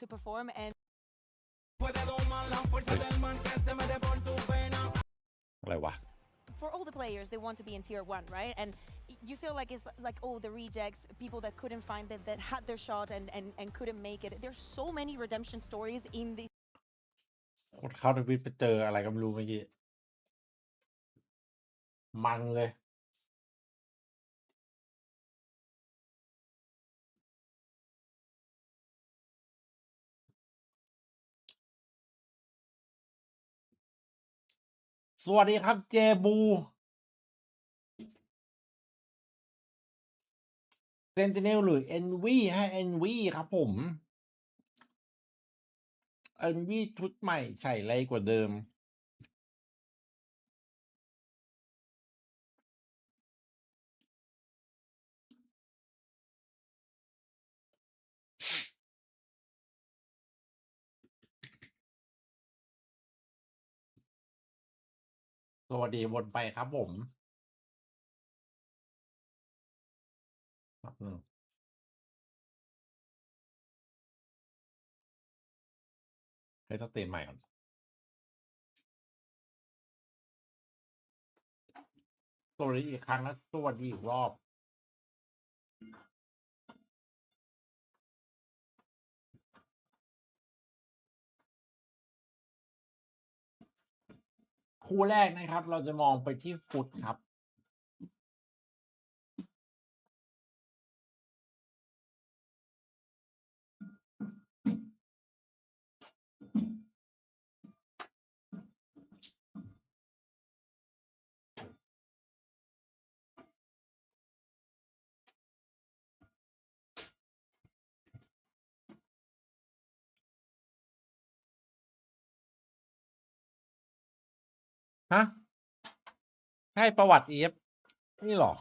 to perform and อะไรวะ for all the players they want to be in tier 1, right? And you feel like it's like oh the rejects, people that couldn't find that had their shot and couldn't make it. There's so many redemption stories in the คนเข้าทวิตไปเจออะไรก็ไม่รู้เมื่อกี้มันเลยสวัสดีครับเจบูเซนติเนลหรือเอ็นวีให้เอ็นวีครับผมเอ็นวีชุดใหม่ใส่ไรกว่าเดิมสวัสดีวนไปครับผมให้สเตมใหม่ก่อนสวัสดีอีกครั้งแล้วสวัสดีอีกรอบคู่แรกนะครับเราจะมองไปที่ฟุตครับฮะใช่ประวัติเอฟนี่หรอ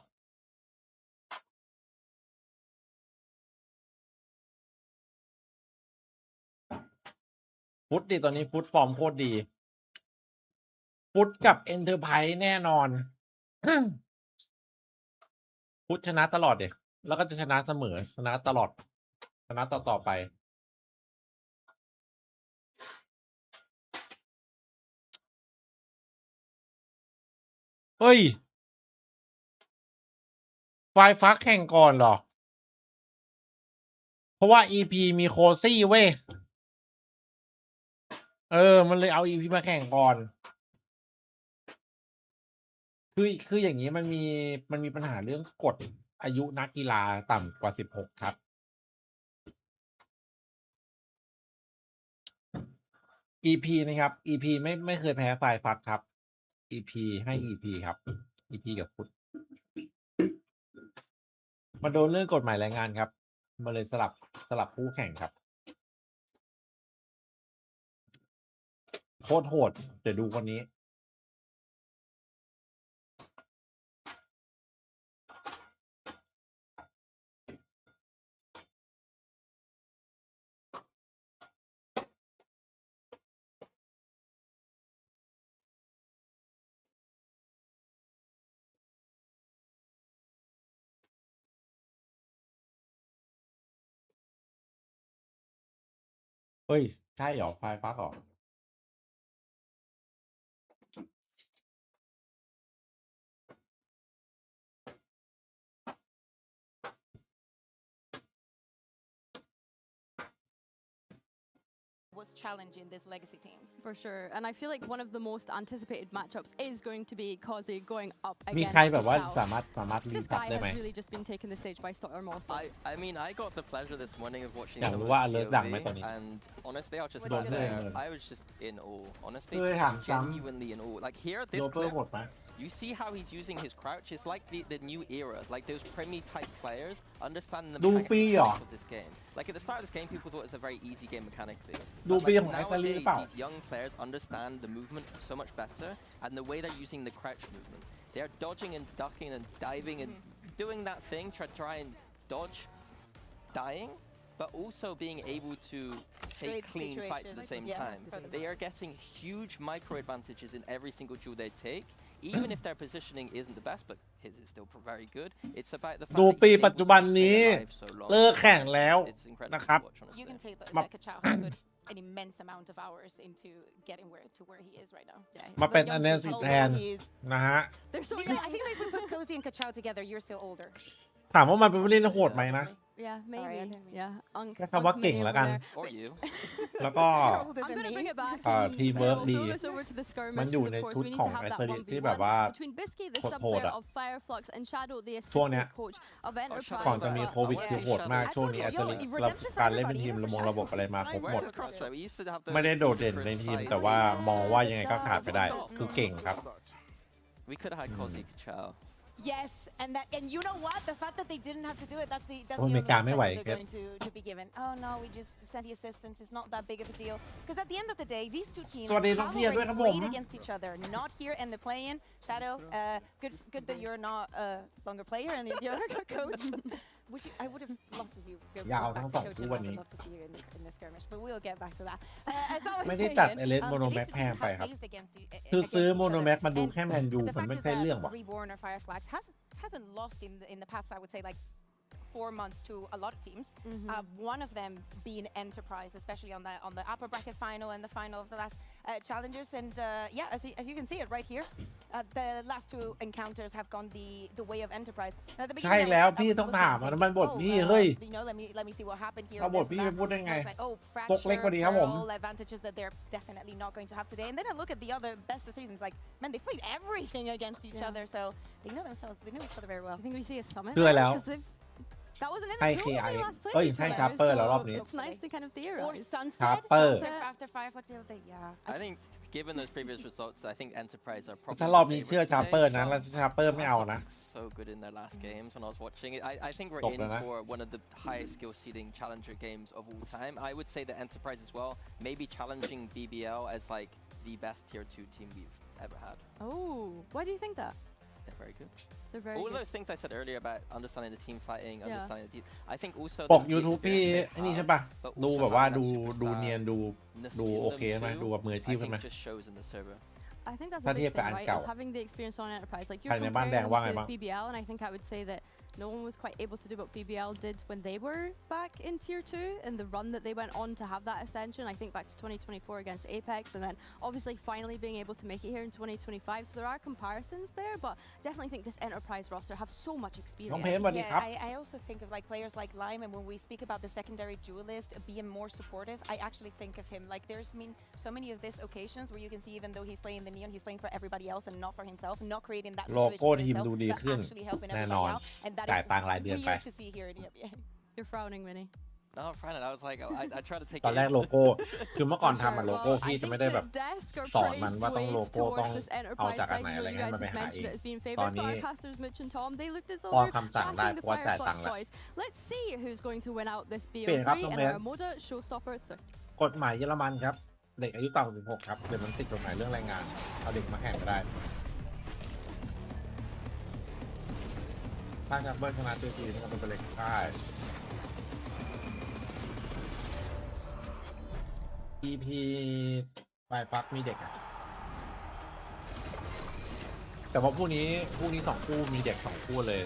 ฟุตดิตอนนี้ฟุตฟอร์มโคตรดีฟุตกับเอ็นเตอร์ไพรส์แน่นอน ฟุตชนะตลอดเด็กแล้วก็จะชนะเสมอชนะตลอดชนะต่อไปเฮ้ยไฟฟักแข่งก่อนเหรอเพราะว่า EP มีโคซี่เว้ยมันเลยเอา EP มาแข่งก่อนคืออย่างนี้มันมีปัญหาเรื่องกฎอายุนักกีฬาต่ำกว่า16ครับ EP นะครับ EP ไม่เคยแพ้ไฟฟักครับ EP ให้ EP ครับ EP กับฟุตมาโดนเรื่องกฎหมายแรงงานครับมาเลยสลับคู่แข่งครับโคตรโหดเดี๋ยวดูคนนี้เฮ้ยใช่เหรอไฟฟักเหรอwas challenging these legacy teams. For sure, and I feel like one of the most anticipated matchups is going to be Kazi going up มี against ใครแบบว่า Vital. สามารถรี This ทับ guy ได้ไหม has really just been taking the stage by storm also. I mean, I got the pleasure this morning of watching อยาก some รู้ of ว่า his alert ดังไหมตอนนี้ POV, and honestly, I was just What stood did you there. think? I was just in awe. Honestly, เคยถามซ้ genuinely in awe. Like here, ำโย this เปอร์ clip, โหดไหม you see how he's using his crouch. It's like the new era. Like those Premier type players understanding the Du mechanics Pi à? of this game. Like at the start of this game, people thought it was a very easy game mechanically. Du But, Pi like, ของ Italy หรือ nowadays, เปล่า these young players understand the movement so much better, and the way they're using the crouch movement. They are dodging and ducking and diving and doing that thing, try and dodge dying, but also being able to take Trade clean fights at the same situations, yeah. time. They are getting huge micro advantages in every single duel they take, even if their positioning isn't the best, but his is still very good. It's about the fact ดู that ปี he's able ปัจจุบัน to นี้ stay alive so long. เลิกแข่งแล้ว It's incredible นะครับ to watch, honestly. You can say that, Ma- that Kachao has put an immense amount of hours into getting where he is right now. Yeah, มาเป็น the อันเนส youngsters แท all น He is. นะฮะ They're so I feel young. like if we put Cozy and Kachao together, you're still older. ถามว่ามันเป็นผู้เล่นโหดไหมนะ Yeah, Sorry, I maybe. didn't mean- Yeah, Cái thằng Bắc Kinh Mini là over gan. there. Or you. แล้วก็ You're older I'm than gonna me. bring it back. teamwork We'll ดี throw this over to the skirmish มันอยู่ because ใน of course ชุด we need ของ to ไอ have ส that ลิดที่ 1v1 แบบว่า between Bisky, the โหด sub ๆ player อะ of Fireflux, and Shadow, the ช่วงเนี้ย assistant coach of ก่อน Enterprise. จะมีโควิดคือโหดมาก ช่วงนี้ไอสลิดการเล่นเป็นทีมระบบอะไรมาครบหม Where's ด his crossbow? We used to have ไม่ได้ those โดดเด่นในทีม แต่ว่ามองว่ายังไงก็ขาดไปได้ คือเก่งครับ We could have had Kozi Kachao. Yes, and you know what? The fact that they didn't have to do it, that's the โอ้ย only ไม่กล้าไม่ไหว respect that they're going to be given. Oh no, we just sent the assistance. It's not that big of a deal. Because at the end of the day, these two teams สวัสดี have น้องเทียด้วย already ครับผม played against each other. Not here in the play-in. Shadow, good that you're not a longer player and you're a coach. Which I would have loved if you go ยาว back ทั้ง to สอง coach คู่ and วัน I นี้ would love to see you in the skirmish. But we'll get back to that. As I was ไม่ได้ saying, จัดเอเลสโมโน these แม็ก two แพง teams ไป have ครับ faced against คือซื้อ against โม each โน other. แม็กมาดู And แค่แมนยู the มัน fact ไม่ is ใช่เรื่อง that ว่ะ Reborn or Fireflax hasn't lost in the past, I would say, like 4 months to a lot of teams. One of them being Enterprise, especially on the upper bracket final and the final of the last challengers. And yeah, as you can see it right here, the last two encounters have gone the way of Enterprise. Now, at the ใช่ beginning, แล้ว I พี่ was ต้อง looking ถาม and อ่ะ thinking, มันบท oh, พี่เฮ้ย you know, let me see what happened here. เอาบท this, พี่ that. ไปพูดได้ไง I was like, oh, ซกเล็ก fracture, กว่านี้ครับผม all advantages that they're definitely not going to have today. And then I look at the other best of threes and it's like, man, they played everything against each other. So they know themselves. They know each other very well. I think we see a summit. เชื่อแล้ว Because that wasn't in ให้ the rule KI when they last played เอ้ย each ให้ other, ชาร์เปอร์แล้วรอบนี้ It's nice to kind of Or theorize. Sunset. Chopper. Sunset after Fireflux the other day. Yeah. I think, given those previous results, I think Enterprise are probably ถ้ารอบ the นี้เชื่อ favorites ชาร์เปอ today. ร์นะแล้วชาร์เปอร์ไม่เอานะ Fireflux so good in their last games when I was watching it. I think we're ตก in แล้วนะ for one of the highest skill seeding challenger games of all time. I would say that Enterprise as well, maybe challenging BBL as like the best tier 2 team we've ever had. Oh, why do you think that? They're very good. They're very All good. those things I said earlier about understanding the team fighting, Yeah. understanding the I think also ปก the YouTube พี่ experience ไอ้นี่ they ใช่ have, ป่ะ but ดู also แบบว่า having ดู that ดู superstar เนียนดู ness ดู in โอ them เคไหม too, ดูแบบมืออาชี I พใช่ไหม think just shows in the server. I think that's ถ้า a เทีย big บกับ thing, อัน right? เก่า Is having the experience on Enterprise. Like ภา you're ยในบ้านแดง comparing ว่า them ไง to บ้าง BBL, and I think I would say that no one was quite able to do what BBL did when they were back in Tier 2 and the run that they went on to have that ascension. I think back to 2024 against Apex, and then obviously finally being able to make it here in 2025. So there are comparisons there, but I definitely think this Enterprise roster have so much น้อง experience. เพชรสวัสดีครับ I also think of like players like Lime, and when we speak about the secondary duelist being more supportive, I actually think of him like there's been so many of these occasions where you can see even though he's playing the Neon, he's playing for everybody else and not for himself, not creating that โล situation โก้ for ทีม himself, ดูดี but ขึ้น actually helping แน่ everybody นอน out, and that จ่าย is ตังค์รายเดือนไป weird to see here in the NBA. You're frowning, Minnie. No, Brandon, I was like, I tried to take ตอนแรก it. โลโก้ คือเมื่อก่อนทำอะ Sure, โลโก้ well, พี่ I จะ think ไม่ได้แบบ that Desk are สอนมัน pretty ว่าต้องโล swayed โก้ต้อง towards this เอา Enterprise จากอัน side. ไหน You อะไร know, you เงี้ย guys มันไป have หา mentioned เอง it as being ตอน favorites, นี้ but our casters Mitch and Tom, they looked as พ though อ they're คำสั่งได้ backing เพ the ราะว่าจ่ายตัง Fireflux ค์แล้ว boys. Let's see who's going to win out this เปลี่ยนครับ BO3 น้อง and เพชร our Moda Showstopper กฎหมายเยอรมันครับ เด็กอายุต่ำกว่า16 ครับ เดี๋ยวมันติดกฎหมายเรื่องแรงงาน เอาเด็กมาแข่งไม่ได้ ถ้าชาร์เปอร์ชนะตัวทีมันก็เป็นเล็กใช่ EP ปลายพักมีเด็กอะแต่ว่าคู่นี้2 คู่มีเด็ก2 คู่เลย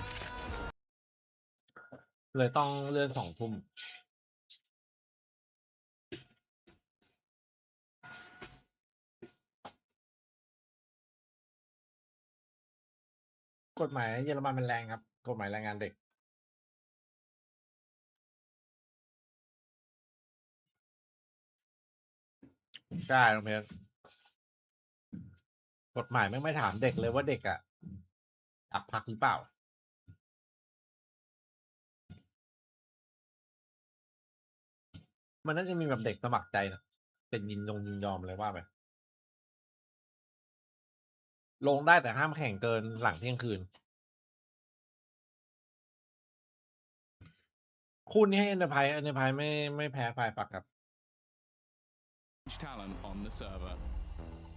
เลยต้องเลื่อน2 ทุ่ม กฎหมายเยอรมันมันแรงครับ กฎหมายแรงงานเด็ก ใช่น้องเพชรกฎหมายไม่ถามเด็กเลยว่าเด็กอ่ะอยากพักหรือเปล่า มันน่าจะมีแบบเด็กสมัครใจนะเป็นยินยอมอะไรว่าไปลงได้แต่ห้ามแข่งเกินหลังเที่ยงคืน คู่นี้ให้เอ็นเตอร์ไพรส์ไม่แพ้ไฟปักครับ talent on the server.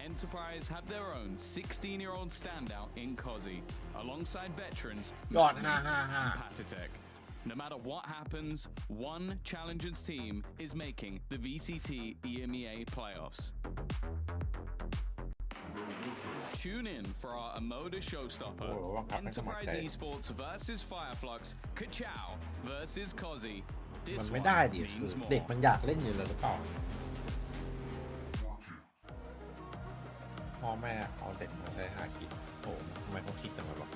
Enterprise have their own 16-year-old standout in Kozi, alongside veterans God, Magnum ha, ha, ha. and Patatek. No matter what happens, one Challengers team is making the VCT Emea Play-offs. tune in for our Emoda showstopper. Enterprise Esports versus Fireflux, Kachow versus Kozi. มัน This ไม่ one ได้ดิ means เด็ก more. มันอยากเล่นอยู่เลยหรือเปล่าพ่อแม่เอาเด็กมาใช้หากินโอ้ทำไมเขาคิดกันมาหรอ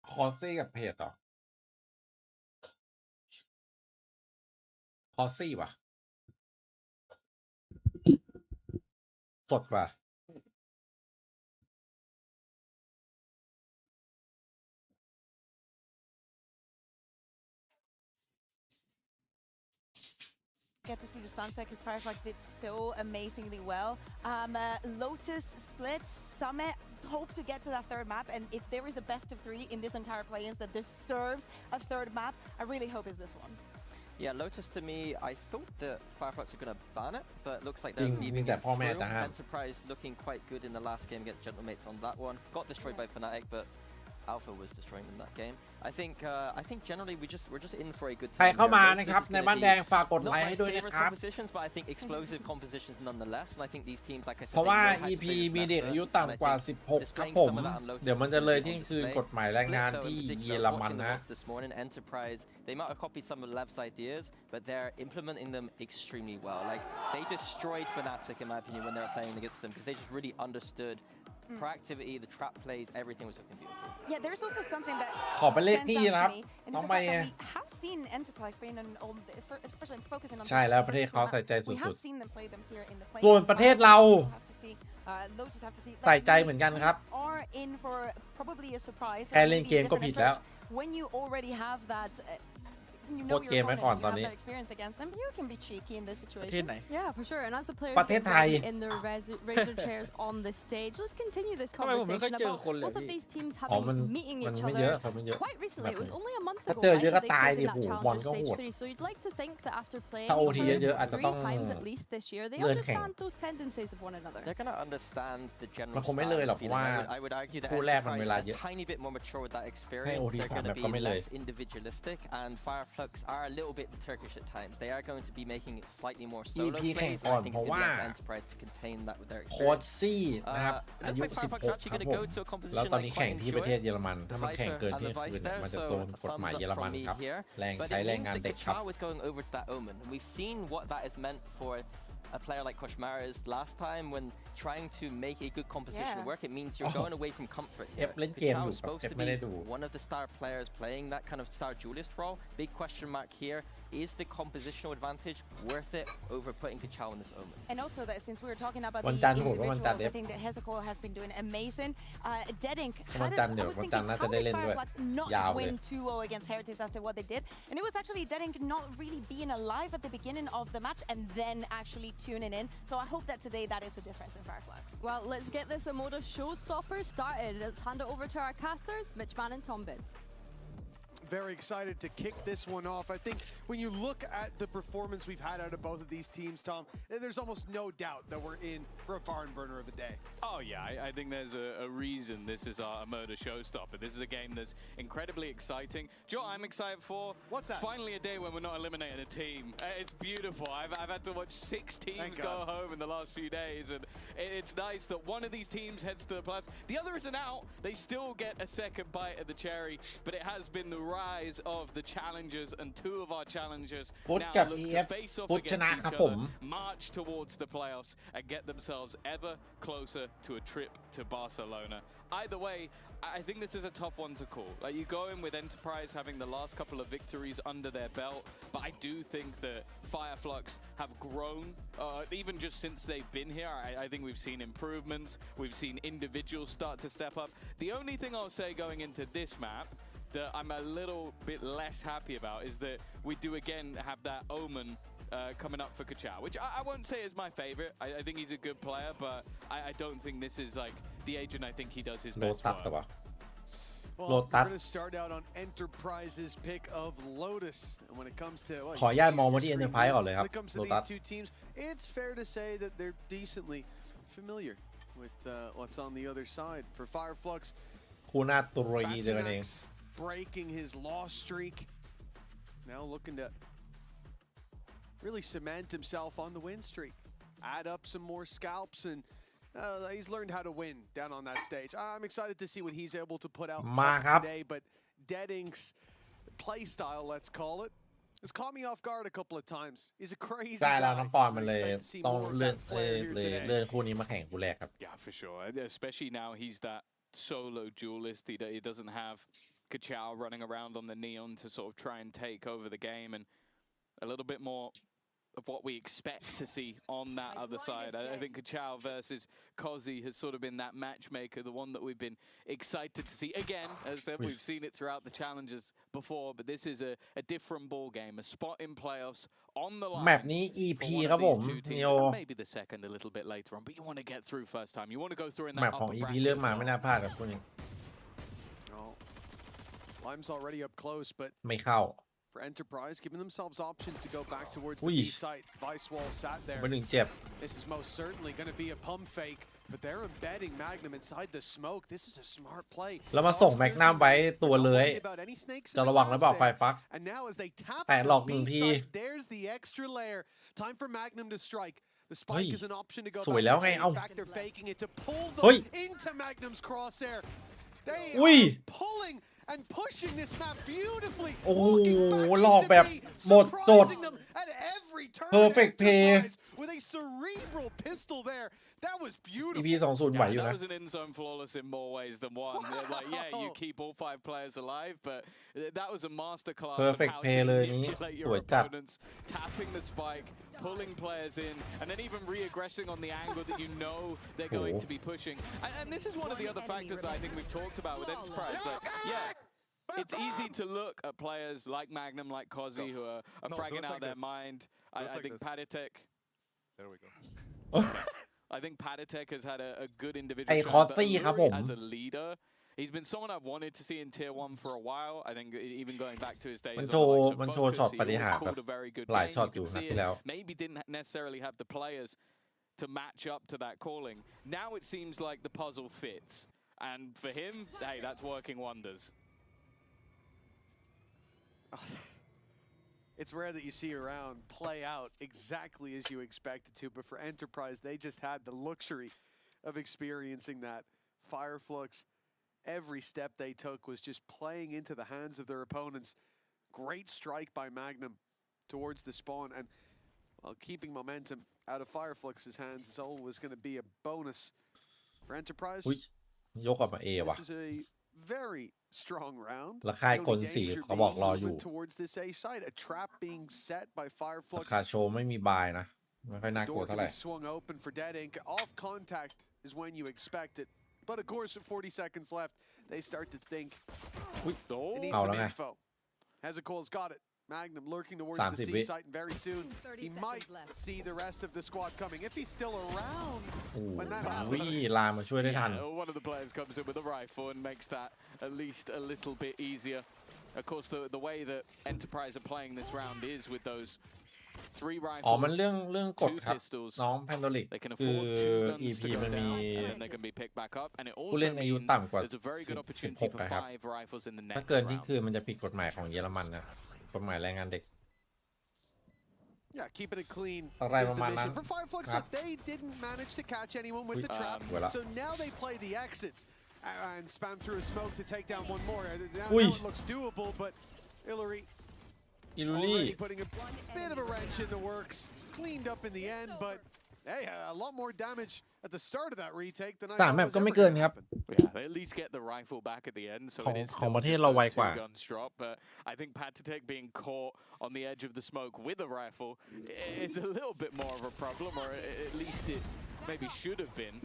คอซี่กับเพจเหรอคอซี่ว่ะสดว่ะ Get to see the sunset because Fireflux did so amazingly well. Lotus split, Summit hope to get to that third map, and if there is a best of 3 in this entire play-ins that deserves a third map, I really hope it's this one. Yeah, Lotus to me, I thought that Fireflux are going to ban it, but it looks like they're leaving that it through. format, Enterprise looking quite good in the last game against Gentlemates on that one. Got destroyed by Fnatic, but Alpha was destroying them that game. I think generally we're just in for a good ใคร time. เข้ามา here. นะครับ Lotus is ใน gonna บ้าน be แดงฝากกด not ไลค์ my ให้ด้วยนะ favorite ครับ compositions, but I think explosive compositions nonetheless. And I think these teams, like I said, เพราะว่า they know how to EP play this มีเด็ก meta, อายุ and I ต่ำกว่า think 16 ครับ displaying ผม some of that on Lotus เดี๋ยวมัน is จะ gonna เลย be เที่ย on งคืน display. กฎหมายแรงงาน Split, though, ที่ in เยอ particular, รมัน watching the นะ notes this morning, Enterprise, they might have copied some of Lev's ideas, but they're implementing them extremely well. Like, they destroyed Fnatic, in my opinion, when they were playing against them, because they just really understood proactivity, the trap plays, everything was looking beautiful. Yeah, there's also something that ขอไปเลข stands ที่ out to นะครับ me, and ต้อ it's ง the ไป fact that we have seen Enterprise playing on especially focusing on ใช่แล้วประเทศ first เขา two ใส่ใจ maps. สุ We ด have seen them play them here in the play. ๆส่วนประเทศเรา Lotus have to see ใส่ใจเหมือนกันครับ are in for probably a surprise. แค่เล่นเกมก็ผิดแล้ว When you already have that, you โค know ตร your เกมไว้ opponent, ก่อน you ตอน have นี้ that experience against them. You can be cheeky in this ประเทศ situation. ไหน Yeah, for sure. And as the players ประเทศ get ไทย ready in their razor chairs on the stage, let's continue this ทำไมผมไม่ค่อย conversation เจอ about คนเลย both of พี่ these teams อ๋อ having มัน meeting มัน each ไม่เยอะ other ครับมันเยอะ quite recently. It was only a month ถ้า ago เจอ right, เยอะ that ก็ they ตาย played ดิ in that โหบอล challenger ก็โห stage ด 3. So you'd like to think that after playing ถ้า each OT เยอะๆอาจจะ other ต้อง 3 times at least this year, they เลื่อนแข่ง understand those tendencies of one another. They're going to understand the มั general นคงไม่เลย style หรอก of เพราะ feeling. ว่า I would argue that คู่แรกมันเว Enterprise ลา are เยอะ a tiny bit more mature with that ให้ experience. OT They're ก่อน going แบ to บ be ก็ไม่เลย less individualistic, and Fireflux are a little bit Turkish at times. They are going to be making it slightly more solo EP plays. แข่ง And ก่อน I think เพ it's ราะ going to ว่า be up to Enterprise to contain that with their โค้ช experience. ซี่นะครับอายุ Looks like 16 Fireflux ค actually รับ going ผ to ม go to a แล้ว composition ตอน I นี้แข่ง quite ที่ประเทศ enjoy. เยอรมัน The ถ้ามันแข่ง Viper เกิน and เที่ย the งคืน Vice เนี่ย there, มันจะ so โดนกฎหมาย thumbs เยอ up รมัน from me ครับ here. แรง But ใช้ it แรง means งาน that เด็กครับ Kachow is going over to that Omen. And we've seen what that has meant for a player like Koshmara's last time when trying to make a good composition Yeah. work. It means you're going away from comfort here. เล่นเกม Kachow อยู่ is ครับ supposed to ไม่ได้ be ดู one of the star players playing that kind of star duelist role. Big question mark here. Is the compositional advantage worth it over putting Kachow in this Omen? And also that since we were talking about วัน the จันทร์ผมว่าวัน individuals, จันทร์ I เดฟ think that Hezekiah has been doing amazing. Deadink วัน had จันทร์ I เดี๋ยว was วัน thinking จันทร์น่า how จะได้ did เล่นด้วย Fireflux not ยาวเลย win 2-0 against Heretics after what they did? And it was actually Deadink not really being alive at the beginning of the match and then actually tuning in. So I hope that today that is a difference in Fireflux. Well, let's get this Emoda showstopper started. Let's hand it over to our casters, Mitchman and Tombiz. Very excited to kick this one off. I think when you look at the performance we've had out of both of these teams, Tom, there's almost no doubt that we're in for a barn burner of a day. Oh yeah, I think there's a reason this is our Emoda showstopper. This is a game that's incredibly exciting. Do you know what I'm excited for? What's that? Finally a day when we're not eliminating a team. It's beautiful. I've had to watch 6 teams go home in the last few days, and it's nice that one of these teams heads to the playoffs. The other isn't out. They still get a second bite at the cherry, but it has been the rise of the challengers, and 2 of our challengers ฟุต now กับ look EF to face off ฟุตช against นะ each ครับผม other, march towards the playoffs, and get themselves ever closer to a trip to Barcelona. Either way, I think this is a tough one to call. Like, you go in with Enterprise having the last couple of victories under their belt, but I do think that Fireflux have grown, even just since they've been here. I think we've seen improvements. We've seen individuals start to step up. The only thing I'll say going into this map that I'm a little bit less happy about is that we do again have that Omen coming up for Kachow, which I won't say is my favorite. I think he's a good player, but I don't think this is like the agent. I think he does his โล best ตัส work. แต่ว่า Well, Lotus. we're going to start out on Enterprise's pick of Lotus. And when it comes to, well, ขออนุญาตมองมาที่ Enterprise ก่อนเลยครับ when it comes to โล these ตัส two teams, it's fair to say that they're decently familiar with what's on the other side. For Fireflux, คู่หน้าตุรกีเจอกันเอง Batinax breaking his loss streak. Now looking to really cement himself on the win streak. Add up some more scalps, and he's learned how to win down on that stage. I'm excited to see what he's able to put out today, but Deading's play style, let's call it, has caught me off guard a couple of times. He's a crazy ใช่แล้ว guy. น้องปอนมัน I เลย expect to see ต้อง more of เลื่อน that flair here เลย today. เลื่อนคู่นี้มาแข่งคู่แรกครับ Yeah, for sure. Especially now he's that solo duelist. He doesn't have Kachao running around on the neon to sort of try and take over the game, and a little bit more of what we expect to see on that other side. I think Kachao versus Kozi has sort of been that matchmaker, the one that we've been excited to see. Again, as I said, we've seen it throughout the challenges before, but this is a different ball game, a spot in playoffs on the line. แมปนี้ EP for one ครับ of ผ these ม two นิ teams, โอ and maybe the second a little bit later on, but you want to get through first time. You want to go through in แม that ปของ upper EP bracket เริ่ม as มา well. ไม่น่าพลาดกับคู่นี้ Oh, Lime's already up close, but ไม่เข้า for Enterprise, giving themselves options to go back towards the Ui. B site. Vice Wall sat there. เบอร์หนึ่งเจ็บ This is most certainly going to be a pump fake, but they're embedding Magnum inside the smoke. This is a smart play. แล้วมาส่ง Dogs แมกนัมไว้ตัว not เลื้อย worried about any snakes in จะ the ระวังหรือเปล่า grass ไฟ there. ปัก And now as they tap แต่ the หลอกหนึ่ง B ที site, there's the extra layer. Time for Magnum to strike. The spike Ui. is an option to go สวย back แล้ว to ไง A. เอ้า In fact, they're faking it to pull them เฮ้ย into Magnum's crosshair. They อุ้ย are pulling and pushing this map beautifully. โอ้โห Walking back หลอก into แบบ B, หมดจด surprising them at every turn. Perfect play Enterprise with a cerebral pistol there. That was beautiful. EP 20ไหวอยู่ That นะ was an in-zone flawless in more ways than one. Like, yeah, you keep all 5 players alive, but that was a masterclass Perfect of how play to เลยนี้ manipulate ส your วยจัด opponents, tapping the spike, pulling players in, and then even re-aggressing on the angle that you know they're going to be pushing. And this is one of the other factors that I think we've talked about with Enterprise. Like, yeah, it's easy to look at players like Magnum, like Kozi, who are fragging out their mind. I think Paditek. There we go. I think Paditek has had a good ไอ้ individual คอ showing, ส but ตี้ครับผม Alluri as a leader, he's been someone I've wanted to see in tier 1 for a while. I think even going back to his days มัน on โช the ว์ likes of มันโชว์ Focus, ช็อต he ปฏิ always หารย์แบบ called a very good หลาย game. ช็อต You อยู่ could นัด see ที่ it. แล้ว Maybe didn't necessarily have the players to match up to that calling. Now it seems like the puzzle fits, and for him, hey, that's working wonders. It's rare that you see a round play out exactly as you expect it to, but for Enterprise, they just had the luxury of experiencing that. Fireflux, every step they took was just playing into the hands of their opponents. Great strike by Magnum towards the spawn, and while keeping momentum out of Fireflux's hands is always going to be a bonus for Enterprise. อุ๊ยยกออกมา A ว่ะ This is a very strong round. ราคา The กล only สี่ danger เขาบอก being รออยู่ movement towards this A site. A trap being set by รา Fireflux. คาโชว์ไม่มีบายนะ ไม่ค่อยน่ากลัว Door เท่า can ไหร่ be swung open for Dead Ink. Off contact is when you expect it. But of course, with 40 seconds left, they start to think Oh, it needsเอา some แล้วไง info. Hezekiah's got it. Magnum lurking towards 30 the C วิ site, and very soon he might see the rest of the squad coming. If he's still around โอ้ when that วิ happens. ลามาช่วยได้ทัน one of the players comes in with a rifle and makes that at least a little bit easier. Of course, the way that Enterprise are playing this round is with those 3 อ๋อ มัน rifles, เรื่องกฎ 2 ครับ pistols. น้องแพนโดลิก They can คือ afford 2 guns EP to go มันมี down, and then they can be picked back up. And it ผู้ also เล่นอายุ means ต่ำกว่า there's a very good opportunity 16 for นะครับ 5 rifles in the ถ้า next เกินที่ round. คือมันจะผิดกฎหมายของเยอรมันนะ กฎหมายแรงงานเด็ก Yeah, keeping it cleanอะไร is ประ the มาณนั้น mission. For Fireflux, ครับ they didn't manage to catch anyone with the trap. สวยละ So now they play the exits and spam through a smoke to take down one more. Now, Ui. now it looks doable, but Hillary อิลูลี่ already putting a bit of a wrench in the works. Cleaned up in the end, but hey, a lot more damage at the start of that retake than I สาม thought แมป was ก็ ever ไม่เกิน gonna ครับ happen. Yeah, they at least get the rifle back at the end, so ของ it is ของ still ประเทศ just เราไว those กว่า 2 guns drop. But I think Paditek being caught on the edge of the smoke with a rifle is a little bit more of a problem, or at least it maybe should have been.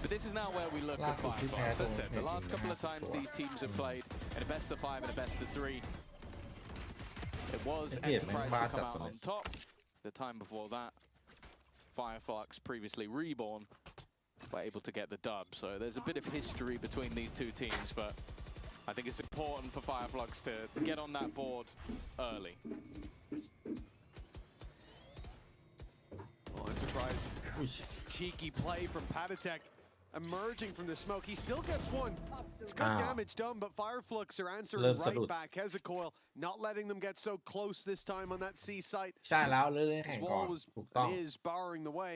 But this is now where we look at Firefly. As I said, the last couple of times these teams have played in a best of 5 and a best of 3, it was Enterprise to come out on top. The time before that, Fireflux, previously Reborn, were able to get the dub. So there's a bit of history between these 2 teams, but I think it's important for Fireflux to get on that board early. Well, Enterprise, cheeky play from Paditek. emerging from the smoke. He still gets one. It's good damage done, but Fireflux are answering right back. Hexacoil not letting them get so close this time on that C site. ใช่แล้วเรื่องแข่ง His ก่อน wall was ถูกต้อง is barring the way.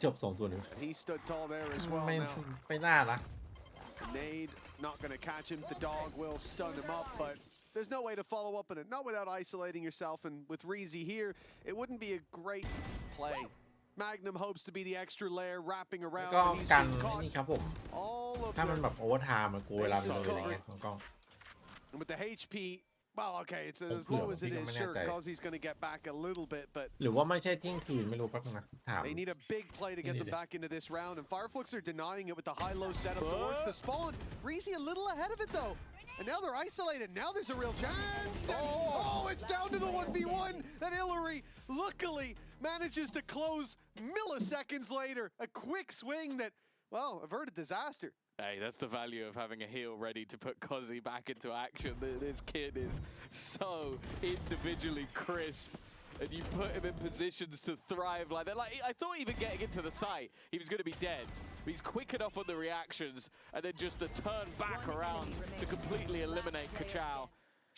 จบ2-1 He stood tall there as well ไม่ now. ไม่น่านะ Nade not going to catch him. The dog will stun him up, but there's no way to follow up on it. Not without isolating yourself. And with Reezy here, it wouldn't be a great play. Magnum hopes to be the extra layer wrapping แล้ว around. ก็ But he's กัน been caught. นี่ครับผม All of ถ้ามัน the แบบโอเวอร์ไทม์มันกูเวลาเป็นอะไรเงี้ยกล้อง and with the HP. Well, okay, it's as Oh, low as it yeah, is. I Sure, mean, Kazi's going to get back a little bit, but หรือว่าไม่ใช่เที่ยงคืนไม่รู้แป๊บนึงนะถาม they need a big play to get them back into this round. And Fireflux are denying it with the high-low setup towards the spawn. Reezy a little ahead of it, though. And now they're isolated. Now there's a real chance. And, oh, it's down to the 1v1. And Hillary, luckily, manages to close milliseconds later. A quick swing that, well, averted disaster. Hey, that's the value of having a heel ready to put Kozi back into action. This kid is so individually crisp, and you put him in positions to thrive like that. Like, I thought even getting into the site, he was going to be dead. But he's quick enough on the reactions, and then just to turn back around to completely eliminate Kachao.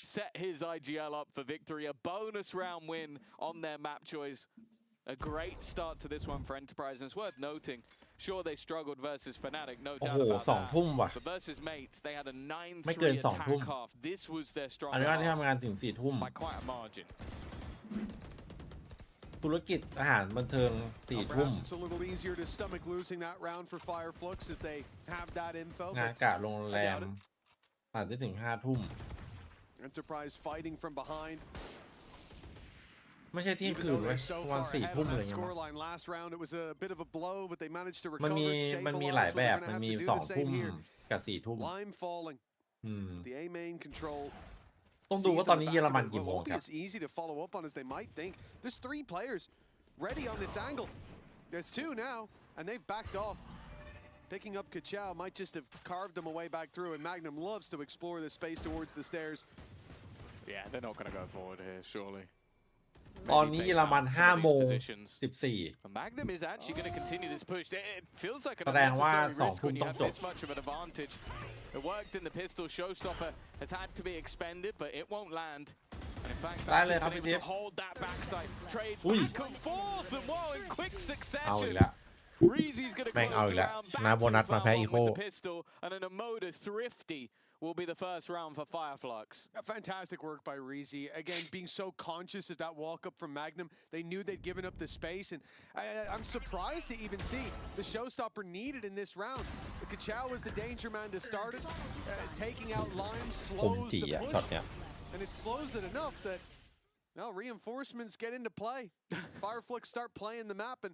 Set his IGL up for victory. A bonus round win on their map choice. A great start to this one for Enterprise, and it's worth noting. Sure, they struggled versus Fnatic, no โอ้ doubt โห about 2 ทุ่ม that. ว่ะ But versus mates, they had a ไม่เกิน 9-3 2 ทุ่ม attack half. This was their อันนี้ strong ที่ half ทำงานถึง4 ทุ่ม by quite a margin. ธุรกิจอาหารบันเทิง4 ทุ่ม Perhaps it's a little easier to stomach losing that round for Fireflux if they have that info. งาน But กะโรงแรมอาจจะถึง5 ทุ่ม Enterprise fighting from behind. ไม่ใช่เที่ยง Even คืน though เว้ย they're so วัน far 4 ahead ทุ่ม on อะไร that เงี้ยมั้ง scoreline last round, it was a bit of a blow, but they managed to มัน recover, มีห stabilize. ลาย But แบ they're บ gonna มัน have มี to do 2 the ทุ่ same ม here. กับ4 ทุ่ม Lime falling. อืม The A main control. ต้องดูว่าตอนนี้เยอรมันกี่ It โมง won't ค be รับ as easy to follow up on as they might think. There's 3 players ready on this angle. There's 2 now, and they've backed off. Picking up Kachao might just have carved them away back through, and Magnum loves to explore the space towards the stairs. Yeah, they're not going to go forward here, surely. ตอนนี้เยอรมัน5 โมง 14 And Magnum is actually going to continue this push. It feels like an แสดงว่า unnecessary risk 2 ทุ่ม when you ต้อง have จบ this much of an advantage. It worked in the pistol. Showstopper has had to be expended, but it won't land. And in fact, ได้เลยครับ been พี่ able ทิพ to ย์ hold that backside. Trades อุ้ย back and forth, and whoa, in quick เอาอี succession. กแล้ว Reezy's going to แม่ง close เอาอี the กแล้ว round. ชนะโบนัสมาแพ้อีโค with the pistol, and an Emoda Thrifty will be the first round for Fireflux. Fantastic work by Reezy. Again, being so conscious of that walk up from Magnum. They knew they'd given up the space, and I'm surprised to even see the showstopper needed in this round. The Kachao was the danger man to start it. Taking out Lime ผม slows จี the อ่ะช็อต push, เนี้ย and it slows it enough that now reinforcements get into play. Fireflux start playing the map, and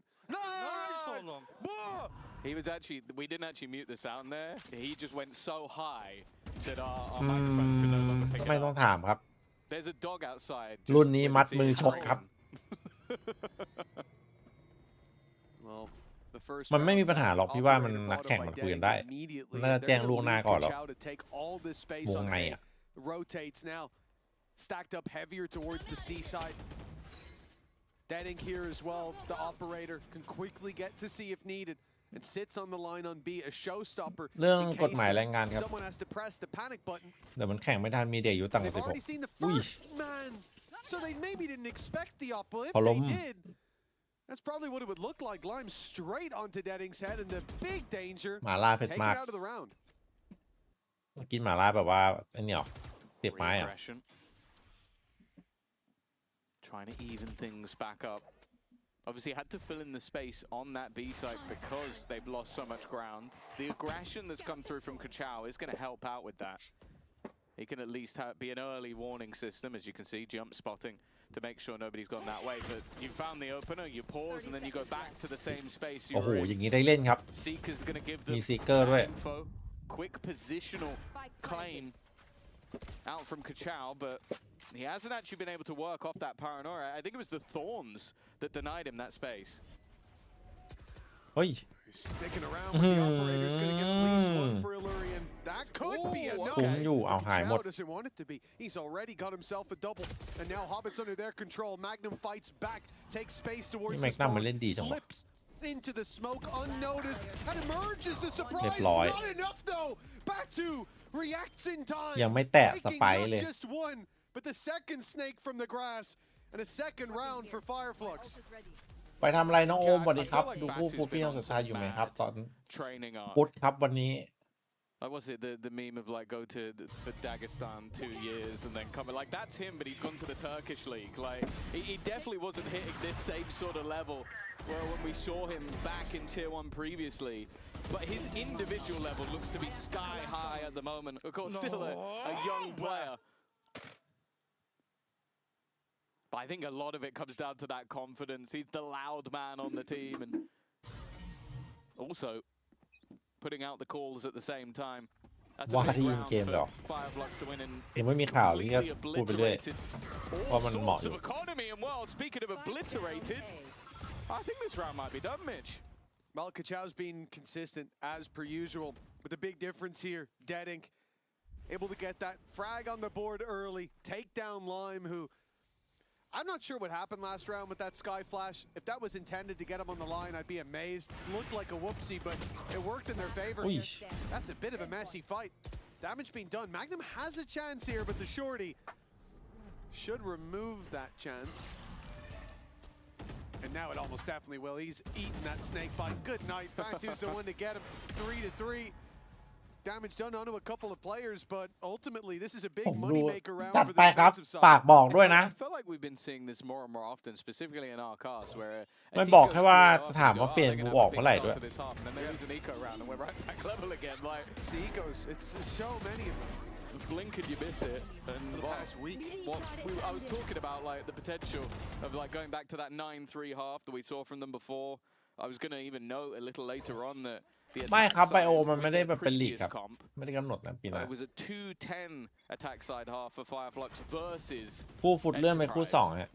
He was actually, we didn't actually mute the sound there. He just went so high that our microphones could no longer pick ไม่ it ต้อง up. ถามครับ There's a dog outside. รุ่นนี้ just มัด with มือ its ชก ears ครับ well, the first มันไม่มี round ปัญหาหรอกพี่ว่ามัน operator นัก bought แข่ง up มัน by คุยกัน Dead ได้ immediately. น่าจะ They're แจ้ง gonna ล่วงหน้า leave ก่อนหรอก Kachao to take all this space วง on ใน A. อ่ะ Rotates now, stacked up heavier towards the C side. Deading here as well. The operator can quickly get to C if needed, and sits on the line on B. A showstopper เรื่อง in กฎหมาย case แรงงานครับ someone has to press the panic button. เดี๋ยวมันแข่งไม่ทันมีเด็กอยู่ต่าง They've already seen the 16อุ้ย first man, so they maybe didn't expect the op. But if พอล้ they ม did, that's probably what it would look like. Lime straight onto Deading's head, and the big danger หมาล่าเผ็ด take มาก it out of the round. กินหมาล่าแบบว่าไอ้นี่หรอเสียบไม้อ่ะ Reaggression. Trying to even things back up. Obviously had to fill in the space on that B site because they've lost so much ground. The aggression that's come through from Kachao is going to help out with that. He can at least be an early warning system, as you can see, jump spotting to make sure nobody's gone that way. But you found the opener, you pause, and then you go back to the same space you โอ้โห were อ in. ย่างนี้ได้เล่นครับ Seeker's going to give มี them ซีเกอร์ด้วย info. Quick positional claim out from Kachao, but he hasn't actually been able to work off that paranoia. I think it was the Thorns that denied him that space. เฮ้ย He's sticking around with the operator's going to get at least one for Illurian. That could be enough. คุ้มอยู่เอาหายหมด Kachao doesn't want it to be. He's already got himself a double, and now Hobbit's under their control. Magnum fights back, takes space towards นี่ the แม็กนัม spawn, มันเล่นดีจังวะ slips into the smoke unnoticed and emerges the surprise. เรียบร้อย Not enough though. Batu reacts in time. ยังไม่แตะส Taking ไปร์ not เลย just one, but the second snake from the grass and a second round for Fireflux. ไปทำอะไรน้องโอมสวัสดีครับ ดูคู่ฟุตพี่น้องสุดท้ายอยู่ไหมครับ ตอน training art. ฟุตครับวันนี้ Like, what's it, the meme of like go to for Dagestan 2 years and then come like that's him, but he's gone to the Turkish league. Like he definitely wasn't hitting this same sort of level where when we saw him back in tier 1 previously. But his individual level looks to be sky high at the moment. Of course, still a young player. But I think a lot of it comes down to that confidence. He's the loud man on the team and also putting out the calls at the same time. That's a big round for Fireflux to win and ยังไม่มีข่าวเลยก็พูดไปเรื่อย all sorts of economy and well, speaking of obliterated, I think this round might be done, Mitch. Well, Kachau's been consistent as per usual, but the big difference here, Dead Ink, able to get that frag on the board early, take down Lime, who I'm not sure what happened last round with that Sky Flash. If that was intended to get him on the line, I'd be amazed. Looked like a whoopsie, but it worked in their favor. That's a bit of a messy fight. Damage being done. Magnum has a chance here, but the shorty should remove that chance. And now it almost definitely will. He's eaten that snake bite. Good night. Batu's the one to get him. 3-3. Damage done onto a couple of players, but ultimately this is a big ผมดู moneymaker round จัด for ไป the ครับ defensive ฝาก side. บอกด้วยนะ I feel like we've been seeing this more and more often, specifically in our cast, where ไม่บอกแค่ว่าถามว่าเปลี่ยนกูออกเมื่อไหร่ด้วย and then they lose an eco round and we're right back level again. Like It's the ecos. It's so many of them. blink and you miss it. And The past week. I was talking about like the potential of like going back to that 9-3 half that we saw from them before. I was going to even note a little later on that the ไม่ attack ครับไบ side โอ was มันไม่ได้ with แบบ the เป็นลีก previous ครับ comp. ไม่ได้กำหนดนะปีหน้า It was a 2-10 attack side half for Fireflux versus คู่ฟุตเลื่อนไปคู่ Enterprise. 2ฮะ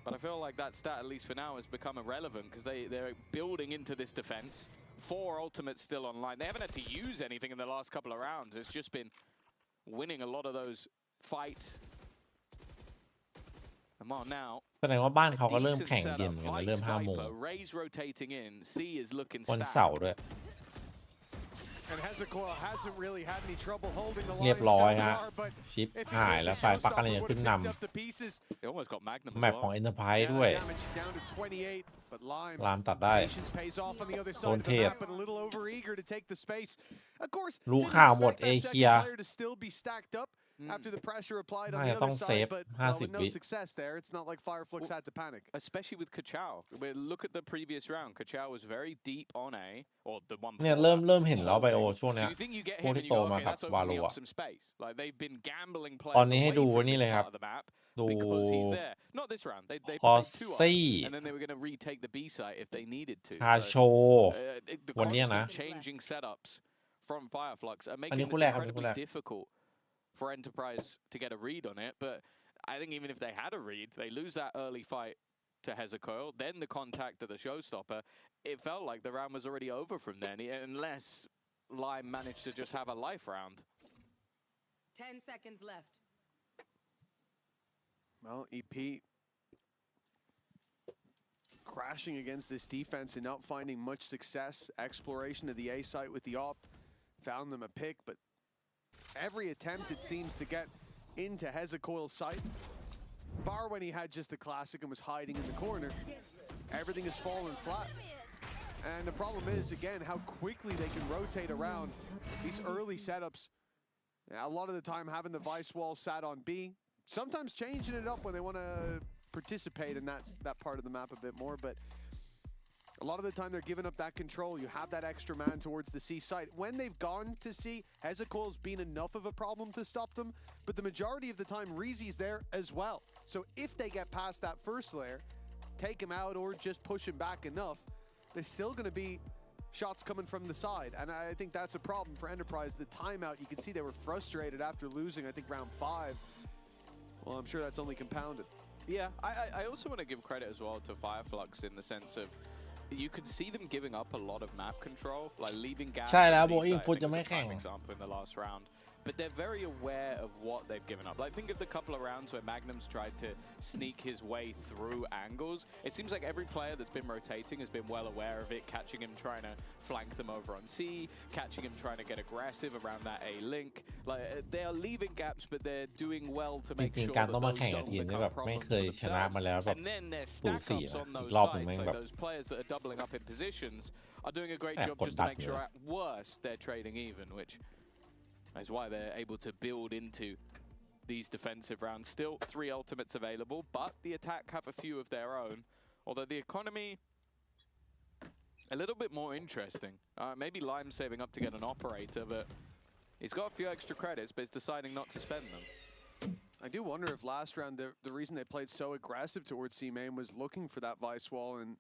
But I feel like that stat, at least for now, has become irrelevant because they're building into this defense. 4 ultimates still online. They haven't had to use anything in the last couple of rounds. It's just been winning a lot of those fights. And well, now แสดงว่าบ้านเขาก็เริ่ม decent แข่งเย็น setup. กันนะเริ่ม 5 โมง Viper, Rays rotating in. C is looking วัน stacked. เสาร์ด้วย And Hezekiah hasn't really had any trouble holding the เรีย line บร้อย so ฮะ far, but ชิป if he หาย did, แล้ว the ฝ่ายปักกัน showstopper ยัง would ขึ้น have น picked up the pieces. They almost got Magnum ำ as แมปของ well. Enterprise Yeah, ด้วย damage down to 28, but Lime ลามตัดได้ patience pays off on the other โด side น of เท the พ map, but a little over eager to take the space. Of course, รู้ didn't ข่าวหมด expect เอ that เชีย second player to still be stacked up after the pressure applied on น่า the จะต้อ other งเซฟ side, but well, with 50 no วิ success there. It's not like Fireflux had to panic. Especially with Kachao. Look at the previous round. Kachao was very deep on A, or the one เนี่ย before เริ่ม that. เริ่มเห็นแล้วไบโอช่วง So เนี้ย you think you get พวก him ที่ and โต you go, มา okay, กับ that's วา opening โล up อะ some space. Like they've been gambling ตอน players นี้ให้ away ดู from นี่ this เลยครับ part of the map ดู because he's there. Not this round. They พอ played 2 up, ซี่ and then they were going to retake the B site if they needed to. คาโช So, the วันเนี้ยนะ constant changing setups from Fireflux are อันนี้ making คู่ this แรกครับอันนี้คู่แร incredibly ก difficult for Enterprise to get a read on it. But I think even if they had a read, they lose that early fight to Hezekiah, then the contact of the showstopper. It felt like the round was already over from then, unless Lime managed to just have a life round. 10 seconds left. Well, EP crashing against this defense and not finding much success. Exploration of the A site with the op found them a pick, but every attempt it seems to get into Hezekiah's site, bar when he had just the classic and was hiding in the corner, everything has fallen flat. And the problem is, again, how quickly they can rotate around these early setups. A lot of the time having the Vice wall sat on B, sometimes changing it up when they want to participate in that part of the map a bit more, but a lot of the time they're giving up that control. You have that extra man towards the C site. When they've gone to C, Hezekiah's been enough of a problem to stop them, but the majority of the time Reezy's there as well. So if they get past that first layer, take him out or just push him back enough, there's still going to be shots coming from the side, and I think that's a problem for Enterprise. The timeout, you can see they were frustrated after losing, I think, round 5. Well, I'm sure that's only compounded. Yeah, I also want to give credit as well to Fireflux in the sense of you could see them giving up a lot of map control, like leaving gaps. ใช่แล้ว on B Boeing site, I ฟุต think จะ was ไม่ a แข่ง prime example in the last round, but they're very aware of what they've given up. Like, think of the couple of rounds where Magnum's tried to sneak his way through angles. It seems like every player that's been rotating has been well aware of it, catching him trying to flank them over on C, catching him trying to get aggressive around that A link. Like, they are leaving gaps, but they're doing well to จ make ริง sure ๆการ that ต้องมา those แข่งกับ don't ทีมที่ become แบบไม่ problems เคย for ชนะมาแล้ว themselves. แบบ And then their สูสี stack-ups นะ on อี those กรอบหนึ่ง sides, แม่ง like แบบ those players that are doubling up in positions, are doing a great แอบ job กด just ดั to น make อยู่ sure นะ at worst they're trading even, which is why they're able to build into these defensive rounds. Still 3 ultimates available, but the attack have a few of their own. Although the economy, a little bit more interesting. Maybe Lime saving up to get an operator, but he's got a few extra credits, but he's deciding not to spend them. I do wonder if last round the reason they played so aggressive towards C-Main was looking for that Vice wall, and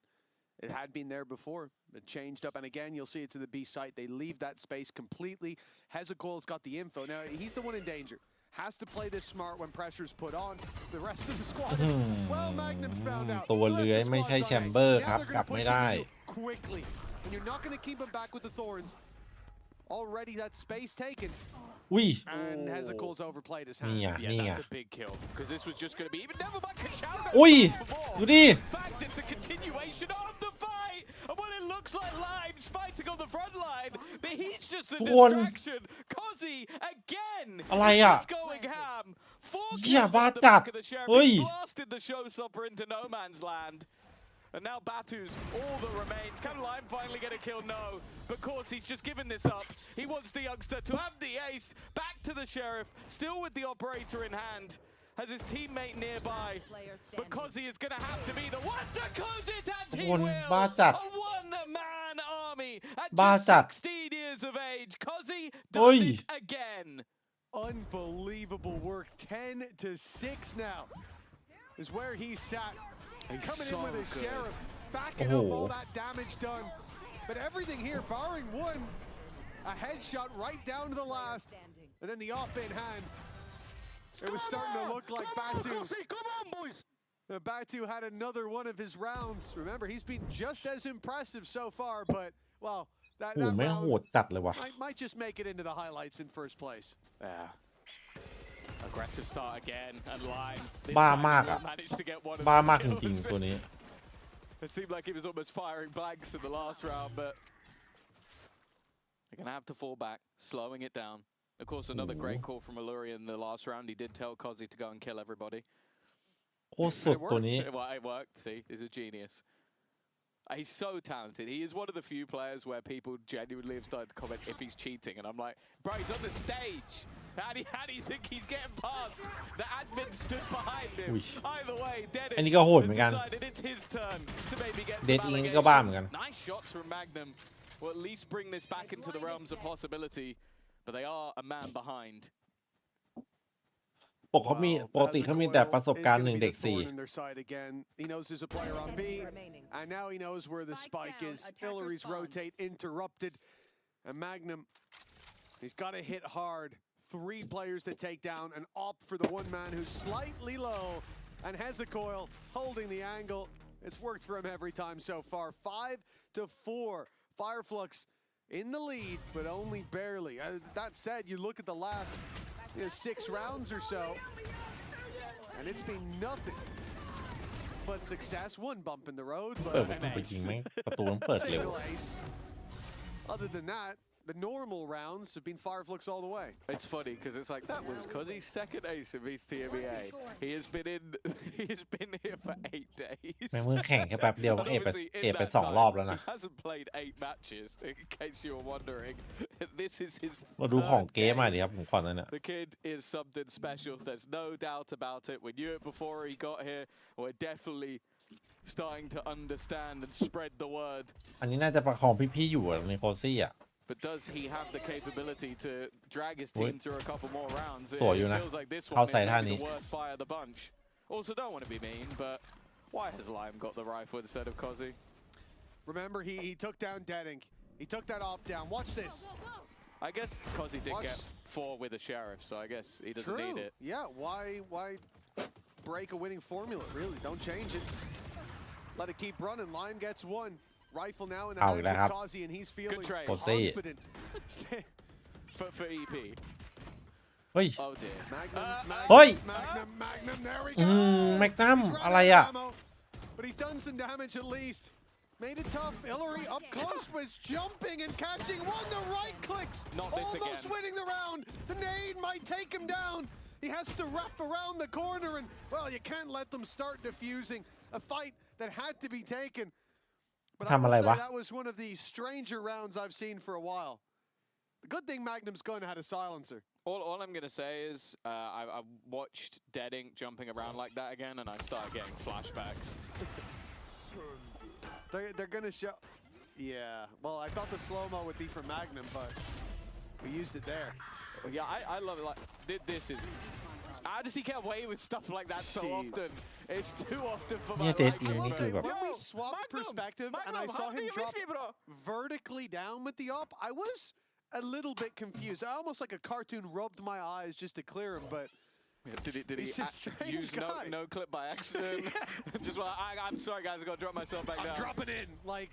it had been there before. It changed up, and again, you'll see it to the B site. They leave that space completely. Hezekiah's got the info. Now, he's the one in danger. Has to play this smart when pressure's put on. The rest of the squad is, well, Magnum's found out. ตัวเลื้อยไม่ใช่แชมเบอร์ครับ กลับไม่ได้ Quickly. And you're not going to keep him back with the Thorns. Already that space taken. อุ้ย And Hezekiah's overplayed his นี่ hand. ไง Yeah, นี่ไง that's a big kill, because this was just going to be even never mind Kachao. อุ้ยดูดิ In fact, it's a continuation of the fight. And what it looks like Lime's fighting on the front line, but he's just the ทุกคน distraction. Kozi again. อะไรอ่ะ He's going ham. 4 เหี้ย kills บ้า on the จัด back of the sheriff. เฮ้ย He blasted the showstopper into no man's land. And now Batu's all that remains. Can Lime finally get a kill? No. But of course, he's just given this up. He wants the youngster to have the ace. Back to the sheriff. Still with the operator in hand. Has his teammate nearby. But Kozi is going to have to be the one to close it. And he คน will. บ้าจัด A one-man army. At บ้า just จัด 16 years of age. Kozi เฮ้ย does it again. Unbelievable work. 10 to 6 now is where he sat. He's Coming so in with a good. sheriff, backing up all that damage done. But everything here, barring one, a headshot right down to the last, and then the off-in hand. It was starting to look like Batu. Batu had another one of his rounds. Remember, he's been just as impressive so far, but, well, that โอ้แม่งโห round ดจัดเลยว่ะ might just make it into the highlights in first place. Yeah. Aggressive start again, and Lime. This บ้า time มาก he อ่ะ will manage to get one of บ้า those มากจ kills. ริงๆตัวนี้ It seemed like he was almost firing blanks in the last round, but they're going to have to fall back, slowing it down. Of course, another great call from Alluri in the last round. He did tell Kozi to go and kill everybody. โคตรสุดตัวนี้ Well, it worked. See, he's a genius. He's so talented. He is one of the few players where people genuinely have started to comment if he's cheating. And I'm like, bro, he's on the stage. How do you think he's getting past? The admin stood behind him. อุ้ย Either way, อันนี้ Deadit ก็โหดเหมือนกัน decided it's his turn to maybe get Dead some อิงนี่ก็บ้าเหมือน allegations. กัน Nice shots from Magnum. Will at least bring this back into the realms of possibility. But they are a man behind. ปกติเขามีแต่ประสบการณ์1 เด็ก in their side again. He knows there's a player on B, and now he knows where the spike is. Hillary's rotate interrupted, and Magnum, he's got to hit hard. 3 players to take down and opt for the one man who's slightly low, and Hezekiah holding the angle. It's worked for him every time so far. 5 to 4. Fireflux in the lead, but only barely. That said, you look at the last 6 rounds or so, and it's been nothing but success. 1 bump in the road, เปิด but ประตูไปจริงไหมประตูมันเปิดเร็ว single ace. Other than that, the normal rounds have been Fireflux all the way. It's funny because it's like that was Kozi's second ace in VCT Emea. He has been here for 8 days. แม่งเพิ่งแข่งแค่แป๊บเดียว And เอฟไป obviously in เอฟไป that 2 รอบแล้ว time, นะ he hasn't played 8 matches, in case you were wondering. This is his มาดูของ third เกม game. มาดิครับผมก่อนนั้นน่ะ The kid is something special. There's no doubt about it. We knew it before he got here. We're definitely starting to understand and spread the word. อันนี้น่าจะประคองพี่ๆอยู่อะในโคซี่อ่ะ But does he have the capability to drag his Ui. team through a couple more rounds? It สวยอยู่นะ feels like this เข้า one ใส่ may ท่า be นี้ the worst fire of the bunch. Also, don't want to be mean, but why has Lime got the rifle instead of Kozi? Remember, he took down Deadink. He took that off down. Watch this. I guess Kozi did Watch. get 4 with a sheriff, so I guess he doesn't True. need it. Yeah, why break a winning formula, really? Don't change it. Let it keep running. Lime gets 1. Rifle now in the Out hands there, of have- Kozi, and he's feeling trade. Kozi. confident. For EP. เฮ้ย Oh dear. Oi! Magnum, there we แม go. กนัม He's อะไร running อ่ะ ammo, but he's done some damage at least. Made it tough. Hillary up close was jumping and catching one. The right clicks. Not this Almost again. winning the round. The nade might take him down. He has to wrap around the corner, and well, you can't let them start defusing a fight that had to be taken. But I ทำอะไร will วะ say that was one of the stranger rounds I've seen for a while. The good thing Magnum's gun had a silencer. All I'm going to say is I watched Deadink jumping around like that again, and I started getting flashbacks. They're going to show... Yeah, well, I thought the slow-mo would be for Magnum, but we used it there. Yeah, I love it. Like, this is... How does he get away with stuff like that so See. often? It's too often for my Yeah, Dead liking. I will Ear say, needs to when we Yo, swapped Magnum, perspective and I Magnum, saw how do him you drop miss me, bro? vertically down with the up, I was a little bit confused. Almost like a cartoon rubbed my eyes just to clear him, but Did he he's a strange use guy. no clip by accident? Just well, I'm sorry, guys. I got to drop myself back I'm down. dropping in. Like,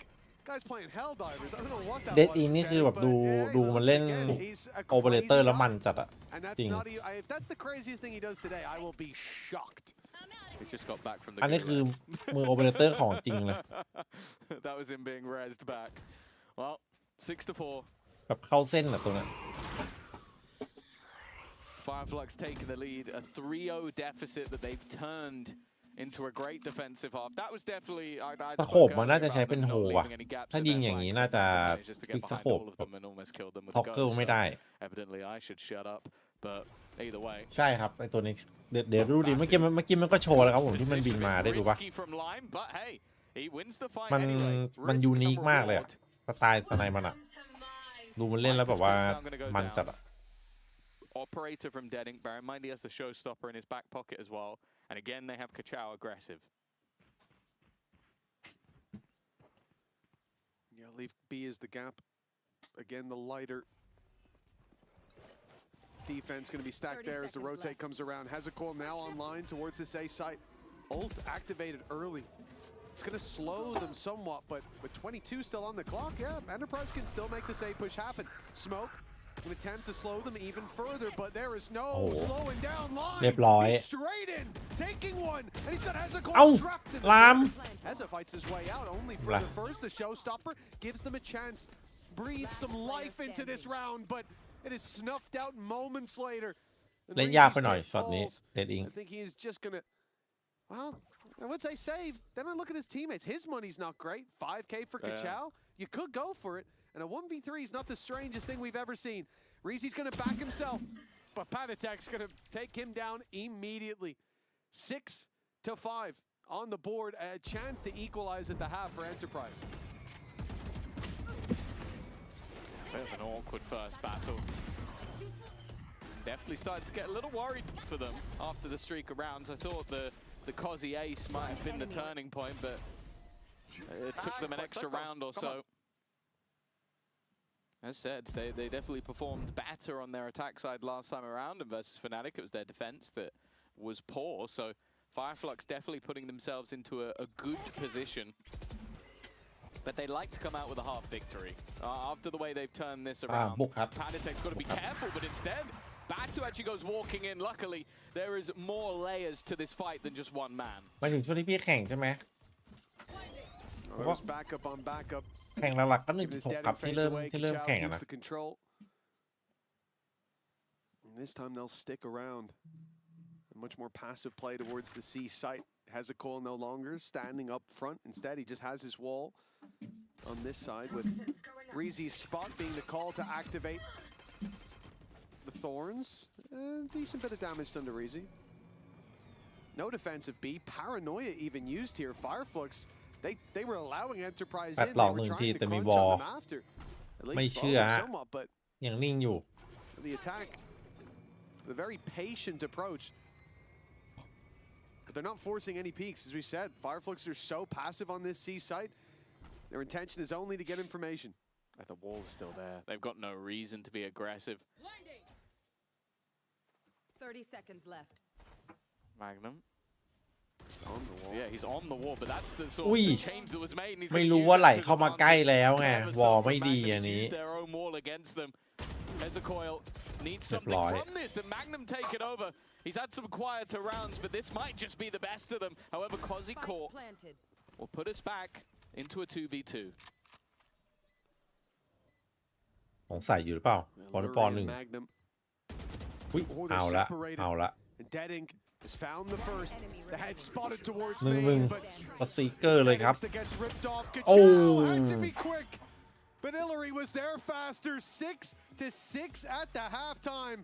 guy's playing Helldivers. I don't know what that เดด was. อินนี่คือแบบ but ดู hey, ดูมันเล่น again, he's a โอเปอเรเตอร์ crazy แล้วมัน guy. จัดอะ And that's จริง not if that's the craziest thing he does today, I will be shocked. He just got back from the อันนี้คือ gulag. มือโอเปอเรเตอร์ของจริงเลย That was him being rezzed back. Well, 6-4. แบบเข้าเส้นอะตัวนั้น Fireflux taking the lead, a 3-0 deficit that they've turned into a great defensive half. That was definitely. สโคปมันน่าจะใช้เป็นโฮว่ะ ถ้ายิงอย่างนี้น่าจะควิกสโคปท็อกเกิลไม่ได้ Evidently, I should shut up, but either way. ใช่ครับไอตัวนี้เดี๋ยวดูดิเมื่อกี้มันก็โชว์แล้วครับผมที่มันบินมาได้ดูปะ Risky from Lime, but hey, he wins the fight มัน anyway. มัน Risk ยูนิค number มากเลยอะ reward. สไตล์สไนมันอะดูมันเล่นแล้วแบบว่ามันจัดอะ Operator from Deadink. Bear in mind he has the showstopper in his back pocket as well. And again, they have Kachao aggressive. Yeah, leave B as the gap. Again, the lighter defense going to be stacked there as the rotate comes around. Hazakol now online towards this A site. Ult activated early. It's going to slow them somewhat, but with 22 still on the clock, yeah, Enterprise can still make this A push happen. Smoke, an attempt to slow them even further, but there is no slowing down line. เรียบร้อย He's straight in, taking one, and he's got เอ้า Hazakol trapped in the ลาม Heza fights his way out only for the first. The showstopper gives them a chance, breathe some life into this round, but it is snuffed out moments later. And เล่นยากไปหน่อย Reese's ช็อตนี้ falls. เดดอิง I think he is just gonna. Well, I would say save. Then I look at his teammates. His money's not great. 5K for Yeah. Kachao. You could go for it. And a 1v3 is not the strangest thing we've ever seen. Reese's gonna back himself, but Panatek's gonna take him down immediately. 6-5 on the board. A chance to equalize at the half for Enterprise. Bit of an awkward first battle. Definitely started to get a little worried for them after the streak of rounds. I thought the Cozzy ace might have been the turning point, but it took them an extra round or so. As said, they definitely performed better on their attack side last time around, and versus Fnatic, it was their defense that was poor. So Fireflux definitely putting themselves into a good position. But they like to come out with a half victory. After the way they've turned this around, บุกครับ Panatek's got to be careful, but instead, Batu actually goes walking in. Luckily, there is more layers to this fight than just one man. ไปถึงช่วงที่พี่แข่งใช่ไหม There was backup on backup. แข่งหลักๆก็ Even his 1.6 dead ครับ and ที่ fades เริ่ม away. ที่เริ่ม Kachao แข่งอะ keeps นะ the control. And this time they'll stick around. A much more passive play towards the C site. Hazakol no longer standing up front. Instead, he just has his wall on this side with Reezy's spot being the call to activate the Thorns. Decent bit of damage done to Reezy. No defensive B. Paranoia even used here. Fireflux, they were allowing Enterprise in. They were trying to crunch on them after. At least slow them somewhat, but ยังนิ่งอยู่ the attack, the very patient approach. But they're not forcing any peaks, as we said. Fireflux are so passive on this C site. Their intention is only to get information. The wall's still there. They've got no reason to be aggressive. 30 seconds left. Magnum. On the wall. Yeah, he's on the wall, but that's the sort อุ้ย of change that was made. And he's ไม่ gonna รู้ use ว่า that ไหล to his เข้ามาใกล้ advantage. แล้วไง Clever วอล stuff ไม่ from ดี Magnum อันนี้ used their own wall against them. There's a coil. Needs something from this, and Magnum take it over. He's had some quieter rounds, but this might just be the best of them. However, Kozzy caught will put us back into a 2v2. สงสัยอยู่หรือเปล่าปอนปอนหนึ่งอุ้ยเอาละเอาละhas found the first. The head spotted towards หนึ่ง me, ก็ซีเกอร์เลยครับ that gets ripped off. โอ้ had to be quick, but Hillary was there faster. 6-6 at the halftime.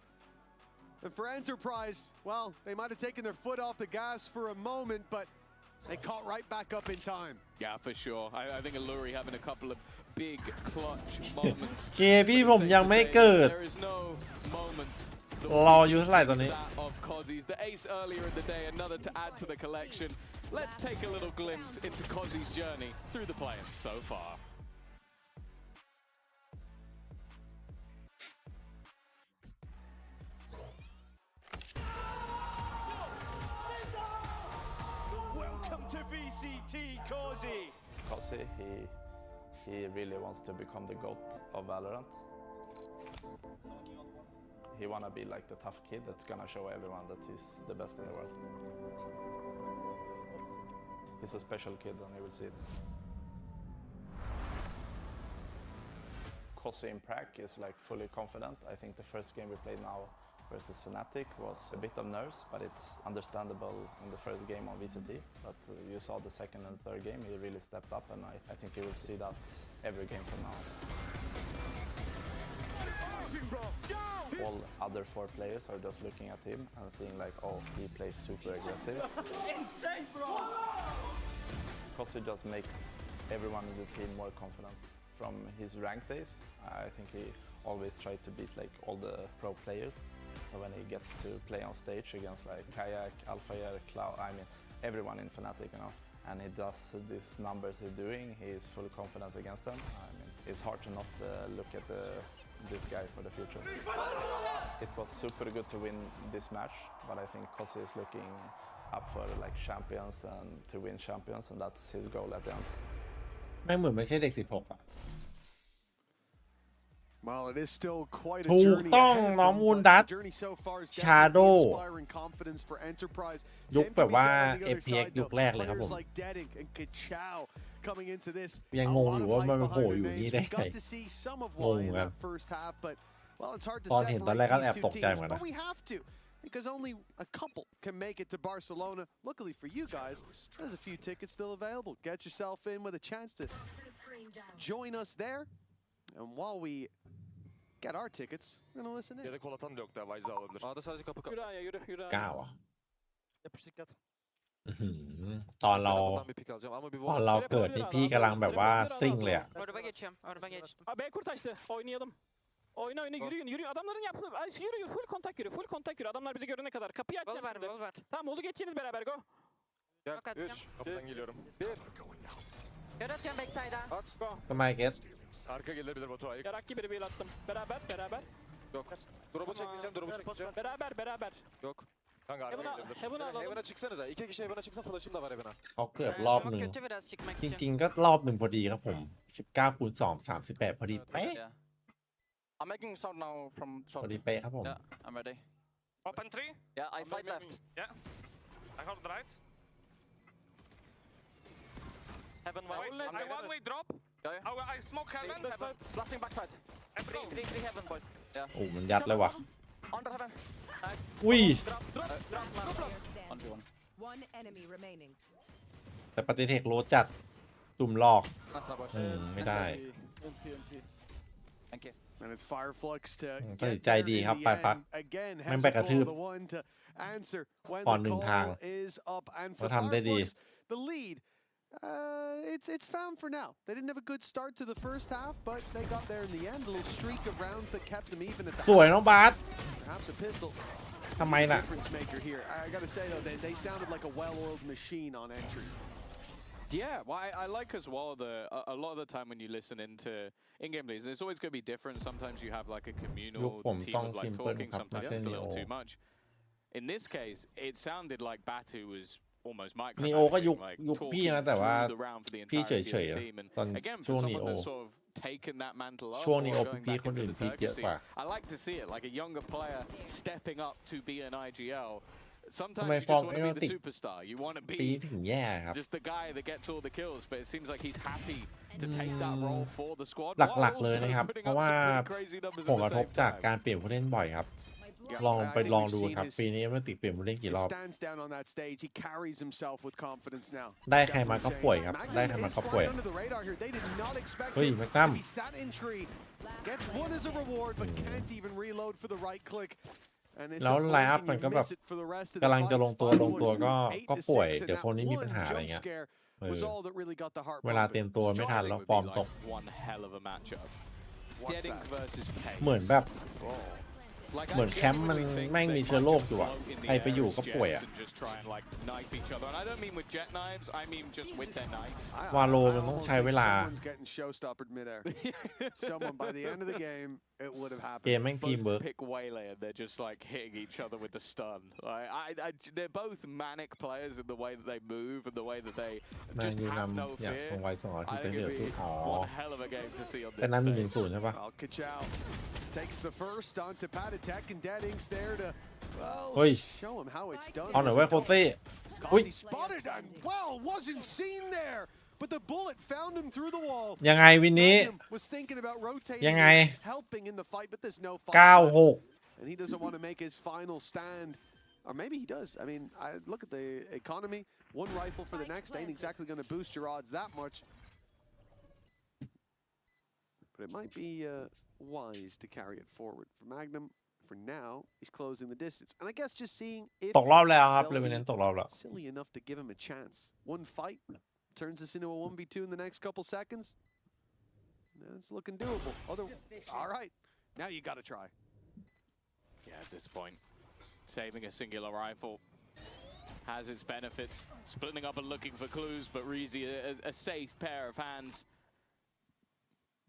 And for Enterprise, well, they might have taken their foot off the gas for a moment, but they caught right back up in time. Yeah, for sure. I think Alluri having a couple of big clutch moments. เคพี่ผมยังไม่เกิด There is no moment. รออยู่เท่าไหร่ตอนนี้ Of Kozzy's, the ace earlier in the day, another to add to the collection. Let's take a little glimpse into Kozzy's journey through the play-ins so far. Welcome to VCT, Kozzy. Kozzy, he really wants to become the GOAT of Valorant. He wanna be like the tough kid that's gonna show everyone that he's the best in the world. He's a special kid and you will see it. Kozzy in Prague is like fully confident. I think the first game we played now versus Fnatic was a bit of nerves, but it's understandable in the first game on VCT. But you saw the second and third game, he really stepped up, and I think you will see that every game from now on. All other 4 players are just looking at him and seeing like, oh, he plays super aggressive. Insane, bro! Kozzy just makes everyone in the team more confident. From his rank days, I think he always tried to beat like all the pro players. So when he gets to play on stage against like Kayak, Alphayer, Cloud, I mean everyone in Fnatic, you know, and he does these numbers he's doing, he's full confidence against them. I mean, it's hard to not look at this guy for the future. It was super good to win this match, but I think Kozzy is looking up for like champions and to win champions, and that's his goal at the end. แม่งเหมือนไม่ใช่เด็ก16อ่ะ Well, it is still quite a ถูก journey ต้อง ahead น้อง of มูน them, ดั but ต the journey so far is Shadow definitely inspiring confidence for Enterprise. ยุค Same แบบ can be ว่า said on the other FPX side, ยุค though. แรกเลยครับผม Players like Dedink and Kachao coming into this. ยัง A งง lot อยู่ of ว่า hype มัน behind โผล่ their อยู่นี่ names. ได้ We ไง got to see some of งง why in ครับ that first half, but well, it's hard to ตอนเห็นตอนแรกก็ separate แอบ these ต two กใจเหมือน teams, กัน but นะ we have to. Because only a couple can make it to Barcelona. Luckily for you guys, there's a few tickets still available. Get yourself in with a chance to join us there. And while we get our tickets, we're gonna listen in. Yedek olan da yok daha Vice'ı alabilir. A'da sadece kapı Yürü A'ya yürü yürü A'ya. 9อ่ะ Yapış dikkat. อื้อหือตอนเรา Ondan bir pik alacağım ama bir ตอน wall. เราเกิดนี่พี่กำลังแบบว่าซิ่งเลยอ่ะ Araba geçiyorum. Araba geç. Abi B kurt açtı. Oynayalım. Oyna yürüyün yürüyün. Adamların yaptığı yürü full kontak yürü. Full kontak yürü. Adamlar bizi görene kadar. Kapıyı açacağım şimdi. Vol var. Tamam Vol'u geçeceğiniz beraber go. Gel. Yok atacağım. 3. Kapıdan geliyorum. 1. Kör atıyorum backside'a. At. Go. ทำไมเกส Arka gelebilir Batu ayık. Yarak gibi bir attım. Beraber. Yok. Drop'u çekeceğim. Drop'u çekeceğim. Beraber. Yok. Kanka arka gelebilir. Heaven'a alalım. Heaven'a çıksanıza. 2 kişi Heaven'a çıksa flash'ım da var Heaven'a. เขาเกือบรอบหนึ่ง Kötü biraz çıkmak จ için. ริงๆก็รอบหนึ่งพอดีครับผม19คูณ2 38พอดีเป๊ะ I'm making sound now from พ short. อดีเป๊ะครับผม Yeah, I'm ready. Open 3. Yeah, I slide left. I hold right. Heaven one. I one way drop. Yeah. I smoke heaven. Flashing backside. Three heaven boys. Yeah. โอ้มันยัดเลยว่ะ Under heaven. Nice. อุ้ย Drop. One enemy remaining. แต่ปฏิเทคโลจัดจุ่มหลอก Atla boys. ไม่ได้ Thank you. And it's Fireflux to ตัดสิน get ใจ there ดี in ครับ the ไปพัก end. Again, แม่งไปกระทืบ Hesico, the one to answer when ก่อน the หนึ่งทาง call is up. And เขา for ทำได้ดี Fireflux, the lead, it's found for now. They didn't have a good start to the first half, but they got there in the end. A little streak of rounds that kept them even at the สวย half. น้องบาส Perhaps a pistol. ทำไมน่ะ Difference maker here. I gotta say though, they sounded like a well-oiled machine on entry. Yeah, well, I like as well a lot of the time when you listen into in-game plays, it's always going to be different. Sometimes you have like a communal team of like talking, sometimes it's a little too much. In this case, it sounded like Batu was almost นีโอก็ micromanaging, ยุค like พี่ talking นะแต่ว่า through the round for the พี่ entirety เฉ of ย the ๆ team. And ตอน again, ช่ว for งนี someone โอ that's sort of taken that mantle up ช่วงนี้ or OPP going back คน into อื่น the พีคเย Turkish อะกว่า scene. I like to see it, like a younger player stepping up to be an IGL. ทำ Sometimes ไม you ฟอร์ just ม want เอ to โร be ติ the ก superstar. You want to ปี be ถึงแย่ครับ just the guy that gets all the kills, but it seems like he's happy to take that role for the squad. หลัก while ๆ เลย also นะครับ putting เพราะ up ว่า some pretty crazy numbers ผ at ลก the ระทบ same จาก time. การเปลี่ยนผู้เล่นบ่อยครับ Yeah, ลอง I ไป think ลอง we've ดู seen ครับ his- ปีนี้เอเมติกเปลี่ยนผู้เล่นกี่ He รอบ stands down on that stage. He carries himself with confidence now. ได้ใครมาก็ Definitely ป่วย changed. ครับ Magnum ได้ใครมา is ก็ป่วย flying under the radar here. They did not expect เฮ้ย him แมกนัม to be sat in tree. Gets one as a reward, but can't even reload for the right click. And it's แล้ว a ไลน์อัพ blink มัน and ก็ you แบบ miss it for the rest of กำลั the งจะลง fights. ตัว Five ลงตัว looks ก็ 8 to ป่วย 6, and เดี๋ยว that คนนี้มีปัญ one หาอะไร jump เงี้ย scare เอ was อ all that really got the heart เวลา pumping. เตรียมตัวไม่ทัน Joining แล้ว would ฟอร์ be มตก like one hell of a matchup. What's Deading that? versus Pace. เหมือนแบบ Like, เหมือน I แคมป์มัน genuinely think แม่ง they มีเชื้อ might โรค just อยู่อะ float in the ใครไปอยู่ air ก็ as ป่วย jets อะ and just try and like knife each other. And I don't mean with jet knives, I mean just with their knife. วาโลมันต้องใช้เวลา Someone's getting showstoppered midair. Someone by the end of the game, it would have เก happened. มแม่งทีม Both เวิร์ก pick Waylay and they're just like hitting each other with the stun. Like, they're both manic players in the way that they move and the way that they แมน just ยู have no นำอย่าง fear. คงไว้2 อาทิต I ย์ไป think เหลือ it'd สู้ be อ๋อ one hell of a game to see on แต่ this นั้นมี stage. 1-0 ใช่ปะ Well, Kachao takes the first onto Patatek, and Dead Ink's there to, well, Oi. show him how it's done. เอาหน่อยเว้ยโคซี่ Gauzy spotted and, well, wasn't seen there. But the bullet found him through the wall. ยังไงวินนี้ Magnum was thinking about rotating ยังไง and helping in the fight, but there's no fight. 9-6 And he doesn't want to make his final stand. Or maybe he does. I mean, I look at the economy. One rifle for the next ain't exactly going to boost your odds that much. But it might be wise to carry it forward. For Magnum, for now, he's closing the distance. And I guess just seeing if ตกรอบแล้วครับ they'll เลเวนเนน be ตกรอบแล้ว silly enough to give him a chance. One fight turns this into a 1v2 in the next couple seconds. And it's looking doable. All right. Now you got to try. Yeah, at this point, saving a singular rifle has its benefits. Splitting up and looking for clues, but Reezy, a safe pair of hands.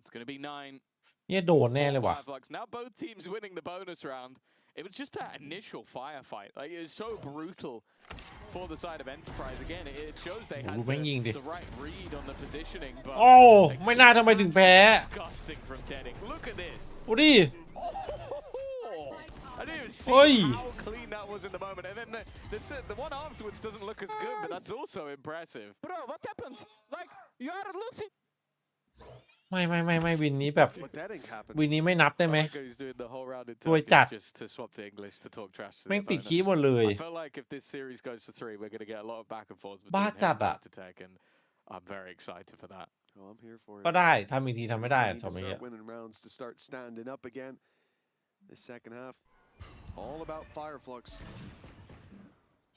It's going to be 9. เนี่ยโดนแน่เลยว่ะ Fireflux. Now both teams winning the bonus round. It was just that initial firefight. Like, it was so brutal for the side of Enterprise. Again, it shows they had โอ้โหแม่งยิงดิ the right read on the positioning. But โอ้ไม่น่าทำไมถึงแพ้ disgusting from Deading. Look at this. โอ้ดิ I didn't even Oi. see how clean that was in the moment. And then the one afterwards doesn't look as good, but that's also impressive. Bro, what happened? Like, you are losing. ไม่วินนี้แบบ What that ain't happened. วินนี้ไม่นับได้ไหม I like how he's doing the whole round in รวย Turkish จัด just to swap to English to talk trash to แม่ the งติดคีย์ opponents. หมดเลย I feel like if this series goes to 3, we're going to get a lot of back and forth บ้า between จัด him อะ and Patatek, and I'm very excited for that. Oh, I'm here for it. ก็ได้ถ้ามีทีทำไม่ได้ We need ส to องอย่างเงี้ย start winning rounds to start standing up again. This second half, all about Fireflux.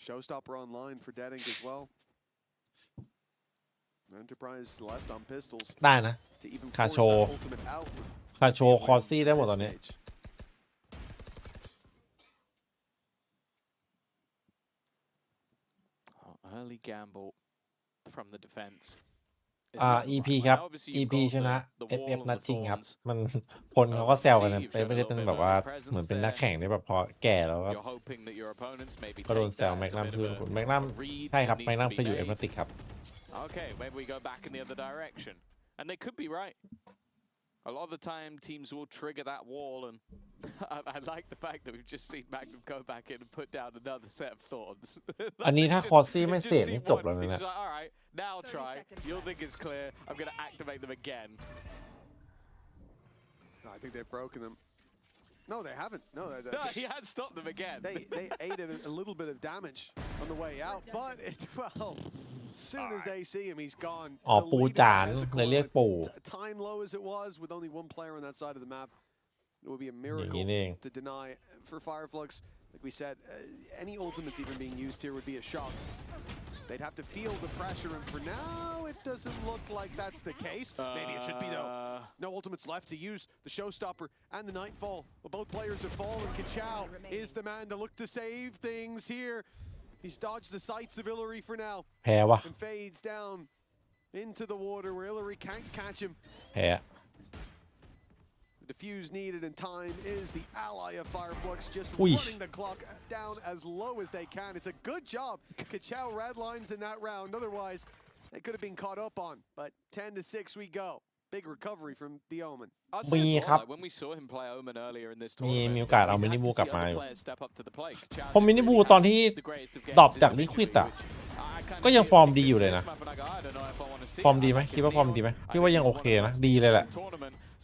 Showstopper online for Dead Ink as well. Enterprise left on pistols ได้นะ to even Ca force Cho. that ultimate out. คาโชว์คอร์ซี่ได้หมดตอนนี้ Stage. Early gamble from the defense. EP ครับ EP ชนะ FF นัดจริงครับ มันคนเขาก็แซวกันนะไม่ได้เป็นแบบว่าเหมือนเป็นนักแข่งที่แบบพอแก่แล้วก็ You're hoping that your opponents maybe ก็โดน take แซว that แม as ก a นัม bit คือ of a แมกนัม read ใช่ครับ that แมกนัม needs เค to ย be อยู่เอ made. เมติกครับ Okay, maybe we go back in the other direction. And they could be right. A lot of the time, teams will trigger that wall, and I like the fact that we've just seen Magnum go back in and put down another set of thorns. อันนี้ถ้า Just- คอร์ซี่ไม่ they've เสร็จ just นี่ seen จบ one. แล้วนะ It's เนี่ย just like, all right, now 30 try. seconds You'll left. think it's clear. I'm going to activate them again. No, I think they've broken them. No, they haven't. No, No, he had stopped them again. they ate a little bit of damage on the way out, but well, as soon as they see him, he's gone. อ๋อ The ปู leader จาน has เลยเรียก acquired. ปู่ Time low as it was, with only one player on that side of the map, it would be a อย่าง miracle นี้นี่เอง to deny. For Fireflux, like we said, any ultimates even being used here would be a shock. They'd have to feel the pressure, and for now, it doesn't look like that's the case. Maybe it should be, though. No ultimates left to use the Showstopper and the Nightfall. But both players have fallen. Kachao is the man to look to save things here. He's dodged the sights of Hillary for now แพ้วะ and fades down into the water where Hillary can't catch him. แพ้ The defuse needed in time is the ally of Fireflux, just Ui. running the clock down as low as they can. It's a good job. Kachao red lines in that round. Otherwise, they could have been caught up on. But 10-6 we go. Big recovery from the Omen. มีครับ When we saw him play Omen earlier in this มี tournament, โอกาสเอา we มิ had นิ to บู see กลับ other มาอยู่ players step up to the plate. ผม มินิบูตอนที่ดรอปจากลิควิดอ่ะก็ยังฟอร์มดีอยู่เลยนะฟอร์มดีไหมคิดว่าฟอร์มดีไหมพี่ว่ายังโอเคนะดีเลยแหละ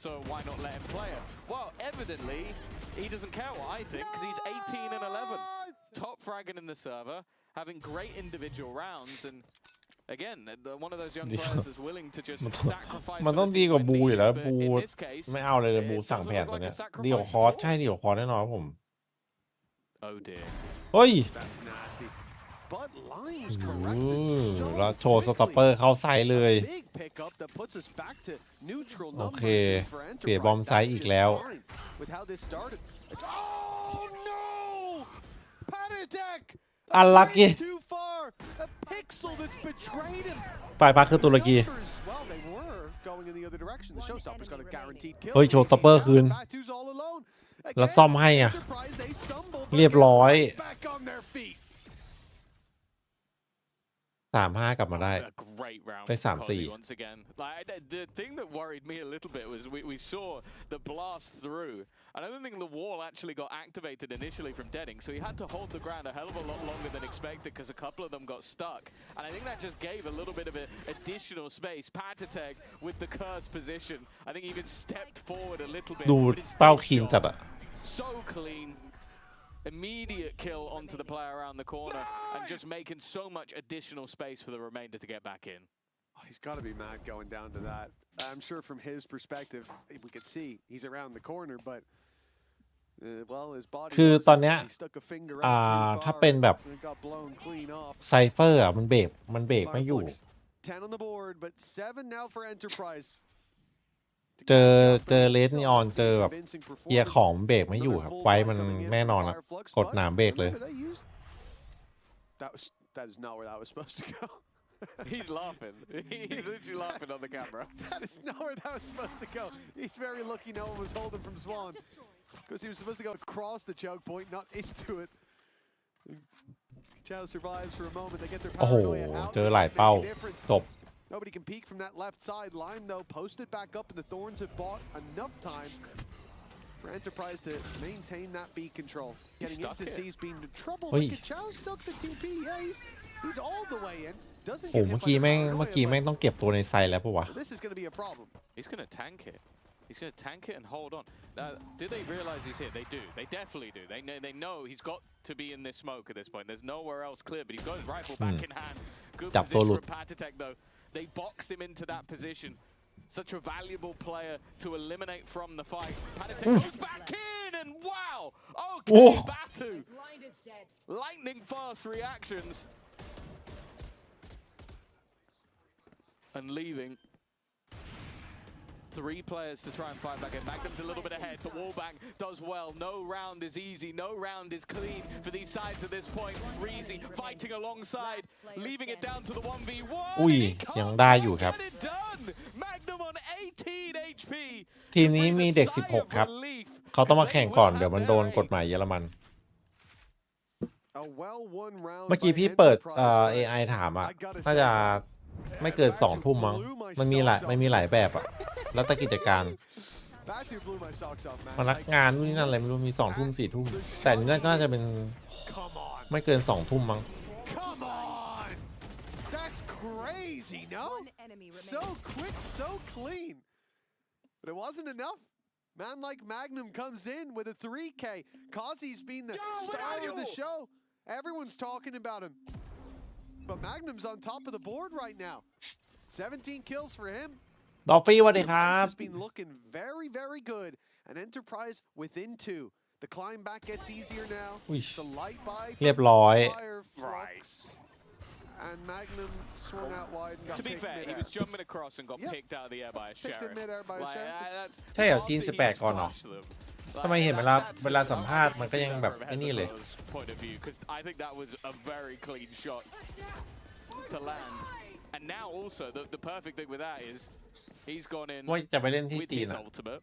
So why not let him play it? Well, evidently he doesn't care what I think because he's 18 and 11, top fragging in the server, having great individual rounds, and again, one of those young players is willing to just sacrifice. มันต้องดีกว่าบูอยู่แล้วบูไม่เอาเลยบูสั่งแผนตัวเนี้ยดีกว่าคอร์สใช่ดีกว่าคอร์สแน่นอนผม Oh dear. เฮ้ย That's nasty. But Lime's corrected so แล้วโชว์สต็อปเปอร์เข้าไซส์เลย big pickup that puts us back to neutral โอ numbers เค for เปลี่ยนบอม Enterprise. ไซส์ That's อีก just แล้ว fine with how this started. Oh no! Pannysgg! Unlucky. Too far. A pixel that's betrayed him. ฝ่ายพักคือตุรกี Well, they were going in the other direction. The showstopper's got a guaranteed kill. เฮ้ยโชว์สต็อปเปอร์คืน Batu's all alone. แล้วซ่อมให้อ่ะ Enterprise, they stumble, but เรียบร้อย back on their feet. 3-5 กลับมาได้ A great round ได้ for Cozzy 3-4 once again. Like the thing that worried me a little bit was we saw the blast through, and I don't think the wall actually got activated initially from Deading, so he had to hold the ground a hell of a lot longer than expected because a couple of them got stuck, and I think that just gave a little bit of additional space. Pannysgg with the cursed position, I think he even stepped forward a little bit. ดู but his เป้า deep คีน shot, จัดอะ so clean. Immediate kill onto the player around the corner and just making so much additional space for the remainder to get back in. Oh, he's got to be mad going down to that. I'm sure from his perspective, we could see he's around the corner, but well, his body คือตอนเนี้ย he stuck a finger out too ถ้า far เป็นแบบ and it got blown clean off. ไซเฟอร์อ่ะมันเบรกไม่อยู่ Fireflux, 10 on the board, but 7 now for Enterprise. เจอเลสนีออนเจอแบบเกียร์ของเบรกไม่อยู่ครับไว้มันแน่นอนอะกดหนามเบรกเลย That is not where that was supposed to go. He's laughing. He's literally laughing on the camera. That is not where that was supposed to go. He's very lucky no one was holding from Swan. Because he was supposed to go across the choke point, not into it. Chao survives for a moment. They get their โอ้โห paranoia out. เจอหลายเป้า Make a difference. จบ Nobody can peek from that left side. Lime, though, posted back up, and the Thorns have bought enough time for Enterprise to maintain that B control. Getting into C's been in trouble. Oi. Look at Chao stuck the TP. Yeah, he's all the way in. Doesn't โอ้ get เมื่ hit อกี้ by แม่ง the เมื่อกี้ paranoia, แม่งต้องเก็บตัวในไซแล้วปะวะ but this is going to be a problem. He's going to tank it. He's going to tank it and hold on. Do they realize he's here? They do. They definitely do. They know he's got to be in this smoke at this point. There's nowhere else clear, but he's got his rifle back in hand. Good จับตัว position หลุด from Pannysgg, though. They box him into that position. Such a valuable player to eliminate from the fight. Pannysgg goes back in, and wow! Okay, Batu. Lightning fast reactions. And leaving 3 players to try and fight back in. Magnum's a little bit ahead, but Wallbang does well. No round is easy. No round is clean for these sides at this point. Reezy fighting alongside, leaving it down to the 1v1. อุ้ยยังได้อยู่ครับ Get it done. Magnum on 18 HP. ทีมนี้มีเด็ก 16 ครับ เขาต้องมาแข่งก่อนเดี๋ยวมันโดนกฎหมายเยอรมัน A well-won round เมื่อกี้ by พี่เปิดEnterprise. AI ถามอ่ะน่าจะไม่เกิน 2 ทุ่มมั้งมันมีหลายแบบอ่ะแล้วแต่กิจการ Batu blew my socks off, man. พนักงานนู่นนี่นั่นอะไรไม่รู้มี 2 ทุ่ม 4 ทุ่มแต่อันนี่น่าจะเป็น Come on. ไม่เกิน 2 ทุ่มมั้ง Come on. That's crazy, no? One enemy So remaining. quick, so clean. But it wasn't enough. Man like Magnum comes in with a 3K. Cozzy's been the star of the show. Everyone's talking about him. But Magnum's on top of the board right now. 17 kills for him. ดอฟฟี่สวัสดีครับ Has been looking very, very good. An Enterprise within 2. The climb back gets easier now. It's a light buy เรียบร้อย Fireflux. And Magnum swung out wide and got To be picked fair, he mid-air. was jumping across and got Yeah. picked out of the air by a Picked in sheriff. mid-air by a Like, sheriff. that's ใช่เหรอ after จีน he's 18 ก่อนเหรอ flashed them. ทำไมเห็นเวลาสัมภาษณ์มันก็ยังแบบไอ้นี่เลย Point of view, because I think that was a very clean shot to land. And now also the perfect thing with that is he's gone in ว่าจะไปเล่นที่ with จีน his อ่ะ ultimate,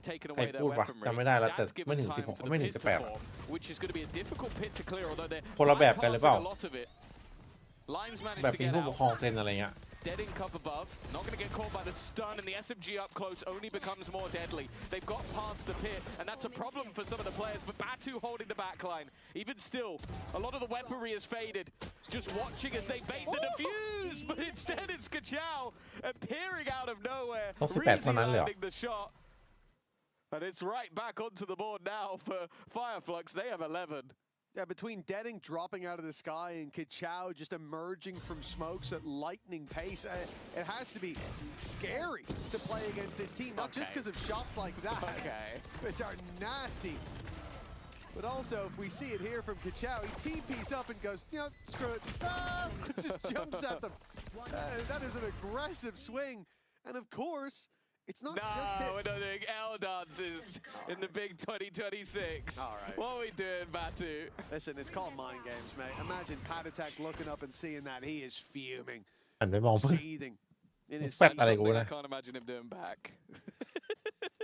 taken ใคร away their พูดวะ weaponry. จำไม่ได้แล้วแต่ That's ไม่ given ถึง time 16 for the ไม่ถึง pit to 18 form, which is going to be a difficult pit to clear, although they're คนละแบบกันหรือเปล่า bypassing a lot of it. Limes managed แบบ to มี get ผู้ปก out. ครองเซ็นอะไรเงี้ย Deading up above, not going to get caught by the stun, and the SMG up close only becomes more deadly. They've got past the pit, and that's a problem for some of the players, but Batu holding the backline. Even still, a lot of the weaponry has faded. Just watching as they bait the defuse, but instead it's Kachao appearing out of nowhere, Reezy landing the shot. And it's right back onto the board now for Fireflux. They have 11. Yeah, between Deading dropping out of the sky and Kachao just emerging from smokes at lightning pace, it has to be scary to play against this team, not just because of shots like that, which are nasty, but also if we see it here from Kachao, he TPs up and goes, you know, screw it, just jumps at them. That is an aggressive swing, and of course, it's not just hit. We're not doing L dances in the big 2026. All right. What are we doing, Batu? Listen, it's called mind games, mate. Imagine Pat Attack looking up and seeing that. He is fuming, หันไปมองเพื่อน seething in his แฟด seat. อะไรกู I นะ can't imagine him doing back.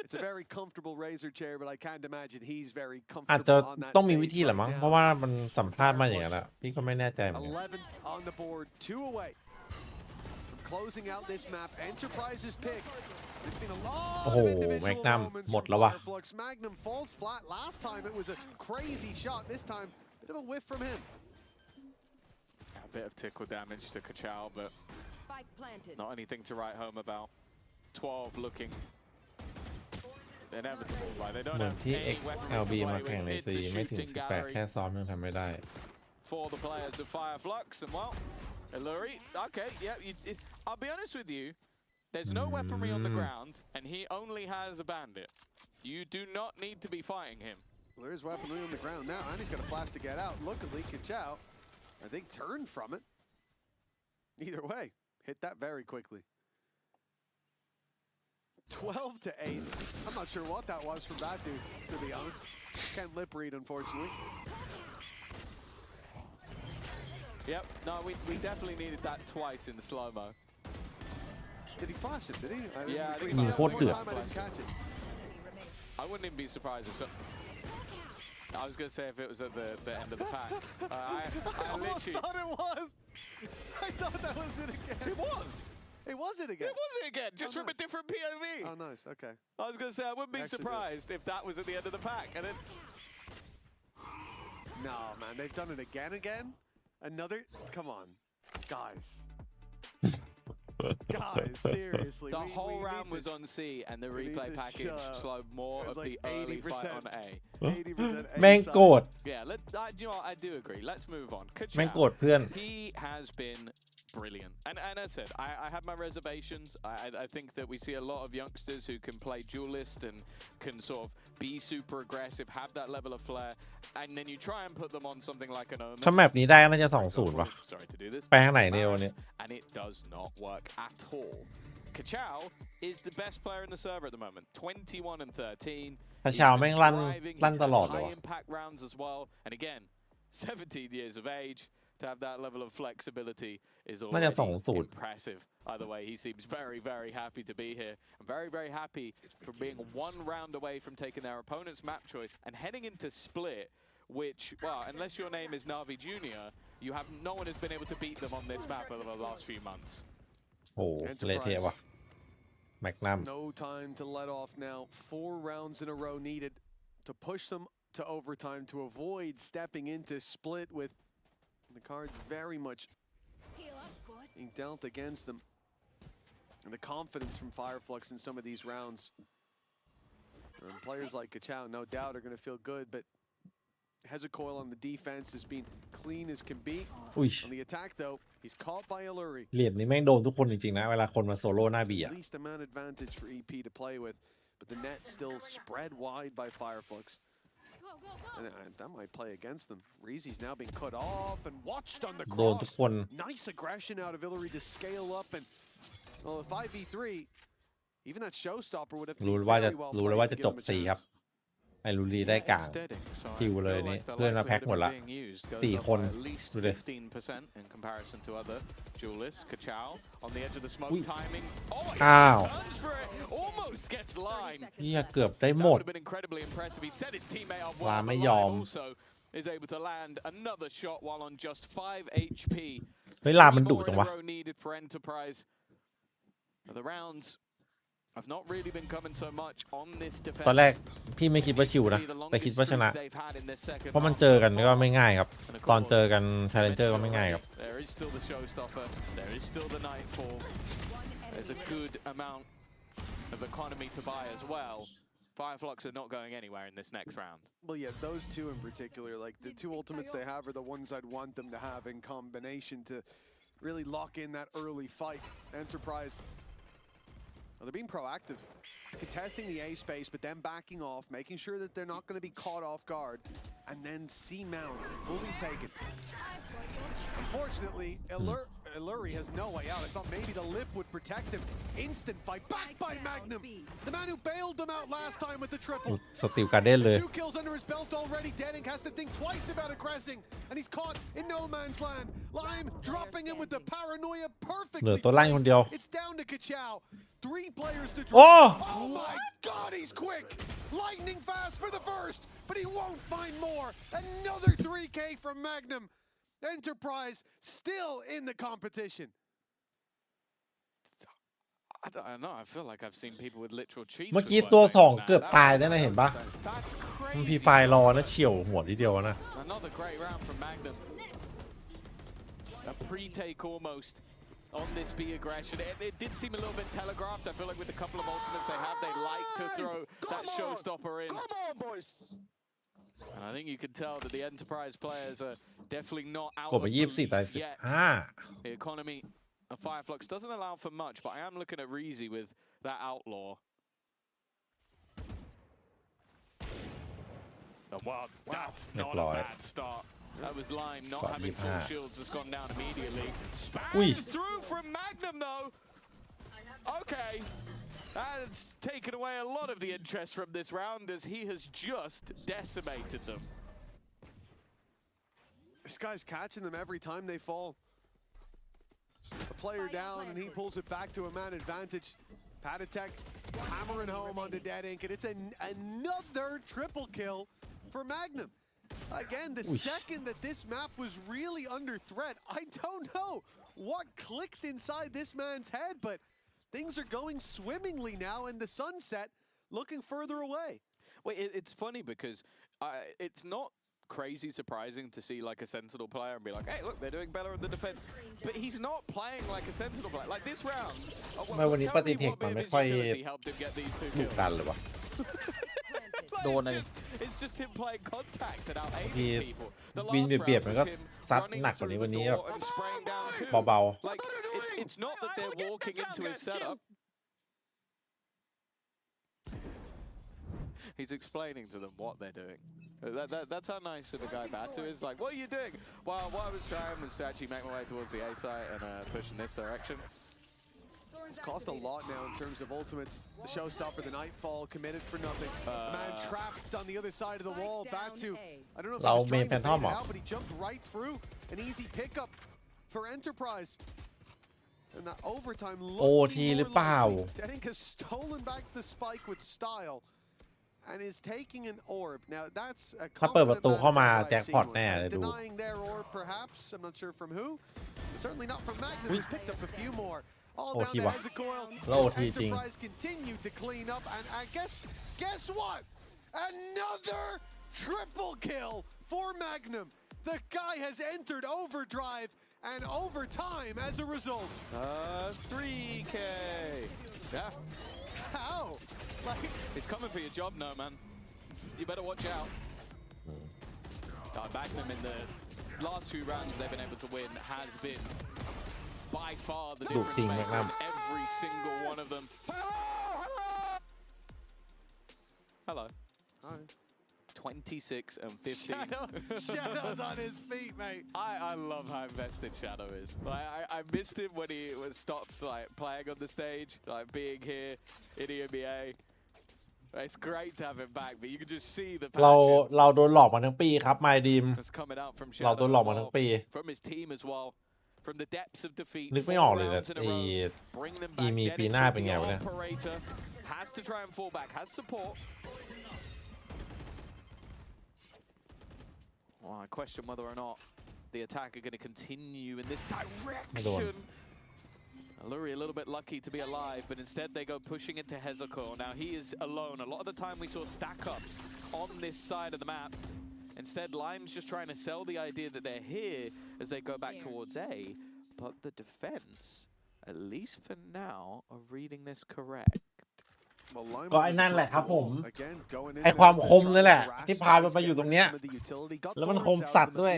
It's a very comfortable razor chair, but I can't imagine he's very อาจจะ comfortable on that ต้องมี stage วิธีแหละ right มั้ง now. เพราะว่ามันสัมภาษณ์มาอย่างนั้นอะพี่ก็ไม่แน่ใจเหมือนกัน 11 on the board, 2 away from closing out this map. Enterprise's pick. There's been a lot โอ้โห of individual Magnum moments หมด from แล้ววะ Fireflux. Magnum falls flat. Last time it was a crazy shot. This time, bit of a whiff from him. A bit of tickle damage to Kachao, but Spike planted. not anything to write home about. 12 looking inevitable, right? They เห don't มือน have ที่ any weaponry XLB to มา play แข่ง with. ใน It's ซี a ไม่ถึง shooting 18 gallery แค่ซ้อมยังทำไม่ได้ for the players of Fireflux, and well, Illuri, okay, yeah, I'll be honest with you, there's no weaponry on the ground, and he only has a bandit. You do not need to be fighting him. Well, there is weaponry on the ground now, and he's got a flash to get out. Luckily, Kachao, I think, turned from it. Either way, hit that very quickly. 12-8. I'm not sure what that was from Batu, to be honest. Can't lip read, unfortunately. Yep, no, we definitely needed that twice in slow-mo. Did he flash it? Did he? Yeah, I think we see so. that one time I didn't catch it. I wouldn't even be surprised if I was going to say if it was at the end of the pack. I almost literally thought it was. I thought that was it again. It was. It was it again. It was it again, just from a different POV. Oh, nice. Okay. I was going to say I wouldn't be Actually surprised if that was at the end of the pack, and then No, man, they've done it again. Another. Come on, guys. Guys, seriously. the we whole need round to- was on C, and the we need replay to package chill. slowed more It was of like the early fight 80% on A. 80% A แม่ง side. โกรธ Yeah, you know what, I do agree. Let's move on. แม่งโกรธ Kachao, เพื่อน he has been brilliant. And as I said, I have my reservations. I think that we see a lot of youngsters who can play duelist and can sort of be super aggressive, have that level of flair, and then you try and put them on something like an Omen. ถ้าแมปนี้ได้ก็น่าจะ 2-0 ป่ะ Sorry to do this. ไปทางไหนเนี่ยวันนี้ And it does not work at all. Kachao is the best player in the server at the moment. 21 and 13. ถ้าชาวแม่งลั่น Thriving. ลั่น He's ต had ลอดเลย high ว่ะ impact rounds as well. And again, 17 years of age. To have that level of flexibility is น่าจะ already 2-0 impressive. Either way, he seems very, very happy to be here. And very, very happy for being one round away from taking their opponent's map choice and heading into Split, which, well, unless your name is Navi Jr., no one has been able to beat them on this map over the last few months. โอ้เละเทะว่ะแมกนัม No time to let off now. 4 rounds in a row needed to push them to overtime to avoid stepping into Split with the cards very much being dealt against them. And the confidence from Fireflux in some of these rounds. And players like Kachao, no doubt, are going to feel good, but Hezecoil on the defense has been clean as can be. อุ้ย On the attack, though, he's caught by Illuri. เหลี่ยมนี้แม่งโดนทุกคนจริงๆนะเวลาคนมาโซโล่หน้าบีอะ Least amount advantage for EP to play with, but the net still spread wide by Fireflux. And that might play against them. Reezy's now being cut off and watched on the โดนทุก cross. คน Nice aggression out of Illuri to scale up, and well, a 5v3, even that showstopper would have to รู้ be ว่าจะ very well รู้แล้วว่า placed จะ to จ give บ him a 4 ครับ chance. ไอ้ลูรีได้กลาง คิวเลยนี่เพื่อนมาแพ็คหมดละ 4 คน ดูดิ 15% in comparison to other duelists. Kachao on the edge of the smoke Ui. timing. Oh, he อ้าว turns for it. Almost gets line. เฮียเกือบได้ That หม would ด have been incredibly impressive. He set his teammate up ลา well, ไม่ but ยอม also is able to land another shot while on just 5 HP. เฮ้ยลามันดุจังวะ needed for Enterprise. The rounds have not really been coming so much on this defense. ตอนแรกพี่ไม่คิดว่าชิวนะแต่คิดว่าชนะเพราะมันเจอกันก็ไม่ง่ายครับตอนเจอกัน Challenger ก็ไม่ง่ายครับ There is still the showstopper. There is still the Nightfall. There's a good amount of economy to buy as well. Fireflux are not going anywhere in this next round. Well, yeah, those two in particular, like the two ultimates they have are the ones I'd want them to have in combination to really lock in that early fight. Enterprise, well, they're being proactive, contesting the A space, but then backing off, making sure that they're not going to be caught off guard, and then C-Mount fully taken. Unfortunately, Illuri has no way out. I thought maybe the lip would protect him. Instant fight back by Magnum. The man who bailed them out last time with the triple. สติลการ์เด้นเลย 2 kills under his belt already. Deadink has to think twice about aggressing, and he's caught in no man's land. Lime dropping him with the paranoia เหลื perfectly อตัวไล่คนเดียว It's down to Kachao. 3 players to โอ้ drop. Oh my God, he's quick. Lightning fast for the first, but he won't find more. Another 3K from Magnum. Enterprise still in the competition. I don't know. I feel like I've seen people with literal cheats. เมื่อกี้ตัว2เกือบตายแล้วนะเห็นปะมันพีไฟรอนะเฉี่ยวหัวทีเดียวนะ Another great round from Magnum. A pre-take almost on this B aggression. It did seem a little bit telegraphed. I feel like with a couple of ultimates they have, they like to throw that showstopper in. Come on, boys. And I think you can tell that the Enterprise players are definitely not out กด of ไป the 24ตาย lead yet. 15 The economy of Fireflux doesn't allow for much, but I am looking at Reezy with that outlaw. Oh, wow, that's not a bad start. That was Lime not having full shields, has gone down immediately. Spam through from Magnum though. Okay, that's taken away a lot of the interest from this round as he has just decimated them. This guy's catching them every time they fall. A player down and he pulls it back to a man advantage. Patatek hammering home onto Deadink, and it's another triple kill for Magnum. Again, the second that this map was really under threat, I don't know what clicked inside this man's head, but things are going swimmingly now, and the sunset looking further away. Wait, it's funny because it's not crazy surprising to see like a Sentinel player and be like, hey, look, they're doing better in the defense. But he's not playing like a Sentinel player. Like this round, ทำไมวันนี้ปฏิเทคมันไม่ค่อย helped him get these 2 ดุ kills. ดันเลยวะ It's just him playing contact and out ที aiming people. The วิน last เบียด round มัน was ก็ him ซัด running หนักกว่า through นี้ the วันนี้ door and spraying down too. เบา Like it's not that they're walking into his setup. He's explaining to them what they're doing. That's how nice of a guy Batu is. Like, what are you doing? Well, what I was trying was to actually make my way towards the A site and push in this direction. It's cost a lot now in terms of ultimates. The showstopper, the Nightfall, committed for nothing. Man trapped on the other side of the wall. Batu, I don't know if he was trying to bait it out, but he jumped right through. An easy pickup for Enterprise. And that overtime looking more likely. Deadink has stolen back the spike with style and is taking an orb. Now that's a ถ้าเปิดประตูเข้ามา confident แจ็คพอตแน่เลยดู denying their orb perhaps. I'm not sure from who. But certainly not from Magnum, who's picked up a few more. All down to Hezekiah. Enterprise continue to clean up, and I guess what? Another triple kill for Magnum. The guy has entered overdrive and overtime as a result. 3K. Yeah. How? Like he's coming for your job now, man. You better watch out. Magnum in the last 2 rounds they've been able to win has been by far the difference maker in every single one of them. Hello. Hi. 26 and 15. Shadow's on his feet, mate. I love how invested Shadow is. Like I missed him when he stopped like playing on the stage, like being here in EMEA. It's great to have him back, but you can just see the passion. เราโดนหลอกมาทั้งปีครับไมดีม That's coming out from เรา Shadow โดนหลอกมาทั้งปี from his team as well. From the depths of defeat. นึกไม่ออกเลยนะ 4 rounds in a ไอ้ row. Bring them back. มีปีหน้าเป็นไงวะเนี่ย Operator has to try and fall back. Has support. Well, I question whether or not the attack are going to continue in this direction. Alluri a little bit lucky to be alive, but instead they go pushing into Hezekor. Now he is alone. A lot of the time we saw stack-ups on this side of the map. Instead, Lime's just trying to sell the idea that they're here as they go back towards A. But the defense, at least for now, are reading this correct. ก็ไอ้นั่นแหละครับผมไอ้ความคมนั่นแหละที่พามันมาอยู่ตรงเนี้ยแล้วมันคมสัตว์ด้วย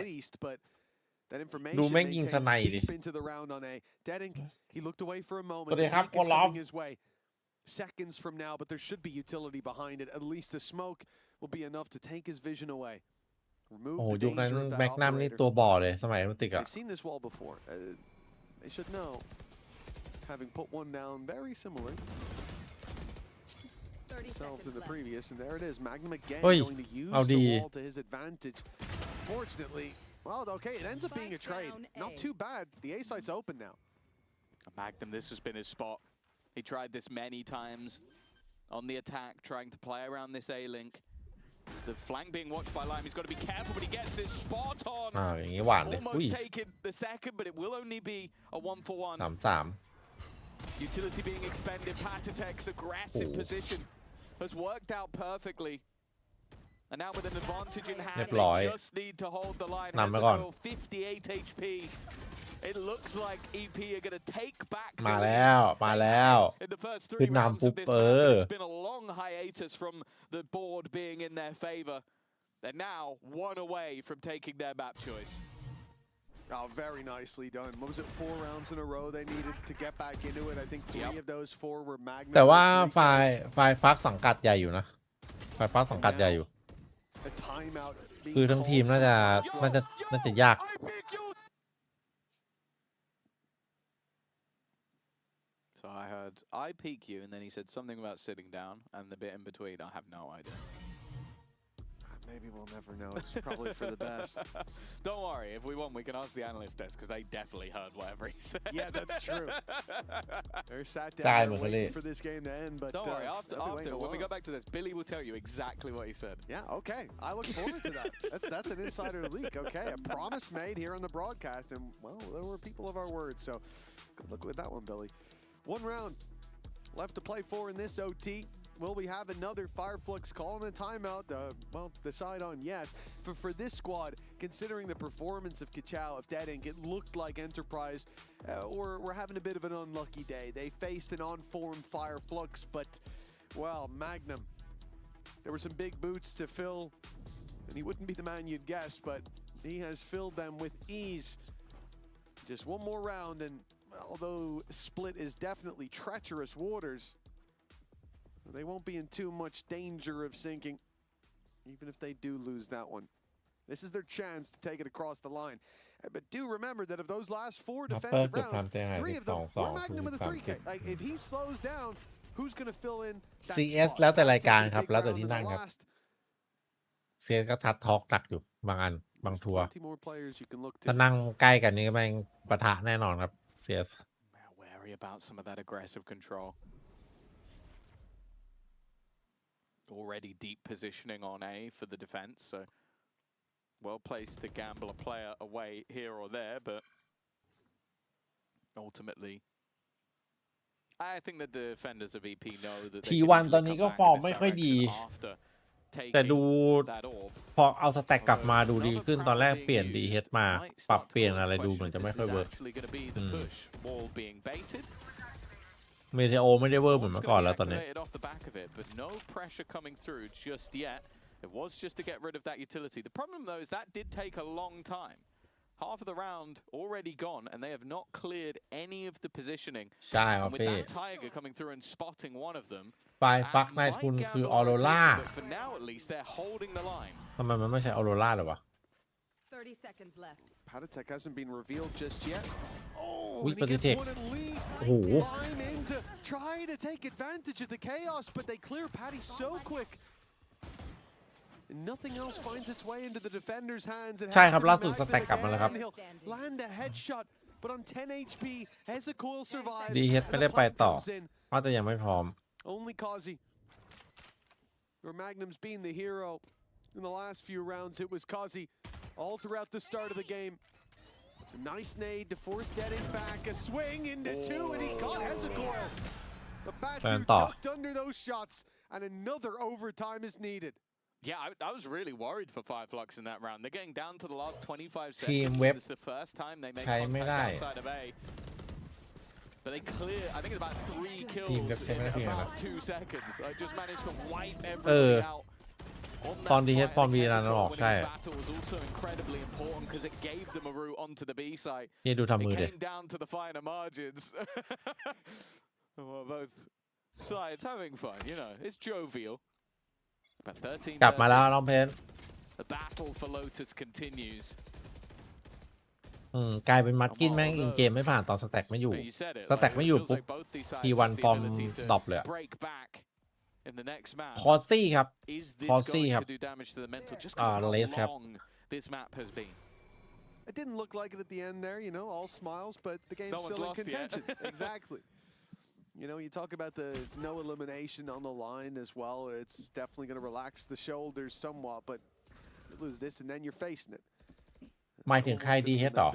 ดูแม่งยิงสไนดิสวัสดีครับกอล์ฟ Seconds from now, but there should be utility behind it. At least the smoke will be enough to take his vision away. โอ้โหยุคนั้นแม็กนัมนี่ตัวบ่อเลยสมัยมันติกอะ They've seen this wall before. They should know, having put one down very similar themselves in the previous, and there it is. Magnum again going to use the wall to his advantage. Fortunately, well, okay, it ends up being a trade. Not too bad. The A site's open now. Magnum, this has been his spot. He tried this many times on the attack, trying to play around this A-link. The flank being watched by Lime. He's got to be careful, but he gets this spot on. อย่างงี้หวานเลย Almost taken the second, but it will only be a 1-for-1. 3-3 Utility being expended. Patatek's aggressive position has worked out perfectly. And now with an advantage in hand, they just need to hold the line. Hezekor 58 HP. It looks like EP are going to take back มาแล้ว in the first ขึ้น 3 rounds นำปุ๊ of บ this match. It's been a long hiatus from the board being in their favor. They're now 1 away from taking their map choice. Oh, very nicely done. What was it, 4 rounds in a row they needed to get back into it? I think 3 of those 4 were Magnum. แต่ว่าไฟฟักสังกัดใหญ่อยู่นะไฟฟักสังกัดใหญ่อยู่ซื้อทั้งทีมน่าจะยาก So I heard, I peek you, and then he said something about sitting down, and the bit in between, I have no idea. Maybe we'll never know. It's probably for the best. Don't worry, if we want, we can ask the analyst desk, because they definitely heard whatever he said. Yeah, that's true. They're sat down and waiting for this game to end, but don't worry, after when we go back to this, Billy will tell you exactly what he said. Yeah, okay. I look forward to that. That's an insider leak, okay? A promise made here on the broadcast, and, well, there were people of our words, so good luck with that one, Billy. 1 round left to play for in this OT. Will we have another Fireflux calling a timeout? Well, decide on yes. For this squad, considering the performance of Kachao, of Dead Ink, it looked like Enterprise were having a bit of an unlucky day. They faced an on-form Fireflux, but, well, Magnum, there were some big boots to fill, and he wouldn't be the man you'd guess, but he has filled them with ease. Just 1 more round, and although Split is definitely treacherous waters, they won't be in too much danger of sinking, even if they do lose that one. This is their chance to take it across the line. But do remember that of those last 4 defensive rounds, 3 of them were Magnum with a 3K. Like, if he slows down, who's going to fill in that CS spot? แล้วแต่รายการครับแล้วแต่ที่นั่งครับ CS ก็ทัดทอล์กหนักอยู่บางอันบางทัวร์ถ้านั่งใกล้กันนี่ก็แม่งปะทะแน่นอนครับ CS Wary about some of that aggressive control. Already deep positioning on A for the defense, so well placed to gamble a player away here or there, but ultimately I think the defenders of EP know that they T1 ตอนนี้ก็ฟอร์มไม่ค่อยดีแต่ดูพอเอาสแต็กกลับมาดูดีขึ้นตอนแรกเปลี่ยน DH มาปรับเปลี่ยนอะไรดูเหมือนจะไม่ค่อยเวิร์กเมเทโอไม่ได้เวิร์กเหมือนเมื่อก่อนแล้วตอนนี้ It was just to get rid of that utility. The problem though is that did take a long time. Half of the round already gone, and they have not cleared any of the positioning. And with that Tiger coming through and spotting one of them, ไฟฟักในทุนคือออโรรา for now at least they're holding the line. ทำไมมันไม่ใช่ออโรราหรอวะ 30 seconds left. Patatek hasn't been revealed just yet. Oh, and he gets one at least. Line in to try to take advantage of the chaos, but they clear Patty so quick. Nothing else finds its way into the defender's hands. ใช่ครับล่าสุดสแต็กกลับมาแล้วครับ Land a headshot, but on 10 HP, Hezekor survives. DH ไม่ได้ไปต่อเพราะแต่ยังไม่พร้อม Only Kazi. Where Magnum's been the hero in the last few rounds, it was Kazi all throughout the start of the game. A nice nade to force Deadin back. A swing into two, and he got Hezekiah. But Batu ducked under those shots, and another overtime is needed. Yeah, I was really worried for Fireflux in that round. They're getting down to the last 25 Team seconds. Web It's the first time they make contact outside of A. But they clear, I think it's about 3 kills in about 2 seconds. I just managed to wipe everything out. ตอนดีเฮดตอนบีนันออกใช่นี่ดูทำมือเด็ด กลับมาแล้วน้องเพนกลายเป็นมัดกินแม่งอินเกมไม่ผ่านตอนสแต็กไม่อยู่สแต็กไม่อยู่ปุ๊บทีวันฟอร์มดรอปเลยคอร์ซี่ครับคอร์ซี่ครับเลสครับ It didn't look like it at the end there, you know, all smiles, but the game's still in contention. Exactly. You know, you talk about the no elimination on the line as well. It's definitely going to relax the shoulders somewhat, but you lose this and then you're facing it. หมายถึงใครดีเฮดต่อ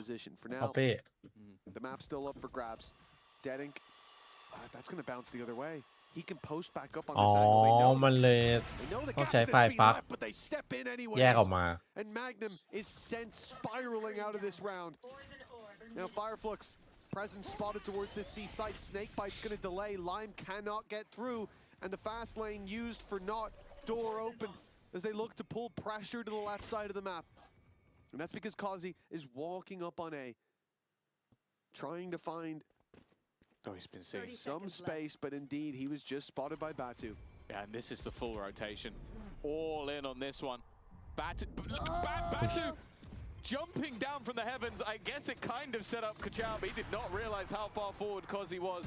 เอาเป้ The map's still up for grabs. Deadink, that's going to bounce the other way. He can post back up on this angle. They know มันเลยต้องใช้ไฟฟ้าแยกออกมา And Magnum is sent spiraling out of this round. Now Fireflux presence spotted towards this C site. Snakebite's going to delay. Lime cannot get through, and the fast lane used for not door open as they look to pull pressure to the left side of the map. And that's because Kazi is walking up on A, trying to find he's been seeing some space, but indeed he was just spotted by Batu. Yeah, and this is the full rotation. All in on this one. Batu jumping down from the heavens. I guess it kind of set up Kachao, but he did not realize how far forward Kazi was.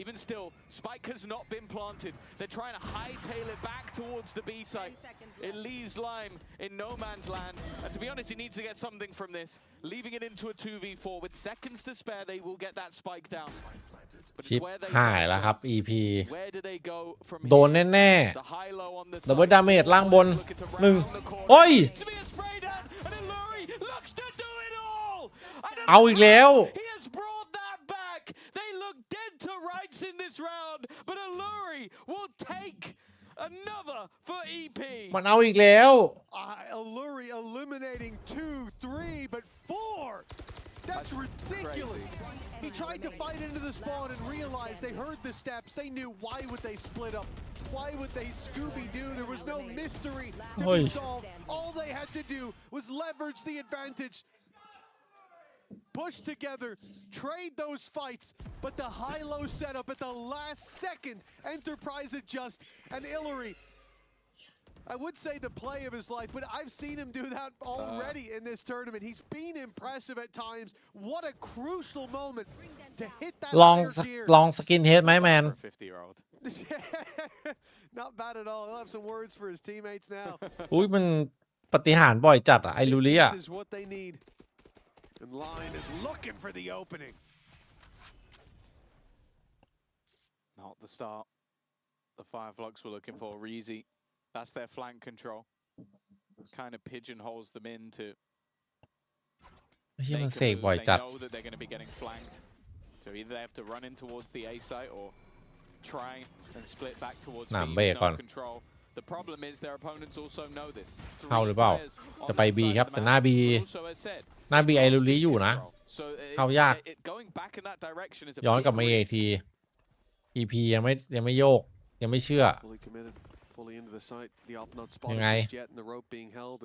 Even still, Spike has not been planted. They're trying to hightail it back towards the B site. It leaves Lime in no man's land. And to be honest, he needs to get something from this. Leaving it into a 2v4. With seconds to spare, they will get that Spike down. ชิปหายแล้วครับ EP โด โด น น แน่ๆดับเบิลดาเมจล่างบน1โอ้ยเอาอีกแล้วมันเอาอีกแล้ว Alluri eliminating 2, 3, but 4. That's ridiculous. He tried to fight into the spawn and realized they heard the steps. They knew why would they split up? Why would they Scooby-Doo? There was no mystery to be solved. All they had to do was leverage the advantage. Push together, trade those fights, but the high-low setup at the last second, Enterprise adjust, and Illary, I would say the play of his life, but I've seen him do that already in this tournament. He's been impressive at times. What a crucial moment to hit that higher gear. ลองสกินเฮดไหมแมน Not bad at all. He'll have some words for his teammates now. อุ้ยมันปฏิหารย์บ่อยจัดอะไอลูเลีย Is what they need. And Lion is looking for the opening. Not the start. The Fireflux were looking for Reezy. That's their flank control. Kind of pigeonholes them into. They know that they're going to be getting flanked. So either they have to run in towards the A site or try and split back towards B with no control. The problem is their opponents also know this. เข้าหรือเปล่าจะไป B ครับแต่หน้า B หน้า B ไอลูลีอยู่นะเข้ายากย้อนกลับมา AT EP ยังไม่โยกยังไม่เชื่อFully into the site, the op not spotted just yet, and the rope being held.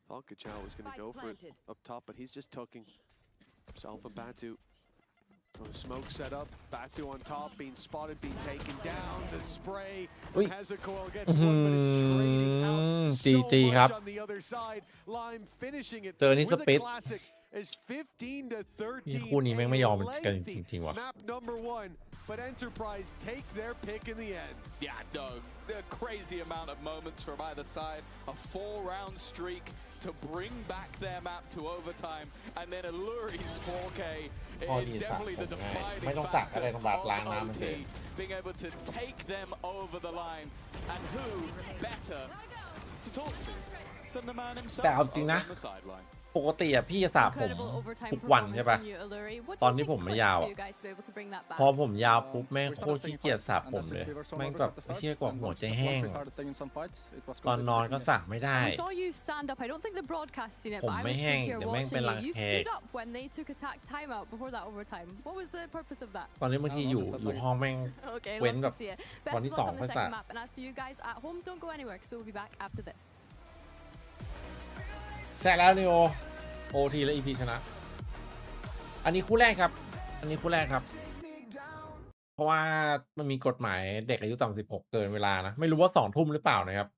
Thought Kachao was going to go for it up top, but he's just tucking himself and Batu. Smoke set up, Batu on top, being spotted, being taken down. The spray from Hezekiah gets one, but it's trading out so much on the other side. Lime finishing it with a classic is 15-13. คู่นี้แม่งไม่ยอมกันจริงๆว่ะ Map number 1. But Enterprise take their pick in the end. Yeah, no, a crazy amount of moments from either side. A 4-round streak to bring back their map to overtime, and then Alluri's 4K is definitely the defining factor of OT, being able to take them over the line. And who better to talk to than the man แต่ himself เอาจริง over นะ on the sideline. ปกติอะพี่จะสระผม Incredible overtime ทุกวัน performance ใช่ปะ from you, Alluri. What ต do อน you นี้ think ผมไม่ clicked ยาว for อะ you guys to be able to bring that พอ back? ผมยาวปุ๊บแม่งโคตรขี้เกียจสระผมเลยแม่งแบบไอ้เหี้ยกว่าหัวจะแห้งตอนนอนก็สระไม่ได้ We saw you stand up. I don't think the broadcast seen it, ผ but ม I ไม่ was แห้ง stood here เดี๋ยวแม่ง watching เป็น you. รัง You แค stood up when they took attack timeout before that overtime. What was the purpose of that? ตอนนี้บางทีอยู่ห้องแม่ง Okay, When love the- to see it. วัน Best ที่ of ส luck อง on ค่อ the ยสระ second map. And as for you guys at home, don't go anywhere because we'll be back after this. แซะแล้วนิโอโอทีและอีพีชนะ อันนี้คู่แรกครับ อันนี้คู่แรกครับ เพราะว่ามันมีกฎหมายเด็กอายุต่ำ16เกินเวลานะ ไม่รู้ว่า2 ทุ่มหรือเปล่านะครับ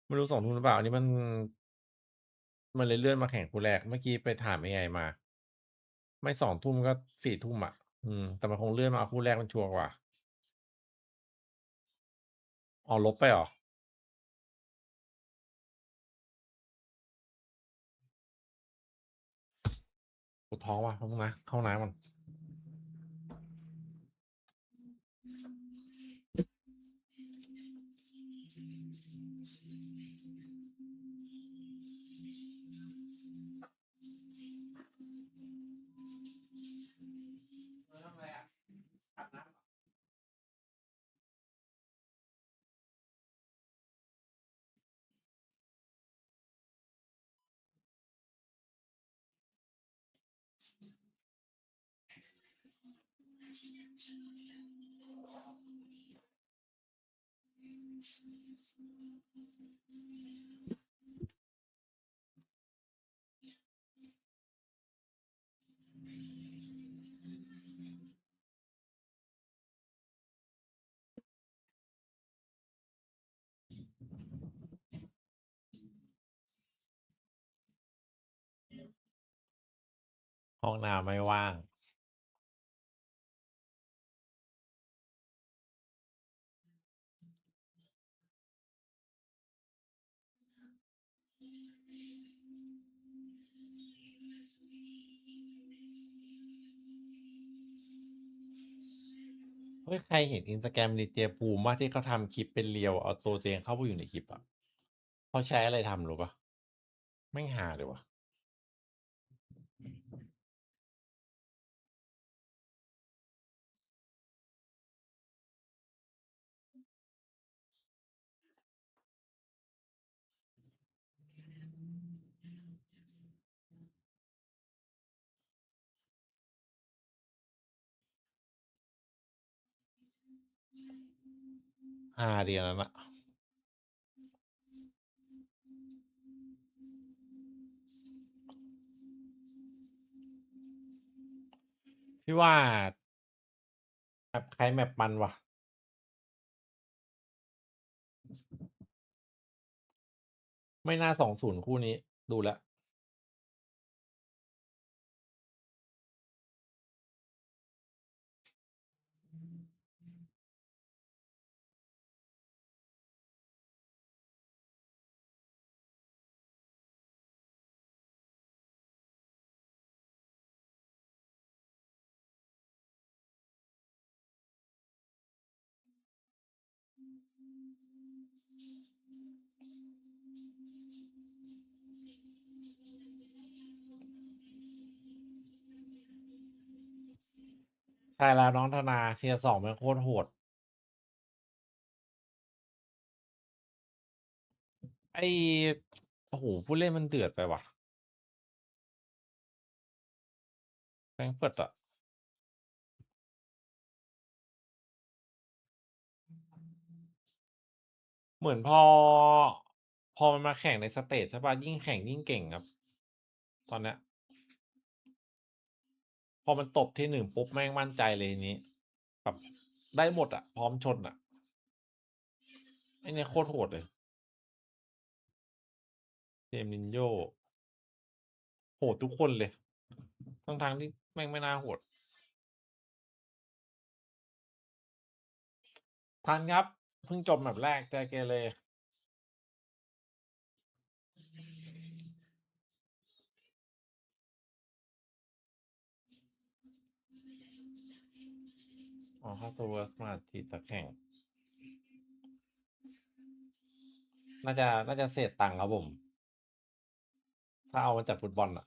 ไม่รู้2 ทุ่มหรือเปล่า อันนี้มันเลยเลื่อนมาแข่งคู่แรก เมื่อกี้ไปถาม AI มา ไม่2 ทุ่มก็4 ทุ่มอ่ะ แต่มันคงเลื่อนมาเอาคู่แรกมันชัวร์กว่า อ๋อลบไปเหรอปวดท้องว่ะต้องนะเข้าน้ำมันห้องน้ำไม่ว่าง เฮ้ย ใครเห็นอินสตาแกรมดีเจภูมิว่าที่เขาทำคลิปเป็นเรียวเอาตัวเองเข้าไปอยู่ในคลิปอ่ะเขาใช้อะไรทำรู้ปะไม่งหาเลยวะเดียวนั้นอะพี่ว่าแมปใครแมปมันวะไม่น่า20คู่นี้ดูแล้วใช่แล้วน้องธนาเทียร์2แม่งโคตรโหดไอโอ้โหผู้เล่นมันเดือดไปว่ะแฟรงก์เฟิร์ตอะเหมือนพอมันมาแข่งในสเตจใช่ป่ะยิ่งแข่งยิ่งเก่งครับ ตอนเนี้ยพอมันตบที่1ปุ๊บแม่งมั่นใจเลยทีนี้แบบได้หมดอะพร้อมชนอะไอเนี่ยโคตรโหดเลยเจมส์ลินโญ่โหดทุกคนเลยทั้งที่แม่งไม่น่าโหดทันครับเพิ่งจบแบบแรกใจเกเรอ๋อเข้าตัวสมาร์ททีตะแข่งน่าจะเศษตังค์ครับผม ถ้าเอามาจากฟุตบอลอ่ะ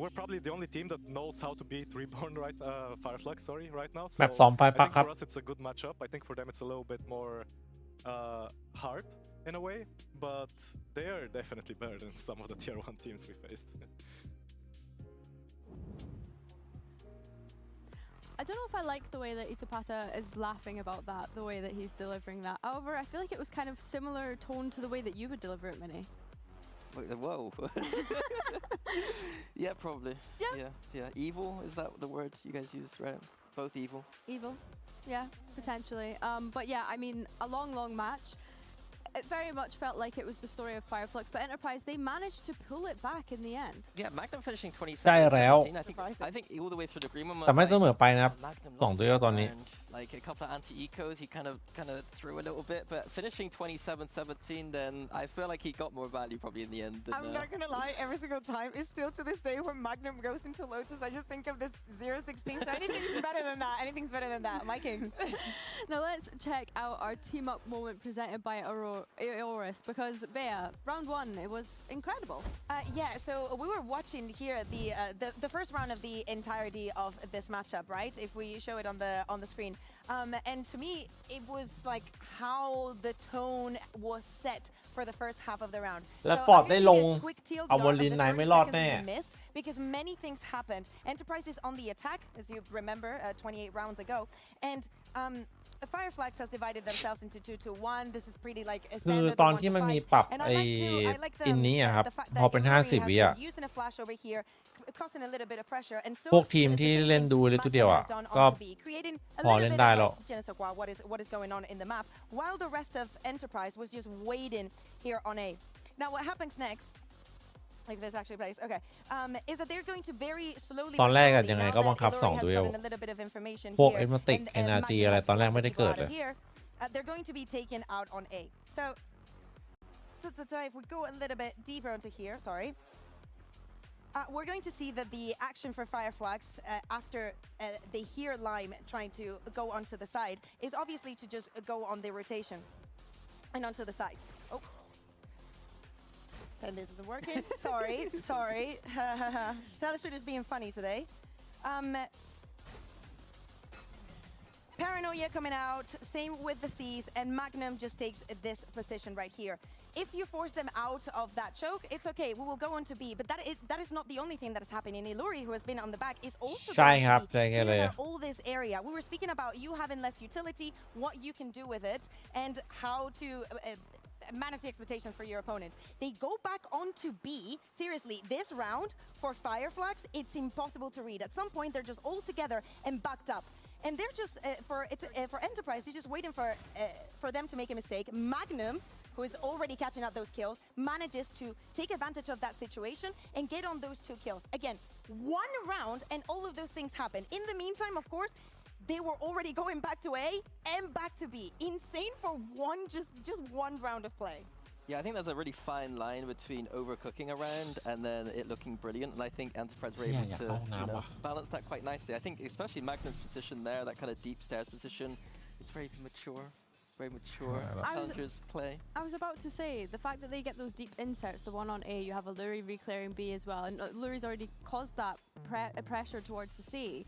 We're probably the only team that knows how to beat Reborn Fireflux, right now. แม So ปซ้อมไป I พัก think ครับ for us it's a good matchup. I think for them it's a little bit more hard in a way, but they are definitely better than some of the tier 1 teams we faced. I don't know if I like the way that Itapata is laughing about that, the way that he's delivering that. However, I feel like it was kind of similar tone to the way that you would deliver it, Minnie. Whoa. Yeah, probably. Yeah. Evil, is that the word you guys use, right? Both evil. Evil, yeah, potentially. But yeah, I mean, a long match. It very much felt like it was the story of Fireflux, but Enterprise, they managed to pull it back in the end. Yeah, Magnum finishing 27. ใช่แล้ว I think all the way through the green one. แต่ไม่เสมอไปนะครับ2ตัวตอนนี้ Like a couple of anti-ecos, he kind of threw a little bit, but finishing 27-17, then I feel like he got more value probably in the end. Than, I'm not gonna lie, every single time, it's still to this day when Magnum goes into Lotus, I just think of this 0-16. So anything's better than that. Anything's better than that. My king. Now let's check out our team up moment presented by Aorus, because Bea, round 1, it was incredible. Yeah, so we were watching here the first round of the entirety of this matchup, right? If we show it on the screen. And to me, it was like how the tone was set for the first half of the round. แล้วปอดได้ลงเอาบอลลินไหนไม่รอดแน่ Because many things happened. Enterprise is on the attack, as you remember, 28 rounds ago, and Fireflux has divided themselves into 2-1. This is pretty like a คือ standard ตอนที่มันมีปรับไอ้อินนี้อะครับพอเป็น50วิอ่ะ using a flash over here, causing a little bit of pressure, and so พวกทีมที่เล่นดูเลยตัวเดียวอ่ะก็พอเล่นได้แล้ว what is going on in the map, while the rest of Enterprise was just waiting here on A. Now what happens next, if this actually plays, okay, is that they're going to very slowly ตอนแรกอะยังไงก็บังคับ2 duel พวก Ematic NRG อะไรตอนแรกไม่ได้เกิดเลย they're going to be taken out on A. So if we go a little bit deeper into here, sorry, we're going to see that the action for Fireflux after they hear Lime trying to go onto the side is obviously to just go on the rotation and onto the side. Oh. And this isn't working. Sorry. Telestrator is being funny today. Paranoia coming out, same with the C's, and Magnum just takes this position right here. If you force them out of that choke, it's okay. We will go on to B, but that is not the only thing that is happening. Iluri, who has been on the back, is also going to be all this area. We were speaking about you having less utility, what you can do with it, and how to manage the expectations for your opponent. They go back onto B. Seriously, this round for Fireflux, it's impossible to read. At some point, they're just all together and backed up. And they're just, for Enterprise, they're just waiting for them to make a mistake. Magnum, who is already catching up those kills, manages to take advantage of that situation and get on those 2 kills. Again, 1 round and all of those things happen. In the meantime, of course, they were already going back to A and back to B. Insane for just 1 round of play. Yeah, I think there's a really fine line between overcooking a round and then it looking brilliant, and I think Enterprise were able to balance that quite nicely. I think especially Magnum's position there, that kind of deep stairs position, it's very mature. Challengers play. I was about to say, the fact that they get those deep inserts, the one on A, you have Iluri reclearing B as well, and Iluri's already caused that pressure towards the C.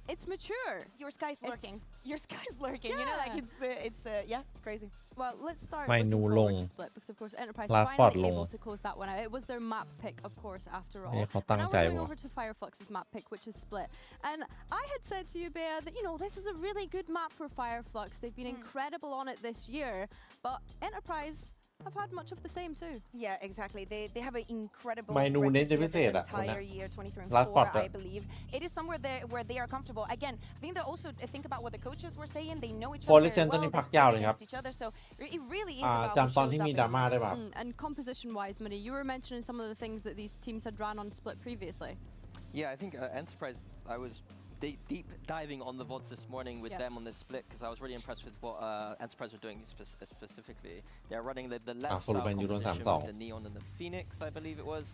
It's mature. Your sky's lurking. Yeah. You know, like it's crazy. Well, let's start looking forward to Split, because of course Enterprise finally able to close that one out. It was their map pick, of course, after all. And now we're going over to Fireflux's map pick, which is Split. And I had said to you, Bea, that, you know, this is a really good map for Fireflux. They've been incredible on it this year. But Enterprise have had much of the same too. Yeah, exactly. They have an incredible เมนู record เน้นจะ here พิเศษ the อะคนเนี้ย entire year 23 and ลัดปอด 4, อะ I believe. It is somewhere where they are comfortable. Again, I think they also think about what the coaches were saying. They know each โพ other ลิเซน very ตัว well. นี้ They พัก play ยาวเลยครับ against each other. So it really is อ่า about จำตอน who ที่ shows มี up ดรา in ม่าได้ป่ะ And composition-wise, Mini, you were mentioning some of the things that these teams had ran on Split previously. Yeah, I think Enterprise, I was deep diving on the VODs this morning with them on this split because I was really impressed with what Enterprise were doing specifically. They're running the left style composition with the Neon and the Phoenix, I believe it was,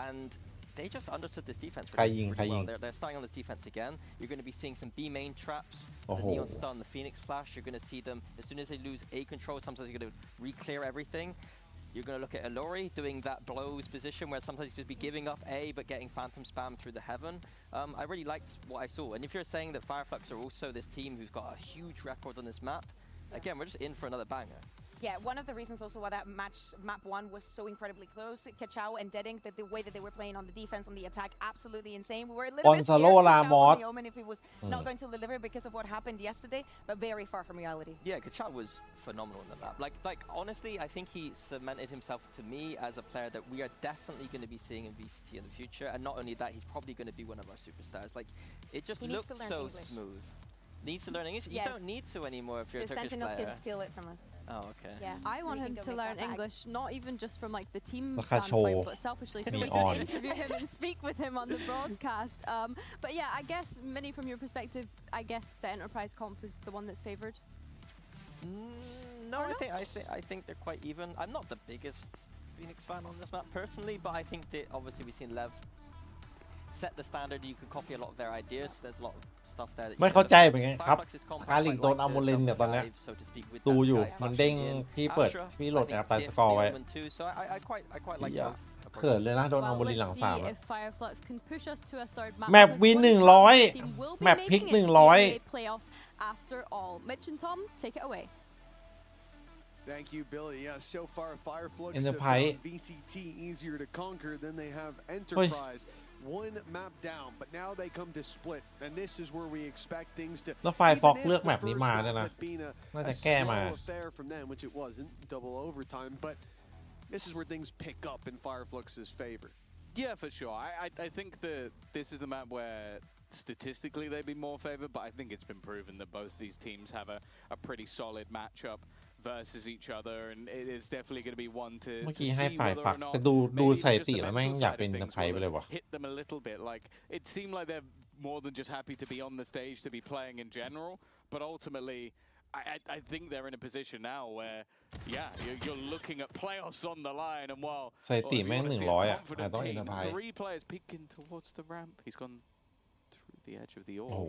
and they just understood this defense really well. They're starting on this defense again. You're going to be seeing some B main traps, the Neon stun, the Phoenix flash. You're going to see them as soon as they lose A control. Sometimes you're going to re-clear everything. You're going to look at Ilori doing that blows position where sometimes you just be giving up A but getting phantom spam through the heaven. I really liked what I saw. And if you're saying that Fireflux are also this team who's got a huge record on this map, again, we're just in for another banger. Yeah, one of the reasons also why that map 1 was so incredibly close. Kachao and Deadink, that the way that they were playing on the defense, on the attack, absolutely insane. We were a little bit scared of Kachao on the Omen if he was not going to deliver because of what happened yesterday, but very far from reality. Yeah, Kachao was phenomenal in the map. Like honestly, I think he cemented himself to me as a player that we are definitely going to be seeing in VCT in the future. And not only that, he's probably going to be one of our superstars. Like, it just looked so smooth. Needs to learn English? You don't need to anymore if you're a Turkish player. The Sentinels can steal it from us. Oh, okay. Yeah, I want him to learn English, not even just from like the team Look at standpoint, Show. but selfishly, so Me we can on. interview him and speak with him on the broadcast. But yeah, I guess, Minnie, from your perspective, I guess the Enterprise comp is the one that's favoured. No, I think they're quite even. I'm not the biggest Phoenix fan on this map personally, but I think that obviously we've seen Lev set the standard. You could copy a lot of their ideas. There's a lot of stuff there. ไม่เข้าใจเหมือนกันครับคาลิงโดนอัมโมลินเนี่ยตอนนี้ดูอยู่มันเด้งพี่เปิดพี่โหลดแอปไลน์สกอร์ไว้เขินเลยนะโดนอัมโมลินหลัง3แมปวิน100แมปพิก100 After all, Mitch and Tom, take it away. Thank you, Billy. Yeah, so far Fireflux have found VCT easier to conquer than they have Enterprise. One map down, but now they come to split, and this is where we expect things to. แล้วไฟฟ็อกเลือกแมปนี้มาเนี่ยนะน่าจะแก้มา affair from them, which it wasn't, double overtime, but this is where things pick up in Fireflux's favor. Yeah, for sure. I think that this is a map where statistically they'd be more favored, but I think it's been proven that both these teams have a pretty solid matchup versus each other, and it is definitely going to be one to เมื่อกี้ให้ see ฝ่าย whether ปัก or not แต่ดู maybe ใส่ just ติ the แล้วแม่ง mental อยาก side เป็น of นัก things ไทยไปเลย will ว่ะ hit them a little bit. Like, it seemed like they're more than just happy to be on the stage to be playing in general, but ultimately I think they're in a position now where, yeah, you're looking at playoffs on the line, and while ใส่ติแม่ง100อ่ะแต่ต้อง team, อินเตอร์ไพร์ 3 players peeking towards the ramp. He's gone through the edge of the โอ้โห orb.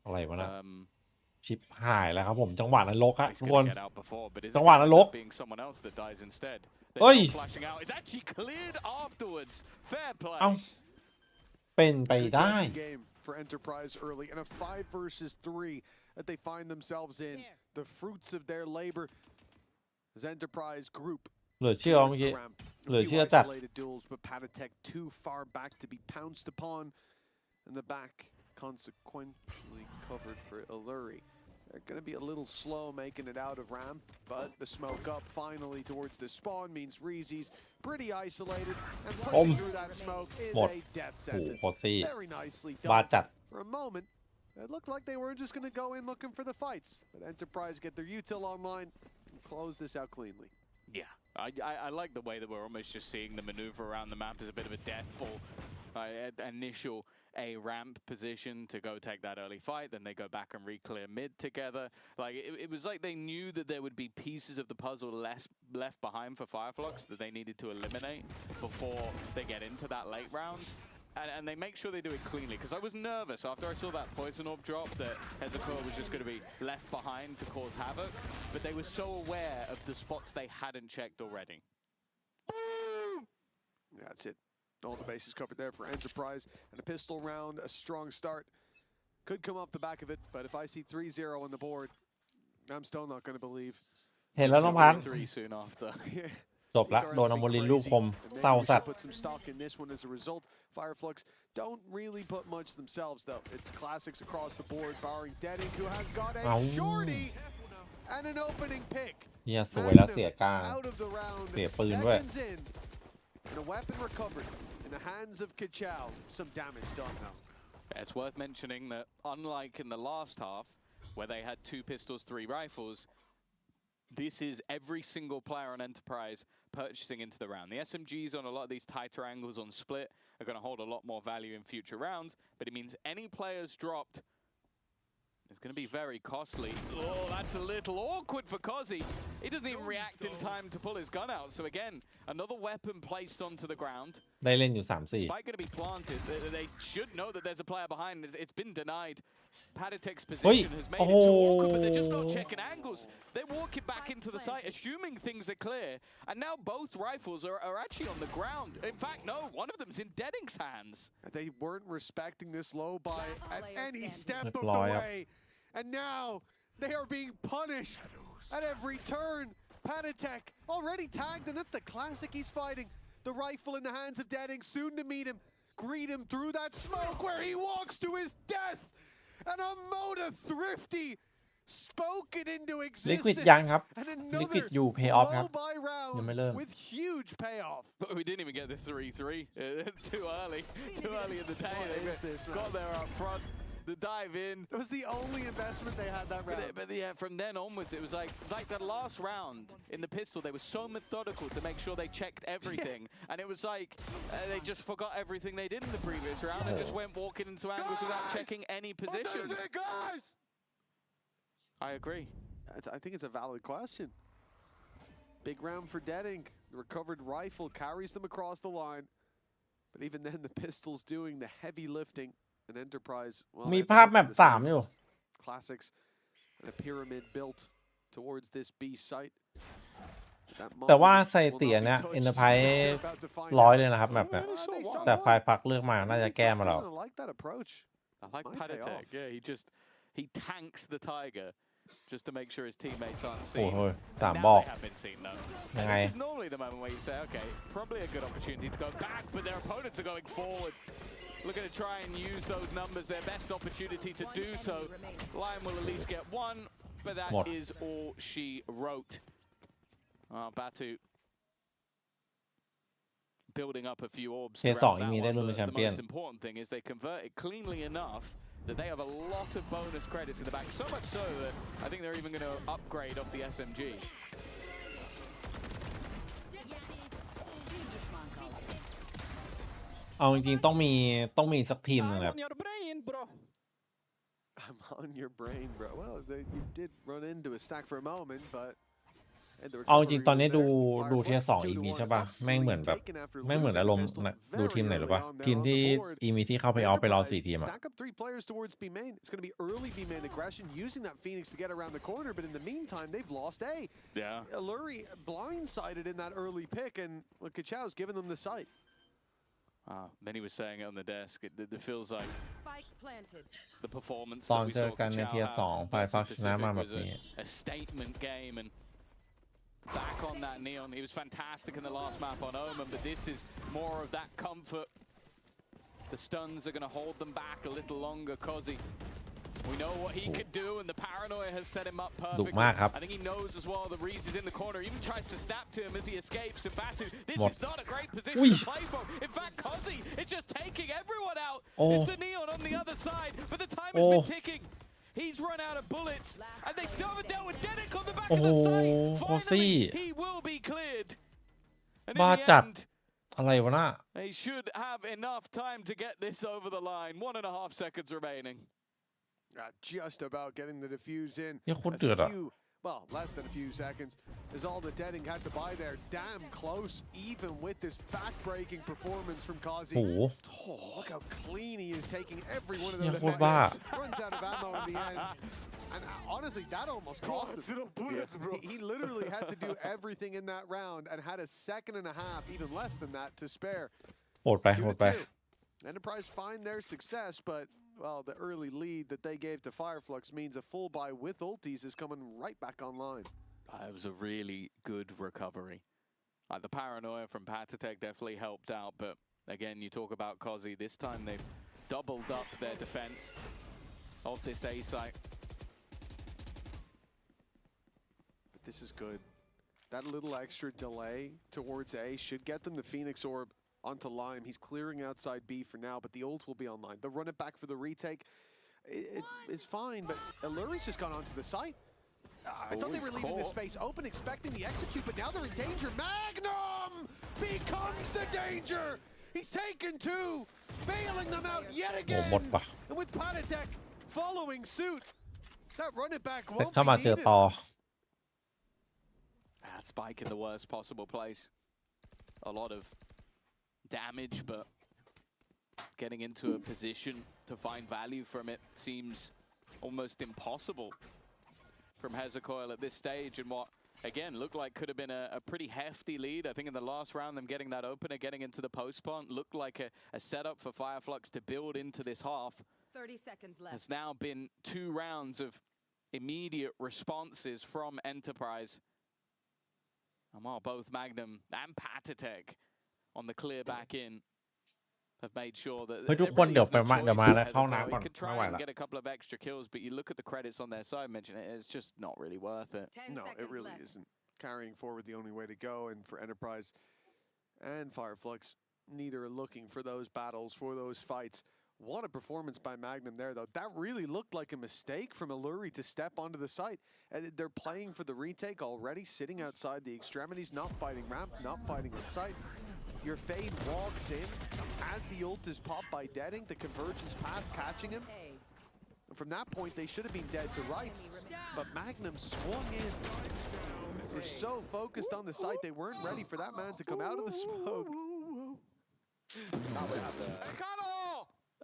อะไรวะนะชิปหายแล้วครับผมจังหวะนรกฮะทุกคน จั จังหวะนรก เฮ้ย เอ้าเป็นไปได้ For Enterprise early and a 5 versus 3 that they find themselves in. The fruits of their labor as Enterprise group. เหลือเชื่อเมื่อกี้เหลือเชื่อจัด duels, but Patatek too far back to be pounced upon, and the back consequentially covered for Iluri. They're going to be a little slow making it out of ramp, but the smoke up finally towards the spawn means Reezy's pretty isolated, and pushing through that smoke is a death sentence. Very nicely done. For a moment, it looked like they were just going to go in looking for the fights, but Enterprise get their util online and close this out cleanly. Yeah, I like the way that we're almost just seeing the maneuver around the map as a bit of a deathful initial a ramp position to go take that early fight, then they go back and re-clear mid together. Like, it was like they knew that there would be pieces of the puzzle left behind for Fireflux that they needed to eliminate before they get into that late round. And they make sure they do it cleanly, because I was nervous after I saw that poison orb drop that Hezekiah was just going to be left behind to cause havoc, but they were so aware of the spots they hadn't checked already. That's it. All the bases covered there for Enterprise, and a pistol round, a strong start. Could come off the back of it, but if I see 3-0 on the board, I'm still not going to believe. เห็นแล้วน้องพัน 3 soon after. จบละโดนอัมโมลินลูกคมเศร้าสัตว์ Put some stock in this one as a result. Fireflux don't really put much themselves though. It's classics across the board, barring Deadink, who has got a shorty. and an opening pick. เฮียสวยแล้วเสียกลาง Out of the round. เสียปืนด้วย Seconds in, and a weapon recovered in the hands of Kachao. Some damage done though. It's worth mentioning that unlike in the last half, where they had 2 pistols, 3 rifles, this is every single player on Enterprise purchasing into the round. The SMGs on a lot of these tighter angles on split are going to hold a lot more value in future rounds, but it means any players dropped is going to be very costly. Oh, that's a little awkward for Kozzy. He doesn't even react in time to pull his gun out. So again, another weapon placed onto the ground. ได้เล่นอยู่ 3-4 Spike going to be planted. They should know that there's a player behind. It's been denied. Patatek's position has made it too awkward, but they're just not checking angles. They're walking back into the site, assuming things are clear. And now both rifles are actually on the ground. In fact, no, one of them's in Deading's hands. They weren't respecting this low by at any step of the way. And now they are being punished at every turn. Patatek already tagged, and that's the classic he's fighting. The rifle in the hands of Deading, soon to meet him. Greet him through that smoke where he walks to his death. And a Moda Thrifty spoken into existence. Liquid ยังครับ And Liquid another อยู่ pay off ครับ low buy ยังไม่ round เริ่ม with huge payoff. We didn't even get the 3-3. Too early. Too early in the day. What is this, man? Got there up front. The dive in. That was the only investment they had that round. But yeah, from then onwards, it was like the last round in the pistol, they were so methodical to make sure they checked everything. And it was like they just forgot everything they did in the previous round and just went walking into angles without checking any positions. Guys? I agree. I think it's a valid question. Big round for Deading. The recovered rifle carries them across the line. But even then, the pistol's doing the heavy lifting. An Enterprise. Well, มีภาพแมป3อยู่ Classics and a pyramid built towards this B site. แต่ว่าไซเตียเนี่ย Enterprise 100เลยนะครับแมปเนี่ยแต่ไฟล์พักเลือกมาน่าจะแก้มาแล้ว I like that approach. I like Patatek. Yeah, he tanks the Tiger just to make sure his teammates aren't โอ้ seen. โห And 3 now บอก they have been seen though. ยัง And ไง this is normally the moment where you say, okay, probably a good opportunity to go back, but their opponents are going forward. Looking to try and use those numbers, their best opportunity to do so. Lion will at least get one, but that is all she wrote. Batu building up a few orbs throughout that one. The most important thing is they convert it cleanly enough that they have a lot of bonus credits in the back. So much so that I think they're even going to upgrade off the SMG. เอาจริงๆต้องมีสักทีมนึงแบบ I'm on your brain, bro. Well, you did run into a stack for a moment, but เอาจริงตอนนี้ดูเทียร์2 EME ใช่ป่ะแม่งเหมือนอารมณ์ดูทีมไหนหรือป่ะทีมที่ EME ที่เข้าไปออฟไปรอ4 ทีมอะ Stack up 3 players towards B main. It's going to be early B main aggression using that Phoenix to get around the corner, but in the meantime, they've lost A. Yeah. Alluri blindsided in that early pick, and look, Kachau's giving them the sight. Then he was saying it on the desk. It feels like the performance ตอน that we เจอ saw กันในเทียร์ Kachao 2 ไฟล์พักชนะมาแบบนี้ a statement game and back on that Neon. He was fantastic in the last map on Omen, but this is more of that comfort. The stuns are going to hold them back a little longer. Kozzy, we know what he could do, and the paranoia has set him up perfectly. I think he knows as well that Reese is in the corner. Even tries to snap to him as he escapes. And Batu, this is not a great position to play from. In fact, Kozzy is just taking everyone out. It's the Neon on the other side, but the time has been ticking. He's run out of bullets, and they still haven't dealt with Denik on the back of the site. Finally, he will be cleared. And in the end, อะไรวะน่ะ they should have enough time to get this over the line. 1.5 seconds remaining. Just about getting the defuse in. ยังโคตรเดือดอะ Well, less than a few seconds is all that Deading had to buy there. Damn close, even with this back-breaking performance from Kazi. โอ้โห Look how clean he is taking every one of those. โคตรบ้า Runs out of ammo in the end. And honestly, that almost cost him. He literally had to do everything in that round and had a second and a half, even less than that, to spare. โหดไป Enterprise find their success, but well, the early lead that they gave to Fireflux means a full buy with ultis is coming right back online. It was a really good recovery. The paranoia from Patatek definitely helped out, but again, you talk about Kozzy. This time they've doubled up their defense of this A site. This is good. That little extra delay towards A should get them the Phoenix Orb onto Lime. He's clearing outside B for now, but the ult will be online. They'll run it back for the retake. It's fine, but Alluri's just gone onto the site. I thought they were leaving the space open, expecting the execute, but now they're in danger. Magnum becomes the danger. He's taken two, bailing them out yet again. And with Panatek following suit, that run it back won't be needed. Spike in the worst possible place. A lot of damage, but getting into a position to find value from it seems almost impossible from Hezekiah at this stage, and what again looked like could have been a pretty hefty lead. I think in the last round, them getting that opener, getting into the post plant, looked like a setup for Fireflux to build into this half. 30 seconds left. It's now been 2 rounds of immediate responses from Enterprise. And while both Magnum and Patatek on the clear back in have made sure that we could try and get a couple of extra kills, but you look at the credits on their side, mention it, it's just not really worth it. No, it really isn't. Carrying forward the only way to go, and for Enterprise and Fireflux, neither are looking for those battles, for those fights. What a performance by Magnum there, though. That really looked like a mistake from Alluri to step onto the site. And they're playing for the retake already, sitting outside the extremities, not fighting ramp, not fighting at site. Your Fade walks in as the ult is popped by Deading, the convergence path catching him. And from that point, they should have been dead to rights, but Magnum swung in. They were so focused on the site, they weren't ready for that man to come out of the smoke.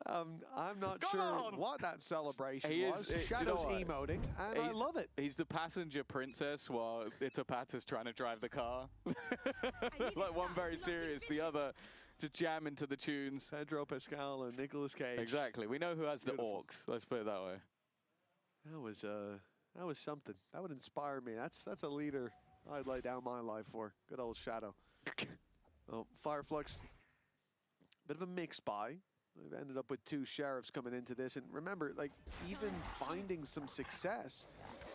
I'm not sure what that celebration was. Shadow's emoting, and I love it. He's the passenger princess while Itapata's trying to drive the car. Like one very serious, the other to jam into the tunes. Pedro Pascal and Nicolas Cage. Exactly. We know who has the orcs. Let's put it that way. That was something. That would inspire me. That's a leader I'd lay down my life for. Good old Shadow. Well, Fireflux, bit of a mix buy. They've ended up with 2 sheriffs coming into this, and remember, like, even finding some success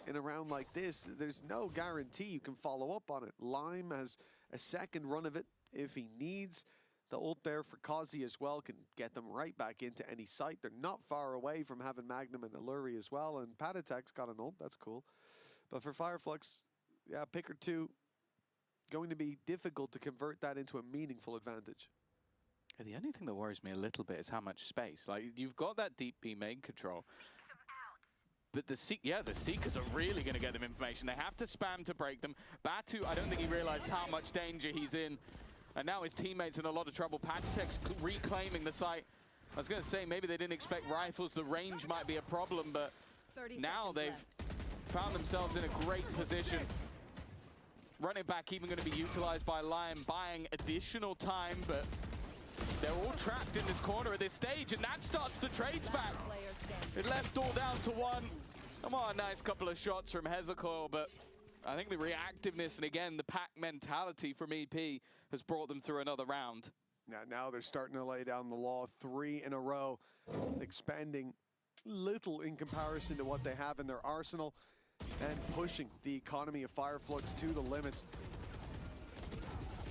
in a round like this, there's no guarantee you can follow up on it. Lime has a second run of it if he needs. The ult there for Kazi as well can get them right back into any site. They're not far away from having Magnum and Alluri as well, and Patatek's got an ult, that's cool. But for Fireflux, yeah, pick or 2, going to be difficult to convert that into a meaningful advantage. The only thing that worries me a little bit is how much space. Like, you've got that deep B main control, but the Seekers are really going to get them information. They have to spam to break them. Batu, I don't think he realized how much danger he's in, and now his teammates in a lot of trouble. Patatek's reclaiming the site. I was going to say, maybe they didn't expect rifles. The range might be a problem, but now they've found themselves in a great position. Running back even going to be utilized by Lime, buying additional time, but they're all trapped in this corner at this stage, and that starts the trades back. It left all down to 1. Come on, nice couple of shots from Hezekiah, but I think the reactiveness and, again, the pack mentality from EP has brought them through another round. Now they're starting to lay down the law 3 in a row, expanding little in comparison to what they have in their arsenal and pushing the economy of Fireflux to the limits.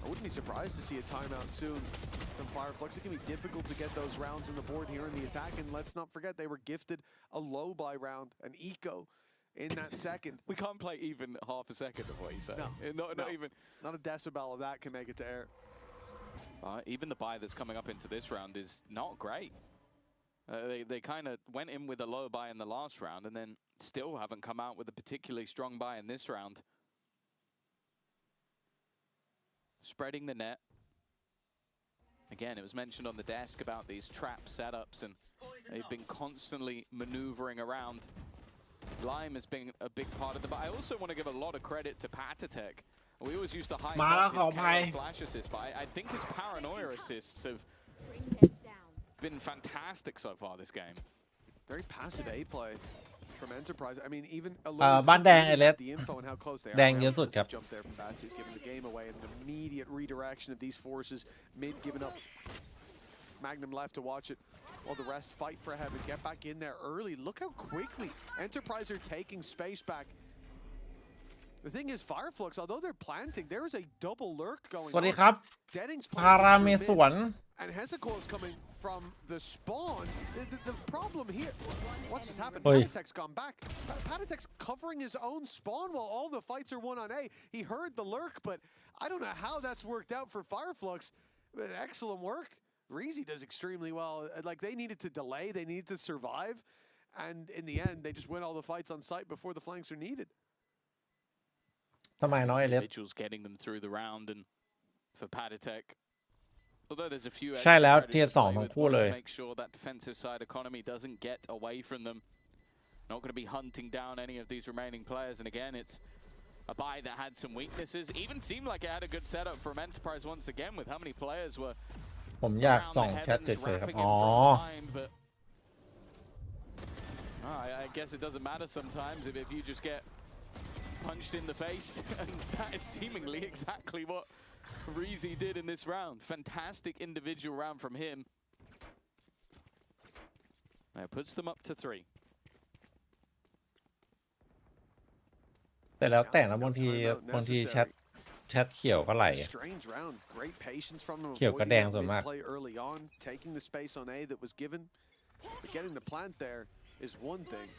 I wouldn't be surprised to see a timeout soon from Fireflux. It can be difficult to get those rounds on the board here in the attack, and let's not forget they were gifted a low buy round, an eco in that second. We can't play even half a second of what you say. Not a decibel of that can make it to air. Even the buy that's coming up into this round is not great. They kind of went in with a low buy in the last round and then still haven't come out with a particularly strong buy in this round. Spreading the net. Again, it was mentioned on the desk about these trap setups, and they've been constantly maneuvering around. Lime has been a big part of the, but I also want to give a lot of credit to Patatek. We always used to hype his flash assist, but I think his paranoia assists have been fantastic so far this game. Very passive A play from Enterprise. I mean, even the info and how close they are. Jump there from Batu, giving the game away, and an immediate redirection of these forces. Mid giving up. Magnum left to watch it while the rest fight for heaven. Get back in there early. Look how quickly Enterprise are taking space back. The thing is, Fireflux, although they're planting, there is a double lurk going สวัสดี on. ครับ Deading's พาราเม planting ส through วน mid, and Hezekiah is coming from the spawn. The problem here, what's just happened? Oi. Panatek's gone back. Panatek's covering his own spawn while all the fights are 1-on-A. He heard the lurk, but I don't know how that's worked out for Fireflux. But excellent work. Reezy does extremely well. Like, they needed to delay, they needed to survive, and in the end, they just win all the fights on site before the flanks are needed. ทำไมน้อยเล็บ Individuals getting them through the round, and for Panatek, although there's a few ใช่แล้ว extra เทียร์ 2 strategies to ทั้ play งคู่ with, เลย make sure that defensive side economy doesn't get away from them. Not going to be hunting down any of these remaining players, and again, it's a buy that had some weaknesses. Even seemed like it had a good setup from Enterprise once again, with how many players were ผมอยาก around ส่อง the แชท heavens, เฉยๆครับ wrapping อ๋ in อ from behind, but I guess it doesn't matter sometimes if you just get punched in the face, and that is seemingly exactly what Reezy did in this round. Fantastic individual round from him. That puts them up to 3. แต่แล้วแต่นะบางทีแชทเขียวก็ไหล Strange round. Great patience from them. เขียวกับแดงส่วนมาก Play early on, taking the space on A that was given, but getting the plant there is one thing.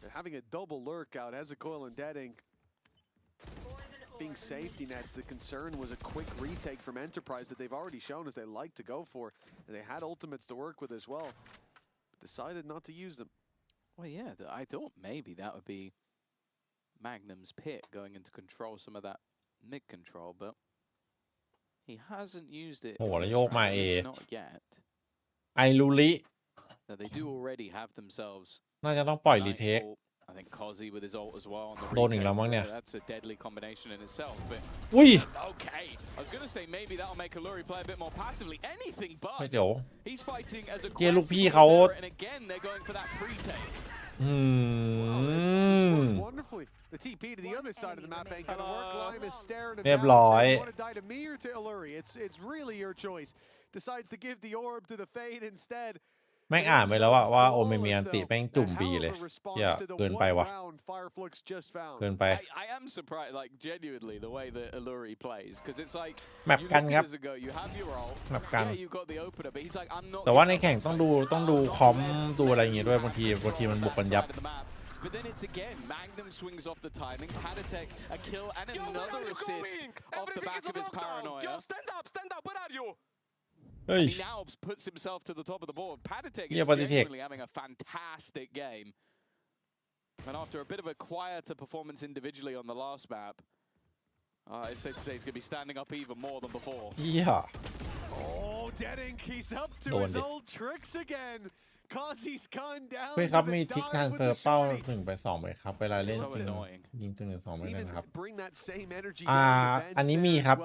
And having a double lurk out, Hezekiah and Deading being safety nets. The concern was a quick retake from Enterprise that they've already shown as they like to go for, and they had ultimates to work with as well, but decided not to use them. Well, yeah, I thought maybe that would be Magnum's pick going into control some of that mid control, but he hasn't used it. โอ้แล้วโยกมา A Not yet. ไอรูริ Now they do already have themselves. น่าจะต้องปล่อยรีเทค I think Kazi with his ult as well on the โดนอีกแล้วมั้งเนี่ย That's a deadly combination in itself. But อุ้ย okay, I was gonna say maybe that'll make Alluri play a bit more passively. Anything ไม่ but เดี๋ยว he's fighting as a เกียร์ลูกพี่เขา and again they're going for that pre-take. Wonderfully. The TP to the other side of the map ain't gonna work. Lime is staring him เรียบ down. ร้อย Says, "Want to die to me or to Alluri?" It's really your choice. Decides to give the orb to the Fade instead. แม่งอ่านไปแล้วว่าโอเมเมียนติแม่งจุ่มบีเลยอย่าเกินไปวะเกินไป I am surprised, like genuinely, the way that Alluri plays, because it's like แมปกันครับ you have your ult, แมปกัน yeah, you got the opener, but he's like, I'm not. แต่ว่าในแข่งต้องดูคอมดูอะไรอย่างงี้ด้วยบางทีมันบุกกันยับ But then it's again, Magnum swings off the timing, Panatek a kill and another assist off the back of his paranoia. Yo, stand up, where are you? And he now puts himself to the top of the board. Panatek is genuinely having a fantastic game. And after a bit of a quieter performance individually on the last map, it's safe to say he's going to be standing up even more than before. Yeah. Oh, Deadink, he's up to his old tricks again. Kazi's gone down. เฮ้ยครับมีทิกทางเปิดเป้า1 ไป 2ไหมครับเวลาเล่น So annoying. ยิงตัว1 2ไม่ได้นะครับ Bring that same energy อันนี้มีครับ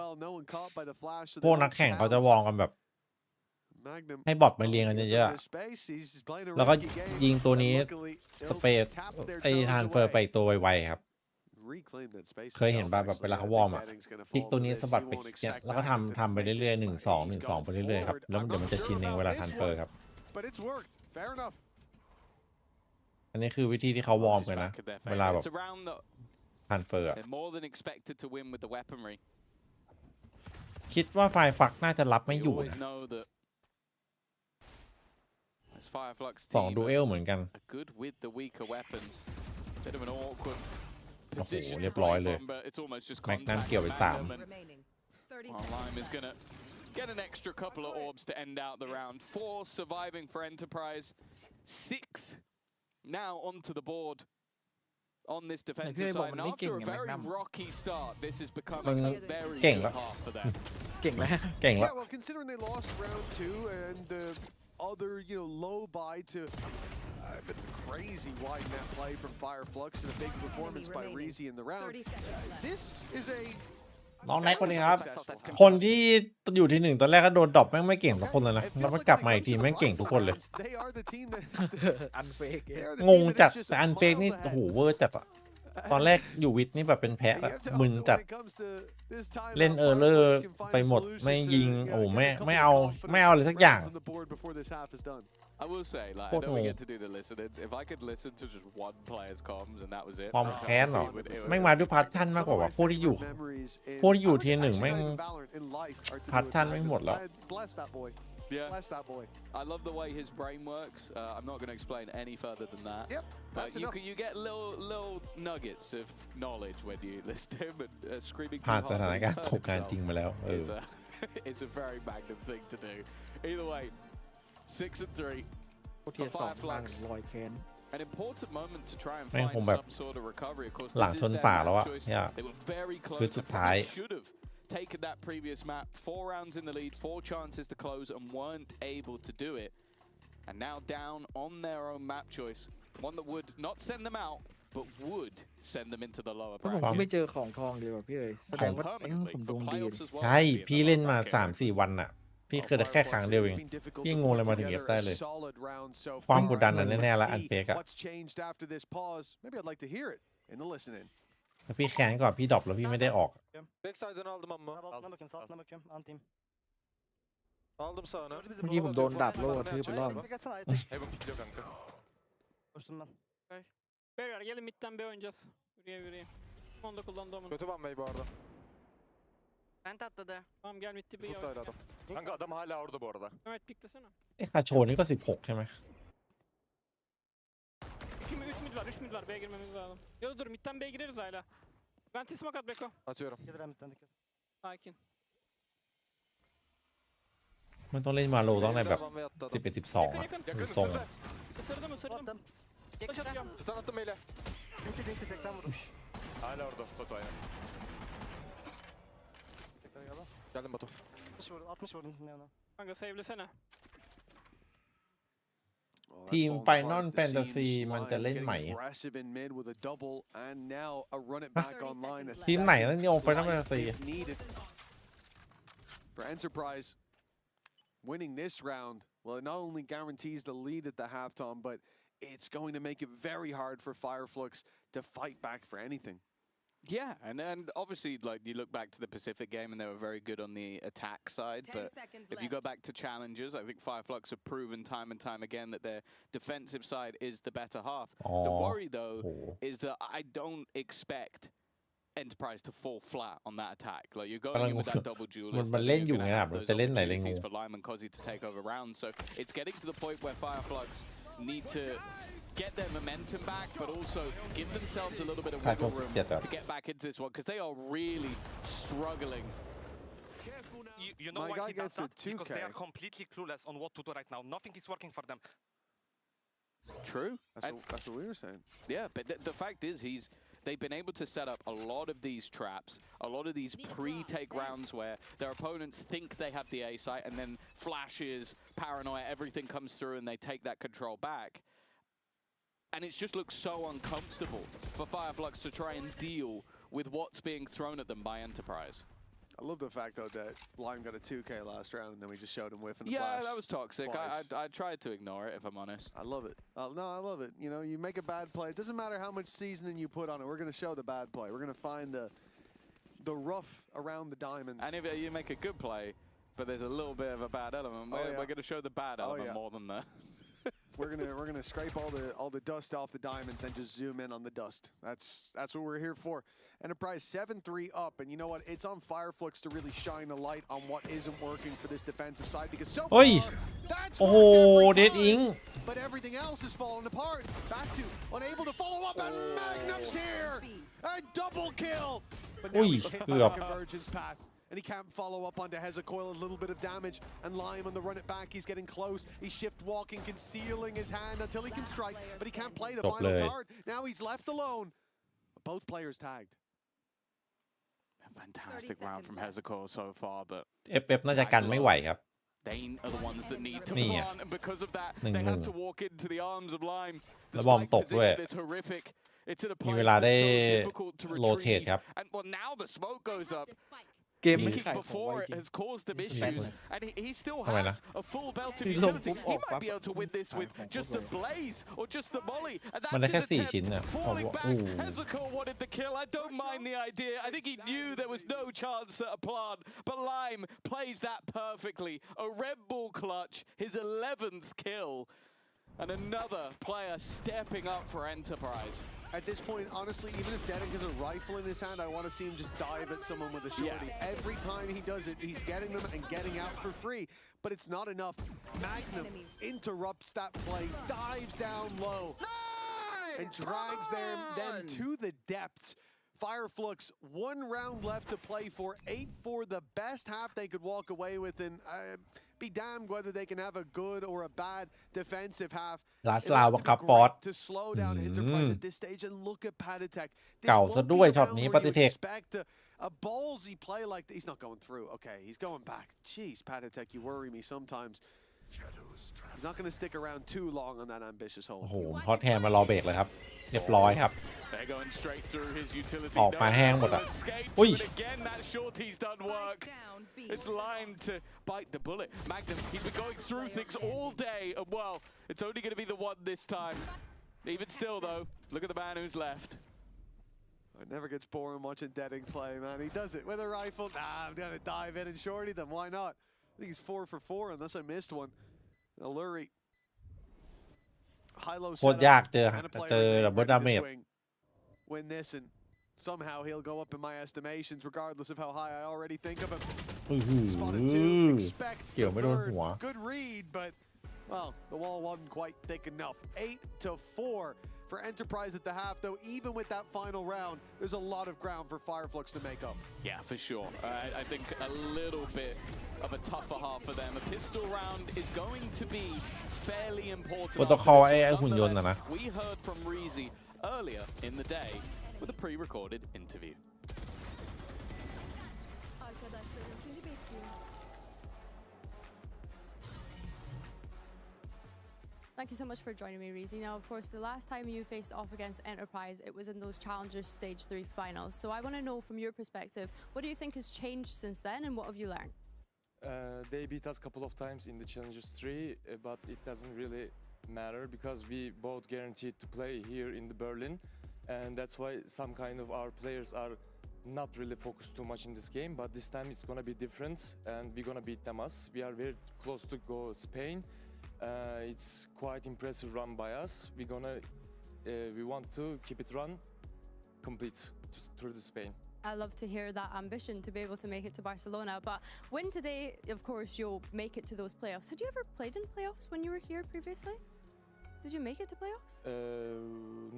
พวกนักแข่งเขาจะวองกันแบบให้บอทมาเรียงกันเยอะๆแล้วก็ยิงตัวนี้สเปรย์ไอ้ทานเฟอร์ไปตัวไวๆครับเคยเห็นแบบเวลาเขาวอร์มอ่ะคลิกตัวนี้สะบัดไปเนี่ยแล้วก็ทำไปเรื่อยๆ1 2 1 2ไปเรื่อยๆครับแล้วเดี๋ยวมันจะชินเองเวลาทานเฟอร์ครับอันนี้คือวิธีที่เขาวอร์มกันนะเวลาแบบทานเฟอร์คิดว่าไฟฝักน่าจะรับไม่อยู่นะ2 ดูเอลเหมือนกันโอ้โหเรียบร้อยเลยแม็กนัมเกี่ยวไป3 Get an extra couple of orbs to end out the round. 4 surviving for Enterprise. 6 now onto the board on this defensive side. And after a very rocky start, this is becoming a very good half for them. เก่งแล้ว Yeah, well, considering they lost round 2 and the other, low buy to a bit of a crazy wide net play from Fireflux and a big performance by Reezy in the round. This is a น้องแน็กคนนี้ครับคนที่อยู่ที่1ตอนแรกก็โดนดรอปแม่งไม่เก่งสักคนเลยนะแล้วมันกลับมาอีกทีแม่งเก่งทุกคนเลยงงจัดแต่อันเฟกนี่โอ้โหเวอร์จัดอะตอนแรกอยู่วิทนี่แบบเป็นแพะอะมึนจัดเล่นเออร์เลอร์ไปหมดไม่ยิงโอ้ไม่เอาอะไรสักอย่าง I will say, like, I know we get to do the listenings. If I could listen to just one player's comms and that was it. ความแค้นหรอแม่งมาด้วยพาร์ทชั่นมากกว่าพวกที่อยู่ทีหนึ่งแม่งพาร์ทชั่นไม่หมดแล้ว Yeah, I love the way his brain works. I'm not going to explain any further than that. Yep, but you get little nuggets of knowledge when you listen to him and screaming. ผ่านสถานการณ์ตกงานจริงมาแล้ว It's a very magnum thing to do. Either way, 6-3 for Fireflux. An important moment to try and find some sort of recovery. Of course, this is their match choice. They were very close. They should have taken that previous map. 4 rounds in the lead, 4 chances to close, and weren't able to do it. And now down on their own map choice, one that would not send them out, but would send them into the lower bracket. ผมไม่เจอของทองเดียวกับพี่เอ๋ยแสดงว่าผมดวงดี ใช่พี่เล่นมา 3-4 วันน่ะพี่เคยได้แค่ครั้งเดียวเองพี่งงเลยมาถึงเอฟได้เลยความกดดันนั้นแน่ๆละอันเป๊กอะแต่พี่แค้นก่อนพี่ดรอปแล้วพี่ไม่ได้ออก Backside'den aldım ama. Altına bakıyorum, sağ altına bakıyorum. Antim. Aldım sağına. เมื่อกี้ผมโดนดับโล่กระทืบไปรอบ Gelsene Aytek. Heaven pikliyor kanka. Koştum ben. Beyler gelin midden B oynayacağız. Yürüye. Onu da kullandı onu. Kötü Van Bey bu arada. Penta atladı. Tamam gel middi bir yavaş. Buradaydı adam. Kanka adam hala orada bu arada. Evet piklesene. คาโชนี่ก็ 16 ใช่ไหม 3 mid var 3 mid var. B'ye girmemiz lazım. Yaz dur midden B'ye gireriz hala. Ben smoke at Beko. Atıyorum. Gelir midden dikkat. Sakin. มันต้องเล่นมาโลต้องในแบบ Van Bey attı adam. 11-12 อะ Yakın ทรง ısırdı. Isırdım ısırdım. Attım. Taş atacağım. Stun attım Eyle. Linkli 80 vurdum. Hala orada. Batu aynen. Geldim Batu. 60 vurdum. Ne ona? Kanka save'lesene. ทีมไฟนอลแฟนตาซีมันจะเล่นใหม่ทีมไหนนั่นโยงไฟนอลแฟนตาซี For Enterprise, winning this round, well, it not only guarantees the lead at the halftime, but it's going to make it very hard for Fireflux to fight back for anything. Yeah, and obviously, like, you look back to the Pacific game and they were very good on the attack side, but if you go back to challenges, I think Fireflux have proven time and time again that their defensive side is the better half. The worry, though, is that I don't expect Enterprise to fall flat on that attack. Like, you're going in with that double duelist,มันเล่นอยู่ไงครับ those จะเล่นไหนเล่นงู opportunities for Lime and Kozzy to take over rounds, so it's getting to the point where Fireflux need to get their momentum back, but also give themselves a little bit of wiggle room to get back into this one, because they are really struggling. You know why he does that? Because they are completely clueless on what to do right now. Nothing is working for them. True. That's what we were saying. Yeah, but the fact is they've been able to set up a lot of these traps, a lot of these pre-take rounds where their opponents think they have the A site, and then flashes, paranoia, everything comes through and they take that control back. And it just looks so uncomfortable for Fireflux to try and deal with what's being thrown at them by Enterprise. I love the fact, though, that Lime got a 2K last round and then we just showed him whiffing the flash. Yeah, that was toxic. I tried to ignore it, if I'm honest. I love it. No, I love it. You know, you make a bad play. It doesn't matter how much seasoning you put on it. We're going to show the bad play. We're going to find the rough around the diamonds. And if you make a good play, but there's a little bit of a bad element, we're going to show the bad element more than the... We're gonna scrape all the dust off the diamonds, then just zoom in on the dust. That's what we're here for. Enterprise 7-3 up, and you know what? It's on Fireflux to really shine a light on what isn't working for this defensive side, because so far that's worked every time, but everything else is falling apart. Back to unable to follow up, and Magnum's here, a double kill. But now he's hit by the convergence path. And he can't follow up onto Hezecoil, a little bit of damage, and Lime on the run it back, he's getting close, he's shift walking, concealing his hand until he can strike, but he can't play the final card. Now he's left alone. Both players tagged. A fantastic round from Hezecoil so far, but เอฟน่าจะกันไม่ไหวครับ they are the ones that need to plant, and because of that, they have to walk into the arms of Lime. แล้วบอมตกด้วย is horrific. It's in a มี place เวลาได้ that's so difficult to โรเทต retrieve. ครับ And well, now the smoke goes up. เกมไม่ Peeking ขายของ before ไว้ it จริง has caused them issues, and he still ทำไมนะ has a full belt of คือลง utility. ปุ๊บอ He อกปั๊ might บ be able to win this with just the blaze or just the molly. And มัน that's ได้ his แค่ 4 ชิ้น attempt. อ่ะ Falling โอ้ back, โห Hezecoil wanted the kill. I don't mind the idea. I think he knew there was no chance at a plant, but Lime plays that perfectly. A Red Bull clutch, his 11th kill. And another player stepping up for Enterprise. At this point, honestly, even if Deadink has a rifle in his hand, I want to see him just dive at someone with a shorty. Yeah. Every time he does it, he's getting them and getting out for free. But it's not enough. Magnum interrupts that play, dives down low, and drags them to the depths. Fireflux, 1 round left to play for, 8-4, the best half they could walk away with, and be damned whether they can have a good or a bad defensive half. ลาสลาวครับบอส To slow down Enterprise at this stage and look at pannysgg. เก่าซะด้วยช็อตนี้ปฏิเทค A ballsy play like that. He's not going through. Okay, he's going back. Jeez, pannysgg, you worry me sometimes. He's not going to stick around too long on that ambitious hole. โอ้โหฮอตแฮมมารอเบรกเลยครับเรียบร้อยครับออกมาแห้งหมดอ่ะอุ้ย It's Lime to bite the bullet. Magnum, he's been going through things all day, and well, it's only going to be the one this time. Even still, though, look at the man who's left. It never gets boring watching Deadink play, man. He does it with a rifle. Nah, I'm going to dive in and shorty them. Why not? I think he's 4 for 4, unless I missed one. Alluri. High-low โคตรยากเจอดับเบิลดาเมจ Win this, and somehow he'll go up in my estimations, regardless of how high I already think of him. Spotted 2, expects the third. Good read, but, well, the wall wasn't quite thick enough. 8-4 for Enterprise at the half, though. Even with that final round, there's a lot of ground for Fireflux to make up. Yeah, for sure. I think a little bit of a tougher half for them. A pistol round is going to be fairly important. โปรโตคอลไอ้หุ่นยนต์นะ We heard from Reezy earlier in the day with a pre-recorded interview. Thank you so much for joining me, Reezy. Now, of course, the last time you faced off against Enterprise, it was in those Challengers Stage 3 finals. So I want to know from your perspective, what do you think has changed since then and what have you learned? They beat us a couple of times in the Challengers 3, but it doesn't really matter because we both guaranteed to play here in the Berlin. And that's why some kind of our players are not really focused too much in this game. But this time it's going to be different and we're going to beat them us. We are very close to go Spain. It's quite impressive run by us. We want to keep it run complete through the Spain. I love to hear that ambition to be able to make it to Barcelona. But win today, of course, you'll make it to those playoffs. Had you ever played in playoffs when you were here previously? Did you make it to playoffs?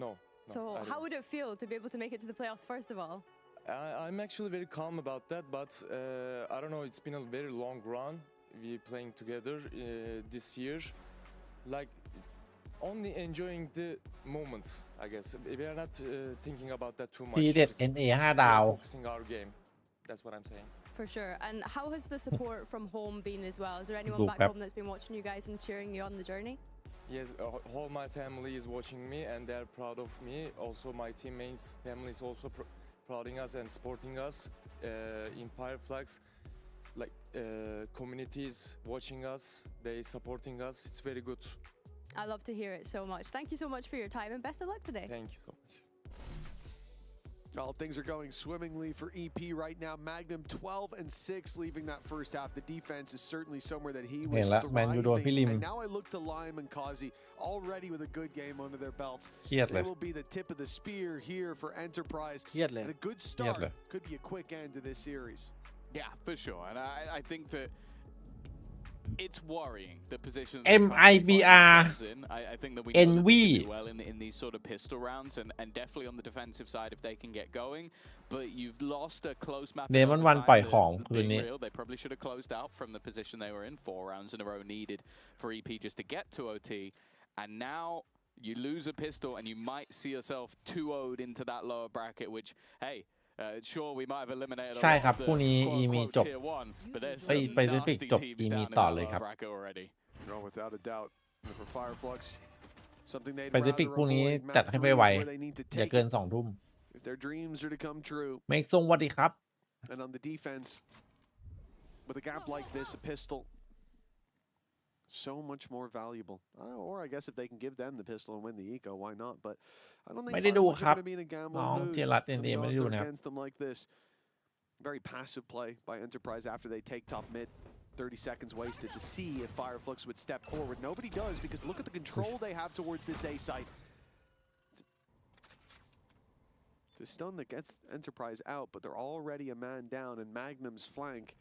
No. So how would it feel to be able to make it to the playoffs, first of all? I'm actually very calm about that, but I don't know, it's been a very long run. We're playing together this year. Like, only enjoying the moments, I guess. We are not thinking about that too much. ทีเด็ด NA 5 ดาว Focusing our game. That's what I'm saying. For sure. And how has the support from home been as well? Is there anyone back home that's been watching you guys and cheering you on the journey? Yes, all my family is watching me and they're proud of me. Also, my teammates' family is also prouding us and supporting us in Fireflux. Like communities watching us, they supporting us. It's very good. I love to hear it so much. Thank you so much for your time and best of luck today. Thank you so much. All things are going swimmingly for EP right now. Magnum 12-6 leaving that first half. The defense is certainly somewhere that he was thriving. And now I look to Lime and Kazi already with a good game under their belts. They will be the tip of the spear here for Enterprise. And a good start could be a quick end to this series. Yeah, for sure. And I think that it's worrying the position MIBR I think that we know NV that they do well in these sort of pistol rounds and definitely on the defensive side if they can get going. But you've lost a close map. Demon 1 ปล่อยของคืนนี้ They probably should have closed out from the position they were in. 4 rounds in a row needed for EP just to get to OT. And now you lose a pistol and you might see yourself 2-0'd into that lower bracket, which, hey, sure we might have eliminated a lot ใช่ครับ of the พรุ่งนี้ มีจบ tier 1, but there's ไป some ดิฟิก nasty จบ teams มี down in ต่อ that เลยครับ lower bracket already. No, without a doubt. For Fireflux, something they'd ไปดิฟิก rather พรุ่งนี้ avoid. จัด Map ให้ 3 is ไว where they need to ๆอย่า take เกิน it 2 ทุ่ม if their dreams are to come true. เมกซุงสวัสดีครับ And on the defense, with a gap like this, a pistol, so much more valuable. Or I guess if they can give them the pistol and win the eco, why not? But I don't think ไม่ได้ดู Fireflux ค are รับ going to be in a น้ gambling อง mood เจรัต when NA the ไม่ได้ odds ดู are นะครับ against them like this. Very passive play by Enterprise after they take top mid. 30 seconds wasted to see if Fireflux would step forward. Nobody does because look at the control they have towards this A site. The stun that gets Enterprise out, but they're already a man down, and Magnum's flank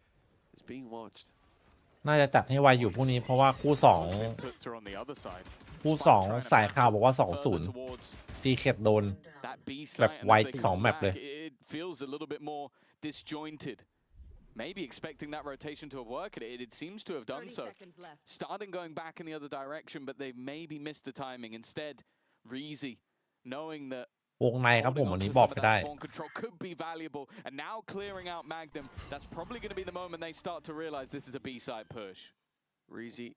is being watched. น่าจะจัดให้ไวอยู่พวกนี้เพราะว่าคู่สองสายข่าวบอกว่า 2-0 ตีเข็ดโดนแบบไว2 แมปเลย Maybe expecting that rotation to have worked, it seems to have done so. Starting going back in the other direction, but they maybe missed the timing. Instead, Reezy, knowing that วงในครับผมวันนี้บอกไม่ได้ control could be valuable, and now clearing out Magnum, that's probably going to be the moment they start to realize this is a B-side push. Reezy,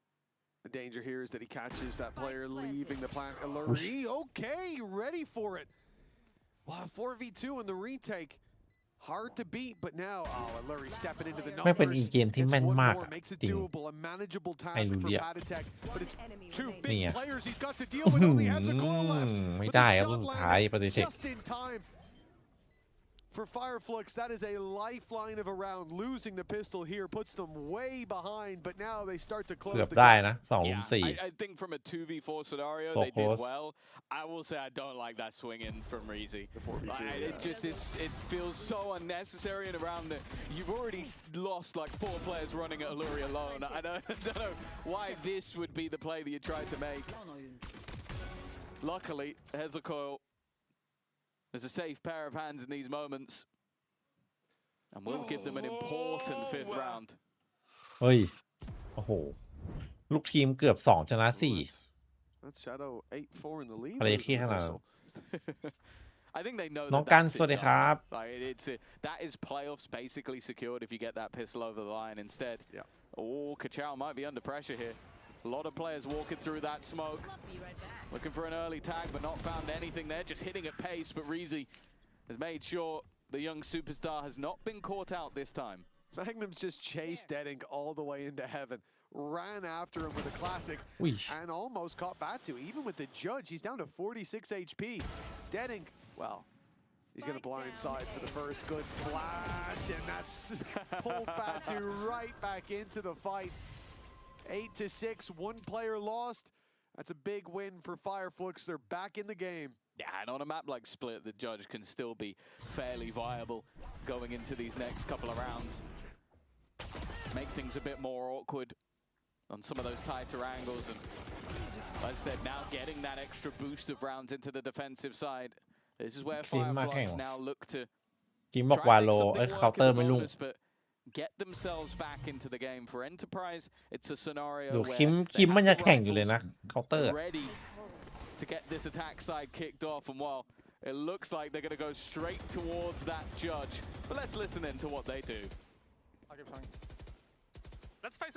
the danger here is that he catches that player leaving the plant. Alluri, okay, ready for it. Wow, 4v2 in the retake. Hard to beat, but now Alluri stepping into the numbers. ไม่เป็นอีเกมที่แม่นมากจริง a manageable task for Padatek, but it's two นี่ big ไง players he's got to deal with. Only has a goal left. ไม่ได้ครับสุดท้ายปฏิเสธ Just in time. For Fireflux, that is a lifeline of a round. Losing the pistol here puts them way behind, but now they start to close เกือบ the ได้ gap. นะ2-4 I think from a 2v4 scenario, So they did close. well. I will say I don't like that swing in from Reezy. The 4v2, It just it feels so unnecessary and around that you've already lost like 4 players running at Alluri alone. I don't know why this would be the play that you tried to make. Luckily, Hezekiah is a safe pair of hands in these moments. And we'll give them an important 5th round. เฮ้ยโอ้โหลูกทีมเกือบ2ชนะ4 That's Shadow 8-4 in the lead. อะไรขี้ขนาดนั้น I think they know น้อง that กัน that's สวัสดี it ครั now. บ Like that is playoffs basically secured if you get that pistol over the line instead. Yeah. Oh, Kachao might be under pressure here. A lot of players walking through that smoke. Looking for an early tag, but not found anything there. Just hitting at pace, but Reezy has made sure the young superstar has not been caught out this time. Magnum's just chased Deadink all the way into heaven. Ran after him with a classic and almost caught Batu. Even with the judge, he's down to 46 HP. Deadink, well, he's going to blindside for the first good flash, and that's pulled Batu right back into the fight. 8-6, 1 player lost. That's a big win for Fireflux. They're back in the game. Yeah, and on a map like Split, the judge can still be fairly viable going into these next couple of rounds. Make things a bit more awkward on some of those tighter angles, and like I said, now getting that extra boost of rounds into the defensive side. This is where Fireflux now look to กิมบอกวาโลเคาน์เตอร์ไม่ลุ่ง but get themselves back into the game. For Enterprise, it's a scenario ดู where คิมมันยังแข่งอยู่เลยนะเคาน์เตอร์ ready to get this attack side kicked off, and while it looks like they're going to go straight towards that judge, but let's listen in to what they do. Let's face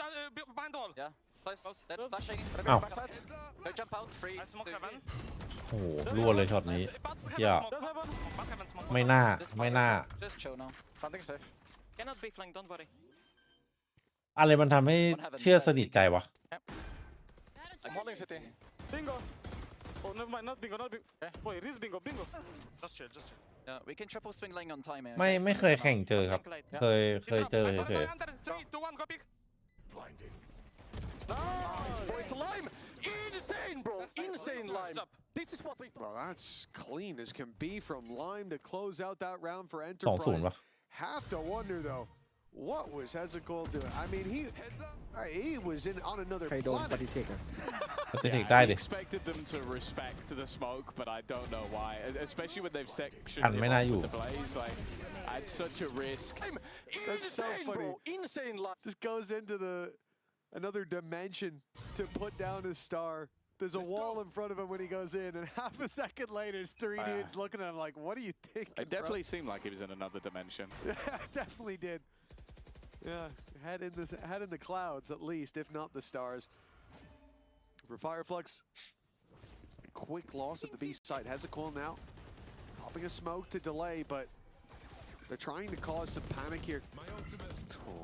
behind the wall. Yeah. Close. Dead. Flashing. Ow. Go jump out. 3. I smoke heaven. โอ้โหรั่วเลยช็อตนี้ Bats อย่า heaven smoke. Bat heaven smoke. ไม่น่าไม่น่า Just chill now. Planting safe. Cannot be flanked. Don't worry. อะไรมันทำให้เชื่อสนิทใจวะ I'm holding city. Bingo. Oh, never mind. Not bingo. Not bingo. Boy, it is bingo. Bingo. Just chill. Just chill. Yeah, we can triple swing lane on time here. ไม่เคยแข่งเจอครับ เคยเจอเฉย Under 3, 2, 1, go pick. Blinding. Nice, boys. Lime. Insane, bro. Insane Lime. This is what we. Well, that's clean as can be from Lime to close out that round for 2-0 Enterprise. วะ Have to wonder though, what was Hezekiah doing? I mean, he was on another ใครโดนป planet. ฏิเสธอ่ะ ปฏิเสธได้ I ดิ expected them to respect the smoke, but I don't know why. Especially when they've sectioned กันไม่น่าอยู่ the blaze. Like, it's such a risk. That's so Insane, funny. bro. Insane Lime. Just goes into another dimension to put down his star. There's a wall in front of him when he goes in, and half a second later, it's 3 dudes looking at him like, "What do you think?" It definitely seemed like he was in another dimension. Yeah, it definitely did. Yeah, head in the clouds at least, if not the stars. For Fireflux, a quick loss at the B site. Hezekiah now popping a smoke to delay, but they're trying to cause some panic here.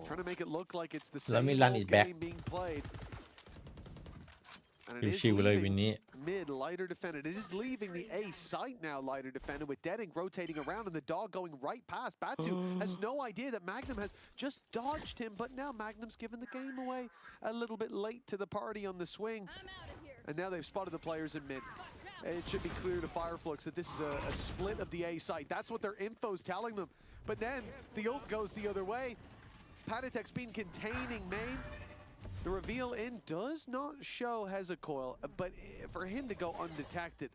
Trying to make it look like it's the Let me same run old it back. game being played. And it is leaving mid, lighter defended. It is leaving the A site now, lighter defended, with Deading rotating around and the dog going right past. Batu has no idea that Magnum has just dodged him, but now Magnum's given the game away a little bit late to the party on the swing. And now they've spotted the players in mid. It should be clear to Fireflux that this is a split of the A site. That's what their info's telling them. But then the ult goes the other way. pannysggg's been containing main. The reveal in does not show Hezecoil, but for him to go undetected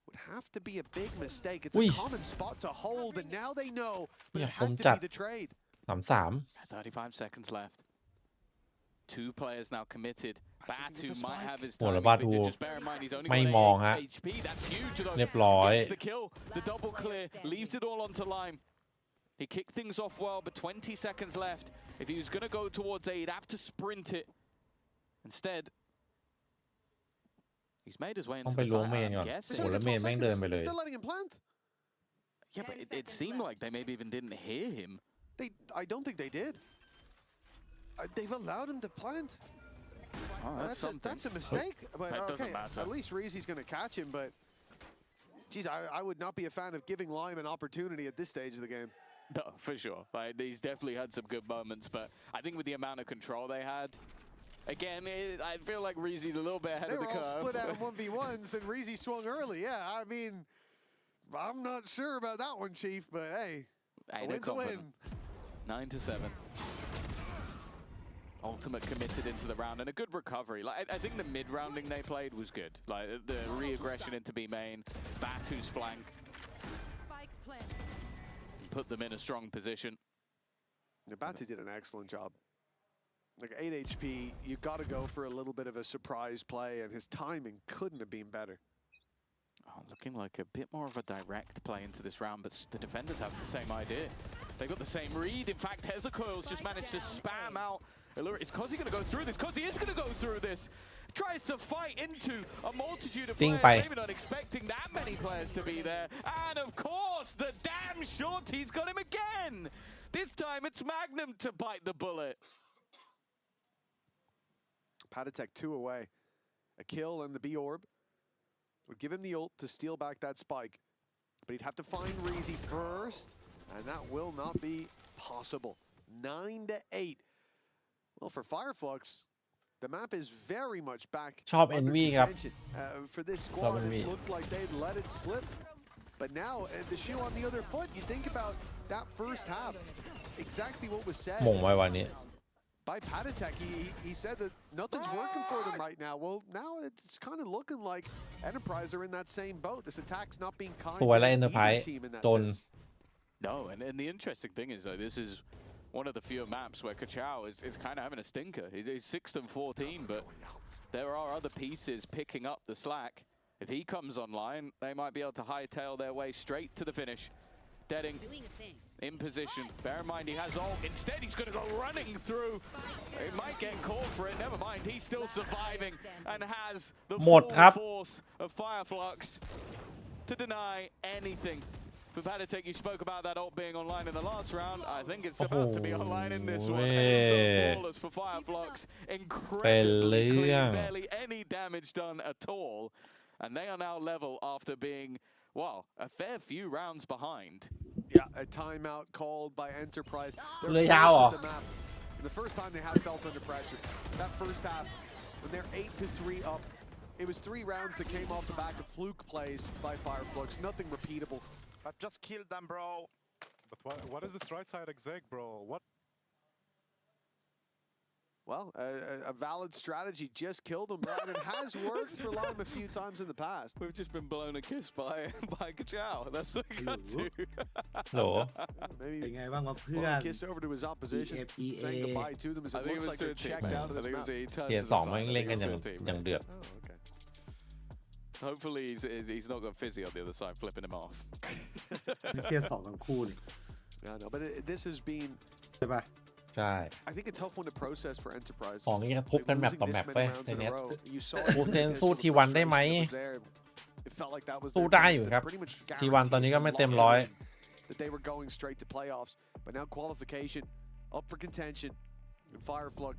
would have to be a big mistake. It's a common spot to hold, and now they know, but it had to be the trade. 35 seconds left. 2 players now committed. Batu might have his โหแล้ว time. บาทู Just bear in mind he's only ไม่ got มอง 8 ฮะ HP. That's huge though. เรียบร้อย Gets the kill, the double clear, leaves it all onto Lime. He kicked things off well, but 20 seconds left. If he was going to go towards A, he'd have to sprint it. Instead, he's made his way ต้อง into ไป the ล้วง site. เมนก่อน I'm guessing. โหแล้วเมนแม่งเดินไปเลย They're letting him plant. Yeah, but it seemed like they maybe even didn't hear him. I don't think they did. They've allowed him to plant. Oh, that's a mistake. But That okay, doesn't matter. at least Reezy's going to catch him. But geez, I would not be a fan of giving Lime an opportunity at this stage of the game. No, for sure. Like, he's definitely had some good moments, but I think with the amount of control they had, again, I feel like Reezy's a little bit ahead of the curve. They were all split out in 1v1s, and Reezy swung early. Yeah, I mean, I'm not sure about that one, Chief, but hey, a win's a win. 9-7. Ultimate committed into the round and a good recovery. Like I think the mid-rounding they played was good. Like the re-aggression into B main, Batu's flank, put them in a strong position. Yeah, Batu did an excellent job. Like 8 HP, you got to go for a little bit of a surprise play, and his timing couldn't have been better. Oh, looking like a bit more of a direct play into this round, but the defenders have the same idea. They got the same read. In fact, Hezecoil's just managed to spam out. Is Kozzy going to go through this? Kozzy is going to go through this. Tries to fight into a multitude of players. Maybe not expecting that many players to be there. And of course, the damn shorty's got him again. This time it's Magnum to bite the bullet. pannysgg 2 away. A kill and the B orb would give him the ult to steal back that spike. But he'd have to find Reezy first, and that will not be possible. 9-8. Well, for Fireflux, the map is very much back ชอบ under Envy ครับ contention. For this squad, it looked like they'd let it slip. But now, the shoe on the other foot, you think about that first half, exactly what was said มงไว้วันนี้ by pannysgg. He said that nothing's working for them right now. Well, now it's kind of looking like Enterprise are in that same boat. This attack's not being kind สวย to และ either Enterprise team in that จน sense. No, and the interesting thing is, though, this is one of the few maps where Kachao is kind of having a stinker. He's 6-14, but there are other pieces picking up the slack. If he comes online, they might be able to hightail their way straight to the finish. Deading in position. Bear in mind he has ult. Instead, he's going to go running through. He might get caught for it. Never mind. He's still surviving and has the full force of Fireflux to deny anything. For pannysgg, you spoke about that ult being online in the last round. I think it's about to be online in this one. Ends up flawless for Fireflux. Incredibly clean. Barely any damage done at all. And they are now level after being, well, a fair few rounds behind. Yeah, a timeout called by Enterprise. They're forced the map. The first time they have felt under pressure. That first half, when they're 8-3 up, it was 3 rounds that came off the back of fluke plays by Fireflux. Nothing repeatable. But just kill them, bro. But what is this right side exec, bro? What? Well, a valid strategy just killed him, and it has worked for Lime a few times in the past. We've just been blown a kiss by Kachao. That's what we got to. โหล Maybe เป็นไงบ้างครับเพื่ blow อน a kiss over to his opposition, EA saying goodbye to them as I it think it looks was like to they're a team, checked man. out of I this think it map. was he turned เทีย to ร์ the 2 แม่ง side. I เล่น think กัน it อย่าง was to a team, อย่าง man. เดือด Oh, okay. Hopefully he's not got Fizzy on the other side flipping him off. นี่เทียร์2ทั้งคู่นี่ Yeah, no, but this has been, ใช่ป่ะ ใช่ I think, a tough one to process for Enterprise. ของนี่ก็ทุบกันแมป Losing ต่อแม this ปไป many rounds ใน in เน็ a ต row, you saw โอเซน the สู้ initial ทีวันได้ไหม frustration that was there. It felt like that was สู้ their ได้ chance อยู่ to ครับ pretty much ทีวันตอนนี้ก็ guarantee ไม่เต็ม and ร้อย lock in that they were going straight to playoffs. But now qualification up for contention. And Fireflux,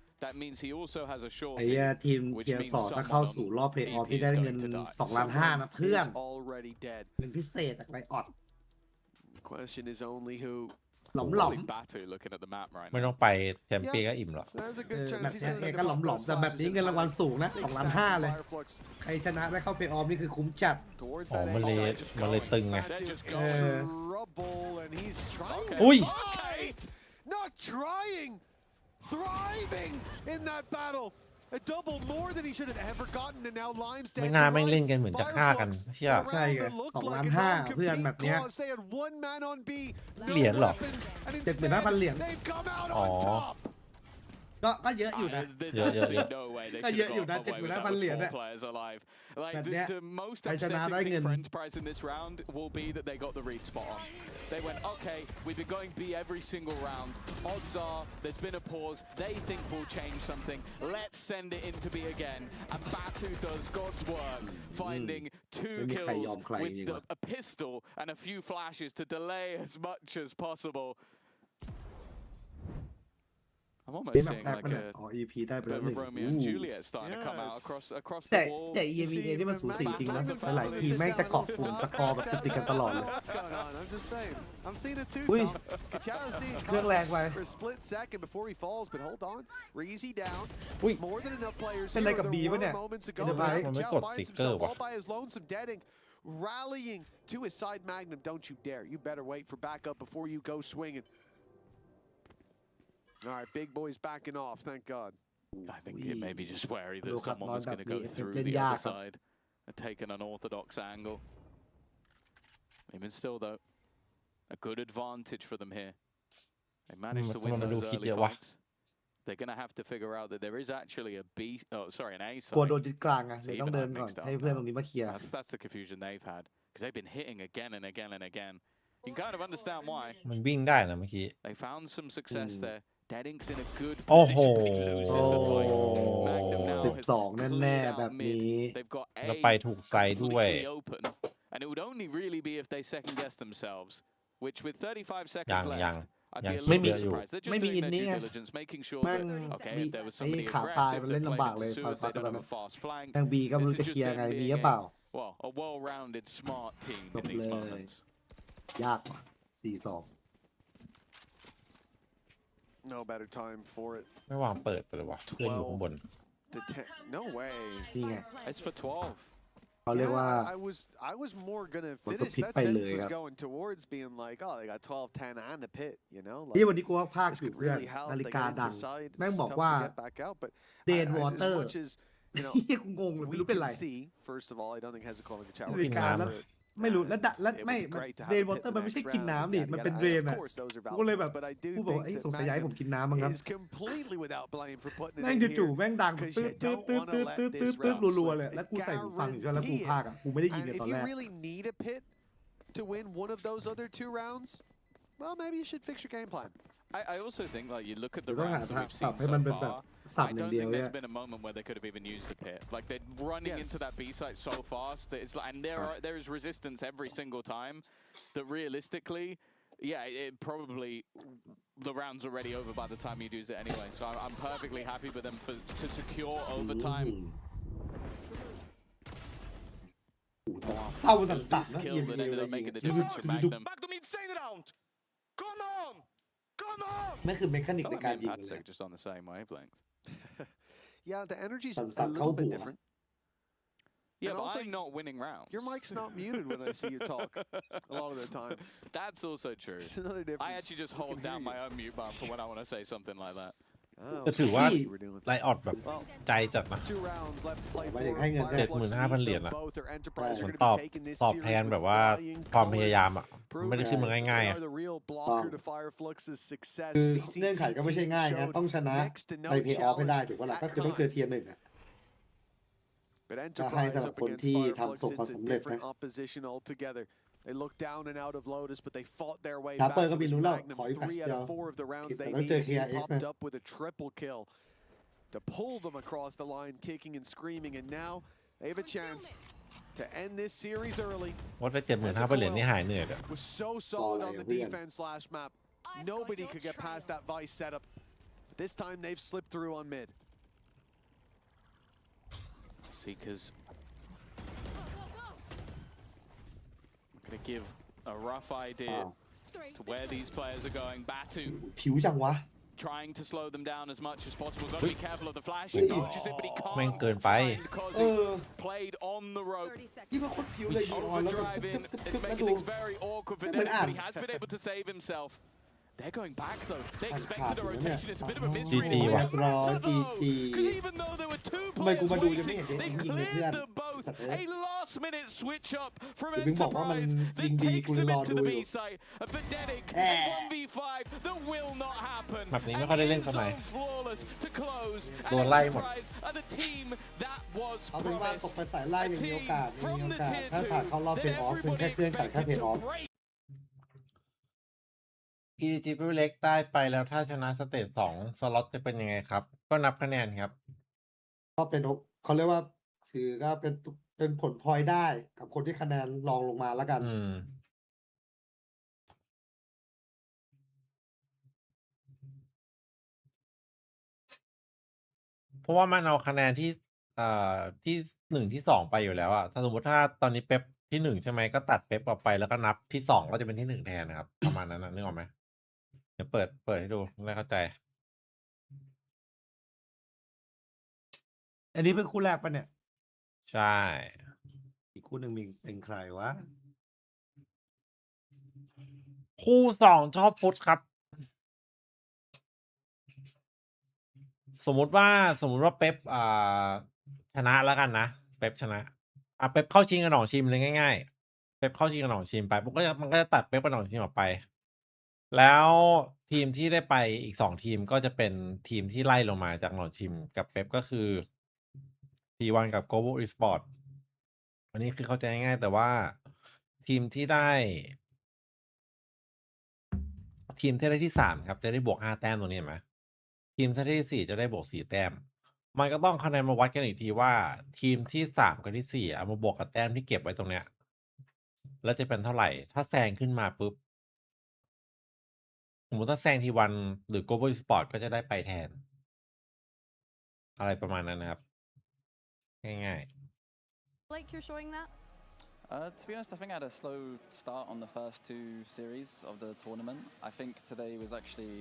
that means he also has a ไอ้ short ทีมเทียร์2ถ้าเข้าสู่รอบเพลย์ออฟที่ได้เงิน2.5 ล้านนะเพื่อนเงินพิเศษจากไลออด Question is only who หลอม Batu looking at the map right ไม่ต้องไปแชมเปี้ยนก็อิ่มหรอก แบบนี้ก็หลอมแต่แบบนี้เงินรางวัลสูงนะ2.5 ล้านเลยใครชนะได้เข้าเพลย์ออฟนี่คือคุ้มจัดอ๋อมันเลยตึงไง อุ้ย not trying thriving in that battle a double more than he should have ever gotten and now Limes ไม่น่าไม่เล่นกันเหมือนจะฆ่ากันเชี่ย ใช่ไง2.5 ล้านเพื่อนแบบเนี้ยเหรียญหรอ 75,000 เหรียญอ๋อก็เยอะอยู่นะก็เยอะอยู่นะ 75,000 เหรียญเนี่ยแบบเนี้ยใครชนะได้เงิน Enterprise in this round will be that they got the read spot on. They went, okay, we've been going B every single round. Odds are there's been a pause. They think we'll change something. Let's send it into B again. And Batu does God's work, finding 2 kills with a pistol and a few flashes to delay as much as possible. I'm almost seeing like a bit of Romeo and Juliet starting to come out across the wall. แต่ EMEA นี่มันสูสีจริงนะหลายทีมแม่งจะเกาะศูนย์สกอร์แบบติดกันตลอดเลยอุ้ยเครื่องแรงไปเป็นอะไรกับบีป่ะเนี่ยมันไม่กดสติ๊กเกอร์วะ Rallying to his side magnum, don't you dare. You better wait for backup before you go swinging. All right, big boys backing off, thank God. I think it may be just wary that someone was going to go through the other side and take an unorthodox angle. Even still, though, a good advantage for them here. They managed to win those early fights. They're going to have to figure out that there is actually a B, an A side. กลัวโดนยึดกลางอ่ะเลยต้องเดินก่อนให้เพื่อนตรงนี้มาเคลียร์ That's the confusion they've had because they've been hitting again and again and again. You can kind of understand why. มันวิ่งได้นะเมื่อกี้ They found some success there. Deading's in a good position, but he loses the fight. Magnum now has 12 แน่ๆแบบนี้ They've got A แล้วไปถูกไซด์ด้วย completely open, and it would only really be if they second guess themselves, which with 35 seconds left, I'd be a little bit surprised. They're just doing their due diligence, making sure that okay, if there was somebody aggressive that played it too, if they don't have a fast flank, ทางบีก็ไม่รู้จะเคลียร์ไงมีหรือเปล่า well, a well-rounded, smart team in these moments. ยากว่ะ 4-2 No better time for it. ไม่วางเปิดไปเลยวะเพื่อนอยู่ข้างบน No way. นี่ไง It's for 12. เขาเรียกว่า I was more gonna finish that sentence was going towards being like, oh, they got 12-10 and a pit, you know. ที่วันนี้กูว่าภาคอยู่เพื่อนนาฬิกาดังแม่งบอกว่าเดนวอเตอร์ที่กูงงเลยไม่รู้เป็นไร First of all, I don't think has a calling a นาฬิกาแล้วไม่รู้แล้วไม่เดนวอเตอร์มันไม่ใช่กินน้ำดิมันเป็นเดนอ่ะกูเลยแบบกูบอกไอ้สงสัยย้ายผมกินน้ำมั้งครับแม่งจู่ๆแม่งดังตืดรัวๆเลยแล้วกูใส่หูฟังอยู่แล้วกูพากอ่ะกูไม่ได้ยินเลยตอนแรก to win one of those other 2 rounds, well, maybe you should fix your game plan. I also think like you look at the rounds that we've seen so far. I don't think there's been a moment where they could have even used a pit. Like they're running into that B site so fast that it's like, and there is resistance every single time. That realistically, yeah, it probably the round's already over by the time you use it anyway. So I'm perfectly happy with them to secure overtime. เข้าสั่นๆนะ kill that ended up making the difference for Magnum. Back to me, insane round. Come on. Come on. นั่นคือเมคานิกในการยิงเลย Just on the same wavelength. Yeah, the energy's a little bit different. Yeah, but I'm not winning rounds. Your mic's not muted when I see you talk a lot of the time. That's also true. It's another difference. I actually just hold down my own mute button for when I want to say something like that. ก็ถือว่าไลออดแบบใจจัดนะ 75,000 เหรียญละมันตอบแทนแบบว่าความพยายามอ่ะไม่ได้ขึ้นมาง่ายๆอ่ะคือเงื่อนไขก็ไม่ใช่ง่ายนะต้องชนะไปเพย์ออฟให้ได้ถูกป่ะล่ะก็คือต้องเจอเทียร์ 1อ่ะจะให้สำหรับคนที่ทำประสบความสำเร็จนะThey looked down and out of Lotus, but they fought their way ชา back. เปอร์ก็มีรู้แล้วขออีก 3 out of 4 of the rounds they popped up with a triple kill to pull them across the line, kicking and screaming, and now they have a chance to end this series early. ว่าได้ 75,000 เหรียญนี่หายเหนื่อยอ่ะ Was so solid on the defense last map. Nobody could get past that Vice setup. This time they've slipped through on mid. Seekers gonna give a rough idea to where these players are going. Batu ผิวจังวะ trying to slow them down as much as possible. Got to be careful of the flash. He dodges it, but he แม่ง can't เกินไป because he played on the rope. นี่มันโคตรผิวเลยยิงออนแล้ว Overdrive in. It's making things very awkward for Dennis, but he has been able to save himself. They're going back though. They expected a rotation. It's a bit of a mystery. Because even though there were two players waiting, they cleared them both. A last-minute switch up from Enterprise that takes them into the B site. A pathetic 1v5 that will not happen. แบบนี้ไม่ค่อยได้เล่นกันไหม So flawless to close. โดนไล่หมด Enterprise are the team that was เอาเป็นว่าตก promised. ไปสายไล่ยังมีโอกาสถ้าผ่านเข้ารอบเพลย์ออฟเป็นแค่เพื่อนแต่แค่เพลย์ออฟEDG เปเล็กได้ไปแล้วถ้าชนะสเตจ2สล็อตจะเป็นยังไงครับ ก็นับคะแนนครับ ก็เป็นเขาเรียกว่าถือก็เป็นผลพลอยได้กับคนที่คะแนนรองลงมาแล้วกันเพราะว่ามันเอาคะแนนที่ที่1ที่2ไปอยู่แล้วอะถ้าสมมติถ้าตอนนี้เป๊ปที่1ใช่ไหมก็ตัดเป๊ปออกไปแล้วก็นับที่2ก็จะเป็นที่1แทนนะครับ ประมาณนั้นนะนึกออกไหมเดี๋ยวเปิดให้ดูแล้วเข้าใจ อันนี้เป็นคู่แรกปะเนี่ย ใช่ อีกคู่หนึ่งมีเป็นใครวะ คู่2ชอบฟุตครับ สมมุติว่าเป๊ปชนะแล้วกันนะเป๊ปชนะเป๊ปเข้าชิงกับหนองชิมเลยง่ายๆเป๊ปเข้าชิงกับหนองชิมไปมันก็จะตัดเป๊ปกับหนองชิมออกไปแล้วทีมที่ได้ไปอีก2ทีมก็จะเป็นทีมที่ไล่ลงมาจากหนองชิมกับเป๊ปก็คือ T1 กับ Global Esport อันนี้คือเข้าใจง่ายๆแต่ว่าทีมที่ได้ที่3ครับจะได้บวก5แต้มตรงนี้เห็นไหมทีมที่4จะได้บวก4แต้มมันก็ต้องคะแนนมาวัดกันอีกทีว่าทีมที่3กับที่4เอามาบวกกับแต้มที่เก็บไว้ตรงเนี้ยแล้วจะเป็นเท่าไหร่ถ้าแซงขึ้นมาปุ๊บสมมติถ้าแซงT1 หรือ Global Esport ก็จะได้ไปแทนอะไรประมาณนั้นนะครับง่ายๆ Like you're showing that? To be honest, I think I had a slow start on the first 2 series of the tournament. I think today was actually,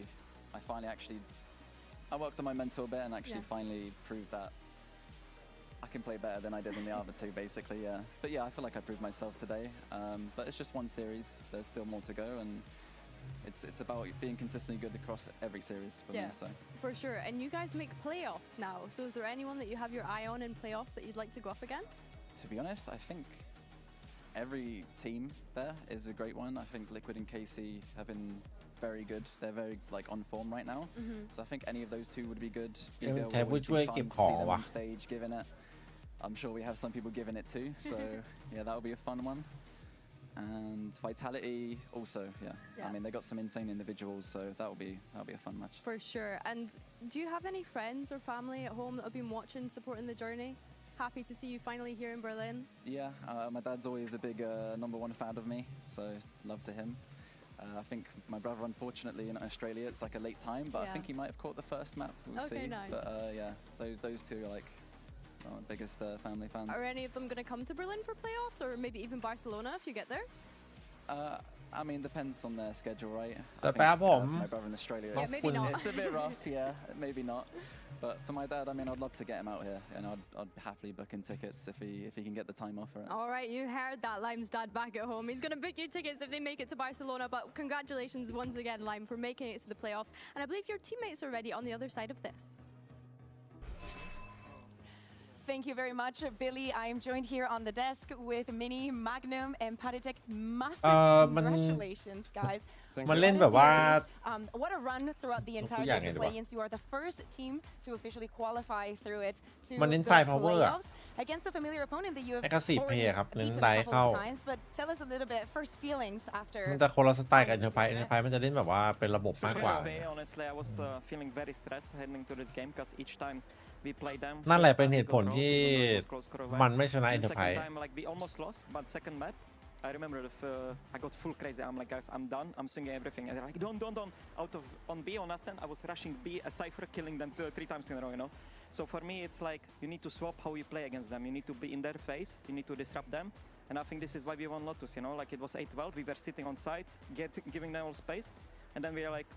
I worked on my mental a bit and actually finally proved that I can play better than I did in the other 2, basically, yeah. But yeah, I feel like I proved myself today. But it's just one series. There's still more to go, and it's about being consistently good across every series for me. So for sure. And you guys make playoffs now. So is there anyone that you have your eye on in playoffs that you'd like to go up against? To be honest, I think every team there is a great one. I think Liquid and KC have been very good. They're very on form right now. So I think any of those 2 would be good. BBL would be fun to see them on stage giving it. I'm sure we have some people giving it too. So yeah, that would be a fun one. And Vitality also, yeah. I mean, they got some insane individuals, so that'll be a fun match. For sure. And do you have any friends or family at home that have been watching, supporting the journey? Happy to see you finally here in Berlin. Yeah, my dad's always a big #1 fan of me, so love to him. I think my brother, unfortunately, in Australia, it's like a late time, but I think he might have caught the first map. We'll see. Nice. But yeah, those 2 are like my biggest family fans. Are any of them going to come to Berlin for playoffs, or maybe even Barcelona if you get there? I mean, depends on their schedule, right? So my brother in Australia, it's a bit rough, yeah, maybe not. But for my dad, I mean, I'd love to get him out here, and I'd happily book in tickets if he can get the time off for it. All right, you heard that, Lime's dad back at home. He's going to book you tickets if they make it to Barcelona. But congratulations once again, Lime, for making it to the playoffs. And I believe your teammates are ready on the other side of this. Thank you very much, Billy. I am joined here on the desk with Mini, Magnum, and pannysgg. Massive congratulations, guys. มันเล่นแบบว่า what a run throughout the entire play-ins. You are the first team to officially qualify through it to the playoffs against a familiar opponent that you have already beaten a couple of times. But tell us a little bit, first feelings after. มันจะคนละสไตล์กับEnterpriseมันจะเล่นแบบว่าเป็นระบบมากกว่า Honestly, I was feeling very stressed heading to this game because each time we played them. นั่นแหละเป็นเหตุผลที่มันไม่ชนะ Enterprise. Second time, like we almost lost, but second map I remember if I got full crazy. I'm like, guys, I'm done. I'm singing everything, and they're like, don't. Out of on B on Ascent, I was rushing B, a Cypher, killing them 3 times in a row. You know. So for me, it's like you need to swap how you play against them. You need to be in their face. You need to disrupt them. And I think this is why we won Lotus. You know, like it was 8-12. We were sitting on sides, giving them all space, and then we are like.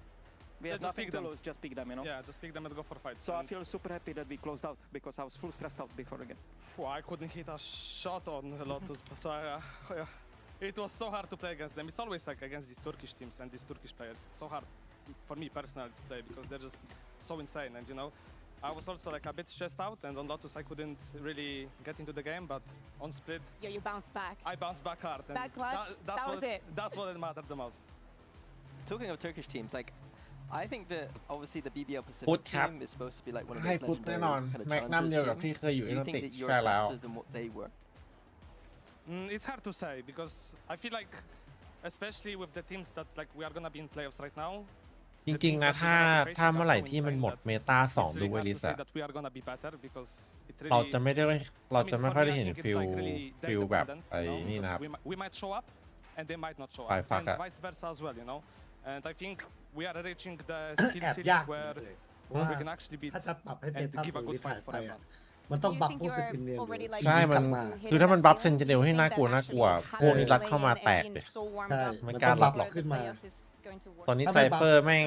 We have nothing to lose, just pick them, you know? Yeah, just pick them and go for fights. So I feel super happy that we closed out because I was full stressed out before again. Well, I couldn't hit a shot on Lotus, so it was so hard to play against them. It's always like against these Turkish teams and these Turkish players. It's so hard for me personally to play because they're just so insane. And you know, I was also like a bit stressed out, and on Lotus I couldn't really get into the game, but on Split... Yeah, you bounced back. I bounced back hard. And that clutch, that was it. That's what mattered the most. Talking of Turkish teams, like, I think that obviously the BBL Pacific team is supposed to be like one of the legendary kind of challengers teams. Do you think that you're better than what they were? It's hard to say because I feel like, especially with the teams that like we are gonna be in playoffs right now. จริงๆนะถ้าเมื่อไหร่ที่มันหมดเมตา2ดูเวลิสอะเราจะไม่ค่อยได้เห็นฟิลแบบไอ้นี่นะครับ We might show up and they might not show up and vice versa as well, you know. And I think we are reaching the skill ceiling where we can actually beat and give a good fight for everyone. มันต้องบัฟพวกเซนติเนียลใช่มันคือถ้ามันบัฟเซนติเนียลให้น่ากลัวพวกนี้รัดเข้ามาแตกเลยไม่กล้ารัดหรอกตอนนี้ไซเปอร์แม่ง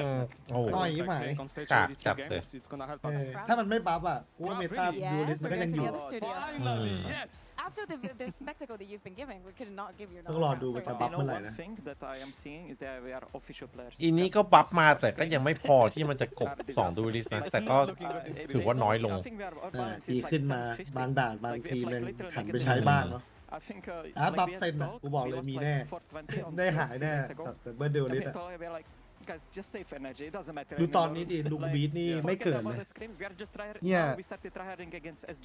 โอ้โหกากจัดเลยถ้ามันไม่บัฟอ่ะกูว่าเมตายูริสมันก็ยังอยู่ After the spectacle that you've been giving, we could not give you. ต้องรอดูมันจะบัฟเมื่อไหร่นะ อีนี้ก็บัฟมาแต่ก็ยังไม่พอที่มันจะกบ2ดูริสนะแต่ก็ถือว่าน้อยลงดีขึ้นมาบางด่านบางทีมันหันไปใช้บ้างเนาะบัฟเซนนะกูบอกเลยมีแน่ได้หายแน่แต่เบอร์เดลลิสดูตอนนี้ดิลุงบีทนี่ไม่เกิดเลยเนี่ย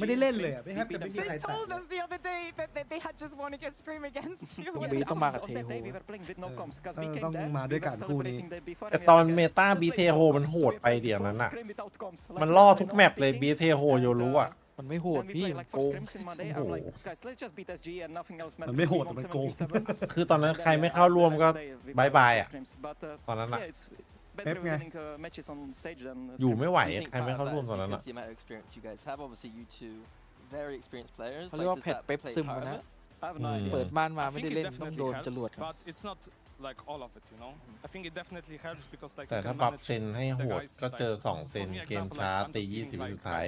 ไม่ได้เล่นเลยไม่แทบจะไม่มีใครตายบีต้องมากับเทโฮต้องมาด้วยกันคู่นี้แต่ตอนเมตาบีเทโฮมันโหดไปเดี๋ยวนั้นอ่ะมันล่อทุกแมปเลยบีเทโฮโยรู้อ่ะมันไม่โหดพี่มันโกงมันไม่โหดมันโกงคือตอนนั้นใครไม่เข้าร่วมก็บายบายอ่ะตอนนั้นอ่ะอยู่ไม่ไหวใครไม่เข้าร่วมตอนนั้นอ่ะเขาเรียกว่าแพทเป๊ปซึมนะเปิดบ้านมาไม่ได้เล่นต้องโดนจรวดlike all of it, you know. I think it definitely helps because like แต่ถ้าบัฟเซนให้โหดก็เจอ2เซนเกมช้าตี20วิสุดท้าย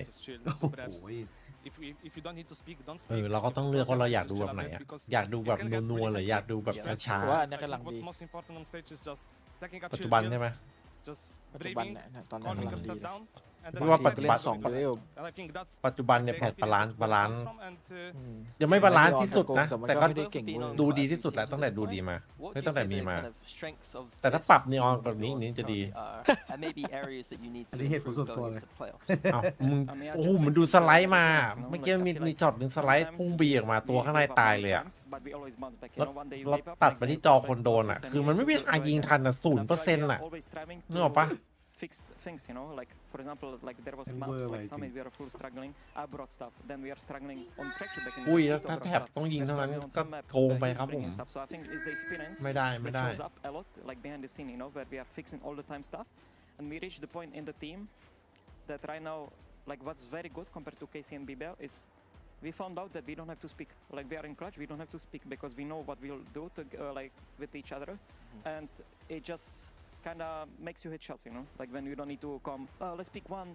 เราก็ต้องเลือกว่าเราอยากดูแบบไหนอ่ะอยากดูแบบนัวๆหรืออยากดูแบบช้าๆปัจจุบันใช่ไหมปัจจุบันเนี่ยตอนนี้กำลังดีไม่ว่าปัจจุบันเนี่ยแพทบาลานซ์ยังไม่บาลานซ์ที่สุดนะแต่ก็ดูดีที่สุดแล้วตั้งแต่ดูดีมาตั้งแต่มีมาแต่ถ้าปรับนีออนแบบนี้นี่จะดีอันนี้เหตุผลส่วนตัวเลยโอ้โหมันดูสไลด์มาเมื่อกี้มีช็อตหนึ่งสไลด์พุ่งบีออกมาตัวข้างในตายเลยอ่ะแล้วตัดไปที่จอคนโดนอ่ะคือมันไม่มีทางยิงทันอ่ะ0%อ่ะนึกออกปะfixed things, you know, like for example, like there was maps like Summit, we are full struggling. I brought stuff, then we are struggling on fracture back in the อุ้ยแล้วถ้าแถบต้องยิงเท่านั้นก็โกงไปครับผม So I think it's the experience ไม่ได้ that shows up a lot, like behind the scene, you know, where we are fixing all the time stuff, and we reached the point in the team that right now, like what's very good compared to KC and BBL is we found out that we don't have to speak. Like we are in clutch, we don't have to speak because we know what we'll do to like with each other, and it just kind of makes you hit shots, you know, like when you don't need to come, let's pick one.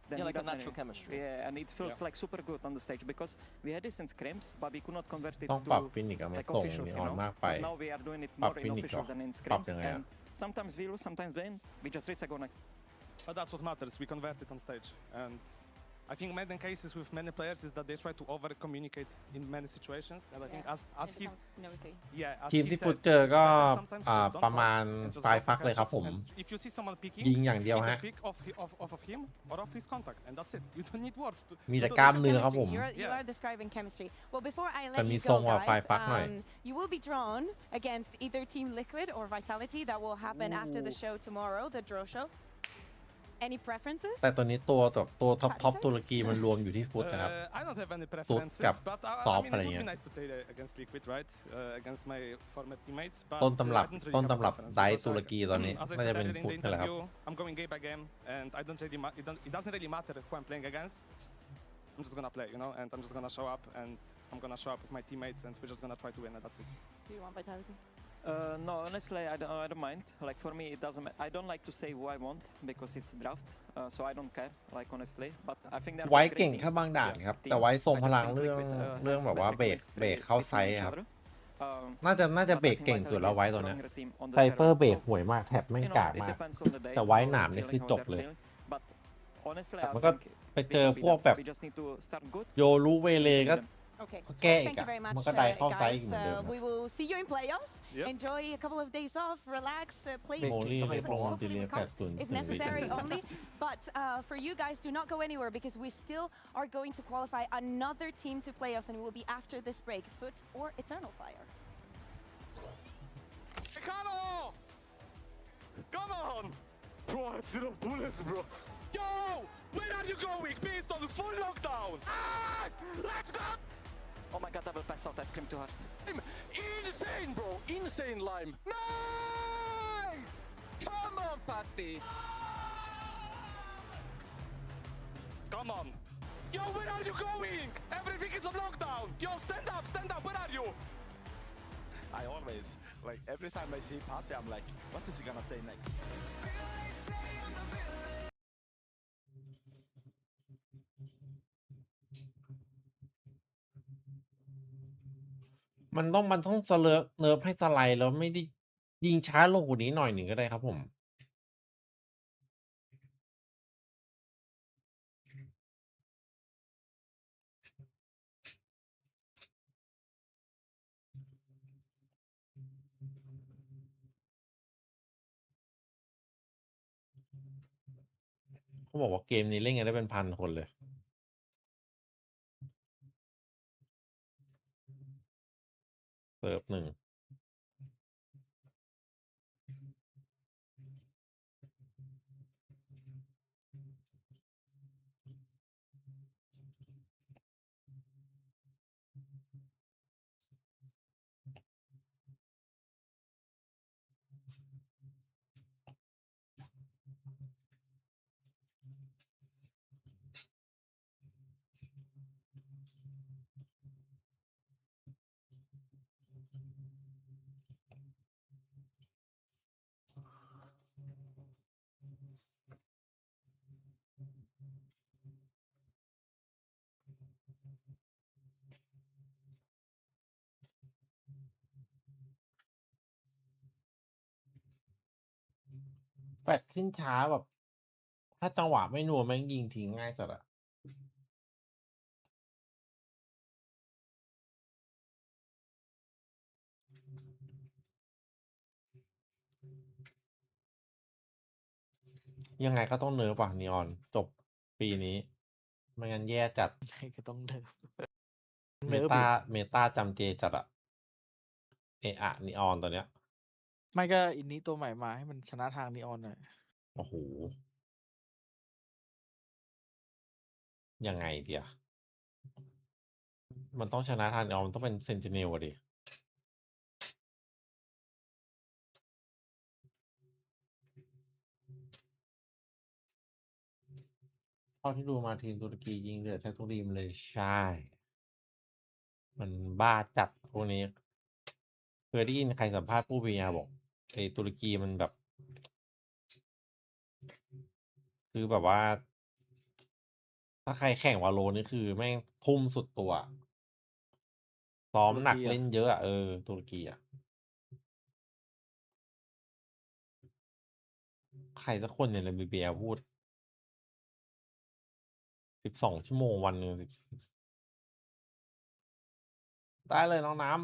Then like a natural chemistry. Yeah, and it feels like super good on the stage because we had this in scrims, but we could not convert it to like officials, you know. But now we are doing it more in officials than in scrims, and sometimes we lose, sometimes win. We just reset go next. But that's what matters. We convert it on stage, and I think many cases with many players is that they try to over communicate in many situations, and I think as he's ทีมที่ฟุตเจอก็ประมาณปลายฟักเลยครับผมยิงอย่างเดียวฮะมีแต่กล้ามเนื้อครับผมแต่มีทรงว่าปลายฟักหน่อย You will be drawn against either Team Liquid or Vitality. That will happen after the show tomorrow, the draw show. Any preferences? แต่ตอนนี้ตัวท็อปตุรกีมันรวมอยู่ที่ฟุตนะครับ I don't have any ฟุต preferences, กับ but ซอ I ฟ mean อะไร it would เงี้ be ย nice to play against Liquid, right? Against my former teammates. But ต้นตำรับ I don't really ต้น have a ตำรับ preference ได because ตุรกีตอนนี้ as I น่า said จะเป็น earlier in ฟุต the ไปแล้วครับ interview, I'm going game by game, and I don't really it doesn't really matter who I'm playing against. I'm just gonna play, you know, and I'm just gonna show up, and I'm gonna show up with my teammates, and we're just gonna try to win, and that's it. Do you want Vitality? No, honestly, I don't mind. Like for me, it doesn't. I don't like to say who I want because it's draft, so I don't care. Like honestly, but I think they're ไว้ both เก่ง great แค่ team. บางด่านครับ teams. แต่ไว้ทรง I พ just ลัง think เรื่อง Liquid เรื่อง has แบบว่า better เบรก chemistry เข้า between ไซส์ each ครับ other. น่าจะ But เบร I ก think เก่งสุด Vitality แล้ว is ไว้ตัวเนี้ย stronger team on ไซ the เฟอร์ server. เบรก So ห่วยมากแท็บไม่ you กา know, ด it มาก depends on the day. แต่ไว้ how หนาม they're นี่ feeling, คือ how จบ they're เลย feeling. But honestly, แต่ I มันก็ think ไปเจอ we พวก can แบบ we just need to start good. โยรู้เวเลก็ Okay. แก้อี Thank ก you อะ very much, มันก็ได้เข้าไซส์อี guys. กเหมือนเดิม We will see you in playoffs. Yep. Enjoy a couple of days off, relax, play โมลี่ให้โปรโมติ hopefully เลีย with comps 80 if necessary only. But for you guys, do not go anywhere because we still are going to qualify another team to playoffs, and it will be after this break, FUT or Eternal Fire. Chicano! Come on! Bro, it's zero bullets, bro. Yo! Where are you going? Beast on full lockdown! Nice! Let's go! Oh my god, double pass out. I screamed too hard. Insane, bro! Insane lime! Nice! Come on, Patty! Come on! Yo, where are you going? Everything is on lockdown! Yo, stand up, where are you? I always, like, every time I see Patty, I'm like, what is he gonna say next? มันต้องเนิร์ฟให้สไลด์แล้วไม่ได้ยิงช้าลงกว่านี้หน่อยหนึ่งก็ได้ครับผมเขาบอกว่าเกมนี้เล่นกันได้เป็น1,000 คนเลยเสิร์ฟหนึ่งแฟลชขึ้นช้าแบบ ถ้าจังหวะไม่นัวแม่งยิงทิ้งง่ายจัดอะยังไงก็ต้องเนิร์ฟว่ะนีออนจบปีนี้ไม่งั้นแย่จัด ก็ต้องเนิร์ฟ เมตาจำเจจัดอะนีออนตัวเนี้ย ไม่ก็อินนี้ตัวใหม่มาให้มันชนะทางนีออนหน่อย โอ้โหยังไงเดียมันต้องชนะทางนีออนมันต้องเป็นเซนติเนลอะดิเท่าที่ดูมาทีมตุรกียิงเดือดแทบทุกทีมเลยใช่ มันบ้าจัดพวกนี้เคยได้ยินใครสัมภาษณ์ผู้บริหารบอกไอ้ตุรกีมันแบบ คือแบบว่า ถ้าใครแข่งวาโลนี่คือแม่งทุ่มสุดตัวซ้อมหนัก ตุรกีอะ เล่นเยอะอะตุรกีอะใครสักคนเนี่ยใน BBL พูด 12 ชั่วโมงวันหนึ่งได้เลยน้องน้ำ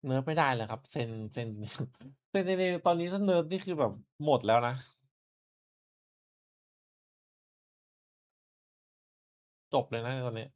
เนิร์ฟไม่ได้เลยครับเซนในตอนนี้ถ้าเนิร์ฟนี่คือแบบหมดแล้วนะจบเลยนะในตอนนี้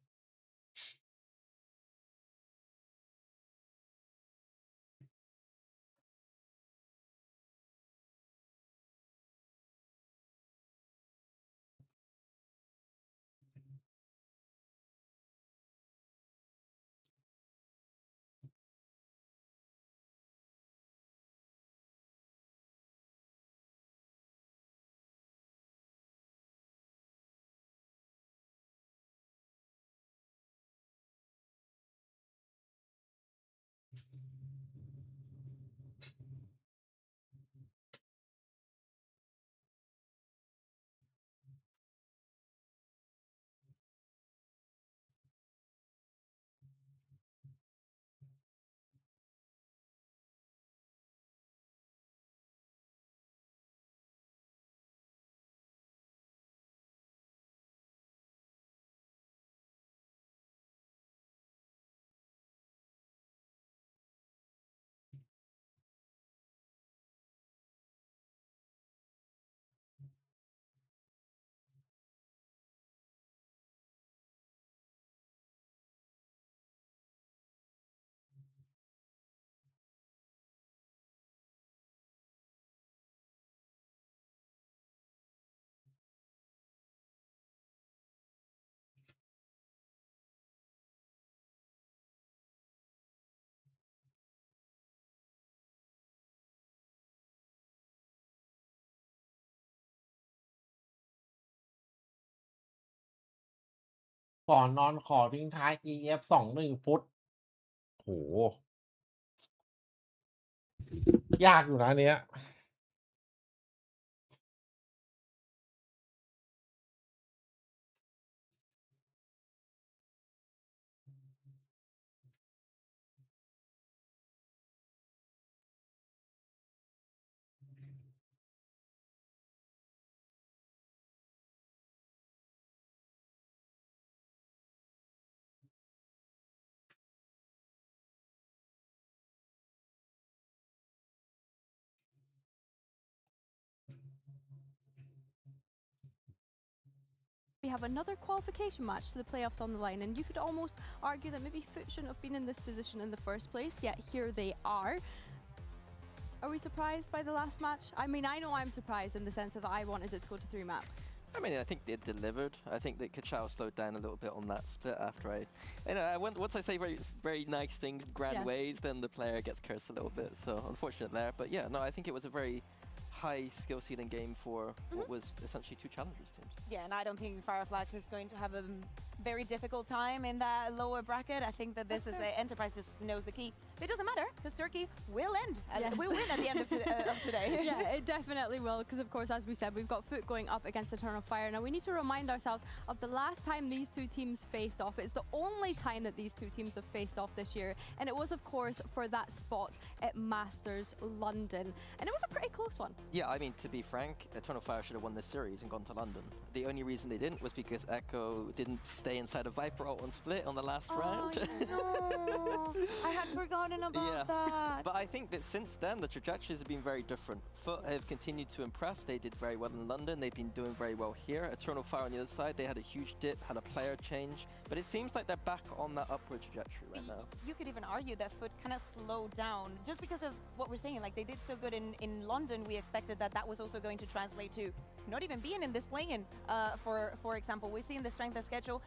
ก่อนนอนขอทิ้งท้าย EF 21 ฟุตโหยากอยู่นะเนี้ยWe have another qualification match to the playoffs on the line, and you could almost argue that maybe FUT shouldn't have been in this position in the first place, yet here they are. Are we surprised by the last match? I mean, I know I'm surprised in the sense of I wanted it to go to 3 maps. I mean, I think they delivered. I think that Kachao slowed down a little bit on that split after once I say very nice things, grand ways, then the player gets cursed a little bit. So unfortunate there, but yeah, no, I think it was a very high skill ceiling game for what was essentially 2 challengers teams. Yeah, and I don't think Fireflax is going to have a very difficult time in that lower bracket. I think that this is Enterprise just knows the key. It doesn't matter because Turkey will end. Will win at the end of today. Yeah, it definitely will, because of course, as we said, we've got FUT going up against Eternal Fire. Now we need to remind ourselves of the last time these 2 teams faced off. It's the only time that these 2 teams have faced off this year, and it was of course for that spot at Masters London, and it was a pretty close one. Yeah, I mean, to be frank, Eternal Fire should have won this series and gone to London. The only reason they didn't was because Echo didn't stay inside of Viper ult on split on the last round. No, I had forgotten about that. But I think that since then, the trajectories have been very different. FUT have continued to impress. They did very well in London. They've been doing very well here. Eternal Fire on the other side, they had a huge dip, had a player change, but it seems like they're back on that upward trajectory right now. You could even argue that FUT kind of slowed down just because of what we're saying. Like, they did so good in London, we expected that was also going to translate to not even being in this play-in. For example, we're seeing the strength of schedule.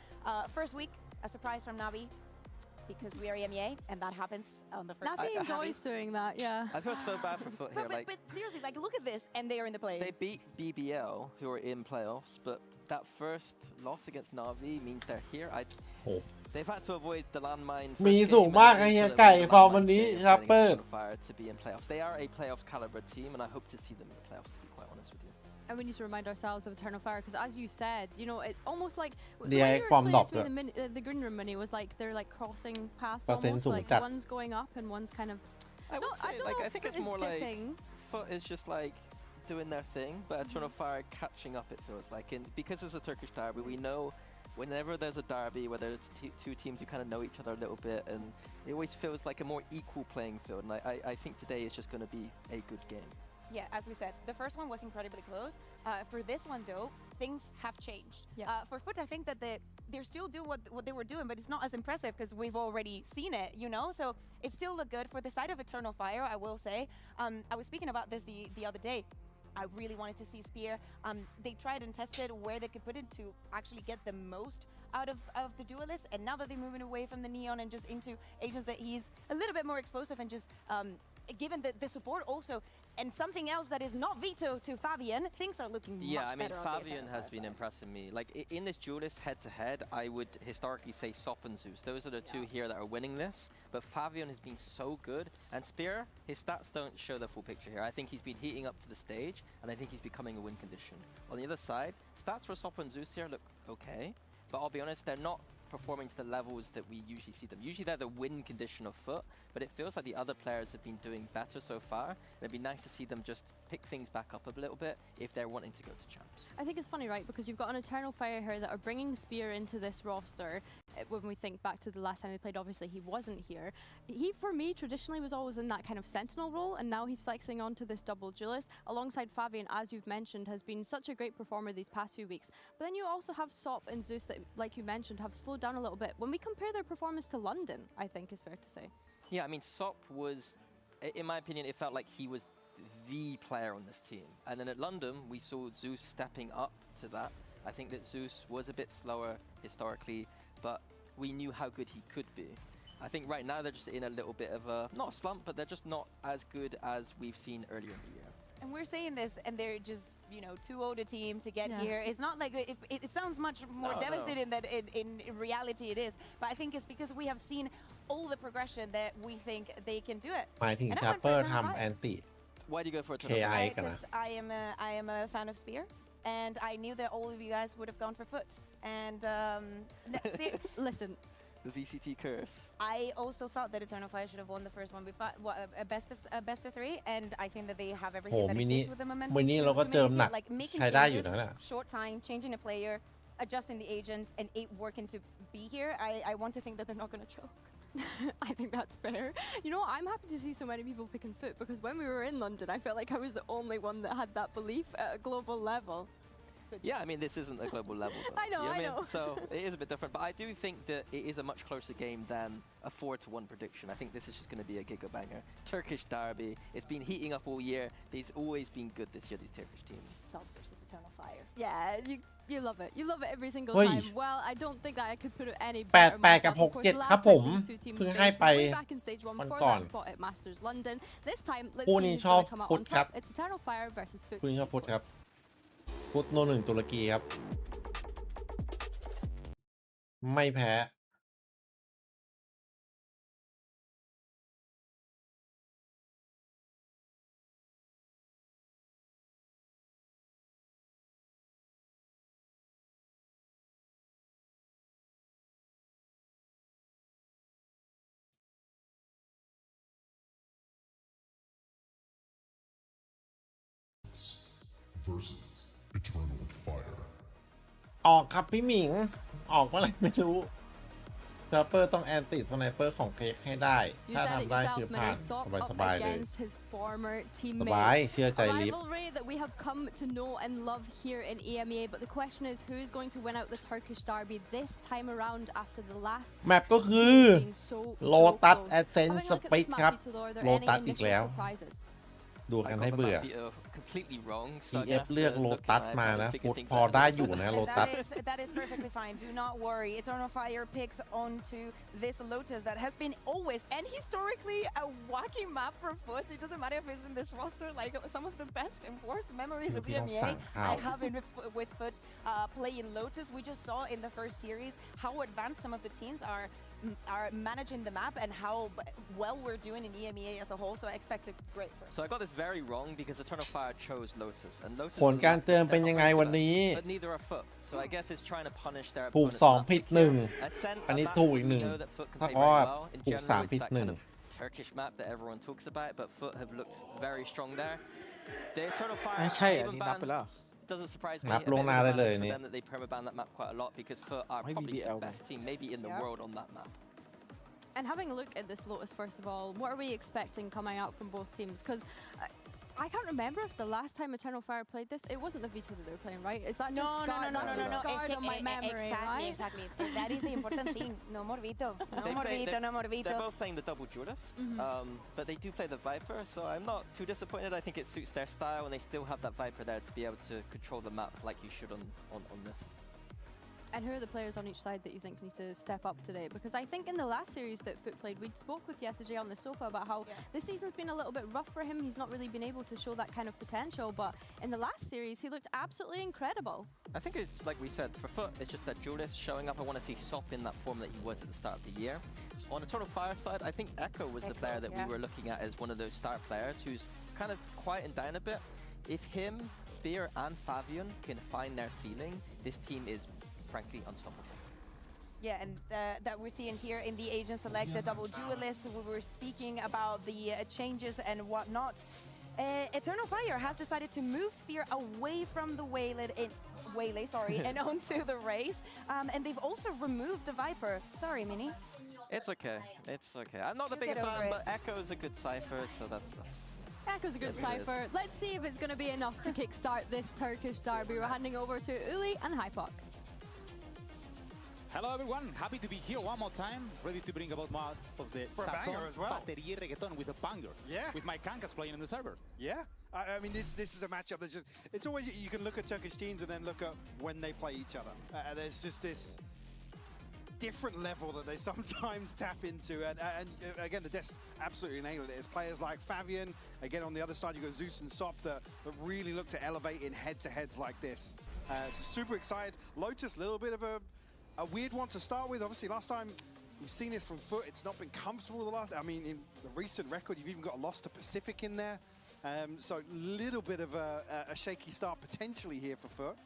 First week, a surprise from Navi, because we are EMEA, and that happens on the first. Navi enjoys doing that, yeah. I feel so bad for FUT here. But seriously, like, look at this, and they are in the play. They beat BBL, who are in playoffs, but that first loss against Navi means they're here. They've had to avoid the landmine. มีสูงมากไอ้ไก่ฟอร์มวันนี้ครับเปิด to be in playoffs. They are a playoffs caliber team, and I hope to see them in the playoffs, to be quite honest with you. And we need to remind ourselves of Eternal Fire, because as you said, you know, it's almost like the way you explained it to me the green room mini was like they're like crossing paths almost, like one's going up and one's kind of. I think it's more like FUT is just like doing their thing, but Eternal Fire catching up, it feels like. And because it's a Turkish derby, we know whenever there's a derby, whether it's two teams who kind of know each other a little bit, and it always feels like a more equal playing field. And I think today is just going to be a good game. Yeah, as we said, the first one was incredibly close. For this one, though, things have changed. For FUT, I think that they're still doing what they were doing, but it's not as impressive because we've already seen it, you know? So it still looked good. For the side of Eternal Fire, I will say, I was speaking about this the other day. I really wanted to see Spear. They tried and tested where they could put it to actually get the most out of the duelist, and now that they're moving away from the Neon and just into agents that he's a little bit more explosive and just given the support also, and something else that is not veto to Fabian, things are looking much better. Yeah, I mean, Fabian has been impressing me. Like, in this duelist head-to-head, I would historically say Sop and Zeus. Those are the two here that are winning this, but Fabian has been so good, and Spear, his stats don't show the full picture here. I think he's been heating up to the stage, and I think he's becoming a win condition. On the other side, stats for Sop and Zeus here look okay, but I'll be honest, they're not performing to the levels that we usually see them. Usually they're the win condition of FUT, but it feels like the other players have been doing better so far. And it'd be nice to see them just pick things back up a little bit if they're wanting to go to champs. I think it's funny, right? Because you've got an Eternal Fire here that are bringing Spear into this roster. When we think back to the last time they played, obviously he wasn't here. He, for me, traditionally was always in that kind of sentinel role, and now he's flexing onto this double duelist alongside Fabian, as you've mentioned, has been such a great performer these past few weeks. But then you also have Sop and Zeus that, like you mentioned, have slowed down a little bit. When we compare their performance to London, I think is fair to say. Yeah, I mean, Sop was, in my opinion, it felt like he was the player on this team. And then at London, we saw Zeus stepping up to that. I think that Zeus was a bit slower historically, but we knew how good he could be. I think right now they're just in a little bit of a, not a slump, but they're just not as good as we've seen earlier in the year. And we're saying this, and they're just, you know, too old a team to get here. It's not like, it sounds much more devastating than in reality it is. But I think it's because we have seen all the progression that we think they can do it. หมายถึงชาร์เปอร์ทำแอนติ Why do you go for a KI Because I am a fan of Spear, and I knew that all of you guys would have gone for FUT. And listen, the VCT curse. I also thought that Eternal Fire should have won the first one before a best of three, and I think that they have everything that it takes with the momentum. วันนี้เราก็เจอหนัก like making ใช้ได้อยู่ changes, นะ short time, changing a player, adjusting the agents, and 8 working to be here. I want to think that they're not going to choke. I think that's fair. You know, I'm happy to see so many people picking FUT, because when we were in London, I felt like I was the only one that had that belief at a global level. Yeah, I mean, this isn't a global level, though. I know, you know I know. So it is a bit different, but I do think that it is a much closer game than a 4-1 prediction. I think this is just going to be a giga banger. Turkish derby. It's been heating up all year. They've always been good this year, these Turkish teams. Sub versus Eternal Fire. Yeah, you love it. You love it every single เฮ้ย time. Well, I don't think that I could put it any 8 better 8กับ myself. Of course, 6 the 7 ครับ last ผ time ม these two teams เพิ่ง faced, ให้ไป we went back in stage 1 วัน for ก่อน that spot at Masters London. This time, let's คู่ see นี้ who's ชอบ going to come out ฟุต on ครับ top. It's Eternal Fire versus FUT. คู่นี้ชอบฟุตครับฟุตโน1ตุรกีครับไม่แพ้versus Eternal Fire. ออกครับพี่หมิงออกเมื่อไหร่ไม่รู้ชาร์เปอร์ต้องแอนติสไนเปอร์ของเค้กให้ได้ You ถ้า said it ทำได้ yourself, คือผ่าน Mane. Sop ส up บายๆเลย against his former ส teammates. บายเชื่อใจ A ลิฟ rivalry that we have come to know and love here in EMEA, but the question is who is going to win out the Turkish derby this time around after the last แมปก็คือ being so โลตัส close. แอสเซน Having ส a look at ปิ this ก map, ครับ Vito, are there โล any ตัสอีก initial แล้ว surprises? ดูกันให้เบื่อ completely wrong. So EF เลือกโลตัสมานะฟุตพอได้อยู่นะโลตัส That is perfectly fine. Do not worry. Eternal Fire picks onto this Lotus that has been always and historically a wacky map for FUT. It doesn't matter if it's in this roster. Like some of the best and worst memories of EMEA I have with FUT playing Lotus. We just saw in the first series how advanced some of the teams are managing the map and how well we're doing in EMEA as a whole. So I expect a great first. So I got this very wrong because Eternal Fire chose Lotus, and Lotus ผลการเตือนเป็นยังไงวันนี้ but neither are FUT. So I guess it's trying to punish their ถูก opponent's 2 ผิด 1 อันนี้ถูกอีก 1 ถ้าเขาถูก 3 ผิด 1 Turkish map that everyone talks about, but FUT have looked very strong there. The Eternal Fire ไม่ใช่อันนี้นับไปแล้ว doesn't surprise me. นับลวงหน้าได้เลย For นี่ them that they permaban that map quite a lot because FUT are probably the best team maybe in the world on that map. And having a look at this Lotus, first of all, what are we expecting coming out from both teams? Because I can't remember if the last time Eternal Fire played this, it wasn't the VCT that they were playing, right? Is that just scarred on my memory, right? Exactly. That is the important thing. No more Vito. No more Vito. No more Vito. They're both playing the double duelist, but they do play the Viper, so I'm not too disappointed. I think it suits their style, and they still have that Viper there to be able to control the map like you should on this. And who are the players on each side that you think need to step up today? Because I think in the last series that FUT played, we spoke with Yesterday on the sofa about how this season's been a little bit rough for him. He's not really been able to show that kind of potential, but in the last series, he looked absolutely incredible. I think it's like we said, for FUT, it's just that duelist showing up. I want to see Sop in that form that he was at the start of the year. On the Eternal Fire side, I think Echo was the player that we were looking at as one of those star players who's kind of quieting down a bit. If him, Spear, and Fabian can find their ceiling, this team is frankly unstoppable. Yeah, and that we're seeing here in the Agent Select, the double duelist, we were speaking about the changes and whatnot. Eternal Fire has decided to move Spear away from the Waylay, and onto the Raze. And they've also removed the Viper. Sorry, Mini. It's okay. It's okay. I'm not the biggest fan, but Echo's a good cipher, so that's Echo's a good cipher. Let's see if it's going to be enough to kickstart this Turkish derby. We're handing over to Uli and Hypok. Hello everyone, happy to be here one more time, ready to bring about more of the Batería Reggaeton with a banger. Yeah. With my Kankas playing in the server. Yeah. I mean, this is a matchup that's just, it's always, you can look at Turkish teams and then look at when they play each other. There's just this different level that they sometimes tap into. And again, the Des absolutely nailed it. It's players like Fabian. Again, on the other side, you've got Zeus and Sop that really look to elevate in head-to-heads like this. So super excited. Lotus, a little bit of a weird one to start with. Obviously, last time we've seen this from FUT, it's not been comfortable the last. I mean, in the recent record, you've even got a loss to Pacific in there. So little bit of a shaky start potentially here for FUT,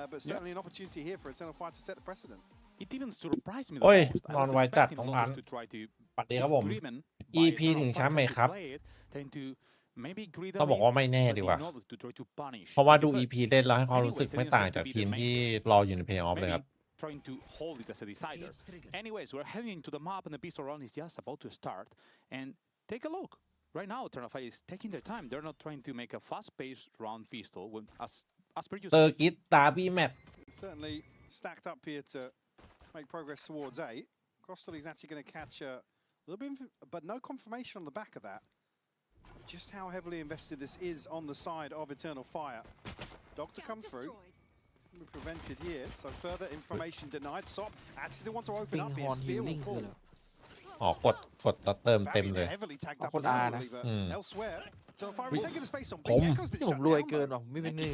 but certainly an opportunity here for Eternal Fire to set the precedent. It even surprised me. โอ้ยนอนไวจัดของร้านปัดดีครับผม EP ถึงแชมป์ไหมครับเขาบอกว่าไม่แน่ดีกว่าเพราะว่าดู EP เล่นแล้วให้ความรู้สึกไม่ต่างจากทีมที่รออยู่ในเพลย์ออฟเลยครับ Trying to hold it as a decider. Anyways, we're heading into the map and the pistol round is just about to start. And take a look. Right now, Eternal Fire is taking their time. They're not trying to make a fast-paced round pistol as per usual. Turkish derby match. Certainly stacked up here to make progress towards 8. Crossley's actually going to catch a little bit, but no confirmation on the back of that. Just how heavily invested this is on the side of Eternal Fire. Dog to come through. Prevented here, so further information denied. Sop actually they want to open up here. Spear will fall. อ๋อกดเติมเต็มเลย Heavily tagged up elsewhere. So Fire taking the space on B. Echo's been shut down.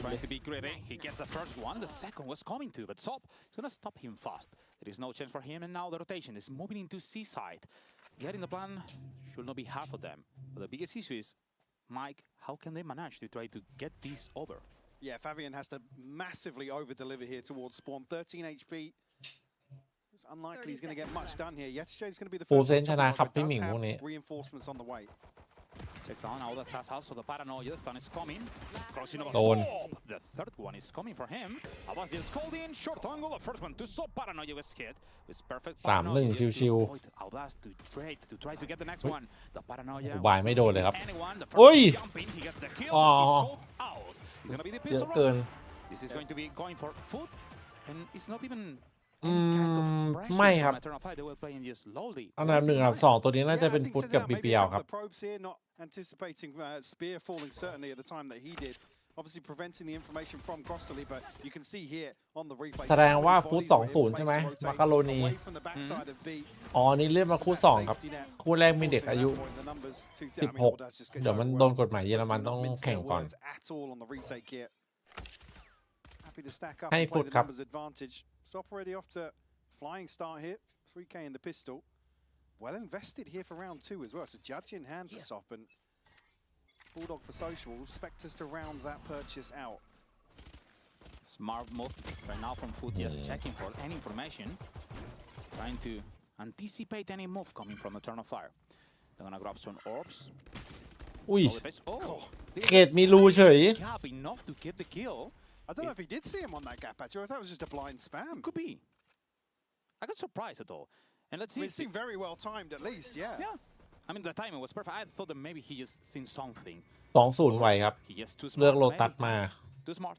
Trying to be greedy. He gets the first one. The second was coming too, but Sop is gonna stop him fast. There is no chance for him, and now the rotation is moving into C side. Getting the plan should not be half of them. But the biggest issue is, Mike, how can they manage to try to get this over? Yeah, Fabian has to massively over-deliver here towards spawn. 13 HP. It's unlikely he's going to get much done here. Yesterday is going to be the first one. Does have reinforcements on the way. Check down now. That's also the paranoia. The stun is coming. Crossing over Sop. The third one is coming for him. Abbas is called in. Short angle. The first one to Sop. Paranoia was hit. It's perfect. 3-1 ชิว Abbas to try to get the next one. The paranoia. บายไม่โดนเลยครับ Anyone. The โอ้ย first jumping. He gets the kill. Out. It's gonna be the เยอะ pistol เกิน round. This is going to be going for FUT, and it's not even ไม่ครับ Eternal Fire. They were playing just slowly. อันดับ 1 อันดับ 2 ตัวนี้น่าจะเป็นฟุตกับ BPL ครับ Probes here, not anticipating Spear falling certainly at the time that he did. Obviously preventing the information from Crossley, but you can see here on the replay. แสดงว่าฟุต 2-0 ใช่ไหมมาการโรนีอ๋อนี่เลื่อนมาคู่ 2 ครับ คู่แรกมีเด็กอายุ 16 เดี๋ยวมันโดนกฎหมายเยอรมันต้องแข่งก่อน ให้ฟุตครับ Stop already off to flying start here. 3K in the pistol. Well invested here for round 2 as well. It's a judge in hand for Sop and Bulldog for social. Expect us to round that purchase out. Smart move right now from FUT, just checking for any information, trying to anticipate any move coming from Eternal Fire. They're gonna grab some orbs. อุ้ย Oh, เกตมีรูเฉย gap enough to get the kill. I don't know if he did see him on that gap actually. I thought it was just a blind spam. Could be. I got surprised at all. And let's see. It seemed very well timed at least, yeah. Yeah. I mean, the timing was perfect. I thought that maybe he just seen something. 2-0 ไวครับ He just too เลือก smart. โลตัส Maybe. มา Too smart.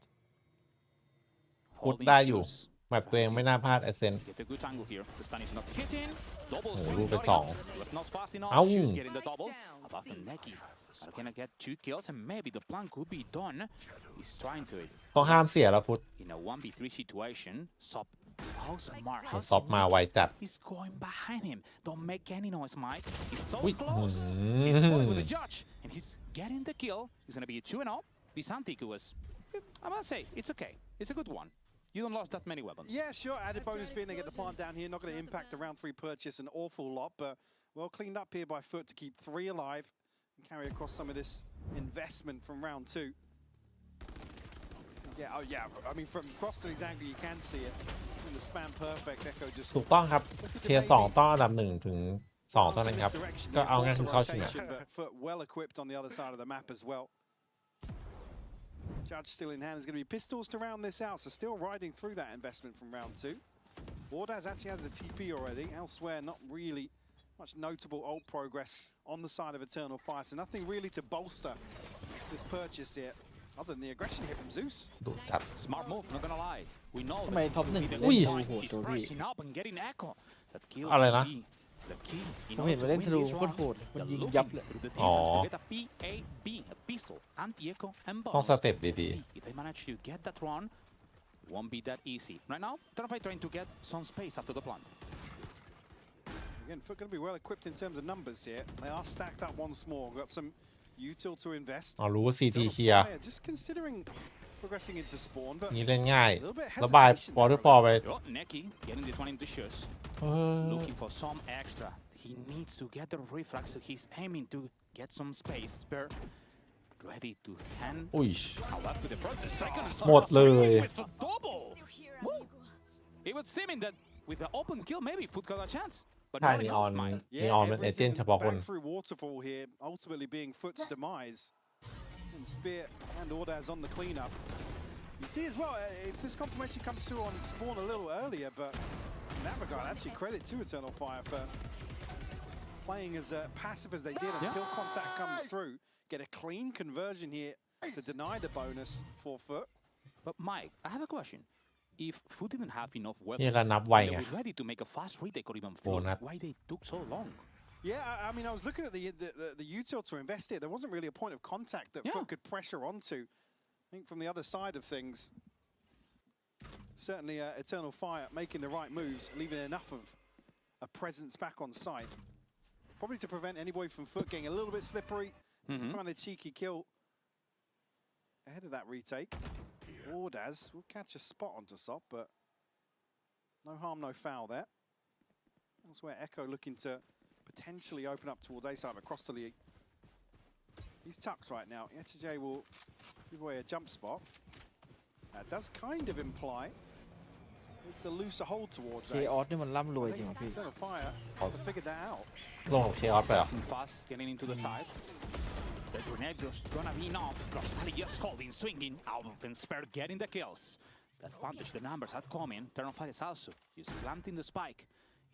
พุด Holding ได้อยู่ shoes. แบบตัวเองไม่น่าพลาดเอเซน Get a good angle here. The stun is not hitting. Double โอ้โห swing. ลูกไป not 2 enough. It was not fast enough. เอ้า Shoes getting the double. About the Neki. Are gonna get 2 kills and maybe the plan could be done. He's trying to it. ต้องห้ามเสียแล้วพุด In a 1v3 situation, Sop how smart มัน has ซอฟมาไวจัด He's going behind him. Don't make any noise, Mike. He's so อุ้ย close. อื He's going ม with the judge, and he's getting the kill. He's gonna be a 2-0. Visantic was, I must say, it's okay. It's a good one. You don't lost that many weapons. Yeah, sure. Added bonus being they get the plant down here. Not going to impact the round 3 purchase an awful lot, but well cleaned up here by FUT to keep 3 alive and carry across some of this investment from round 2. Yeah, oh yeah. I mean, from Croston's angle, you can see it. From the spam perfect, Echo just ถูกต้องครับเทียร์2ต้องอันดับ1ถึง2เท่านั้นครับก็เอาง่ายคือเข้าชิงอะ but FUT well equipped on the other side of the map as well. Judge still in hand. There's going to be pistols to round this out, so still riding through that investment from round 2. Ordaz actually has the TP already. Elsewhere, not really much notable ult progress on the side of Eternal Fire, so nothing really to bolster this purchase here, other than the aggression here from Zeus. ดุจัด Smart move, not gonna lie. We know ทำไมท็อป 1 he เล่น didn't อุ้ย ธนู mind. โหด He's ตัวพี่ pressing up and getting echo. That kill อะไรนะ could be the key. ผมเห็นมันเล่นธนูโคตรโหดมันยิงยับเลย Through the อ๋อ defense to get a PAB, a pistol, anti-echo, and ต้อง bonus. สเต็ปดี See if they manage to get that run. Won't be that easy. Right now, Turnfy trying to get some space after the plant. Again, FUT going to be well equipped in terms of numbers here. They are stacked up once more. Got some util to invest. ๆอ๋อรู้ว่า CT Eternal เคลียร์ Fire just considering progressing into spawn, but นี่เล่นง่าย a little bit ระบาย hesitation บอล there ทุก from พอไป Oh, Neki getting this one into shoes. เออ Looking for some extra. He needs to get the reflex, so he's aiming to get some space. Spare ready to hand. อุ้ย Now back to the first, the second. หมดเลย With a double. Woo. It would seem that with the open kill, maybe FUT got a chance. But ใช่ not นีอ enough, อน Mike. นีออนเป็นเอเจน everything ต์เฉพาะคน back through waterfall here, ultimately being FUT's demise. And Spear and Ordaz on the cleanup. You see as well, if this confirmation comes through on spawn a little earlier, but in that regard, actually credit to Eternal Fire for playing as passive as they did until contact comes through. Get a clean conversion here to deny the bonus for FUT. But Mike, I have a question. If FUT didn't have enough นี่ weapons, ระนับไว and ไง they were ready to make a fast retake or even โอ้ float, นัด why they took so long? Yeah, I mean, I was looking at the util to invest here. There wasn't really a point of contact that FUT could pressure onto. I think from the other side of things, certainly Eternal Fire making the right moves, leaving enough of a presence back on site. Probably to prevent anybody from FUT getting a little bit slippery, find a cheeky kill ahead of that retake. Ordaz will catch a spot onto Sop, but no harm, no foul there. That's where Echo looking to potentially open up towards A side across the league. He's tucked right now. ETJ will give away a jump spot. That does kind of imply it's a looser hold towards เค A. ออสนี่มันร่ำรวย I จริง think พี่ Eternal Fire have figured that out. ลงของเคออสไปเหรอ Passing fast, getting into the side. The grenade just gonna be enough. Crostali just holding, swinging. Alvin and Spare getting the kills. The advantage, the numbers are coming. Turn on is also. He's planting the spike.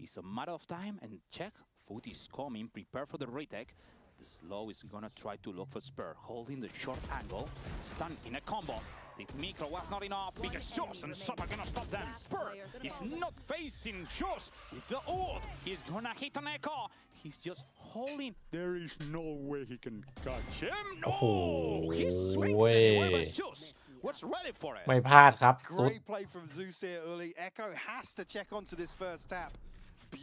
It's a matter of time and check. FUT is coming. Prepare for the retake. The slow is gonna try to look for Spur. Holding the short angle. Stun in a combo. The micro was not enough. Biggest shots and Sop are gonna stop them. Spur is not facing shots with the ult. He's gonna hit an echo. He's just holding. There is no way he can catch him. No! He swings anyway, but shoes. What's ready for it? ไม่พลาดครับสุด Great play from Zeus here early. Echo has to check onto this first tap.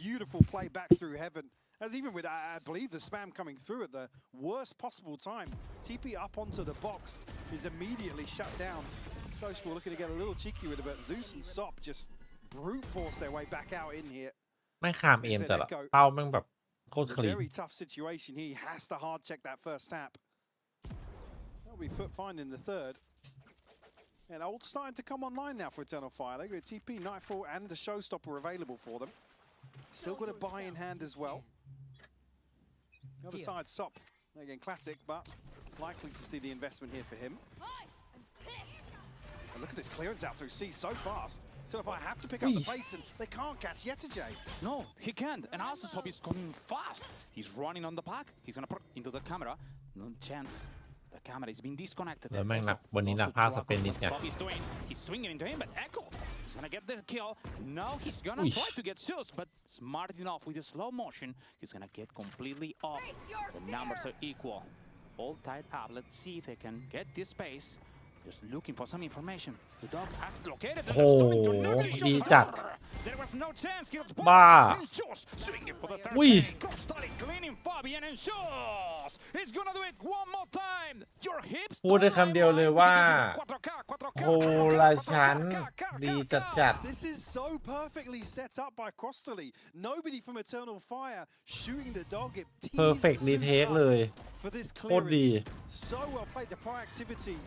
Beautiful play back through heaven. As even with, I believe, the spam coming through at the worst possible time. TP up onto the box is immediately shut down. Social looking to get a little cheeky with it, but Zeus and Sop just brute force their way back out in here. ไม่ข้ามเอมแต่ละเป้าแม่งแบบโคตรคลีน Very tough situation. He has to hard check that first tap. That'll be FUT finding the third. And ult starting to come online now for Eternal Fire. They've got TP, Nightfall, and a Showstopper available for them. Still got a buy in hand as well. The other side, Sop. Again, classic, but likely to see the investment here for him. A look at this clearance out through C so fast. So if I have to pick up the pace and they can't catch VCT. No, he can't. And also Sop is coming fast. He's running on the back. He's gonna put into the camera. No chance. The camera is being disconnected. แล้วแม่งหนักวันนี้หนักภาคสเปนนิดไง Sop is doing. He's swinging into him, but Echo is gonna get this kill. Now he's gonna try to get Zeus, but smart enough with the slow motion. He's gonna get completely off. The numbers are equal. All tied up. Let's see if they can get this space. Just looking for some information. The dog has located. โอ้โหดีจัด There was no chance. บ้า Swinging for the third. อุ้ย Starting cleaning Fabian and Shoes. He's gonna do it one more time. Your hips. พูดได้คำเดียวเลยว่าโหราชันดีจัด This is so perfectly set up by Crostally. Nobody from Eternal Fire shooting the dog. It perfect retake เลย for this โคตรดี clearance. So well played. The proactivity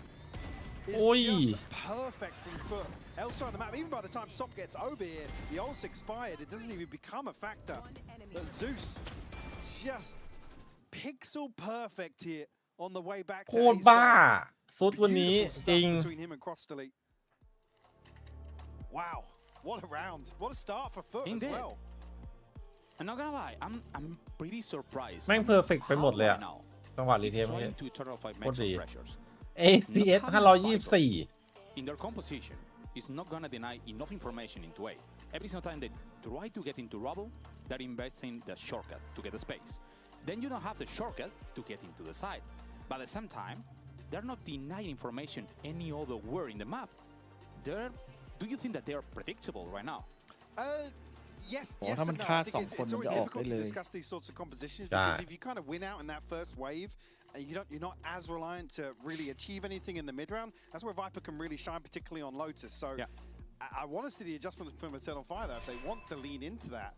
is just perfect from FUT. Elsewhere on the map, even by the time Sop gets over here, the ult's expired. It doesn't even become a factor. But Zeus just pixel perfect here on the way back โค to ตรบ้า A สุดวันนี้ Beautiful จริง stuff between him and Crostally. Wow, what a round. What a start for FUT as Indeed. well. I'm not gonna lie, I'm pretty surprised. แม่งเพอร์เฟกต์ไปหมดเลยอะจังหวะรีเทม He's เมื่อ trying to Eternal Fight โคตร maximum ดี pressures. ACS 524 In their composition, is not gonna deny enough information into A. Every single time they try to get into rubble, they're investing the shortcut to get the space. Then you don't have the shortcut to get into the side. But at the same time, they're not denying information any other where in the map. Do you think that they are predictable right now? Yes, โอ้ yes ถ้ามัน and no. ฆ่า I think สอง it's คนมัน always จะออก difficult ได้ to เลย discuss these sorts of compositions ใช่ because if you kind of win out in that first wave, and you're not as reliant to really achieve anything in the mid round. That's where Viper can really shine, particularly on Lotus. So I want to see the adjustments from Eternal Fire though. If they want to lean into that,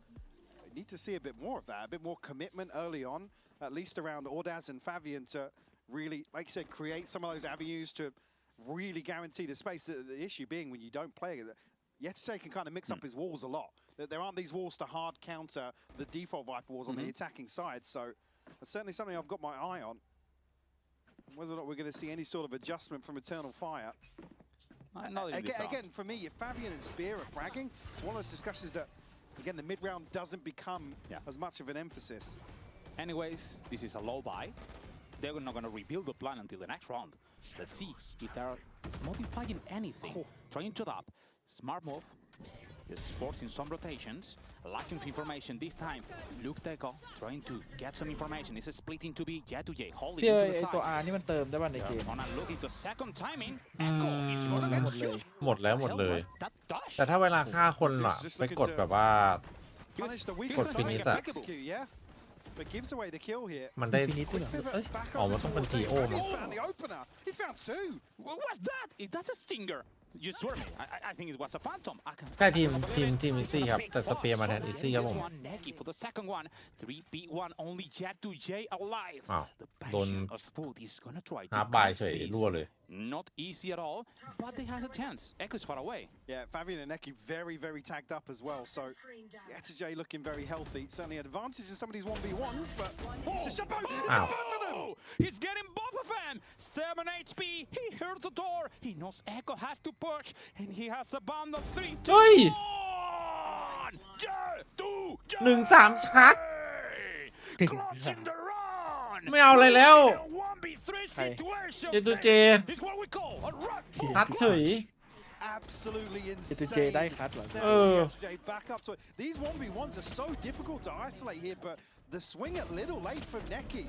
they need to see a bit more of that, a bit more commitment early on, at least around Ordaz and Fabian to really, like you said, create some of those avenues to really guarantee the space. The issue being when you don't play it, VCT can kind of mix up his walls a lot. There aren't these walls to hard counter the default Viper walls on the attacking side. So that's certainly something I've got my eye on. Whether or not we're going to see any sort of adjustment from Eternal Fire. Again, for me, if Fabian and Spear are fragging, it's one of those discussions that, again, the mid-round doesn't become as much of an emphasis. Anyways, this is a low buy. They're not going to rebuild the plan until the next round. Let's see if they're modifying anything. Trying to adapt. Smart move. Just forcing some rotations. Lacking information this time. Luke Deco trying to get some information. It's splitting to be Jet to J. Holding พี่ into ไอ the ตัว side. R นี่มันเติมได้ป่ะในเกม Gonna look into second timing. Echo is gonna get shoot. หมดแล้วหมดเลย แต่ถ้าเวลาฆ่าคนอะไปกดแบบว่า Punish the weak กดฟินิชอะ execute, yeah? But gives away the kill here. มันได้ ฟินิชด้วยเหรอเอ้ย Back อ๋อ over มันต้องเป็น towards GO A. มั้ง He's found the opener. He's found two. What's that? Is that a stinger? You swear me. I think it was a phantom. ใช่ทีมอีซี่ครับแต่สเปียร์มาแทนอีซี่ครับผม One Neki for the second one. 3v1 only Jet to J alive. อ้าว The โดน passion of food is gonna try ฮา to ร์บาย catch เฉย this. รั่วเลย Not easy at all, but they has a chance. Echo's far away. Yeah, Fabian and Neki very, very tagged up as well. So VCT looking very healthy. Certainly an advantage in some of these 1v1s, but it's a shaboom. It's Ow. both of them. He's getting both of them. 7 HP. He heard the door. He knows Echo has to push, and he has a band of 3, 2, เฮ้ย 1. Jet to J. 1-3 ชัด Closing the run. ไม่เอาอะไรแล้ว In a 1v3 situation. เจตูเจ It's what we call a run. ชัดเฉย Absolutely VCT insane. ได้คัดเหรอ VCT back up to it. These 1v1s are so difficult to isolate here, but the swing a little late from Neki.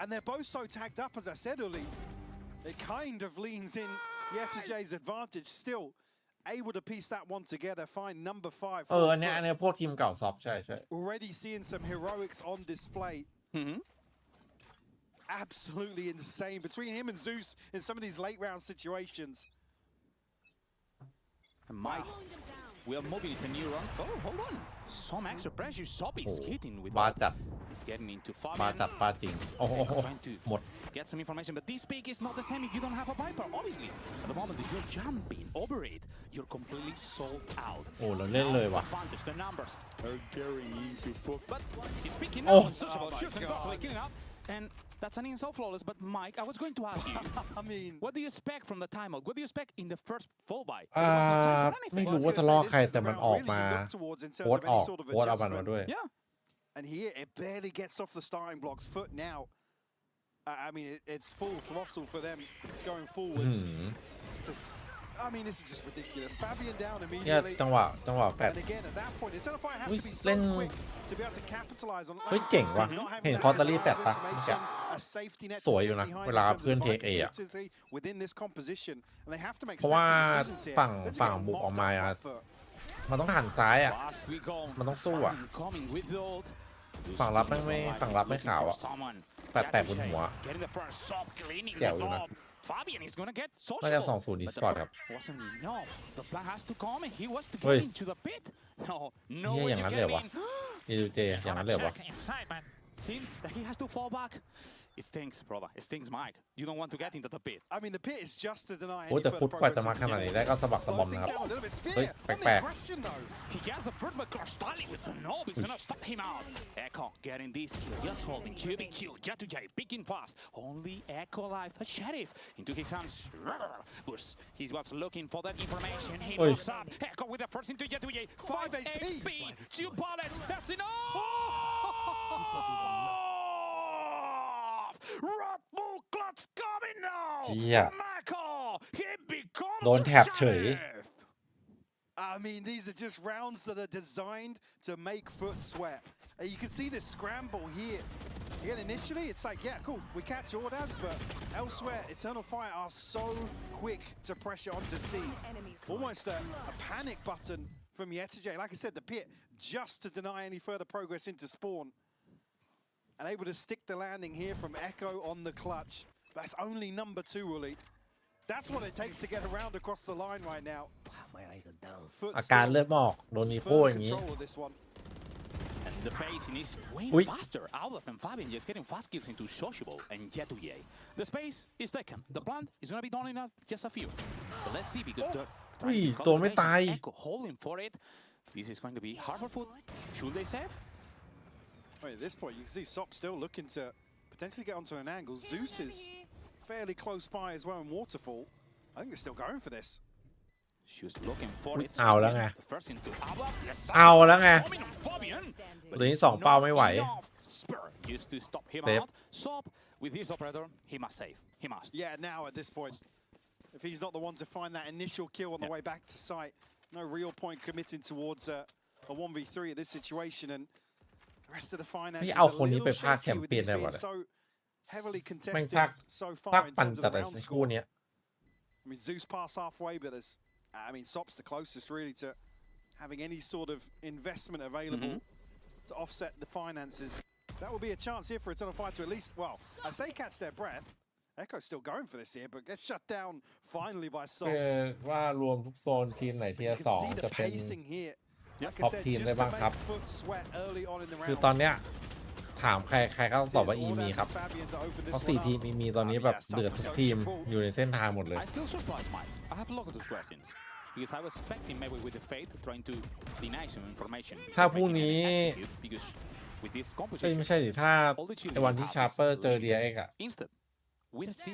And they're both so tagged up, as I said earlier. It kind of leans in VCT's advantage. Still able to piece that one together. Find number 5. อันเนี้ยพวกทีมเก่าซอฟใช่ Already seeing some heroics on display. Absolutely insane between him and Zeus in some of these late round situations. And Mike, we are moving into new round. Oh, hold on. Some extra pressure. Sop is hitting with บ้าจัด He's getting into บ้า Fabian. จัดบ้าจริงโอ้โห Trying to หมด get some information, but this pick is not the same if you don't have a Viper, obviously. At the moment that you're jumping over it, you're completely sold out. โอ้เราเล่นเลยว่ะ Advantage, the numbers are carrying to fuck. But he's picking Oh. up on Sociable, shoots and constantly killing up. And that's an insult flawless, but Mike, I was going to ask you. I mean, what do you expect from the timeout? What do you expect in the first full buy? ไม่รู้ว่าทะเลาะใครแต่มันออกมาโค้ดออกโค้ดเอามันมาด้วย And here it barely gets off the starting blocks. FUT now. I mean, it's full throttle for them going forwards. I mean, this is just ridiculous. Fabian down immediately. จังหวะแปด And again, at that point, it's Eternal have to be เล่น so quick to be able to capitalize on. เก่งว่ะเห็นคอร์ตารี่แปดปะสวยอยู่นะเวลาเพื่อนเทคเออะเพราะว่าฝั่งบุกออกมามันต้องหันซ้ายอ่ะมันต้องสู้อ่ะฝั่งรับไม่ขาวอ่ะแปดบนหัวแจ๋วอยู่นะFabian is gonna get น่าจะ2-0 อีสปอร์ตครับ Wasn't enough. The plan has to come and he was to เฮ้ย get into the pit. No อย่างนั้นเลยวะEJ อย่างนั้นเลยวะ Seems that he has to fall back. It stinks, brother. It stinks, Mike. You don't want to get into the pit. I mean, the pit is just to deny โอ้ any แต่ further ฟุตกว่าจะ progress. มาขนาดนี้ได้ก็สะบักสะบอมนะครับ เฮ้ยแปลก He gets the first, but Crosstally with the knob is gonna stop him out. Echo getting this kill, just holding 2v2. J2J picking fast. Only Echo alive. A sheriff into his hands. Burst. He was looking for that information. He looks up. Echo with the first into J2J. 5 HP. 2 bullets. That's enough. Red Bull Clutch coming now. เหี้ย Echo. He becomes โดนแถบเฉย I mean, these are just rounds that are designed to make FUT sweat. You can see this scramble here. Again, initially, it's like, yeah, cool, we catch orders, but elsewhere, Eternal Fire are so quick to pressure onto C. Almost a panic button from j2j. Like I said, the pit just to deny any further progress into spawn. And able to stick the landing here from Echo on the clutch. That's only number 2, Uli. That's what it takes to get around across the line right now. My eyes are down. อาการเลือดออกโดนนีโป้อย่างนี้ And the pacing is way faster. Outlet and Fabian just getting fast kills into Sociable and J2J. The space is taken. The plant is going to be done in just a few. But let's see because the ตัวไม่ตาย Echo holding for it. This is going to be hard for FUT. Should they save? At this point, you can see Sop still looking to potentially get onto an angle. Zeus is fairly close by as well in Waterfall. I think they're still going for this. She's looking for it. เอาแล้วไง First into Outlet. เอาแล้วไง Fabian. เหลือ2เป้าไม่ไหว Spur used to stop him out. Sop with his operator, he must save. He must. Yeah, now at this point, if he's not the one to find that initial kill on the way back to site, no real point committing towards a 1v3 at this situation. And the rest of the finances are a little shaky with this being so heavily contested so far in terms of the round score. I mean, Zeus passed halfway, but I mean, Sop's the closest really to having any sort of investment available to offset the finances. That will be a chance here for Eternal Fire to at least, well, I say catch their breath. Echo's still going for this here, but gets shut down finally by Sop. ว่ารวมทุกโซนทีมไหนที่2จะเป็นท็อปทีมได้บ้างครับคือตอนเนี้ยถามใครก็ต้องตอบว่าอีมีครับเพราะ4ทีมมีตอนนี้แบบเดือดทุกทีมอยู่ในเส้นทางหมดเลย I still surprised Mike. I have a lot of those questions because I was expecting maybe with the Fate trying to deny some information. ถ้าพรุ่งนี้ไม่ใช่ดิถ้าในวันที่ชาร์เปอร์เจอ DX อ่ะ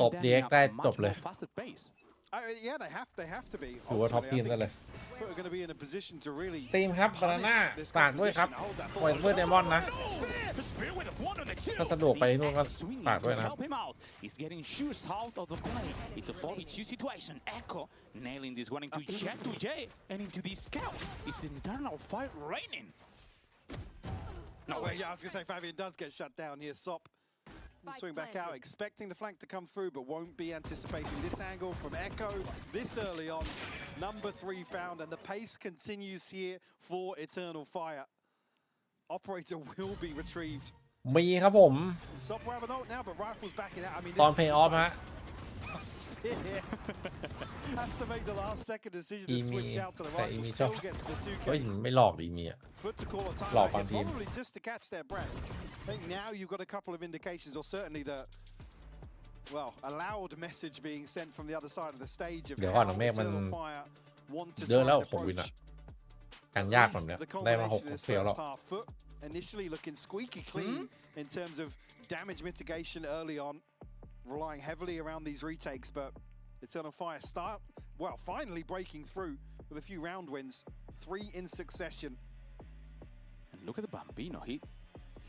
ตบ DX ได้จบเลย Yeah, they have to be. ถือว่าท็อปทีมได้เลย We're going to be in a position to really ทีมครับบานาน่าฝากด้วยครับViperdemonนะถ้าสะดวกไปนู่นก็ฝากด้วยนะ He's getting shoes out of the play. It's a 4v2 situation. Echo nailing this one into J2J and into the scout. It's internal fire raining. No way. Yeah, I was going to say Fabian does get shut down here. Sop. Swing back out, expecting the flank to come through, but won't be anticipating this angle from Echo this early on. Number 3 found, and the pace continues here for Eternal Fire. Operator will be retrieved. มีครับผม Sop will have an ult now, but Rifle's backing out. I mean, ตอน pay off ฮะ has to make the last second decision to switch out to the right. Still gets the 2K. เฮ้ยไม่หลอกดีมีอ่ะ FUT to call a time หลอกบางทีม probably just to catch their breath. I think now you've got a couple of indications, or certainly the a loud message being sent from the other side of the stage of how Eternal Fire want to try and approach กันยากแบบเนี้ยได้มา6เฟลแล้ว initially looking squeaky clean in terms of damage mitigation early on, relying heavily around these retakes, but Eternal Fire finally breaking through with a few round wins, 3 in succession. And look at the Bambino.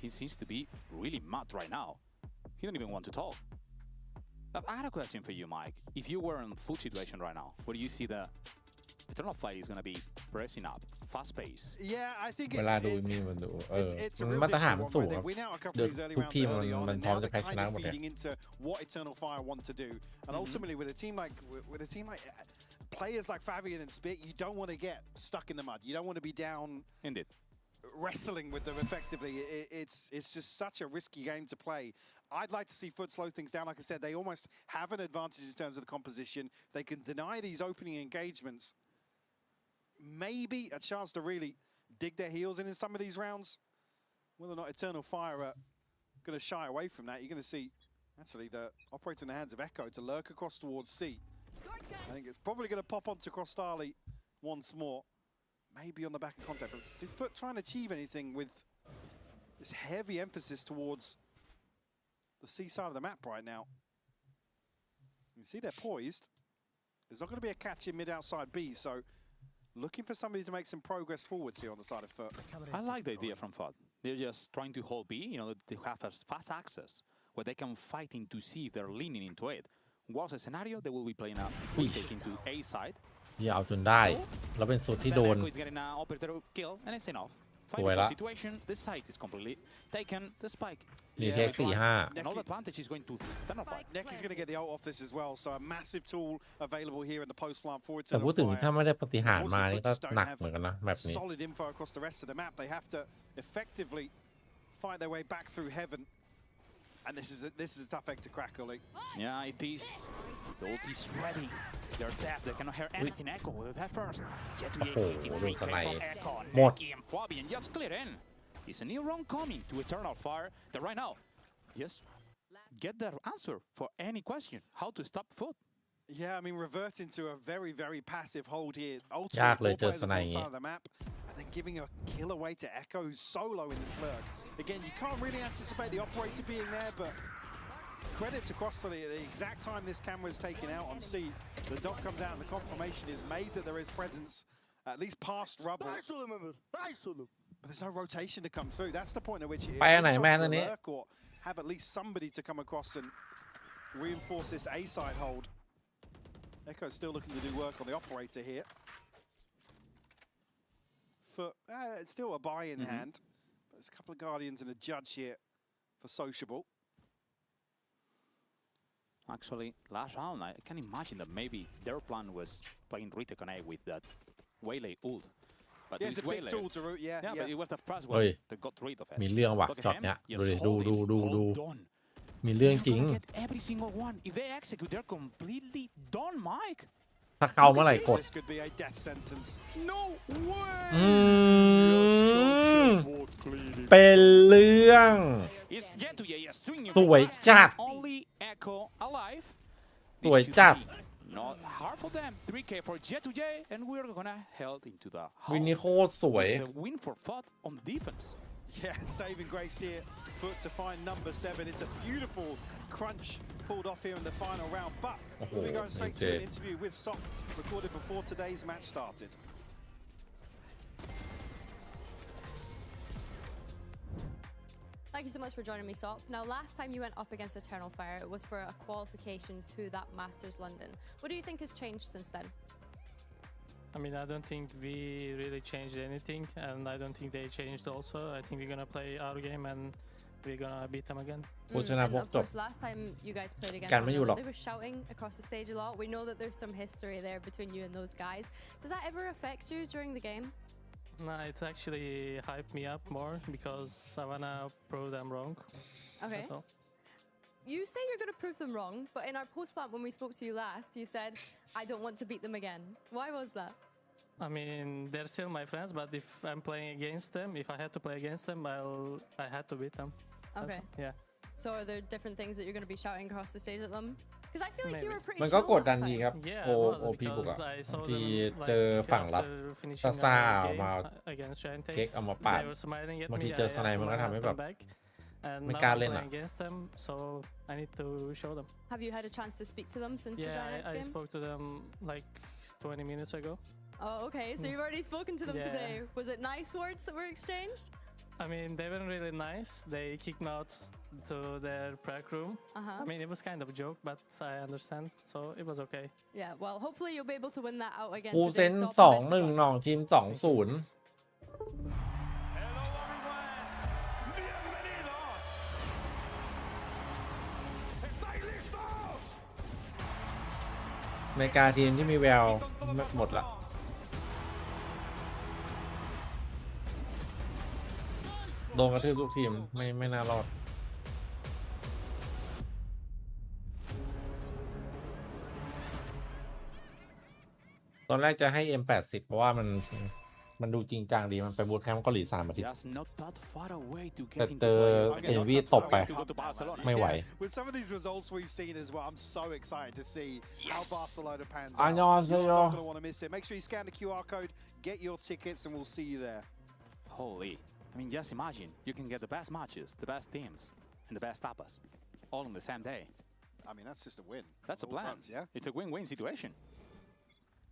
He seems to be really mad right now. He don't even want to talk. I had a question for you, Mike. If you were in a FUT situation right now, where do you see the Eternal Fire is going to be pressing up, fast pace? Yeah, I think เวลาดูมีมันดูมันมาตรฐานมันสูงครับเดี๋ยวทุกทีมมันพร้อมจะแพ้ชนะหมดเลย feeding into what Eternal Fire want to do, and ultimately with a team like players like Fabian and Spit, you don't want to get stuck in the mud. You don't want to be down. Indeed. Wrestling with them effectively. It's just such a risky game to play. I'd like to see FUT slow things down. Like I said, they almost have an advantage in terms of the composition. They can deny these opening engagements. Maybe a chance to really dig their heels in some of these rounds. Whether or not Eternal Fire are going to shy away from that, you're going to see actually the operator in the hands of Echo to lurk across towards C. I think it's probably going to pop onto Crostali once more. Maybe on the back of contact, but do FUT try and achieve anything with this heavy emphasis towards the C side of the map right now? You see they're poised. There's not going to be a catch in mid-outside B, so looking for somebody to make some progress forwards here on the side of FUT. I like the idea from FUT. They're just trying to hold B, they have a fast access where they can fight into C if they're leaning into it. Worst scenario, they will be playing a retake into A side. อย่าเอาจนได้แล้วเป็นสุดที่โดน สวยละ The site is completely taken. The spike. รีเทค 4-5 Another advantage is going to Eternal Fire. Necky's going to get the ult off this as well, so a massive tool available here in the post plant for แต่ Eternal พูดถึง Fire. ถ้าไม่ได้ปฏิหารย์มานี่ก็หนักเหมือนกันนะแบบนี้ Solid info across the rest of the map. They have to effectively fight their way back through heaven, and this is a tough egg to crack, Oli. Yeah, it is. The ult is ready. They're dead. They cannot hear anything. Echo with that first. Necky and Fabian just clear in. It's a new round coming to Eternal Fire. That right now, just get their answer for any question. How to stop FUT? Yeah, I mean, reverting to a very, very passive hold here. ยากเลยเจอสไน Ultimately, 4 players on one side of the map, and then giving a kill away to Echo, who's solo in this lurk. Again, you can't really anticipate the operator being there, but credit to Crostali at the exact time this camera is taken out on C. The dot comes out and the confirmation is made that there is presence, at least past rubble. But there's no rotation to come through. That's the point at which you lurk or have at least somebody to come across and reinforce this A side hold. Echo's still looking to do work on the operator here. It's still a buy in hand. But there's a couple of Guardians and a Judge here for Sociable. Actually, last round, I can imagine that maybe their plan was playing retake on A with that Waylay ult. But yeah, it's a big tool to root, yeah. But it was the first one that got rid of it. มีเรื่องว่ะช็อตเนี้ยดูมีเรื่องจริง Every single one. If they execute, they're completely done, Mike. ถ้าเข้าเมื่อไหร่กด This could be a death sentence. No way. เป็นเรื่องสวยจัด Only Echo alive. สวยจัด Not hard for them. 3K for J2J, and we're gonna head into the วินนี้โคตรสวย the win for FUT on the defense. Yeah, saving grace here. FUT to find number 7. It's a beautiful crunch pulled off here in the final round. But we'll be going straight to an interview with Sok, recorded before today's match started. Thank you so much for joining me, Sop. Now, last time you went up against Eternal Fire, it was for a qualification to that Masters London. What do you think has changed since then? I mean, I don't think we really changed anything, and I don't think they changed also. I think we're gonna play our game and we're gonna beat them again. And of course, last time you guys played against them, they were shouting across the stage a lot. We know that there's some history there between you and those guys. Does that ever affect you during the game? No, it's actually hyped me up more because I wanna prove them wrong. Okay. That's all. You say you're gonna prove them wrong, but in our post-plant when we spoke to you last, you said, I don't want to beat them again. Why was that? I mean, they're still my friends, but if I'm playing against them, if I had to play against them, I had to beat them. Okay. Yeah. So are there different things that you're going to be shouting across the stage at them? Because I feel like you were pretty มันก็ chill กดดัน last ดี time. ครับโอพีบุกอะบางทีเจอฝั่งรับซ่าๆออกมาเช็คเอามาปาดบางทีเจอสไนมันก็ทำให้แบบไม่กล้าเล่นอะ Have you had a chance to speak to them since the Giants game? I spoke to them like 20 minutes ago. Oh, okay. So you've already spoken to them today. Was it nice words that were exchanged? I mean, they weren't really nice. They kicked me out to their prac room. I mean, it was kind of a joke, but I understand, so it was okay. Yeah, well, hopefully you'll be able to win that out again กูเซ today. น So 2-1 น้องทีม 2-0อเมริกาทีมที่มีแววหมดละโดนกระทืบทุกทีมไม่น่ารอดตอนแรกจะให้ M80 เพราะว่ามันดูจริงจังดีมันไปบูทแคมป์เกาหลี3 อาทิตย์แต่เจอเอ็นวีตบไปไม่ไหว With some of these results we've seen as well, I'm so excited to see how Barcelona pans out. 안녕하세요. You're not going to want to miss it. Make sure you scan the QR code, get your tickets, and we'll see you there. Holy. I mean, just imagine you can get the best matches, the best teams, and the best tapas all on the same day. I mean, that's just a win. That's a plan. Fronts, yeah? It's a win-win situation.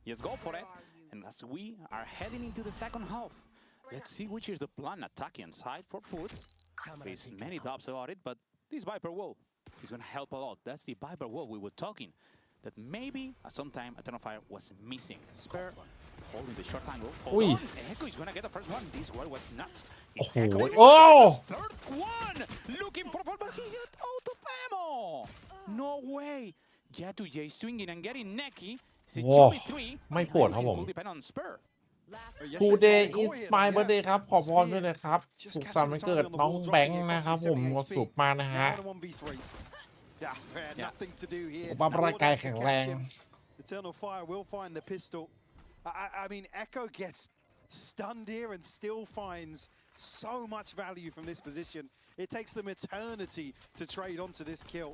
Yes, go for it. And as we are heading into the second half, let's see which is the plan attacking side for FUT. There's many doubts about it, but this Viper wall is going to help a lot. That's the Viper wall we were talking. That maybe at some time Eternal Fire was missing. Spare holding the short angle. Hold on. Echo is going to get the first one. This one was not. It's Echo. Third one. Looking for but he got out of ammo. No way. J2J swinging and getting necky. ว้าวไม่ปวดครับผม Today is my birthday ครับขอพรด้วยนะครับสุขสันต์วันเกิดน้องแบงค์นะครับผมก็สุขมากนะฮะผมว่าร่างกายแข็งแรง Eternal Fire will find the pistol. I mean, Echo gets stunned here and still finds so much value from this position. It takes them eternity to trade onto this kill.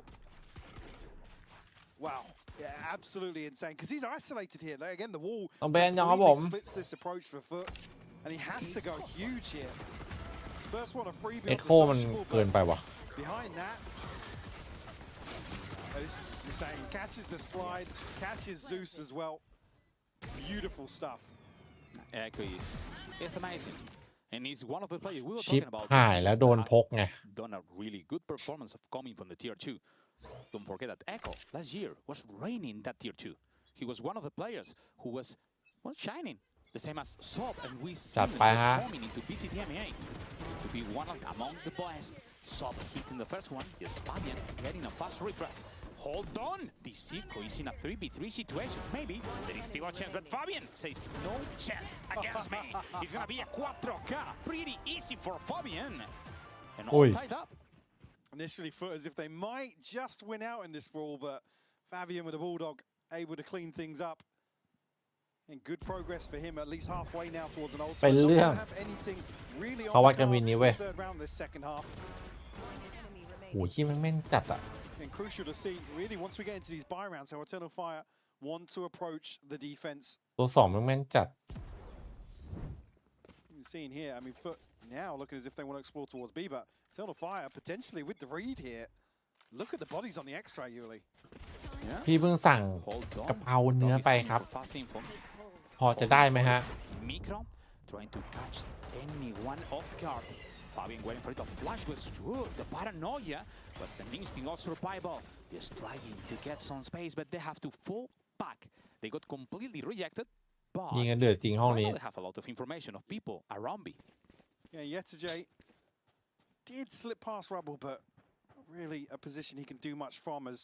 Wow. Yeah, absolutely insane. Because he's isolated here. Again, the wall completely splits this approach for FUT. And he has to go huge here. First one, a free build. Echo มันเกินไปว่ะ Behind that. Oh, this is just insane. Catches the slide. Catches Zeus as well. Beautiful stuff. Echo is amazing. And he's one of the players we were ชิป talking about. หายแล้วโดนพกไง Done a really good performance of coming from the tier 2. Don't forget that Echo last year was reigning that tier 2. He was one of the players who was shining, the same as Sob, and we see him coming into VCT Emea to be one of among the best. Sob hitting the first one, yes, Fabian getting a fast refrag. Hold on, this Zico is in a 3v3 situation. Maybe there is still a chance, but Fabian says no chance against me. It's gonna be a 4K, pretty easy for Fabian, and all tied up. Initially FUT as if they might just win out in this brawl, but Fabian with a Bulldog able to clean things up. And good progress for him, at least halfway now towards an ultimate. เป็นเรื่อง Don't have anything really on เขาวัด the กันวิน cards นี้ for เว้ย the third round this second half. โอ้ยที่มันแม่นจัดอะ And crucial to see, really, once we get into these buy rounds, how Eternal Fire want to approach the defense. ตัว2มันแม่นจัด You've seen here, I mean, FUT now looking as if they want to explore towards B, but Eternal Fire potentially with the read here. Look at the bodies on the X-ray, Yuli. พี่เพิ่งสั่งกะเพราเนื้อไปครับ พอจะได้ไหมฮะ Micro trying to catch anyone off guard. Fabian waiting for it. The flash was good. The paranoia was an instinct of survival. Just trying to get some space, but they have to fall back. They got completely rejected. But ยิงกันเดือดจริงห้องนี้ they have a lot of information of people around me. Yeah, Yetijay did slip past Rubble, but not really a position he can do much from as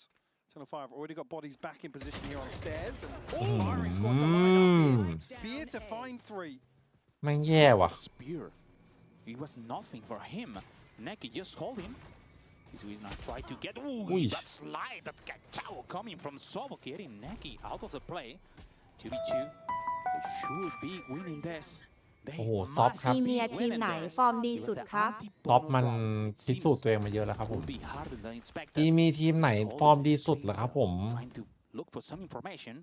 Eternal Fire have already got bodies back in position here on stairs. And firing squad to line up here. Spear to find 3. แม่งแย่ว่ะ Spear. It was nothing for him. Neki just hold him. He's gonna try to get that slide, that cacao coming from Sobo, getting Neki out of the play. 2v2. They should be winning this. โอ้โหซอฟครับ ทีเมียทีมไหนฟอร์มดีสุดครับ ซอฟมันพิสูจน์ตัวเองมาเยอะแล้วครับผมมีทีมไหนฟอร์มดีสุดเหรอครับผม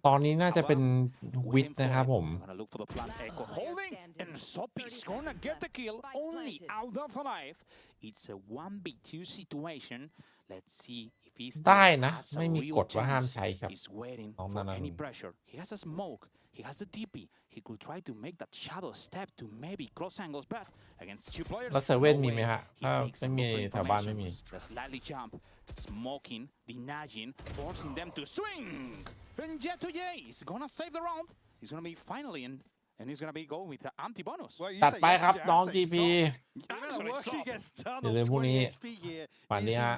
ตอนนี้น่าจะเป็นวิทนะครับผมได้นะไม่มีกฎว่าห้ามใช้ครับน้องนั่นนะ He has the TP. He could try to make that shadow step to maybe cross angles, but against two players. แล้วเซเว่นมีไหมฮะถ้าไม่มีแถวบ้านไม่มี The slightly jump, smoking, denying, forcing them to swing. And Jet2j is gonna save the round. He's gonna be finally in, and he's gonna be going with the anti-bonus. ตัดไปครับน้อง GP อย่าลืมพรุ่งนี้ฝันนี้ฮะ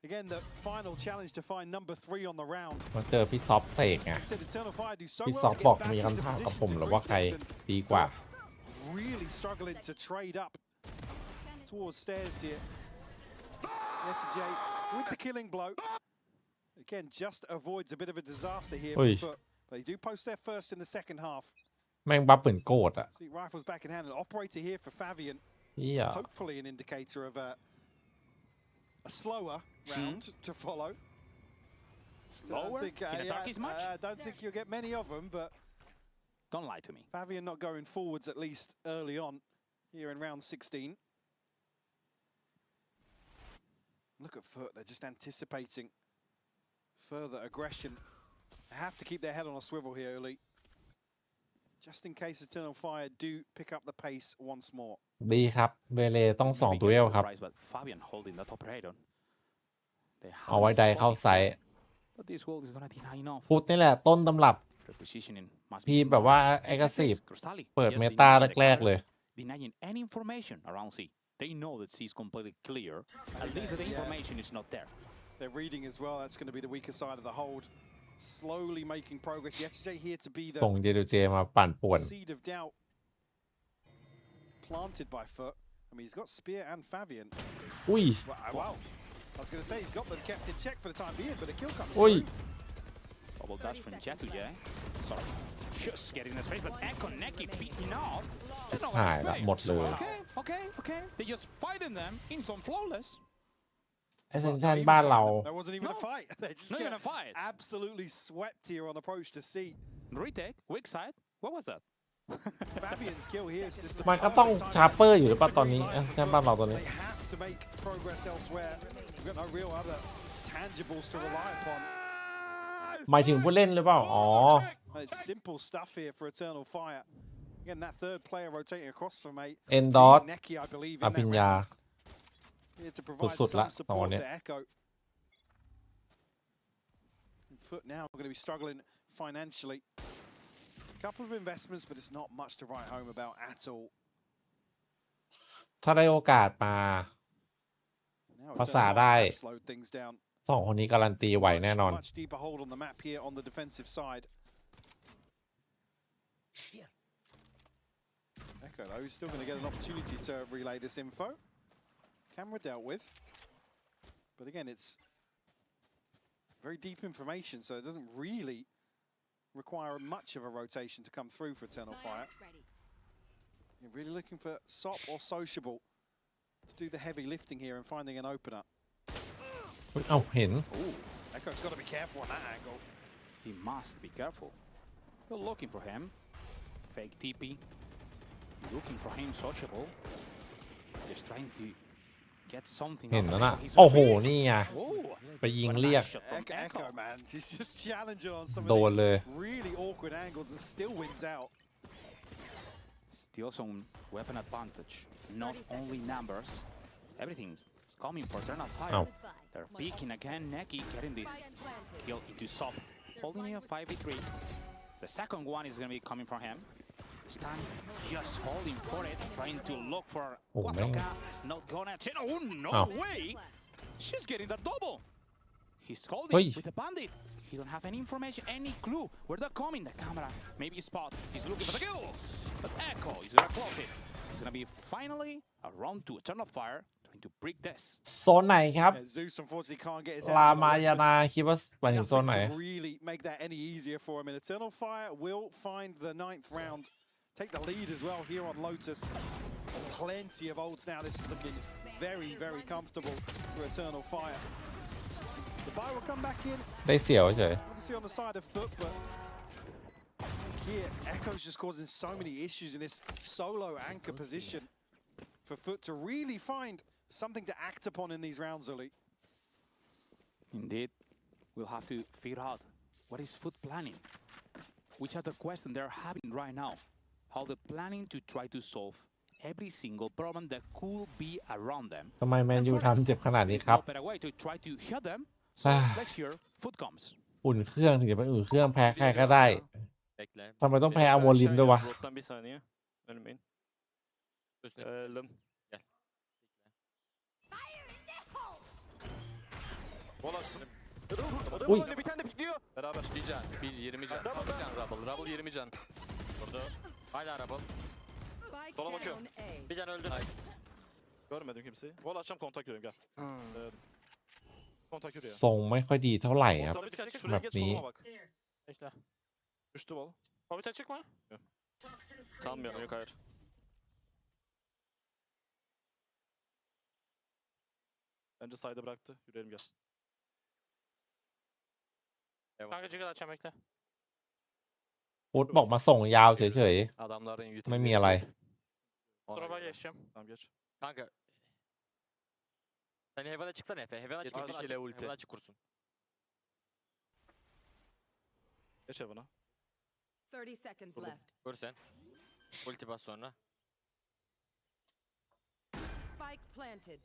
Again, the final challenge to find number 3 on the round. มาเจอพี่ซอฟเสกไงพี่ซอฟบอกมีคำถามกับผมหรือว่าใครดีกว่า Really struggling to trade up towards stairs here. Jet2j with the killing blow. Again, just avoids a bit of a disaster here for FUT. They do post their first in the second half. แม่งบัฟเหมือนโกรธอะ See rifles back in hand. An operator here for Favian. Hopefully an indicator of a slower round to follow. Slower? In a darkish match? I don't think you'll get many of them, but don't lie to me. Favian not going forwards at least early on here in round 16. Look at FUT, they're just anticipating further aggression. They have to keep their head on a swivel here, Uli. Just in case Eternal Fire do pick up the pace once more. ดีครับเวเลต้อง2ตัวเอลครับเอาไว้ใดเข้าไซส์พุทธนี่แหละต้นตำรับพีแบบว่าเอ็กซ์ซีฟเปิดเมตาแรกๆเลย Denying any information around C. They know that C is completely clear. At least the information is not there. They're reading as well. That's going to be the weaker side of the hold. Slowly making progress. Jet2j here to be the ส่งเจมาปั่นป่วน seed of doubt planted by FUT. I mean, he's got Spear and Favian. อุ้ย Wow. I was going to say he's got them kept in check for the time being, but a kill comes อุ้ย through. Bubble dash from Jet2j. Sorry. Just getting the space, but Echo Neki beating off. หายละหมดเลย Okay. They just fighting them in some flawless. ไอเซนชันบ้านเรา There wasn't even a fight. They just not even a fight. Absolutely swept here on approach to C. Retake, weak side. What was that? Fabian's kill here is just มันก็ต้องชาร์เปอร์อยู่หรือเปล่าตอนนี้ไอเซนชันบ้านเราตอนนี้ They have to make progress elsewhere. We've got no real other tangibles to rely upon. หมายถึงผู้เล่นหรือเปล่าอ๋อ It's simple stuff here for Eternal Fire. Again, that third player rotating across from a Endot Neki, I believe, อภิญญา here to provide some support to Echo. FUT now going to be struggling financially. A couple of investments, but it's not much to write home about at all. ถ้าได้โอกาสมาภาษาได้สองคนนี้การันตีไหวแน่นอน Much deeper hold on the map here on the defensive side. Echo though is still going to get an opportunity to relay this info. Camera dealt with, but again it's very deep information, so it doesn't really require much of a rotation to come through for Eternal Fire. You're really looking for SOP or Sociable to do the heavy lifting here and finding an opener. เอาเห็น Echo's got to be careful on that angle. He must be careful. You're looking for him. Fake TP. Looking for him sociable. Just trying to get something. เห็นแล้วนะโอ้โหนี่ไงไปยิงเรียก Echo man, he's just challenging on some โด of นเลย these really awkward angles and still wins out. Still some weapon advantage. Not only numbers. Everything's coming for Eternal Fire. They're peeking again. Neki getting this kill into SOP. Holding in a 5v3. The second one is going to be coming from him. Stan just holding for it, trying to look for Quattroka. It's not gonna change. Oh, no way! She's getting the double. He's holding with the bandit. He don't have any information, any clue where they're coming. The camera, maybe spot. He's looking for the kills. But Echo is gonna close it. It's gonna be finally a round to Eternal Fire, trying to break this. โซนไหนครับ Zeus unfortunately can't get his ลามายานาคิดว่าไปถึงโซนไหน really make that any easier for him. And Eternal Fire will find the 9th round take the lead as well here on Lotus. Plenty of ults now. This is looking very, very comfortable for Eternal Fire. The buy will come back in. ได้เสียวเฉย Obviously on the side of FUT, but here Echo's just causing so many issues in this solo anchor position for FUT to really find something to act upon in these rounds, Oli. Indeed, we'll have to figure out what is FUT planning. Which are the questions they're having right now? How they're planning to try to solve every single problem that could be around them. ทำไมแมนยูทำเจ็บขนาดนี้ครับ Better way to try to hear them. So let's hear FUT comes. อุ่นเครื่องถึงจะไปอุ่นเครื่องแพ้ใครก็ได้ ทำไมต้องแพ้อโวลิมด้วยวะ Bottan bir saniye. Ölmeyin. Geldim. Gel. Bol açtım. Uy. Bir tane de pikliyor. Beraber. Bir can. 20 can. Bir can Rubble. Rubble 20 can. Vurdu. Hala Rubble. Sola bakıyorum. Bir can öldü. Nice. Görmedim kimseyi. Vol açacağım kontak yürüyorum gel. Kontak yürüyor. ทรงไม่ค่อยดีเท่าไหร่ครับ Şuraya แบบ geç นี้ soluma bak. Bekle. Düştü vol. Hobbit açık mı? Sanmıyorum yok hayır. Bence side'ı bıraktı. Yürüyelim gel. Kanka Jiggle açacağım bekle. พุทธบอกมาส่งยาวเฉย Adamların YouTube. ๆไม่มีอะไร Drop'a geçeceğim. Tamam geç. Kanka. Sen Heaven'a çıksana Efe. Heaven'a çık. Heaven'a çık kursun. Geç Heaven'a. 30 seconds Vurdum. left. Vur sen. Ulti bas sonra. Spike planted.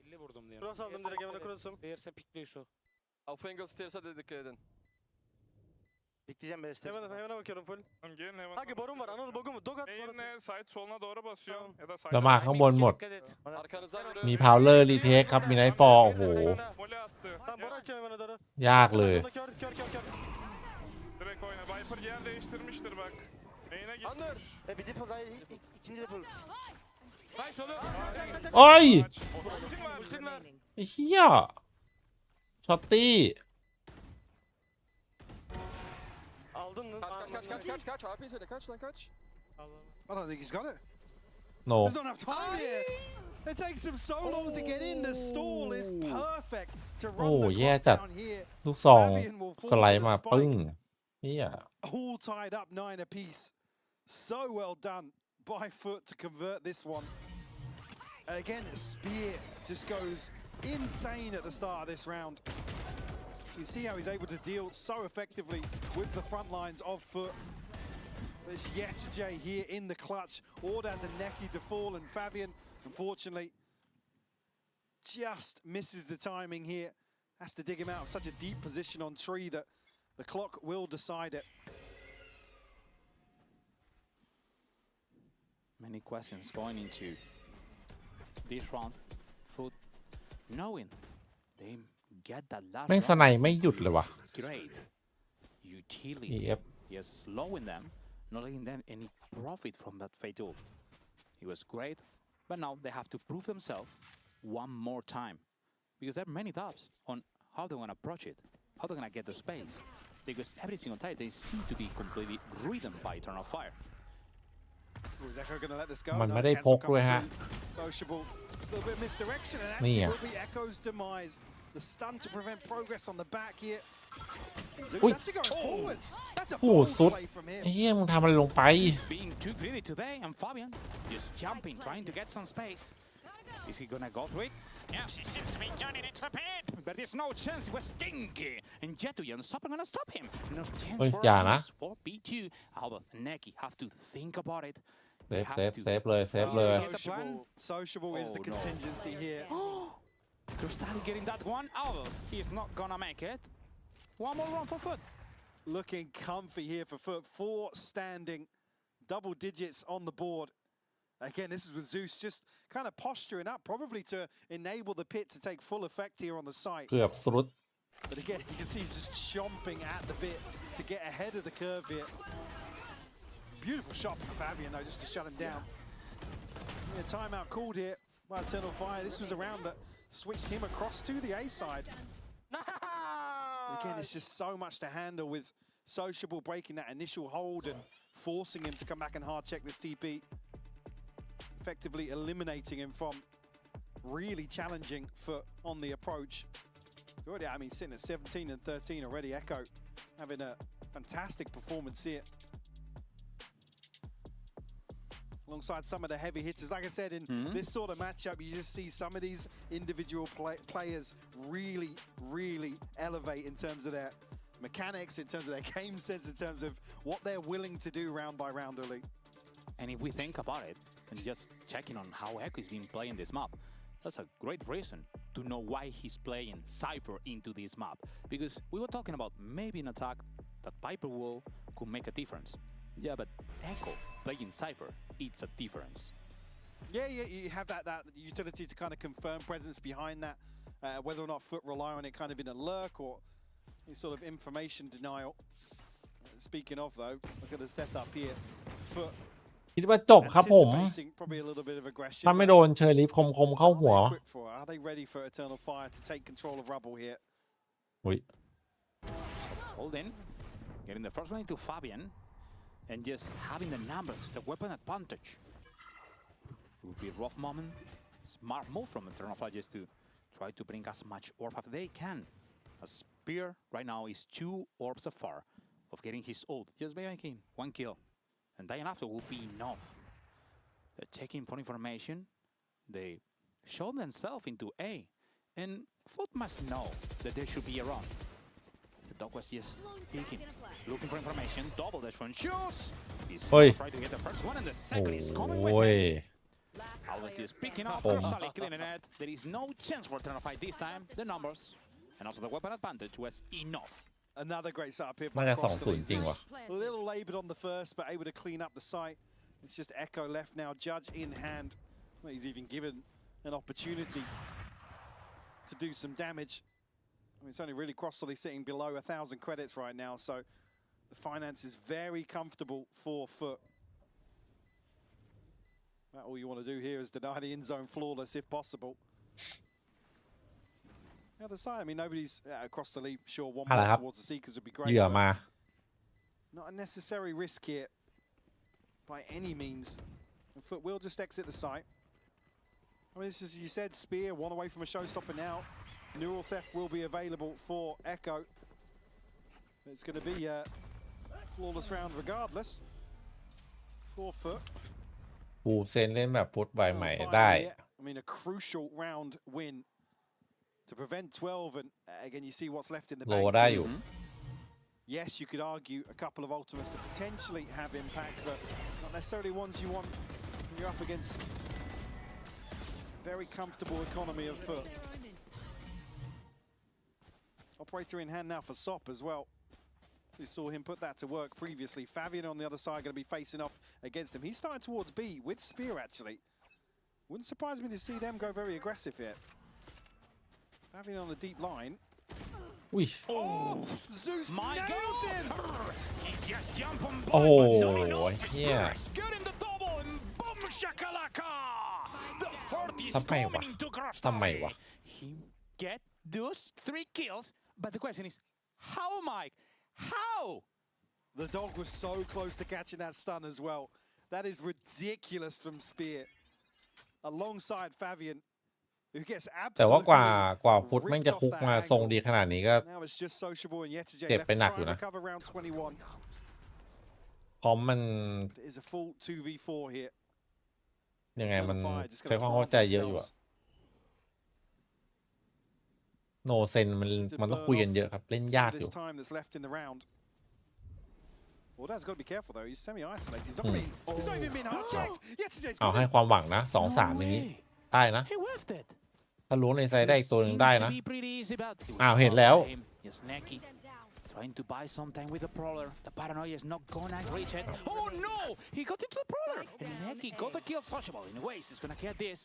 50 vurdum diyorum. Cross aldım direkt Heaven'a cross'um. Değerse pikliyor şu. Auf Angle Stairs'a da dikkat edin. Pikleyeceğim ben Stairs'a. Heaven'a bakıyorum full. Tamam gelin hemen. Kanka borun var. Anıl bogu mu? Dog at. Main'le side soluna doğru basıyorum. Ya da side. แล้วมาข้างบนหมด Arkanıza göre. มีพาวเลอร์รีเทคครับ มีไนท์ฟอร์โอ้โห Mole attı. Tamam boru açacağım Heaven'a doğru. ยากเลย Kör. Direkt oyna. Viper yer değiştirmiştir bak. Main'e gitmiş. Bir default hayır. İkinci default. Nice oğlum. โอ้ย Ultim var. Ultin var. ไอ้เหี้ยช็อตตี้ Aldın mı? Kaç. AP'yi söyle. Kaç lan kaç. I don't think he's got it. โน There's not enough time here. It takes him so long to get in. The stall is perfect to โอ้ run the แย่ clock จัด down here. ลูกซอง Fabian will ส fall ไล to ด์ the มาปึ้ง spike. เหี้ย All tied up 9 apiece. So well done by FUT to convert this one. And again, Spear just goes insane at the start of this round. You see how he's able to deal so effectively with the front lines of FUT. There's Yetijay here in the clutch. Ordaz and Neki to fall, and Fabian, unfortunately, just misses the timing here. Has to dig him out of such a deep position on tree that the clock will decide it. Many questions going into this round. FUT knowing they get that last แม่งสไนไม่หยุดเลยวะ great utility. Yep. Yes, slowing them, not letting them any profit from that fatal. He was great, but now they have to prove themselves one more time because there are many doubts on how they're going to approach it, how they're going to get the space. Because every single time they seem to be completely ridden by Eternal Fire. Is Echo going to let this go? มัน No, ไม่ได้พ cancel กด้วย comes ฮะ through. Sociable. It's a little bit of misdirection, and นี่ actually อ่ะ will be Echo's demise. The stun to prevent progress on the back here. Zeus อุ้ย actually going forwards. That's a โอ้โห bold สุด play from him. ไอ้เหี้ยมึงทำอะไรลงไป Being too greedy today, and Fabian just jumping, trying to get some space. Is he gonna go through it? Yes, he seems to be joining into the pit, but there's no chance. It was stinky, and Jetu and Sop are gonna stop him. No chance เฮ้ย for อย่านะ us. 4v2. Albert and Neki have to think about it. เซฟเลยเซฟเลย Sociable is the contingency here. They're starting getting that one. Albert is not gonna make it. One more run for FUT. Looking comfy here for FUT. 4 standing, double digits on the board. Again, this is with Zeus just kind of posturing up, probably to enable the pit to take full effect here on the site. เกือบสุด But again, you can see he's just chomping at the bit to get ahead of the curve here. Beautiful shot from Fabian, though, just to shut him down. Yeah, timeout called here by Eternal Fire. This was a round that switched him across to the A side. Again, it's just so much to handle with Sociable breaking that initial hold and forcing him to come back and hard check this TP, effectively eliminating him from really challenging FUT on the approach. Already, I mean, sitting at 17 and 13 already. Echo having a fantastic performance here. Alongside some of the heavy hitters, like I said, in this sort of matchup, you just see some of these individual players really elevate in terms of their mechanics, in terms of their game sense, in terms of what they're willing to do round by round, Uli. And if we think about it, and just checking on how Echo is been playing this map, that's a great reason to know why he's playing Cypher into this map. Because we were talking about maybe an attack that Piper Wall could make a difference. Yeah, but Echo playing Cypher, it's a difference. Yeah, you have that utility to kind of confirm presence behind that, whether or not FUT rely on it kind of in a lurk or any sort of information denial. Speaking of though, look at the setup here. FUT คิดว่าจบครับผม probably a little bit of aggression. ถ้าไม่โดนเชอร์ลีฟคมเข้าหัว Are they ready for Eternal Fire to take control of Rubble here? อุ้ย Hold in, getting the first one into Fabian, and just having the numbers, the weapon advantage. It will be a rough moment. Smart move from Eternal Fire just to try to bring as much orb as they can. A Spear right now is 2 orbs afar of getting his ult, just by making 1 kill. And dying after will be enough. They're checking for information. They show themselves into A. And FUT must know that they should be around. The dog was just peeking, looking for information. Double dash from Shoes. He's trying to get the first one, and the second is coming with him. Alex is picking up, Crystal cleaning it. There is no chance for Eternal Fight this time. The numbers and also the weapon advantage was enough. Another great setup here. น่าจะ2-0 จริงว่ะ A little labored on the first, but able to clean up the site. It's just Echo left now, Judge in hand. Well, he's even given an opportunity to do some damage. I mean, it's only really Crossley sitting below 1,000 credits right now, so the finance is very comfortable for FUT. All you want to do here is deny the in-zone flawless if possible. The other side, I mean, nobody's across the leap. Sure, one more towards the Seekers would be great. Not a necessary risk here by any means. And FUT will just exit the site. I mean, this is, you said, Spear, one away from a showstopper now. Neural Theft will be available for Echo. It's going to be a flawless round regardless for FUT. ปูเซนเล่นแบบพุทใบใหม่ได้ I mean, a crucial round win to prevent 12, and again, you see what's left in the bank. โลได้อยู่ Yes, you could argue a couple of ultimates to potentially have impact, but not necessarily ones you want when you're up against very comfortable economy of FUT. Operator in hand now for SOP as well. We saw him put that to work previously. Fabian on the other side going to be facing off against him. He's starting towards B with Spear, actually. Wouldn't surprise me to see them go very aggressive here. Fabian on the deep line. Oh, Zeus nails him! He just jumped on board. Oh, yeah. Getting the double and boom shakalaka. The 40 is coming into Crosstalk. He get those 3 kills, but the question is, how, Mike? How? The dog was so close to catching that stun as well. That is ridiculous from Spear. Alongside Fabian, who gets แต่ว่า absolutely กว่าพุทธแม่งจะคุกมาทรงดีขนาดนี้ก็ Now it's just sociable and Yetijay เจ็บ left ไป to หนัก try อยู่ and นะ recover round 21. พร้อมมัน It is a full 2v4 here. ยังไงมันใช้ความเข้าใจเยอะอยู่อะโนเซนมันต้องคุยกันเยอะครับเล่นยากอยู่ This time that's left in the round. Well, that's got to be careful though. He's semi-isolated. He's not even been hard checked. Yetijay's เอาให้ความหวังนะ 2-3 อย่างนี้ได้นะถ้าล้วงในไซด์ได้อีกตัวหนึ่งได้นะอ้าวเห็นแล้ว Trying to buy some time with the Prowler. The paranoia is not gonna reach it. Oh no! He got into the Prowler! And Neki got the kill sociable. Anyways, he's gonna get this.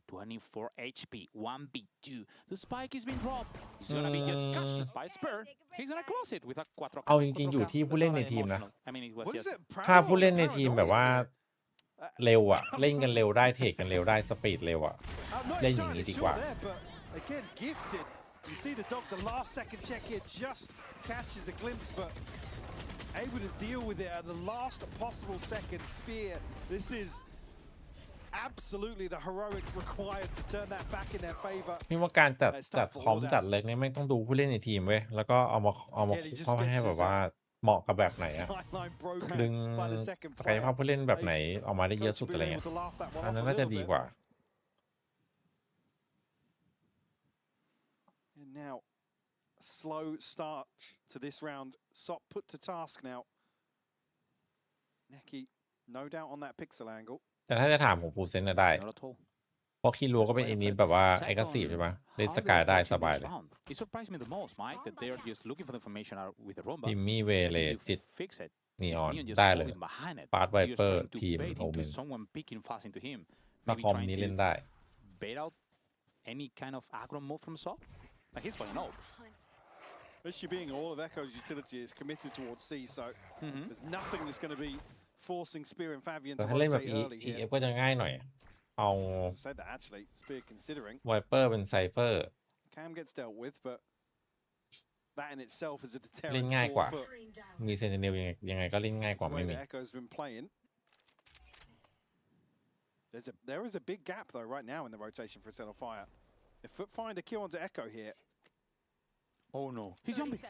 24 HP, 1v2. The spike is being dropped. He's gonna be just catched by Spur. He's gonna close it with a 4. เอาจริงๆอยู่ที่ผู้เล่นในทีมนะ I mean, it was just ถ้าผู้เล่นในทีมแบบว่าเร็วอะเล่นกันเร็วได้เทคกันเร็วได้สปีดเร็วอะเล่นอย่างนี้ดีกว่า Again, gifted. You see the dog, the last second check here just catches a glimpse, but able to deal with it at the last possible second. Spear, this is absolutely the heroics required to turn that back in their favor. พี่ว่าการจัดพร้อมจัดเล็กนี่ไม่ต้องดูผู้เล่นในทีมเว้ยแล้วก็เอามาเข้าให้แบบว่าเหมาะกับแบบไหนอะดึงศักยภาพผู้เล่นแบบไหนออกมาได้เยอะสุดอะไรเงี้ยอันนั้นน่าจะดีกว่า And now a slow start to this round. Sop put to task now. Neki, no doubt on that pixel angle. แต่ถ้าจะถามผมฟูเซนได้เพราะคีรัวก็เป็นอินนี้แบบว่าเอ็กซ์ซีฟใช่ไหมเล่นสกายได้สบายเลยทิมมี่เวเลจิตนีออนได้เลยปาร์ตไวเปอร์ทีมโอเมนถ้าคอมนี้เล่นได้ Especially being all of Echo's utility is committed towards C, so there's nothing that's going to be forcing Spear and Fabian to rotate early here. EF ก็จะง่ายหน่อยเอา said that actually, Spear considering. ไวเปอร์เป็นไซเฟอร์ Cam gets dealt with, but that in itself is a deterrent. เล่นง่ายกว่ามีเซนติเนลยังไงก็เล่นง่ายกว่าไม่มี Echo's been playing. There is a big gap though right now in the rotation for Eternal Fire. If FUT find a kill onto Echo here. Oh no, he's jumping.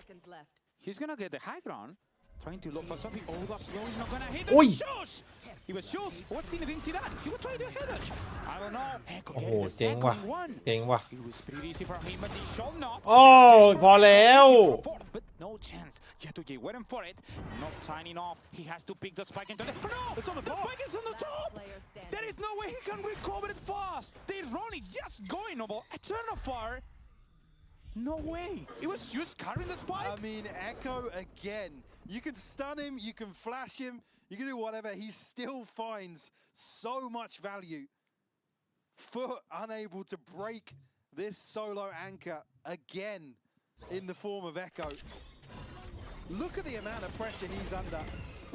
He's gonna get the high ground, trying to look for something. Oh, that's no, he's not gonna hit him. Shoes! He was shoes. What's he didn't see that? He was trying to hit it. I don't know. Echo getting the second one. เจ๋งว่ะ It was pretty easy for him, but he showed not. โอ้พอแล้ว But no chance. Yatuji waiting for it. Not tiny enough. He has to pick the spike into the. No! It's on the box. Spike is on the top. There is no way he can recover it fast. The run is just going over. Eternal Fire. No way! It was just carrying the spike. I mean, Echo again. You can stun him, you can flash him, you can do whatever. He still finds so much value. FUT unable to break this solo anchor again in the form of Echo. Look at the amount of pressure he's under.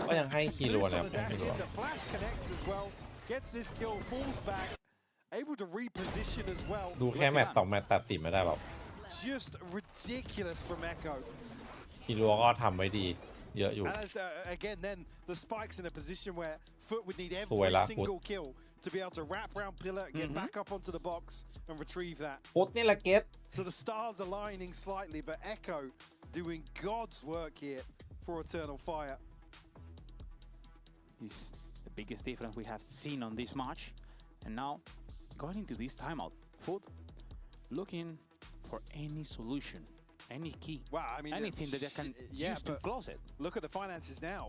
ก็ยังให้คีรัวนะ The flash connects as well. Gets this kill, falls back, able to reposition as well. ดูแค่แมตต์2แมตต์ตัดสินไม่ได้หรอก Just ridiculous from Echo. คีรัวก็ทำไว้ดีเยอะอยู่ And as, again, then the spike's in a position where FUT would need every single kill to be able to wrap around pillar, get back up onto the box, and retrieve that. ปุ๊ดนี่แหละเก็ต So the stars aligning slightly, but Echo doing God's work here for Eternal Fire. It's the biggest difference we have seen on this match, and now going into this timeout, FUT looking for any solution, any key, wow, I mean, anything that they can use to close it. Look at the finances now.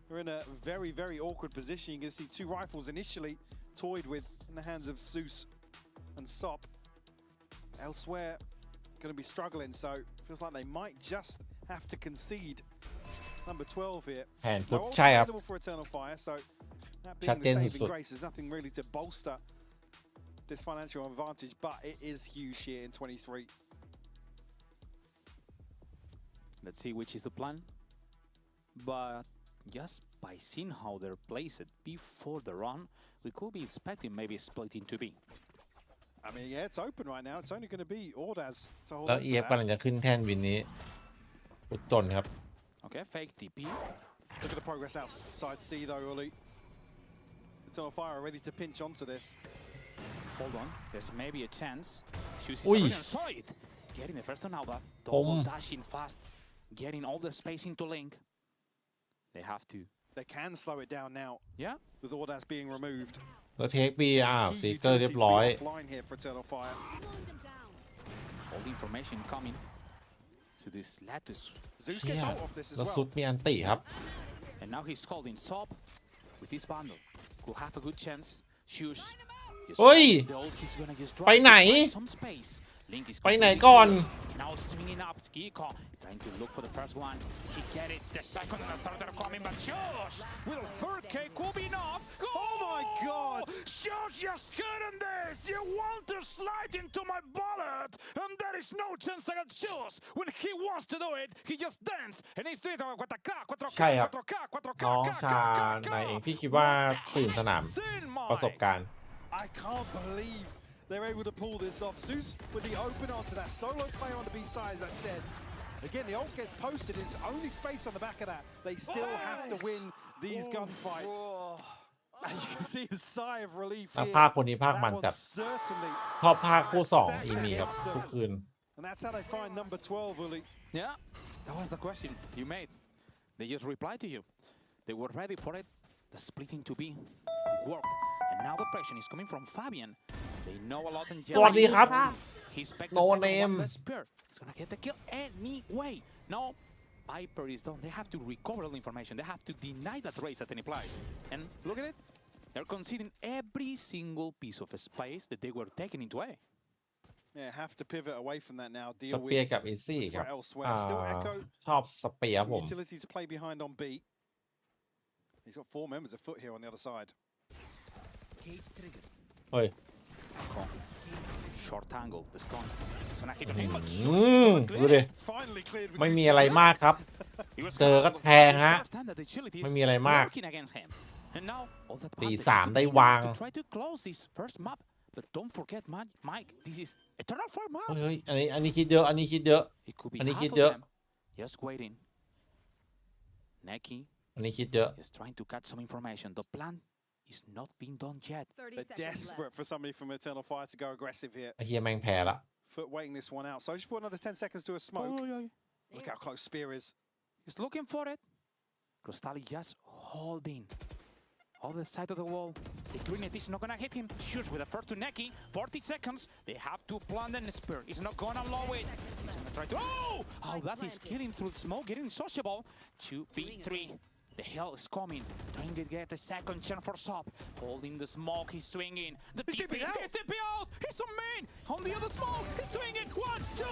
We're in a very, very awkward position. You can see two rifles initially toyed with in the hands of Zeus and Sop. Elsewhere, going to be struggling, so feels like they might just have to concede. Number 12 here. And they're also available for Eternal Fire, so that being the saving grace, there's nothing really to bolster this financial advantage, but it is huge here in 23. Let's see which is the plan. But just by seeing how they're placed before the run, we could be expecting maybe split into B. I mean, yeah, it's open right now. It's only going to be Ordaz to hold แล้ว on to EF กำลังจะขึ้นแท่นวินนี้ฟุตจนครับ Okay, fake TP. Look at the progress outside C though, Uli. Eternal Fire ready to pinch onto this. Hold on, there's maybe a chance. Chooses side. Getting the first one out, double dashing fast, getting all the space into link. They have to. They can slow it down now. Yeah. With Ordaz being removed. แล้วเทคบีซีเกอร์เรียบร้อย Offline here for Eternal Fire. All the information coming to this lattice. Zeus gets out of this as แล้ว well. ซุดมีอันติครับ And now he's holding Sop with this bundle. Could have a good chance. Shoes. เฮ้ย ไปไหน ไปไหนก่อน Now swinging up, Skiko trying to look for the first one. He get it. The second and the third are coming, but Josh will 3K could be enough. Oh my God! Josh just getting this. You want to slide into my bullet, and there is no chance against Josh. When he wants to do it, he just dance and he's doing it ใช่ครับน้องชาในเองพี่คิดว่าตื่นสนามประสบการณ์ I can't believe they're able to pull this off. Zeus with the open onto that solo player on the B side, as I said. Again, the ult gets posted. It's only space on the back of that. They still have to win these gunfights. And you can see the sigh of relief แล้ว here. ภาคคนนี้ภาคมัน That จัด one's certainly ชอบภาคคู่สองอีมีครับทุกคืน and that's how they find number 12, Uli. Yeah, that was the question you made. They just replied to you. They were ready for it. The splitting to be worked. And now the pressure is coming from Fabian. They know a lot in สวัสดีครับ He's back No to second name one best pair. He's gonna get the kill anyway. Now, Viper is done. They have to recover all the information. They have to deny that race at any price. And look at it. They're conceding every single piece of space that they were taking into A. Yeah, have to pivot away from that now. ส Deal เปียร์ with กับอีซี่ the ครับ threat elsewhere. Still Echo. ชอบสเปียร์ผม Utility to play behind on B. He's got 4 members of FUT here on the other side. เฮ้ย Short angle, the stun. It's gonna hit on him, but ดูดิ Finally cleared with ไม่มีอะไรมากครับ เจอก็แทงฮะ ไม่มีอะไรมาก working against him. And now all that ตี advantage สาม to ได้ be able วาง to try to close this first map. But don't forget, Mike, this is Eternal Fire map. เฮ้ยอันนี้คิดเยอะอันนี้คิดเยอะ It could be อันนี้ half คิด of เยอะ them just waiting. Neki อันนี้คิดเยอะ is trying to catch some information. The plan is not being done yet. They're desperate for somebody from Eternal Fire to go aggressive here. ไอ้เฮียแม่งแพ้ละ FUT waiting this one out. So just put another 10 seconds to a smoke. Look how close Spear is. He's looking for it. Crostali just holding. Other side of the wall. The grenade is not gonna hit him. Shoots with the first to Neki. 40 seconds. They have to plant the spear. He's not gonna allow it. He's gonna try to. Oh, that is killing through the smoke, getting sociable. 2v3. The hell is coming. Trying to get a second chance for Sop. Holding the smoke, he's swinging. The TP out. He's TP out. He's on main. On the other smoke, he's swinging. 1, 2,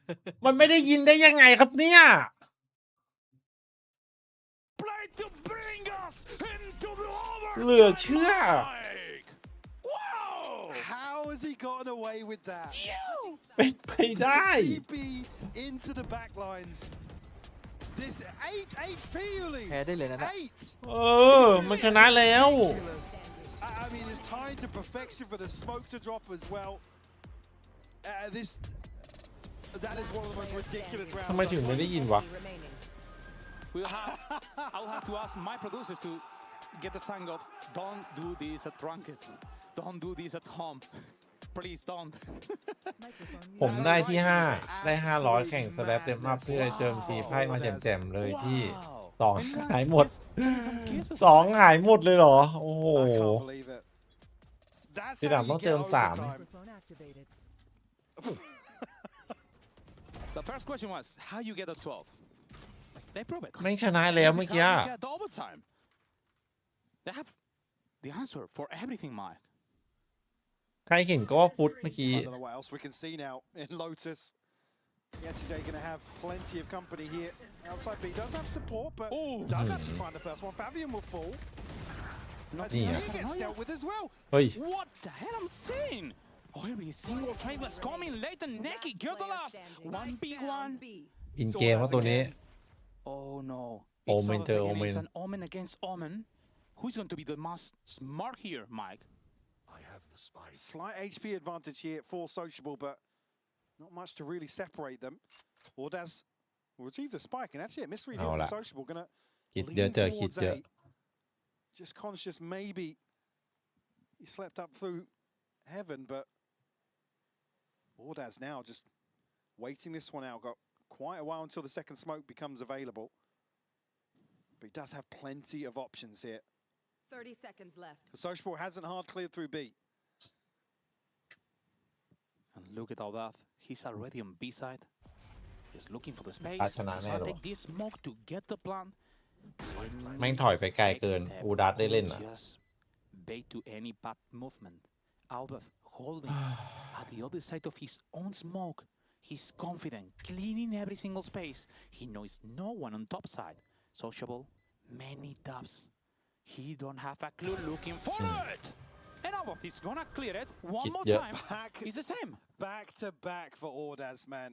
3. มันไม่ได้ยินได้ยังไงครับเนี่ย Play to bring us into the over. เหลือเชื่อ How has he gotten away with that? เป็นไปได้ CP into the back lines. This 8 HP, Uli. แพ้ได้เลยนะ 8. มันชนะแล้ว I mean, it's timed to perfection for the smoke to drop as well. That is one of the most ridiculous rounds. ทำไมถึงไม่ได้ยินวะ I'll have to ask my producers to get the song of don't do this at Ranked. Don't do this at home. Please don't. ผมได้ที่ 5 ได้ 500 แข่งสแลปเต็มอัพเพื่อเจิมทีไพ่มาแจ่มๆเลยที่2หายหมด2หายหมดเลยเหรอ โอ้โหทีหลังต้องเติม3 The first question was how you get a 12. They prove it. ไม่ชนะแล้วเมื่อกี้ How you get the overtime. They have the answer for everything, Mike. ใครเห็นก็ว่าฟุตเมื่อกี้ I don't know what else we can see now in Lotus. FUT going to have plenty of company here. Outside B does have support, but does actually find the first one. Fabian will fall. Spear gets dealt with as well. What the hell I'm seeing? Every single trade was coming late and Neki get the last 1v1. อินเกมว่าตัวนี้ Oh no. Omen to It's Omen. an Omen against Omen. Who's going to be the most smart here, Mike? Slight HP advantage here for Sociable, but not much to really separate them. Ordaz will retrieve the spike, and that's it. Misread here from Sociable. Gonna lean towards A. Just conscious, maybe he slept up through heaven, but Ordaz now just waiting this one out. Got quite a while until the second smoke becomes available. But he does have plenty of options here. 30 seconds left. The Sociable hasn't hard cleared through B. And look at all that. He's already on B side. He's looking for the space. ชนะ He's แน่ gonna หรอ take this smoke to get the plan. แม่งถอยไปไกลเกินอูดัสได้เล่นอ่ะ Just bait to any bad movement. Out of holding at the other side of his own smoke. He's confident, cleaning every single space. He knows no one on top side. Sociable, many dubs. He don't have a clue looking for it. And Abov is gonna clear it one more time. It's the same. Back to back for Ordaz, man.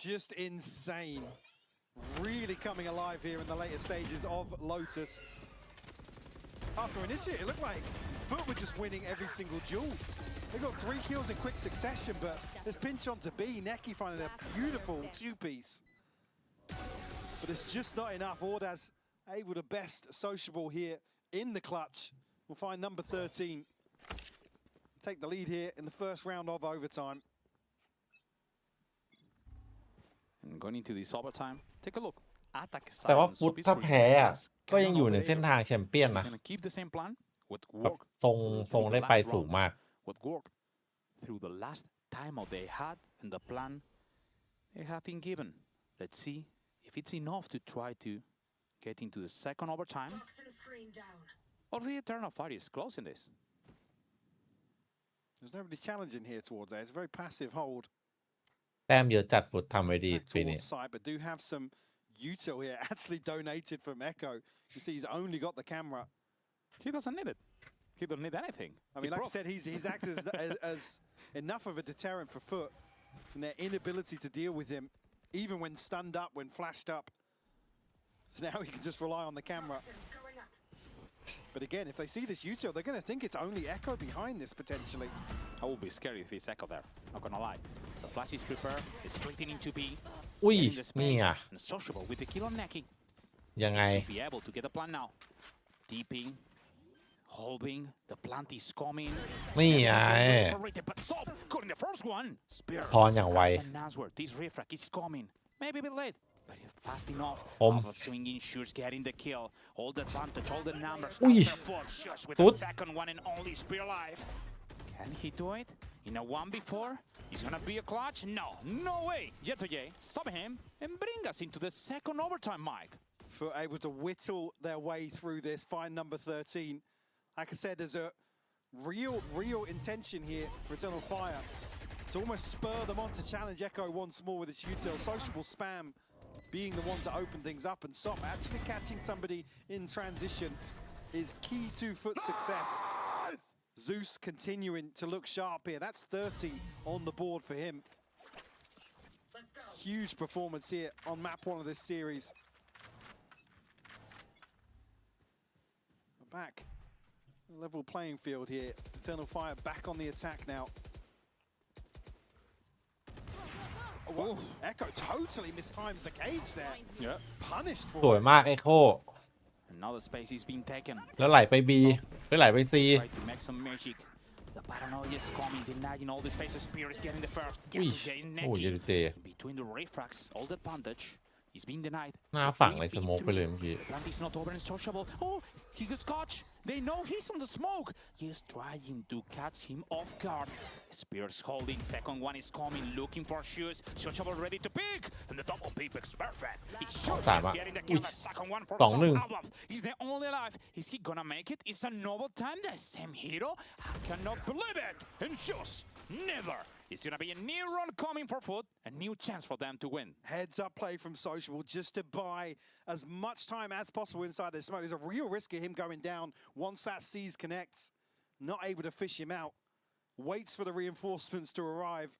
Just insane. Really coming alive here in the later stages of Lotus. After initiate, it looked like FUT were just winning every single duel. They got 3 kills in quick succession, but there's pinch on to B. Neki finding a beautiful 2-piece. But it's just not enough. Ordaz able to best sociable here in the clutch. We'll find number 13. Take the lead here in the first round of overtime. And going into this overtime, take a look. Attack แต่ว่า silence. ฟุต So it's ถ้า for แพ้อะ Yes. ก็ยังอยู่ในเส้นทางแชมเปี้ยน He's นะ gonna keep the same plan. What แบบ worked ทรงได้ through ไป the สูง last มาก rounds, what worked through the last timeout they had and the plan they have been given. Let's see if it's enough to try to get into the second overtime. Or the eternal fight is close in this. There's nobody challenging here towards that. It's a very passive hold. แต้มเยอะจัดฟุตทำไว้ดีปีนี้ Towards side, but do have some util here. Actually donated from Echo. You see, he's only got the camera. He doesn't need it. He doesn't need anything. I mean, like I said, he's acted as enough of a deterrent for FUT in their inability to deal with him, even when stunned up, when flashed up. So now he can just rely on the camera. But again, if they see this util, they're going to think it's only Echo behind this potentially. I will be scared if it's Echo there. Not gonna lie. The flash is prepared. It's splitting into B. อุ้ย Getting the นี่ space อ่ะ and sociable with the kill on Neki. ยังไง Be able to get the plan now. Deeping, holding. The plant is coming. นี่ไง But stop! Got in the first one. Spear. พรอย่างไว That's an answer. This refrag is coming. Maybe a bit late. But fast enough. Out of swinging shoots, getting the kill. All the advantage, all the numbers. Uy. Just with Tốt. the second one and only spear life. Can he do it? In a 1v4? He's gonna be a clutch? No, no way. J2J, stop him and bring us into the second overtime, Mike. FUT able to whittle their way through this, find number 13. Like I said, there's a real intention here for Eternal Fire to almost spur them on to challenge Echo once more with its util. Sociable spam being the one to open things up, and Sop actually catching somebody in transition is key to FUT's success. Zeus continuing to look sharp here. That's 30 on the board for him. Huge performance here on map 1 of this series. Back. Level playing field here. Eternal Fire back on the attack now. Oh, well, Echo totally mistimes the cage there. Yeah. Punished สวย for it. มาก Echo Another space is being taken. แล้วไหลไป B แล้วไหลไป C Try to make some magic. The paranoia is coming, denying all the spaces. Spear is getting the first. อุ้ย J2J is โอ้ย necking. เจ Between the refrags, all the advantage is being denied. หน้าฝั่งเลยสโมกไปเลยเมื่อกี้ The plant is not over and sociable. Oh, he got caught. They know he's on the smoke. He's trying to catch him off guard. Spears holding. Second one is coming, looking for shoes. Sociable ready to pick. And the double pick is perfect. It's Tama. getting the kill. The second one for 2-1 South. He's the only alive. Is he gonna make it? It's a noble time. The same hero. I cannot believe it. And just never. It's gonna be a new run coming for FUT. A new chance for them to win. Heads up play from Sociable just to buy as much time as possible inside this smoke. There's a real risk of him going down once that C's connects. Not able to fish him out. Waits for the reinforcements to arrive.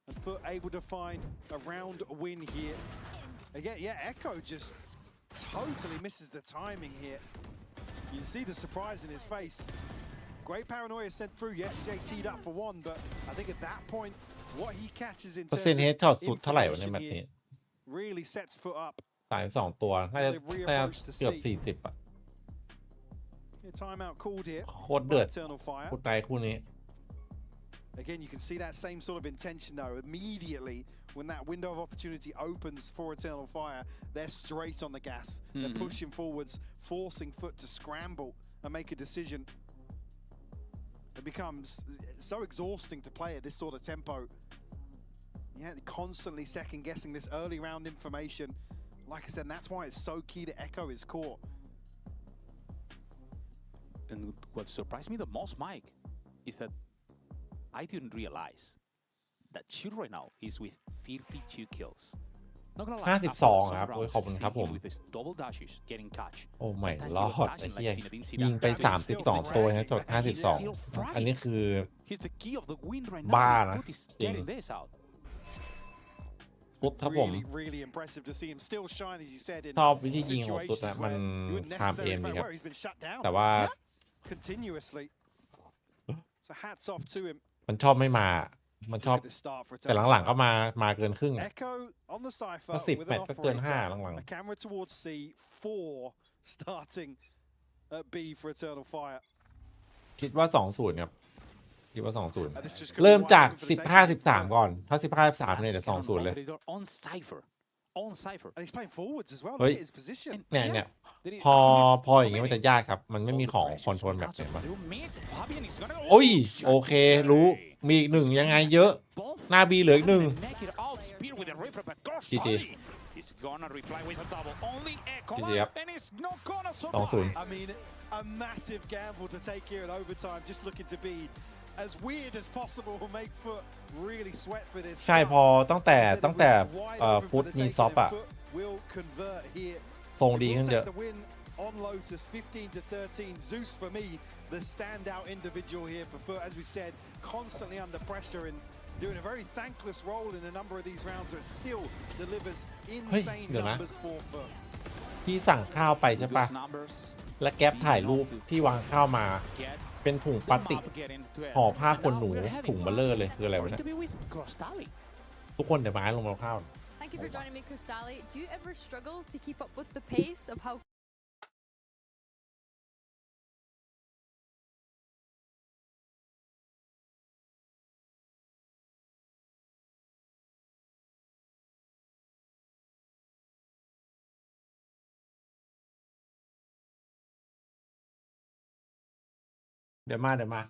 And FUT able to find a round win here. Again, yeah, Echo just totally misses the timing here. You see the surprise in his face. Great paranoia sent through. J2J teed up for one, but I think at that point, what he catches in เปอร์ terms เซ็นต์ of เฮดช็อตสุดเท่าไหร่วะใน information แมตช์นี้ here really sets FUT up. 32 ตัวน่าจะเกือบ40อ่ะ Timeout called here โคตรเดือด Eternal Fire. คู่ไกลคู่นี้ Again, you can see that same sort of intention though. Immediately, when that window of opportunity opens for Eternal Fire, they're straight on the gas. They're pushing forwards, forcing FUT to scramble and make a decision. It becomes so exhausting to play at this sort of tempo. Yeah, constantly second guessing this early round information. Like I said, and that's why it's so key to echo his core. And what surprised me the most, Mike, is that I didn't realize that Shoot right now is with 52 kills. Not gonna lie, 52 ครับโอ้ยขอบคุณครับผม with his double dashes getting touch. โอ้ไม่รอดไอ้เหี้ยยิงไป32ตัวนะจด52อันนี้คือ He's the key of the win right บ้า now. นะ FUT is จริง getting this out. ฟุตครับผม Really impressive to see him still shine, as you said, in ชอบวิธียิงของสุด situations นะมัน where you wouldn't ทำเอ necessarily มดี find ครับ where he's been shut down แต่ว่า continuously. So hats off to him. มันชอบไม่มา มันชอบ แต่หลังๆก็มาเกินครึ่งอ่ะ Echo on the cipher ก็ 10 with แม an ตช์ก็เกิน 5 operator. หลัง A camera towards C, 4 starting at B for Eternal Fire. ๆคิดว่า 2-0 ครับคิดว่า 2-0 this just could เริ่ม be จาก wide open for the taking. 15-13 ก่อน ถ้า 15-13 เนี่ยเดี๋ยว 2-0 เลย On Cypher. On Cypher. And he's playing forwards as well. เฮ้ย Look at his position. เนี่ยพออย่างเงี้ยมันจะยากครับ มันไม่มีของคอนโทรลแบบไหนมาโอ้ยโอเครู้มีอีกหนึ่งยังไงเยอะ หน้าบีเหลืออีกหนึ่ง GG GG ครับ 2-0 I mean, a massive gamble to take here in overtime, just looking to be as weird as possible, will make FUT really sweat for this. ใช่พอตั้งแต่ฟุตมีซอฟอะทรงดีขึ้นเยอะ On Lotus, 15-13. Zeus for me, the standout individual here for FUT. As we said, constantly under pressure and doing a very thankless role in a number of these rounds, but still delivers insane numbers for FUT. พี่สั่งข้าวไปใช่ปะและแก๊ปถ่ายรูปที่วางข้าวมาเป็นถุงพลาสติกห่อผ้าขนหนูถุงเบลเลอร์เลยคืออะไรวะเนี่ยทุกคนเดี๋ยวมาให้ลงมาข้าว Thank you for joining me, Crystali. Do you ever struggle to keep up with the pace of howเดี๋ยวมา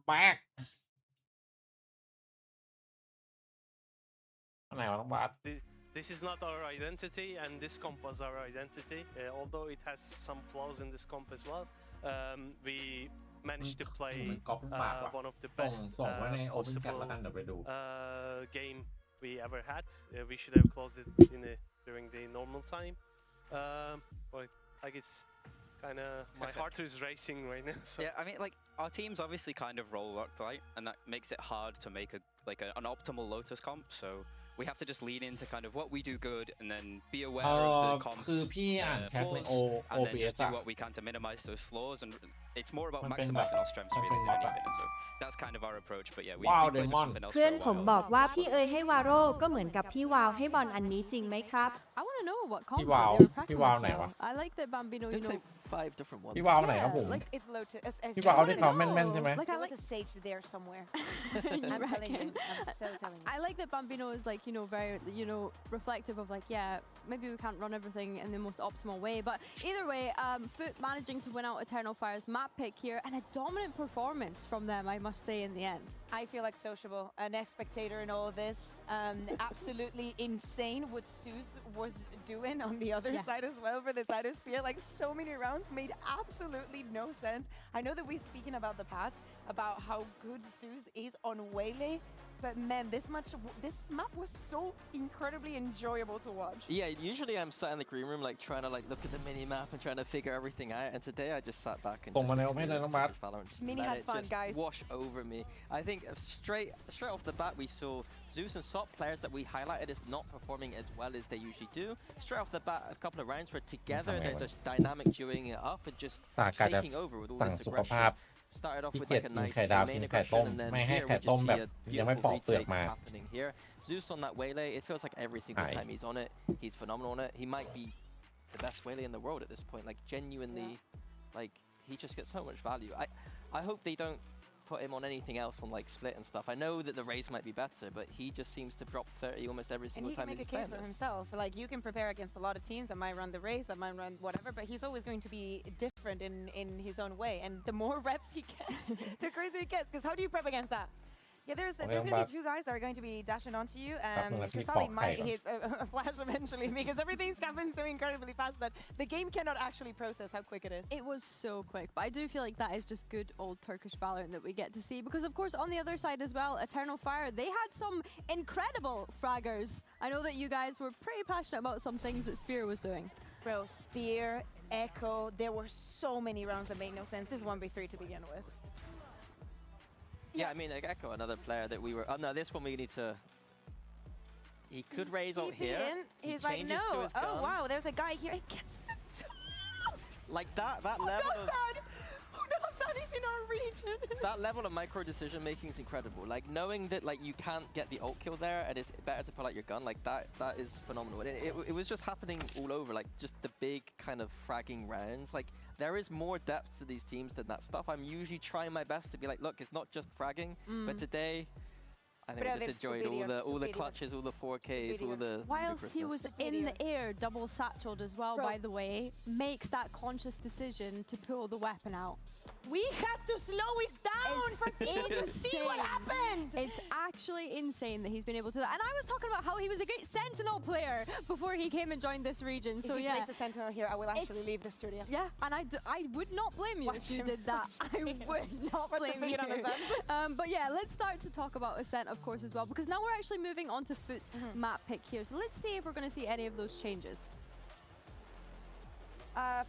แบกอะไรวะต้องบาส This is not our identity, and this comp was our identity. Although it has some flaws in this comp as well, we managed to play one of the best possible game we ever had. We should have closed it during the normal time, but like it's kind of my heart is racing right now. So. Yeah, I mean, like our team's obviously kind of role locked, right, and that makes it hard to make an optimal Lotus comp. So we have to just lean into kind of what we do good, and then be aware of the comp's คือพี่อ่านแชทใน and then OBS just do what we can to minimize those flaws. And it's more about maximizing our strengths really than anything. And so that's kind of our approach. But yeah, we played with something else เพื่อน for a ผม while. บอกว่าพี่เอ๋ยให้วาโร่ก็เหมือนกับพี่วาวให้บอลอันนี้จริงไหมครับ I want to know what comp พี่วาว they were practicing พี่วาวไหนวะ I like that Bambino, you It's know. like 5 different ones. พี่วาวไหนครับผม It's low to. พี่วาวที่เขาแม่นๆใช่ไหม Like I was a sage there somewhere. I'm telling you. I'm so telling you. I like that Bambino is like, you know, very, you know, reflective of like, yeah, maybe we can't run everything in the most optimal way. But either way, FUT managing to win out Eternal Fire's map pick here, and a dominant performance from them, I must say, in the end. I feel like sociable, an spectator in all of this. Absolutely insane what Zeus was doing on the other side as well for the side of Sphere. Like so many rounds made absolutely no sense. I know that we've spoken about the past, about how good Zeus is on Waylay, but man, this map was so incredibly enjoyable to watch. Yeah, usually I'm sat in the green room like trying to like look at the mini map and trying to figure everything out. And today I just sat back and just Valorant. Mini had fun, guys. Wash over me. I think straight off the bat we saw Zeus and Sop, players that we highlighted as not performing as well as they usually do. Straight off the bat, a couple of rounds where together they're just dynamic duoing it up and just taking over with all this aggression. Started off with like a nice main aggression, and then here we just see a beautiful retake happening here. Zeus on that Waylay, it feels like every single time he's on it, he's phenomenal on it. He might be the best Waylay in the world at this point. Like genuinely, like he just gets so much value. I hope they don't put him on anything else on like split and stuff. I know that the raise might be better, but he just seems to drop 30 almost every single time. And he can make a case for himself. Like you can prepare against a lot of teams that might run the race, that might run whatever, but he's always going to be different in his own way. And the more reps he gets, the crazier he gets. Because how do you prep against that? Yeah, there's going to be 2 guys that are going to be dashing onto you. Trusali might hit a flash eventually because everything's happened so incredibly fast that the game cannot actually process how quick it is. It was so quick, but I do feel like that is just good old Turkish Valorant that we get to see because, of course, on the other side as well, Eternal Fire, they had some incredible fraggers. I know that you guys were pretty passionate about some things that Spear was doing. Bro, Spear, Echo, there were so many rounds that made no sense. This 1v3 to begin with. Yeah, I mean, like Echo, another player that we were. Oh no, this one we need to. He could raise out here. He's like, no. Oh wow, there's a guy here. He gets the. Like that level. Who does that? He's in our region. That level of micro decision making is incredible. Like knowing that like you can't get the ult kill there, and it's better to pull out your gun. Like that is phenomenal. It was just happening all over. Like just the big kind of fragging rounds. Like. There is more depth to these teams than that stuff. I'm usually trying my best to be like, look, it's not just fragging, but today, I think I just enjoyed all the clutches, all the 4Ks, all the. Whilst he was in the air, double satcheled as well, by the way, makes that conscious decision to pull the weapon out. We had to slow it down for people to see what happened. It's actually insane that he's been able to do that. And I was talking about how he was a great Sentinel player before he came and joined this region. So if he plays a Sentinel here, I will actually leave the studio. Yeah, and I would not blame you if you did that. I would not blame you. But yeah, let's start to talk about Ascent, of course, as well, because now we're actually moving on to FUT's map pick here. So let's see if we're going to see any of those changes.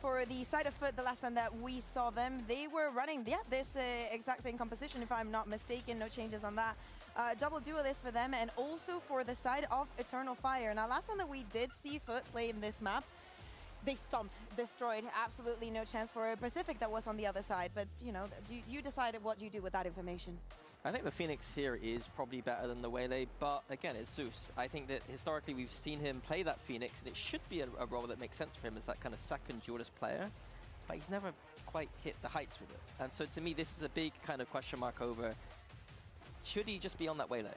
For the side of FUT, the last time that we saw them, they were running this exact same composition, if I'm not mistaken. No changes on that. Double duelist for them, and also for the side of Eternal Fire. Now, last time that we did see FUT play in this map, they stomped, destroyed, absolutely no chance for Pacific that was on the other side. But, you know, you decided what you do with that information. I think the Phoenix here is probably better than the Waylay, but again, it's Zeus. I think that historically we've seen him play that Phoenix, and it should be a role that makes sense for him as that kind of second duelist player, but he's never quite hit the heights with it. And so to me, this is a big kind of question mark over, should he just be on that Waylay?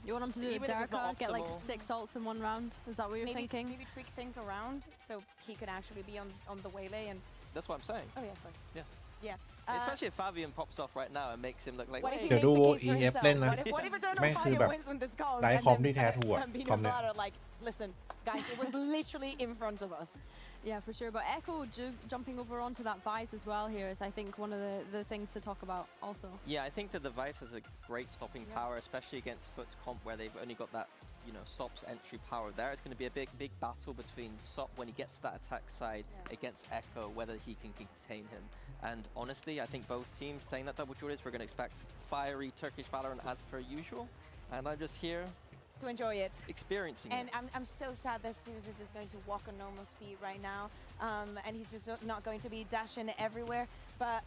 You want him to do the Darka, get like 6 ults in 1 round? Is that what you're thinking? Maybe tweak things around so he could actually be on the Waylay and... That's what I'm saying. Oh yeah, sorry. Yeah. Yeah. Especially if Fabian pops off right now and makes him look like. What if he เดี๋ยว makes ดู a case for EF himself? เล่นนะ What if Eternal แม่งคือ Fire แบบ wins when this calls ไร้ and คอม then ที่แท้ถูกอะ Pambina คอมเนี่ย Valor like, listen, guys, it was literally in front of us. Yeah, for sure. But Echo jumping over onto that Vice as well here is, I think, one of the things to talk about also. Yeah, I think that the Vice has a great stopping power, especially against FUT's comp where they've only got that, you know, Sop's entry power there. It's going to be a big battle between Sop when he gets to that attack side against Echo, whether he can contain him. And honestly, I think both teams playing that double Julius, we're going to expect fiery Turkish Valorant as per usual. And I'm just here to enjoy it, experiencing and it. I'm so sad that Zeus is just going to walk on normal speed right now, and he's just not going to be dashing everywhere. But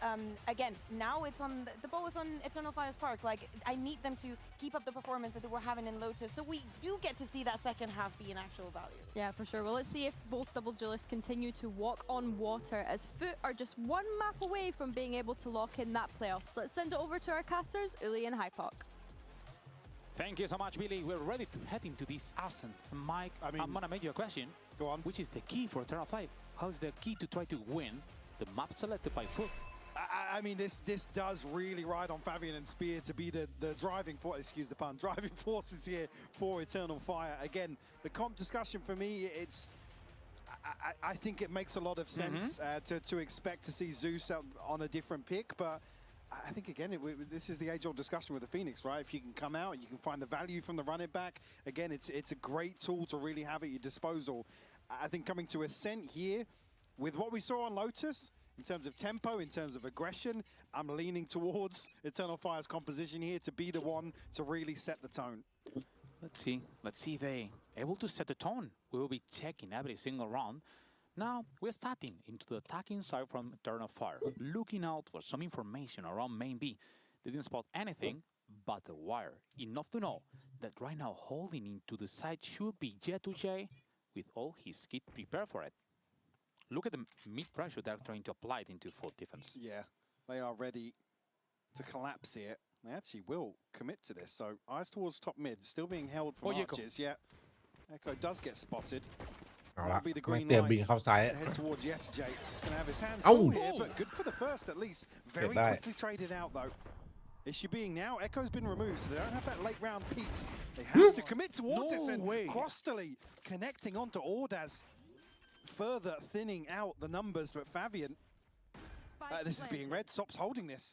again, now it's on the ball is on Eternal Fire's park. Like, I need them to keep up the performance that they were having in Lotus, so we do get to see that second half be an actual value. Yeah, for sure. Well, let's see if both double duelists continue to walk on water, as FUT are just one map away from being able to lock in that playoffs. Let's send it over to our casters, Uli and Hypok. Thank you so much, Billy. We're ready to head into this Arsenal. Mike, I'm gonna make you a question. Go on. Which is the key for Eternal 5? How's the key to try to win the map selected by FUT? I mean, this does really ride on Fabian and Spear to be the driving force, excuse the pun, driving forces here for Eternal Fire. Again, the comp discussion for me, I think it makes a lot of sense to expect to see Zeus on a different pick, but I think, again, this is the age-old discussion with the Phoenix, right? If you can come out, you can find the value from the run it back. Again, it's a great tool to really have at your disposal. I think coming to Ascent here, with what we saw on Lotus, in terms of tempo, in terms of aggression, I'm leaning towards Eternal Fire's composition here to be the one to really set the tone. Let's see if they're able to set the tone. We will be checking every single round. Now, we're starting into the attacking side from Eternal Fire, looking out for some information around main B. They didn't spot anything but the wire, enough to know that right now holding into the side should be Jet2J with all his kit prepared for it. Look at the mid-pressure they're trying to apply it into full defense. Yeah, they are ready to collapse here. They actually will commit to this, so eyes towards top mid, still being held from arches. Yeah, Echo does get spotted. เอาละไม่เตรียมบินเข้าซ้าย Head towards Jet2J. Gonna have his hands full here, but good for the first at least. Very quickly traded out though. Issue being now, Echo's been removed, so they don't have that late round piece. They have to commit towards it, and Crostally connecting onto Ordaz, further thinning out the numbers. But Fabian, this is being read. Sop's holding this.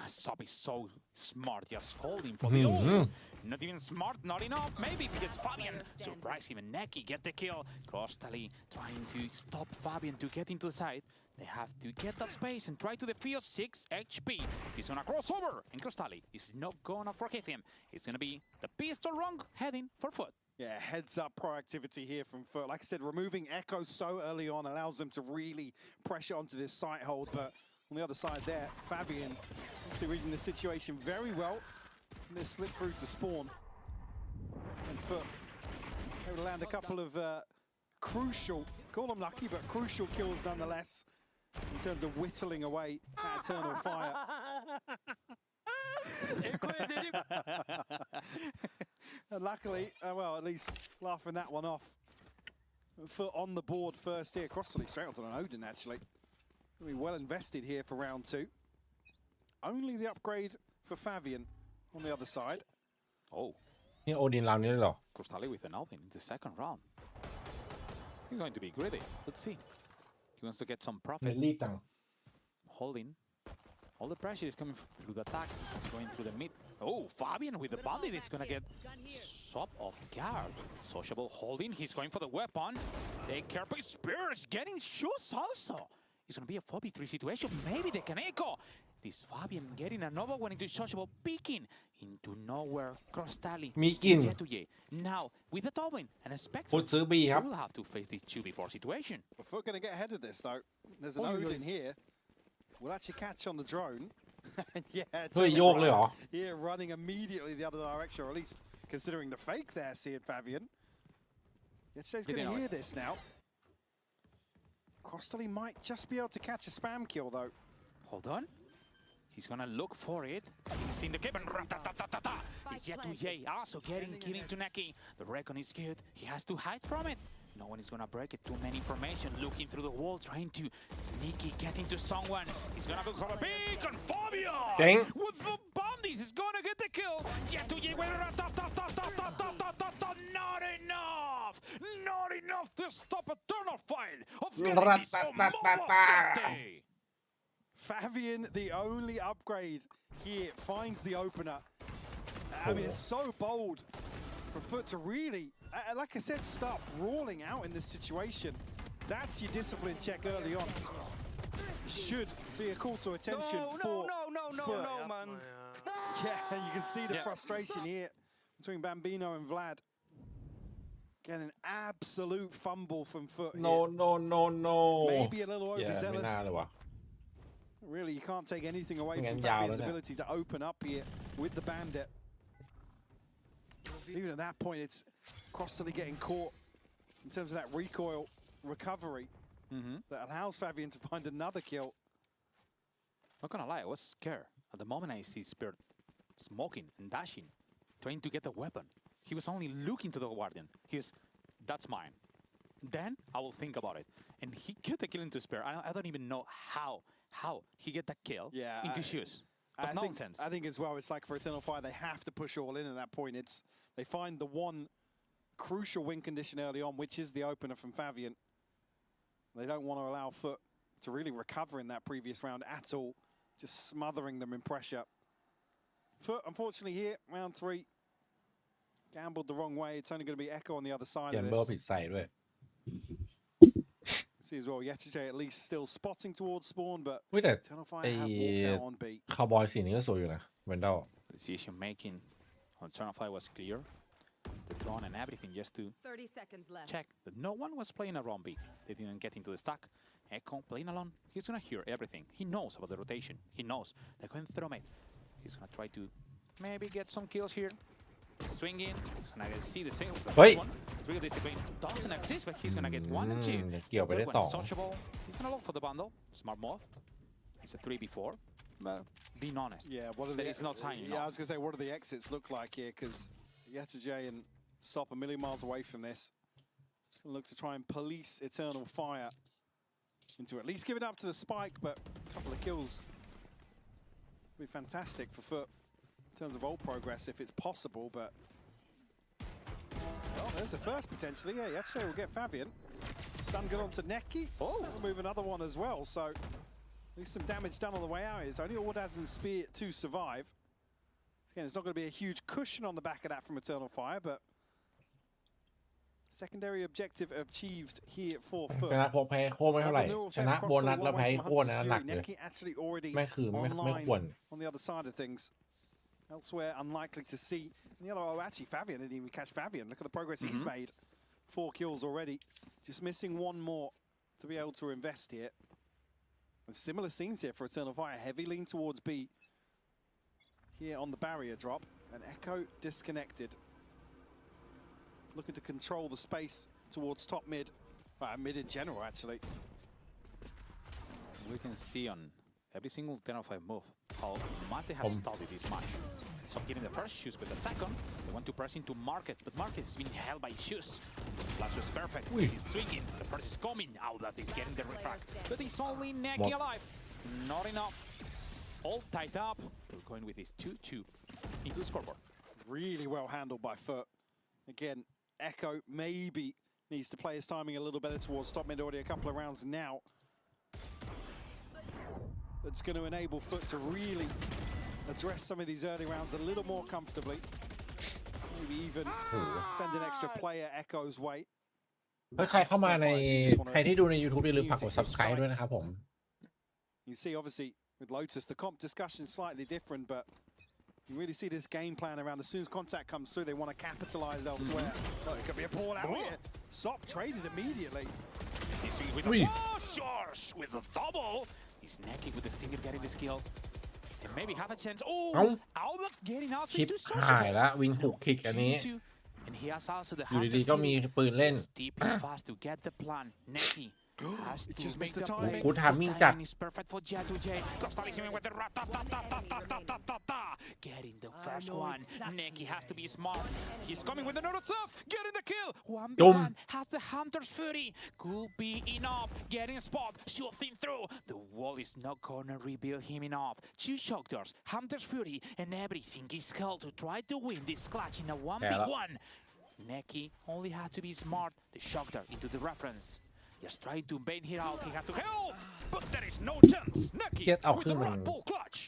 Sop is so smart, just holding for the ult. Not even smart, not enough. Maybe because Fabian surprised him and Neki get the kill. Crostally trying to stop Fabian to get into the side. They have to get that space and try to defuse 6 HP. He's gonna cross over, and Crostally is not gonna forgive him. It's gonna be the pistol wrong heading for FUT. Yeah, heads up proactivity here from FUT. Like I said, removing Echo so early on allows them to really pressure onto this site hold, but on the other side there, Fabian obviously reading the situation very well. And they slip through to spawn. And FUT able to land a couple of crucial, call them lucky, but crucial kills nonetheless in terms of whittling away at Eternal Fire. And luckily, well, at least laughing that one off. FUT on the board first here. Crostally straight onto an Odin, actually. Be well invested here for round 2. Only the upgrade for Fabian on the other side. Oh. นี่โอดินราวนี้เลยเหรอ Crostally with an Alvin in the second round. He's going to be greedy. Let's see. He wants to get some profit. รีบจัง Holding. All the pressure is coming through the attack. He's going through the mid. Oh, Fabian with the bandit is going to get Sop off guard. Sociable holding. He's going for the weapon. Take care. But Spears getting shots also. It's going to be a 4v3 situation. Maybe they can echo. This Fabian getting another one into Sociable, peeking into nowhere. Crostally. มีกิน Now, with the Tobin and a Spectre, พูดซื้อ B ครับ we'll have to face this 2v4 situation. Well, FUT going to get ahead of this, though. There's an Odin here. We'll actually catch on the drone. And yeah, เฮ้ยโยกเลยเหรอ here running immediately the other direction, or at least considering the fake there, seeing Fabian. Yetche's going to hear this now. Crostally might just be able to catch a spam kill, though. Hold on. He's gonna look for it. He's in the cave and It's Jet2J also getting killing to Neki. The recon is good. He has to hide from it. No one is gonna break it. Too many information. Looking through the wall, trying to sneaky get into someone. He's gonna go for a big and Fabio with the bounties. He's gonna get the kill. Yet to not enough. Not enough to stop Eternal Fire of Fabian, the only upgrade here, finds the opener. I mean, it's so bold for FUT to really, like I said, start brawling out in this situation. That's your discipline check early on. Should be a call to attention for FUT. No, man. Yeah, you can see the frustration here between Bambino and Vlad. Getting an absolute fumble from FUT here. No. Maybe a little overzealous. Really, you can't take anything away from Fabian's ability to open up here with the bandit. Even at that point, it's Crossley getting caught in terms of that recoil recovery that allows Fabian to find another kill. Not gonna lie, I was scared. At the moment I see Spirit smoking and dashing, trying to get the weapon. He was only looking to the Guardian. That's mine. Then I will think about it. And he get the kill into Spirit. I don't even know how he get that kill into shoes. That's nonsense. I think as well, it's like for Eternal Fire, they have to push all in at that point. They find the one crucial win condition early on, which is the opener from Fabian. They don't want to allow FUT to really recover in that previous round at all, just smothering them in pressure. FUT, unfortunately here, round 3, gambled the wrong way. It's only going to be Echo on the other side of this. See as well, Yetijay at least still spotting towards spawn, but Eternal Fire have walked out on B. คาวบอยสีนี้ก็สวยอยู่นะ Vandal Decision making on Eternal Fire was clear. The drone and everything just to 30 seconds left. Check that no one was playing around B. They didn't get into the stack. Echo playing alone. He's gonna hear everything. He knows about the rotation. He knows they're going through mid. He's gonna try to maybe get some kills here. Swinging. He's gonna see the single. One. Real discipline doesn't exist, but he's gonna get 1 and 2. Third one is touchable. He's gonna look for the bundle. Smart move. It's a 3v4. But being honest, there is no time. I was gonna say, what do the exits look like here? Because Yetijay and Sop a million miles away from this. He's gonna look to try and police Eternal Fire into at least giving up to the spike, but a couple of kills would be fantastic for FUT in terms of ult progress if it's possible, but well, there's the first potentially. Yeah, Yetijay will get Fabian. Stun gun onto Neki. That'll move another one as well, so at least some damage done on the way out. It's only Ordaz and Spear to survive. Again, it's not going to be a huge cushion on the back of that from Eternal Fire, but secondary objective achieved here for FUT. ชนะพกแพ้โค้ไม่เท่าไหร่ชนะโบนัสแล้วแพ้โค้นะหนักเลย Neki actually already ไม่คือไม่ควร on the other side of things. Elsewhere, unlikely to see. And the other, actually, Fabian didn't even catch Fabian. Look at the progress he's made. 4 kills already. Just missing one more to be able to invest here. And similar scenes here for Eternal Fire. Heavy lean towards B. Here on the barrier drop. And Echo disconnected. Looking to control the space towards top mid. Mid in general, actually. We can see on every single Eternal Fire move how Mate have studied this match. So getting the first shoes with the second, they want to press into Market, but Market is being held by shoes. Flash was perfect. He's swinging. The first is coming out. That is getting the refract. But it's only Neki alive. Not enough. All tied up. We're going with his 2-2 into the scoreboard. Really well handled by FUT. Again, Echo maybe needs to play his timing a little better towards top mid already a couple of rounds now. That's going to enable FUT to really address some of these early rounds a little more comfortably. Maybe even send an extra player Echo's way. ใครเข้ามาในใครที่ดูใน YouTube อย่าลืมฝากกด Subscribe ด้วยนะครับผม You see, obviously, with Lotus, the comp discussion is slightly different, but you really see this game plan around as soon as contact comes through, they want to capitalize elsewhere. Oh, it could be a ball out here. Sop traded immediately. He's with a double. He's Neki with the stinger getting the skill. And maybe have a chance. Albert getting out into หายละวิงหุกคิกอันนี้ And he has also the อยู่ดีๆก็มีปืนเล่น stepping fast to get the plan. Neki Has He to just make missed the the timing. play. Good timing The จัด timing is perfect for J2J. Crystallizing with the rat-ta-ta-ta-ta-ta-ta-ta. Getting the first one. Neki has to be smart. He's coming with another stuff. Getting the kill. 1v1 has the Hunter's Fury. Could be enough. Getting a spot. Shooting through. The wall is not gonna rebuild him enough. Two Shockers, Hunter's Fury, and everything is held to try to win this clutch in a 1v1. Neki only has to be smart. The Shocker into the reference. Just trying to bait him out. He has to help, but there is no chance. Neki เกียร์เอา with ขึ้ the นมัน Red Bull clutch.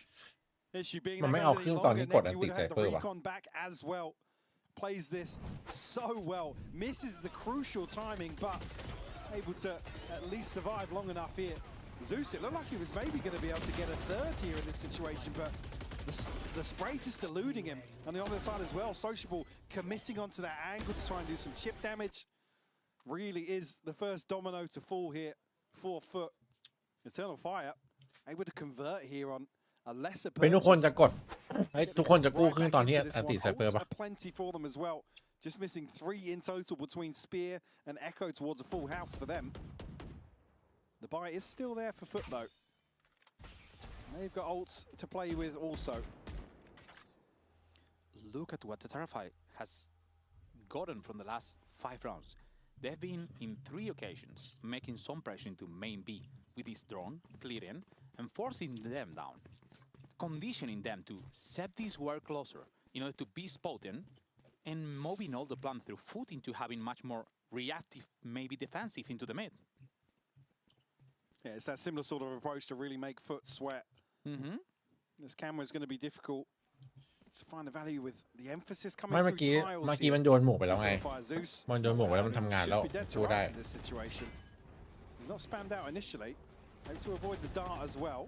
Issue being มัน that ไม่ goes เอา any ขึ้นตอน longer, ที่กดอัน Neki ติ would ไซ have had เปอ the ร์ป่ะ recon back as well. Plays this so well. Misses the crucial timing, but able to at least survive long enough here. Zeus, it looked like he was maybe going to be able to get a third here in this situation, but the spray just eluding him. On the other side as well, Sociable committing onto that angle to try and do some chip damage. Really is the first domino to fall here for FUT. Eternal Fire able to convert here on a lesser เป็นทุก purchase. คนจะกดทุกคนจะกู้ครึ่งตอนที่ Right back into อัน this ติ one. ไซเปอร์ Ults ป่ะ are plenty for them as well. Just missing 3 in total between Spear and Echo towards a full house for them. The buy is still there for FUT though. They've got ults to play with also. Look at what the Terrify has gotten from the last 5 rounds. They've been in 3 occasions making some pressure into main B with this drone, clearing, and forcing them down, conditioning them to set this war closer in order to be spotted and moving all the plan through FUT into having much more reactive, maybe defensive into the mid. Yeah, it's that similar sort of approach to really make FUT sweat. This camera is going to be difficult to find the value with the emphasis ไม่ coming เมื่อ through กี้ tiles เมื่อกี้ here. มันโยนหมวกไปแล้วไง Fire Zeus. มันโยนหมวกไปแล้วมันทำงานแล้ว Should be dead to กู้ได้ rights in this situation. He's not spammed out initially. Able to avoid the dart as well.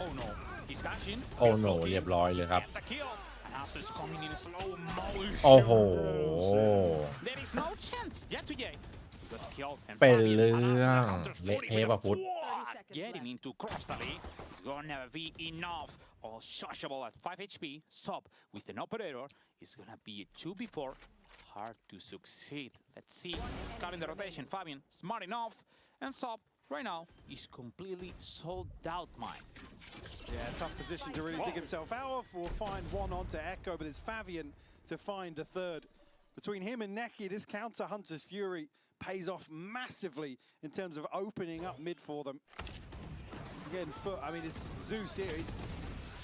Oh no, he's dashing. โอ้โหเรียบร้อยเลยครับ Get the kill. And Hassel is coming in slow motion. โอ้โห There is no chance. Jet to J. Got killed. And เป็น Fabian เรื่อง Hassel เละ 40 เทะ with ป่ะ a ฟุต FUT. Getting into Crostally. It's gonna be enough. All sociable at 5 HP. Sub with an operator is gonna be a 2v4. Hard to succeed. Let's see. Scanning the rotation. Fabian smart enough. And Sub right now is completely sold out mine. Yeah, tough position to really dig himself out of. We'll find one onto Echo, but it's Fabian to find the third. Between him and Neki, this counter Hunter's Fury pays off massively in terms of opening up mid for them. Again, FUT, I mean, it's Zeus here. He's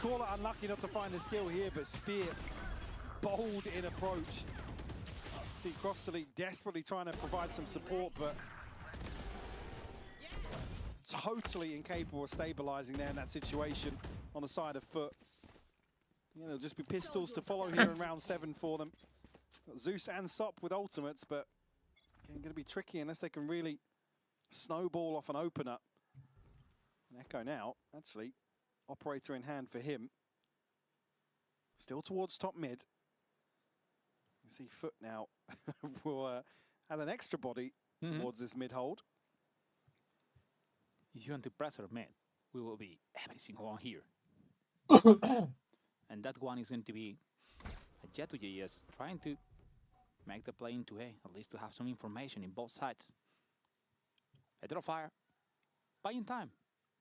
call it unlucky not to find the skill here, but Spear, bold in approach. See Crostally desperately trying to provide some support, but totally incapable of stabilizing there in that situation on the side of FUT. You know, it'll just be pistols to follow here in round 7 for them. Got Zeus and Sop with ultimates, but again, going to be tricky unless they can really snowball off an opener. And Echo now, actually, operator in hand for him. Still towards top mid. You see FUT now will add an extra body towards this mid hold. If you want to press our mid, we will be every single one here. And that one is going to be a Jet to JS trying to make the play into A, at least to have some information in both sides. Eternal Fire, buying time.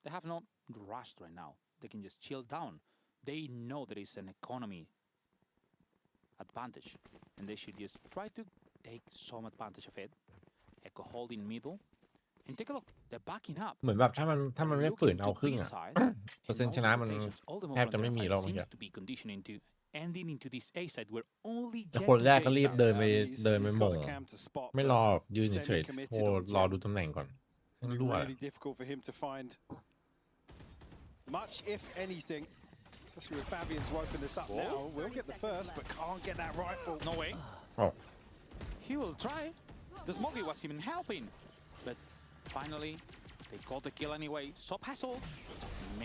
They have no rush right now. They can just chill down. They know there is an economy advantage, and they should just try to take some advantage of it. Echo holding middle. And take a look, they're backing up. เหมือนแบบถ้ามันไม่ฝืนเอาครึ่งอะ เปอร์เซ็นต์ชนะมันแทบจะไม่มีแล้วเมื่อกี้ seems to be conditioned into ending into this A side where only แต่ Jet คน to แรก J ก็รีบ starts. เดินไปหม่งไม่รอยืนเฉยๆโอ้รอดูตำแหน่งก่อนต้องรั่ว Really difficult for him to find much, if anything. Especially with Fabian's woken this up now. We'll get the first, but can't get that rifle. No way. Oh. He will try. The Smoggy was even helping. But finally, they got the kill anyway. Sop has ult.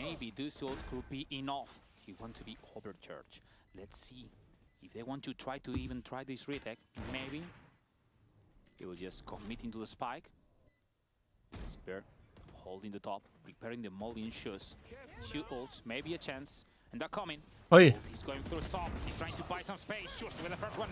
Maybe this ult could be enough. He wants to be overcharged. Let's see. If they want to try to even try this retake, maybe he will just commit into the spike. Spear holding the top, preparing the Mullion shoes. Shoot ults, maybe a chance. And they're coming. เฮ้ย He's going through Sop. He's trying to buy some space. Shoots with the first one.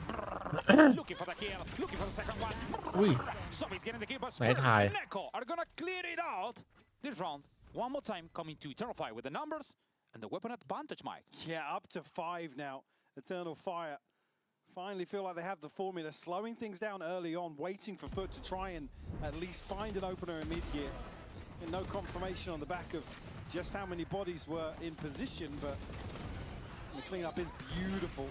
Looking for the kill. Looking for the second one. อุ้ย Sop is getting the kill, but ไหนถ่าย Neko are gonna clear it out. This round, one more time coming to Eternal Fire with the numbers and the weapon advantage, Mike. Yeah, up to 5 now. Eternal Fire finally feel like they have the formula, slowing things down early on, waiting for FUT to try and at least find an opener in mid here. And no confirmation on the back of just how many bodies were in position, but the cleanup is beautiful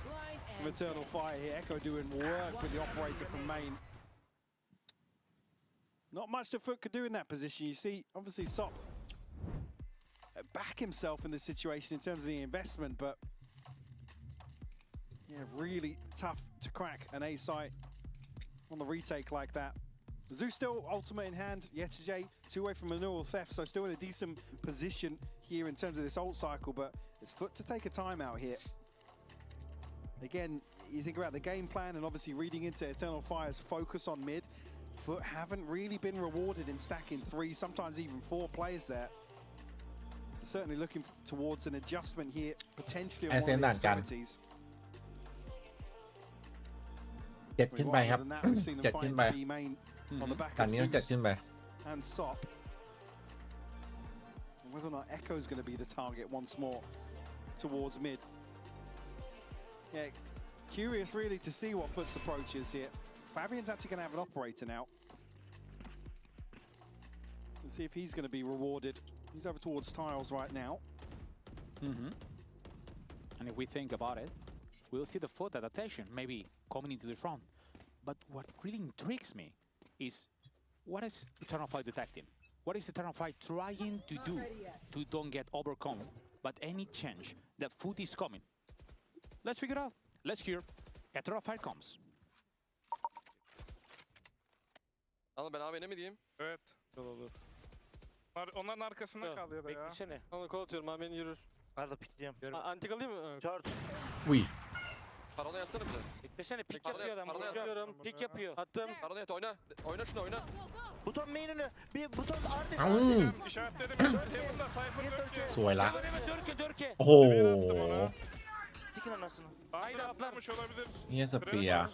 from Eternal Fire here. Echo doing work with the operator from main. Not much that FUT could do in that position. You see, obviously, Sop back himself in this situation in terms of the investment, but yeah, really tough to crack an A site on the retake like that. Zeus still ultimate in hand. Yetijay 2 away from maneuver theft, so still in a decent position here in terms of this ult cycle, but it's FUT to take a timeout here. Again, you think about the game plan and obviously reading into Eternal Fire's focus on mid. FUT haven't really been rewarded in stacking 3, sometimes even 4 players there. So certainly looking towards an adjustment here, potentially on one of the extremities. 7 ขึ้นไปครับ Rather than that, we've seen them 7 ขึ้น find ไป B main on the back ตอน of นี้ต้อง 7 Zeus ขึ้นไป and Sop. And whether or not Echo is going to be the target once more towards mid. Yeah, curious really to see what FUT's approach is here. Fabian's actually going to have an operator now. Let's see if he's going to be rewarded. He's over towards tiles right now. And if we think about it, we'll see the FUT adaptation maybe coming into this round. But what really intrigues me is what is Eternal Fire detecting? What is Eternal Fire trying to do to don't get overcome? But any change that FUT is coming. Let's figure it out. Let's hear Eternal Fire comes. Anıl ben AVM'e mi diyeyim? Evet. Olur. Onların arkasında kal ya da ya. Beklesene. Anıl kol atıyorum AVM'nin yürür. Arda pikliyorum. Antik alayım mı? Çağır. Uy. Parona yatsana bize. Beklesene pik yapıyor adam. Parona yatıyorum. Pik yapıyor. Attım. Parona yat oyna. Oyna şunu oyna. Buton main önü. Bir buton Arda. เอ้า İşaretledim. Heaven'da Cypher dörke. สวยละ Dörke dörke. โอ้โห Dikin anasını. Haydi atlamış olabilir. เนี่ยสเปียร์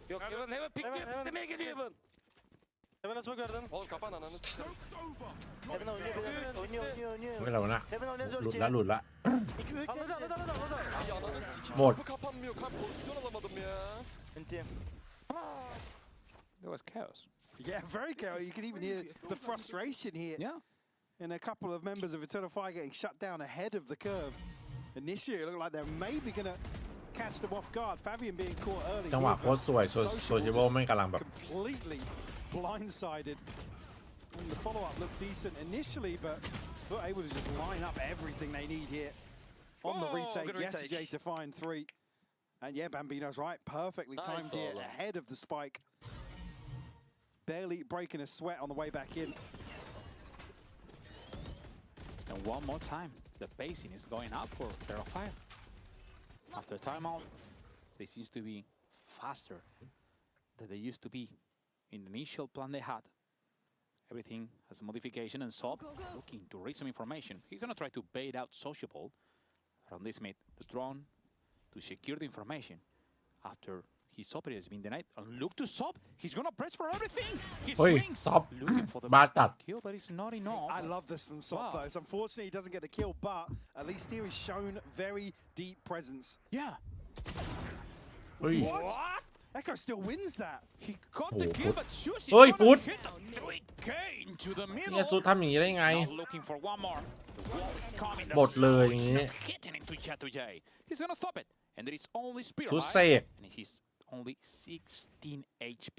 Yok Heaven piklemeye geliyor Heaven. Heaven'a smoke verdim. Oğlum kapan ananı s**tim. Heaven oynuyor beyler. Oynuyor. ไม่เรานะ Heaven oynadı หลุด dörke. ละหลุดละ 2-3 Anladı. Ay ananı s**im. Mor. Bu kapanmıyor. Pozisyon alamadım ya. NTM. There was chaos. Yeah, very chaotic. You can even hear the frustration here. Yeah. And a couple of members of Eternal Fire getting shut down ahead of the curve. Initially, it looked like they're maybe going to catch them off guard. Fabian being caught early. จังหวะโคตรสวยโซชิโบไม่กำลังแบบ completely blindsided. And the follow-up looked decent initially, but FUT able to just line up everything they need here on the retake. Yetijay to find 3. And yeah, Bambino's right. Perfectly timed here ahead of the spike. Barely breaking a sweat on the way back in. And one more time, the pacing is going up for Eternal Fire. After timeout, they seem to be faster than they used to be in the initial plan they had. Everything has a modification, and Sop looking to read some information. He's gonna try to bait out Sociable around this mid, the drone, to secure the information after his operator has been denied. And look to Sop, he's gonna press for everything. He เฮ้ย swings, ซอฟ looking for the บาจัด kill, but it's not enough. I love this from Sop though. It's unfortunate he doesn't get the kill, but at least here he's shown very deep presence. Yeah. เฮ้ย What? Echo still wins that. He got the kill, but Shush is เฮ้ย gonna ฟุต hit a 3K into the middle. เนี่ยซุดทำอย่างนี้ได้ไง Now looking for one more. The wall is coming. หมดเลยอย่างนี้ Hitting into Yetijay. He's gonna stop it. And there is only Spear ชุด alive, เสก and he's only 16 HP.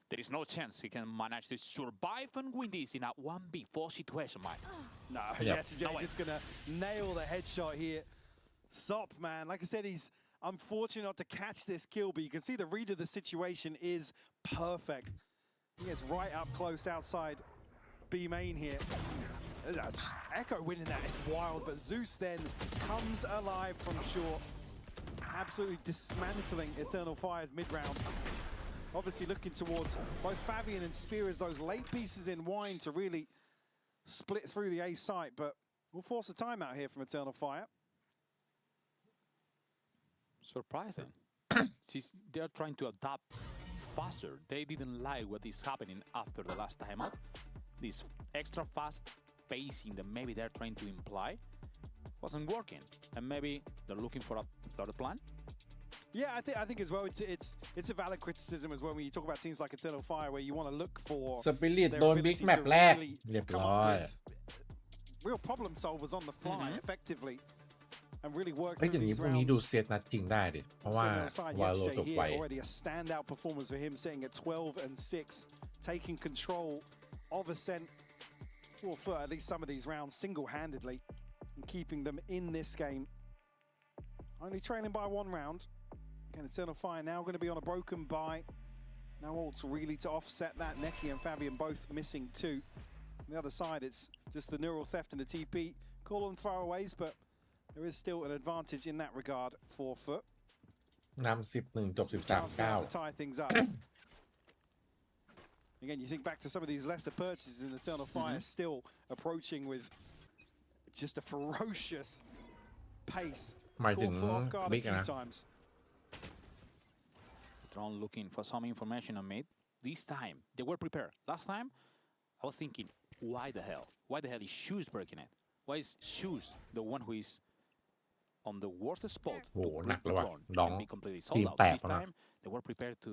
There is no chance he can manage to survive and win this in a 1v4 situation, Mike. No, Yep. Yetijay just going to nail the headshot here. Sop, man, like I said, he's unfortunate not to catch this kill, but you can see the read of the situation is perfect. He gets right up close outside B main here. Echo winning that is wild, but Zeus then comes alive from short. Absolutely dismantling Eternal Fire's mid-round. Obviously looking towards both Fabian and Spear as those late pieces in wine to really split through the A site, but we'll force a timeout here from Eternal Fire. surprising. They are trying to adapt faster. They didn't like what is happening after the last timeout. This extra fast pacing that maybe they're trying to imply wasn't working, and maybe they're looking for a third plan. Yeah, I think as well. It's a valid criticism as well when you talk about teams like Eternal Fire, where you want to look for Spirit their โดน ability Big to Map แรก really เรียบ come ร้อ up ย with real problem solvers on the fly effectively and really work เอ้ย through อย่างนี้ these พวกนี้ดู rounds. เซตนัดจริงได้ดิเพราะว่า So their side วาโล yesterday จบ here ไว already a standout performance for him, sitting at 12-6, taking control of Ascent for at least some of these rounds single-handedly and keeping them in this game. Only trailing by 1 round. Again, Eternal Fire now going to be on a broken bye. No ults really to offset that. Neki and Fabian both missing 2. On the other side, it's just the neural theft and the TP. Call on throwaways, but there is still an advantage in that regard for FUT. นำ11จบ Chance now to 13-9 tie things up. Again, you think back to some of these lesser purchases in Eternal Fire, still approaching with just a ferocious pace.หมายถึง Caught FUT off guard a Big few นะ times. Drone looking for some information on mid. This time they were prepared. Last time I was thinking, why the hell? Why the hell is Shoes breaking it? Why is Shoes the one who is on the worst spot โห to หนัก break เล the ยว่ะ drone ดอง and be completely ที sold ม out? แตก This แล้วนะ time they were prepared to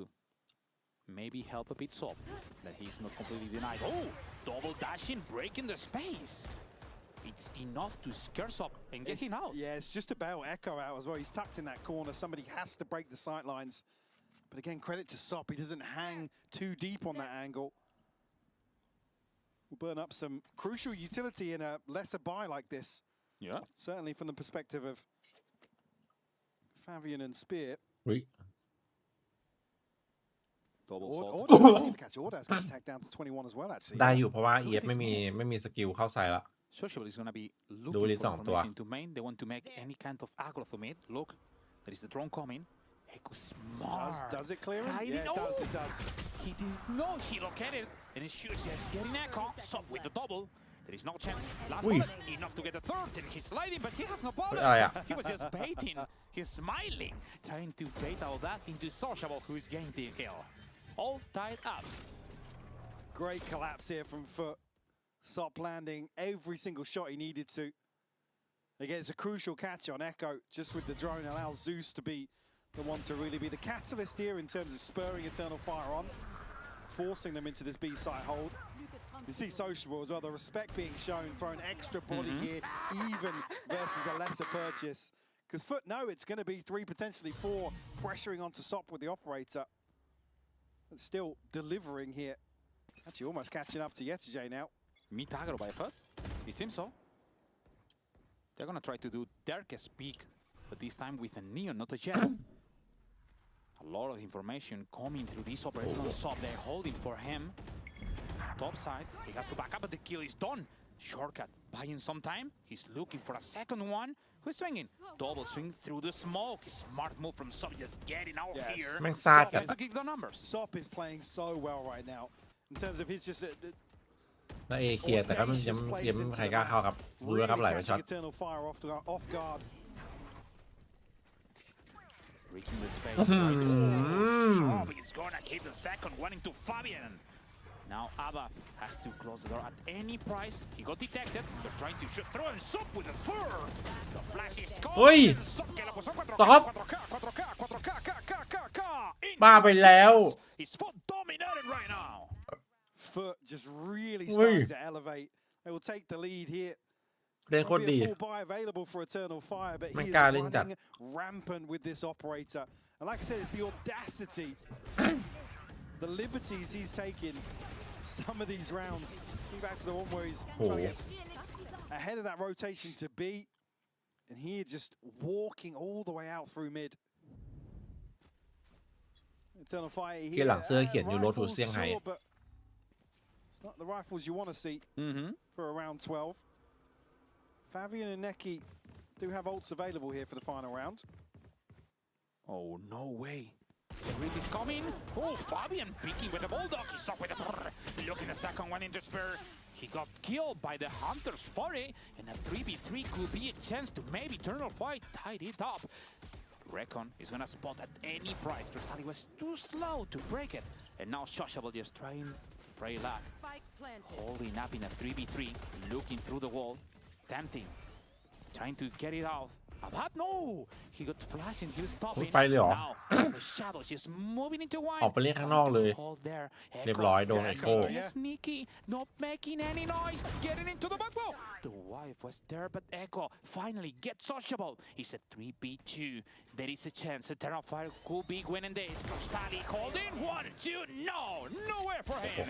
maybe help a bit Sop, that he's not completely denied. Oh, double dashing, breaking the space. It's enough to scare Sop and get him out. Yeah, it's just to bail Echo out as well. He's tucked in that corner. Somebody has to break the sight lines. But again, credit to Sop. He doesn't hang too deep on that angle. Will burn up some crucial utility in a lesser buy like this. Yeah. Certainly from the perspective of Fabian and Spear. อุ๊ย Double Order, fault. I didn't catch Order's got tagged down to 21 as well, actually. ได้อยู่เพราะว่า EF ไม่มีสกิลเข้าใส่ละ Social is going to be ดู looking ดิ for สองตัว information to main. They want to make any kind of aggro for mid. Look, there is the drone coming. Echo smart. Does it clear him? Hiding. Yeah, it does, Oh! it does. He did not. He located. And his shoes just getting Echo. Sop with the double. There is no chance. Last Ui. bullet. Enough to get the third. And he's sliding, but he has no bullet. Ah, yeah. He was just baiting. He's smiling. Trying to bait all that into Sociable, who is getting the kill. All tied up. Great collapse here from FUT. Sop landing every single shot he needed to. Again, it's a crucial catch on Echo. Just with the drone, allows Zeus to be the one to really be the catalyst here in terms of spurring Eternal Fire on, forcing them into this B site hold. You see Sociable as well, the respect being shown, throwing extra body here, even versus a lesser purchase. Because FUT know it's going to be 3, potentially 4, pressuring onto Sop with the operator. And still delivering here. Actually almost catching up to Yetijay now. Meet aggro by FUT. It seems so. They're going to try to do Darkest Peak, but this time with a Neon, not a Jet. A lot of information coming through this operator on Sop. They're holding for him. Top side, he has to back up, but the kill is done. Shortcut, buying some time. He's looking for a second one. Who's swinging? Double swing through the smoke. Smart move from Sop, just getting out of here. แม่งซ่าจัด To kick the numbers. Sop is playing so well right now. In terms of his just แล้ว A เคลียร์แต่ก็ยังไม่มีใครกล้าเข้าครับรู้แล้วครับไหลไปช็อต catching Eternal Fire off guard. Breaking the space. Sop is gonna hit the second one into Fabian. Now Abba has to close the door at any price. He got detected. They're trying to shoot through and Sop with a third. The flash is gone. เฮ้ย Sop que la puso 4K, ท็อป 4K. บ้าไปแล้ว He's FUT dominating right now. FUT just really starting to elevate. They will take the lead here. เล่นโคตร Won't ดี be a full buy available for Eternal Fire, but he ไม่ is กล้าเล่นจัด running rampant with this operator. And like I said, it's the audacity, the liberties he's taking some of these rounds. Think back to the one where he's trying to get ahead of that rotation to B, and here just walking all the way out through mid. Eternal Fire เกียร์หลัง here. เสื้อเขียนอยู่รถทู Rifles, เซี่ยงไฮ้ sure, but it's not the rifles you want to see for around 12. Fabian and Neki do have ults available here for the final round. Oh, no way. The read is coming. Oh, Fabian picking with the bulldog. He's up with the brrr. Looking the second one into spare. He got killed by the Hunter's 40, and a 3v3 could be a chance to maybe Eternal Fire tied it up. Recon is gonna spot at any price. Crystalli was too slow to break it. And now Shoshable just trying very luck. Holding up in a 3v3, looking through the wall, tempting, trying to get it out. But no! He got flashed and he was อุ๊ย stopping. ไปเลยเหรอ Now the shadows just moving into ออก wide. ไปเล่นข้างนอกเลย Hold there. เรียบร้อยโดน Echo. Echo Sneaky, not making any noise, getting into the back wall. The wife was there, but Echo finally gets sociable. He's a 3v2. There is a chance a Terrafire could be winning this. Crystalli holding 1, 2, no, nowhere for him.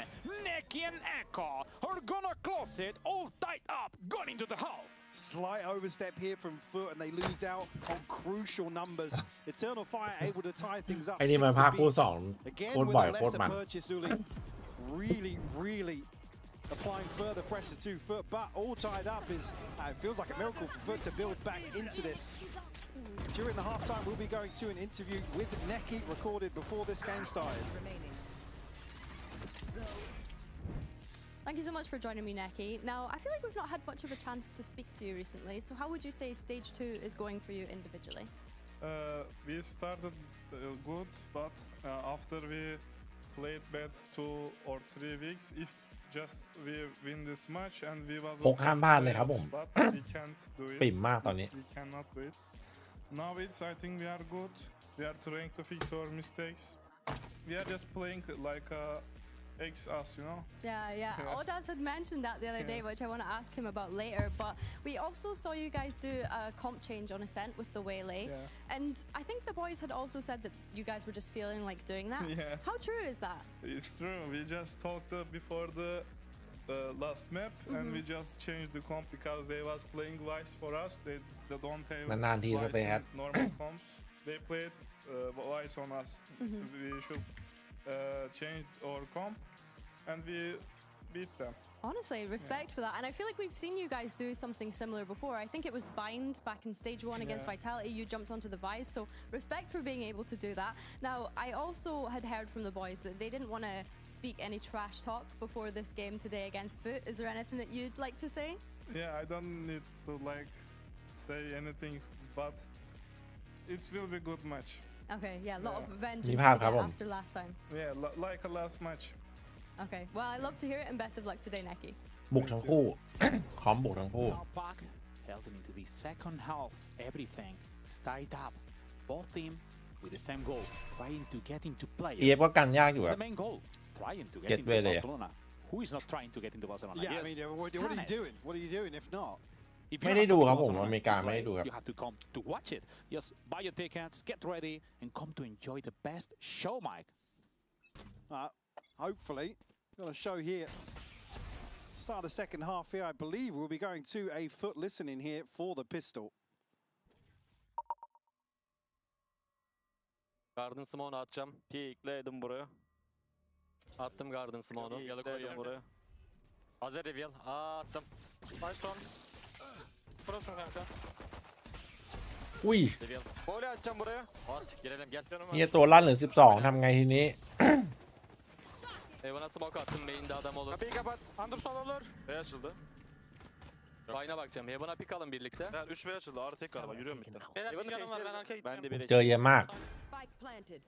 Neki and Echo are gonna close it, all tied up, going into the hole. Slight overstep here from FUT, and they lose out on crucial numbers. Eternal Fire able to tie things up. ไอ้นี่มันภาคคู่สอง Again โคตร with บ่อย a โคตร lesser มัน purchase, Uli. Really applying further pressure to FUT, but all tied up is it feels like a miracle for FUT to build back into this. During the halftime, we'll be going to an interview with Neki recorded before this game started. Thank you so much for joining me, Neki. Now, I feel like we've not had much of a chance to speak to you recently, so how would you say stage 2 is going for you individually? We started good, but after we played bad 2 or 3 weeks, if just we win this match and we was พกห้ามพลาดเลยครับผม but we can't do it. ปิ่มมากตอนนี้ We cannot do it. Now I think we are good. We are trying to fix our mistakes. We are just playing like ex-us, you know? Yeah. Odas had mentioned that the other day, which I want to ask him about later, but we also saw you guys do a comp change on Ascent with the Waylay, and I think the boys had also said that you guys were just feeling like doing that. Yeah. How true is that? It's true. We just talked before the last map, and we just changed the comp because they was playing Vice for us. They don't have นานๆทีจะไป Vice แอด in normal comps. They played Vice on us. We should change our comp, and we beat them. Honestly, respect for that. And I feel like we've seen you guys do something similar before. I think it was Bind back in stage 1 against Vitality. You jumped onto the Vice, so respect for being able to do that. Now, I also had heard from the boys that they didn't want to speak any trash talk before this game today against FUT. Is there anything that you'd like to say? Yeah, I don't need to say anything, but it will be a good match. Okay, yeah, a lot of vengeance Mi toภาพ get ครับผม after last time. Yeah, like a last match. Okay, well, I love to hear it, and best of luck today, Neki. บุกทั้งคู่ คอมบุกทั้งคู่ Now back, heading into the second half. Everything is tied up. Both teams with the same goal, trying to get into play. เอฟก็กันยากอยู่ค The รับ main goal, trying to get Get into Waylay. Barcelona. Who is not trying to get into Barcelona? Yeah, I Yes, mean, what are you doing? What are you doing if not? If ไม่ you're ได้ not ดู coming ครับ to ผม Barcelona อเมริกา to ไม่ได้ play, ดูครับ you have to come to watch it. Just buy your tickets, get ready, and come to enjoy the best show, Mike. Hopefully, got a show here. Start the second half here. I believe we'll be going to a FUT listening here for the pistol. Garden Smoke'u atacağım. Peekledim buraya. Attım Garden Smoke'u. Peekledim buraya. Hazır reveal. Attım. Python. Burası kanka. อุ้ย Reveal. Böyle atacağım buraya. At. Girelim gel. เนี่ยตัวลั่นเหลือ12ทำไงทีนี้ Heaven'a smoke attım. Main'de adam olur. Kapıyı kapat. Anderson olur. B açıldı. Vine'a bakacağım. Heaven'a pick alın birlikte. Ya 3 B açıldı. Ağrı tek galiba. Yürüyorum bitti. Beyler bir canım var, ben arkaya gideceğim. Ben de bir เจอเยอะมาก Spike planted.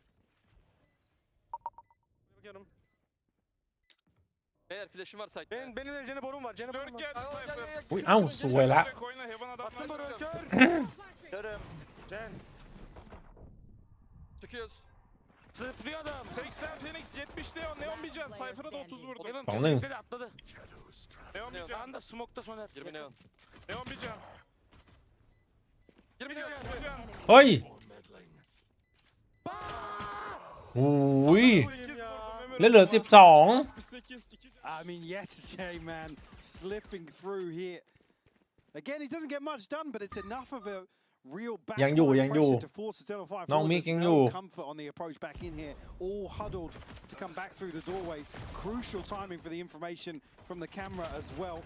Bakıyorum. Beyler flash'im var site. Benim de Cene borum var. Cene borum var. อุ้ยเอ้าสวยละ Oyna Heaven Attım adamlar. boru kör. Körüm. Cen. Çıkıyoruz. Zıplıyor adam. 80 Phoenix 70 Neon bir can. Cypher'a da 30 vurdu. Heaven Sağ olun. kesinlikle de atladı. Neon bir can. Sağında smoke'ta Soner. 20 neon. Neon bir can. 20 neon. 20 can. เฮ้ยอุ้ย แล้วเหลือ 12 I mean, yes, Jay, man, slipping through here. Again, he doesn't get much done, but it's enough of a real ยังอยู่ backline ยังอยู่ pressure to force Eternal Fire น้อง forward. มิก There's ยังอยู่ no comfort on the approach back in here, all huddled to come back through the doorway. Crucial timing for the information from the camera as well.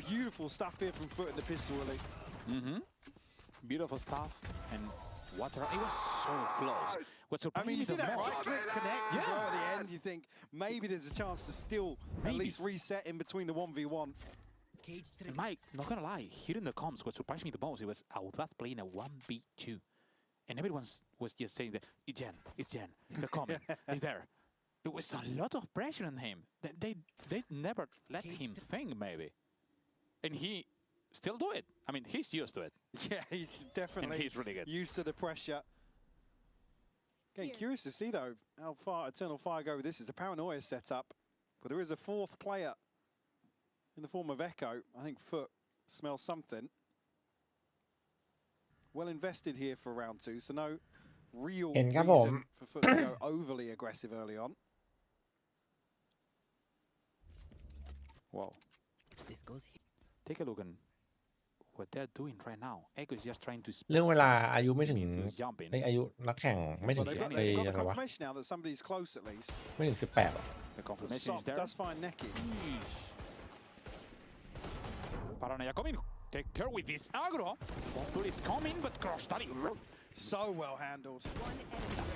Beautiful stuff here from FUT in the pistol, really. Beautiful stuff. And water. It was so close. What's I mean, you see that message. right-click connect as well at the end. You think maybe there's a chance to still at least reset in between the 1v1. And Mike, not gonna lie, here in the comms, what surprised me the most, it was Audath playing a 1v2. and everyone was just saying that it's Jen, they're coming, they're there. It was a lot of pressure on him. They never let him think maybe, and he still do it. I mean, he's used to it. Yeah, he's definitely he's really good. Used to the pressure. Again, curious to see though how far Eternal Fire go with this. Is the Paranoia setup, but there is a fourth player in the form of Echo. I think FUT smells something. Well invested here for round 2, so no real reason for FUT to go overly aggressive early on. Wow. This goes here. Take a look at what they're doing right now. Echo is just trying to. เรื่องเวลาอายุไม่ถึงอายุนักแข่งไม่ถึง They've got the confirmation now that somebody's close at least. ไม่ถึง18หรอ The confirmation is there. Does find Neki. Paranoia coming. Take care with this aggro. Bulldog is coming, but Crosstally. So well handled.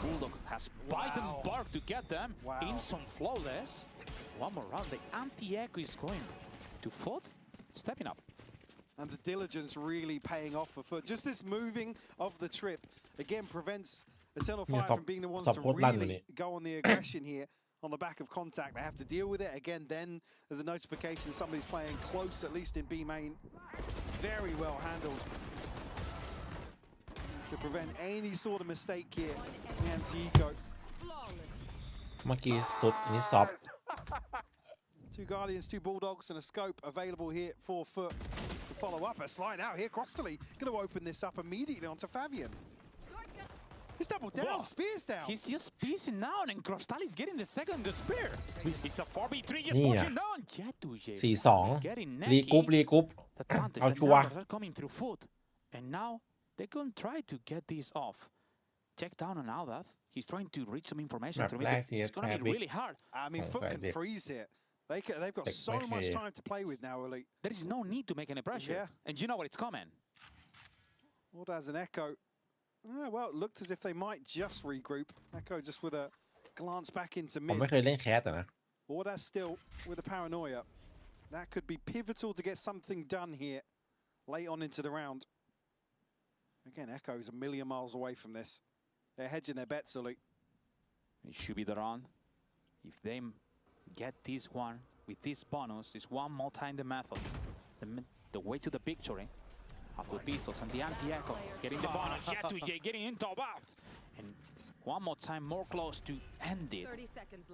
Bulldog has bite and bark to get them. Wow. In some flawless. One more round. The anti-echo is going to FUT, stepping up. And the diligence really paying off for FUT. Just this moving of the trip, again, prevents Eternal Fire from being the ones to really go on the aggression here. On the back of contact, they have to deal with it. Again, then there's a notification somebody's playing close, at least in B main. Very well handled to prevent any sort of mistake here. Anti-eco. เมื่อกี้สุดอันนี้ซอฟ 2 Guardians, 2 Bulldogs, and a scope available here for FUT to follow up. A slide out here. Crosstally going to open this up immediately onto Fabian. He's doubled down. Whoa. Spears down. He's just piecing down, and Crosstally is getting the second spear. It's a 4v3 just pushing down. 4-2 รีกรุ๊ป เอาชัวร์ are coming through FUT, and now they're going to try to get this off. Check down on Alvath. He's trying to reach some information through it. It's going to be really hard. I mean, FUT can freeze here. They've got so much time to play with now, Elite. There is no need to make any pressure. Yeah. And you know what it's coming. What has an Echo? Well, it looked as if they might just regroup. Echo just with a glance back into ผม mid. ไม่เคยเล่นแคสนะ Ordas still with a Paranoia. That could be pivotal to get something done here late on into the round. Again, Echo's a million miles away from this. They're hedging their bets, Elite. It should be the round. If they get this one with this bonus, is one more time the method. The way to the victory. After Pistols and the anti-echo getting the bonus. J getting into Bath. And one more time more close to end it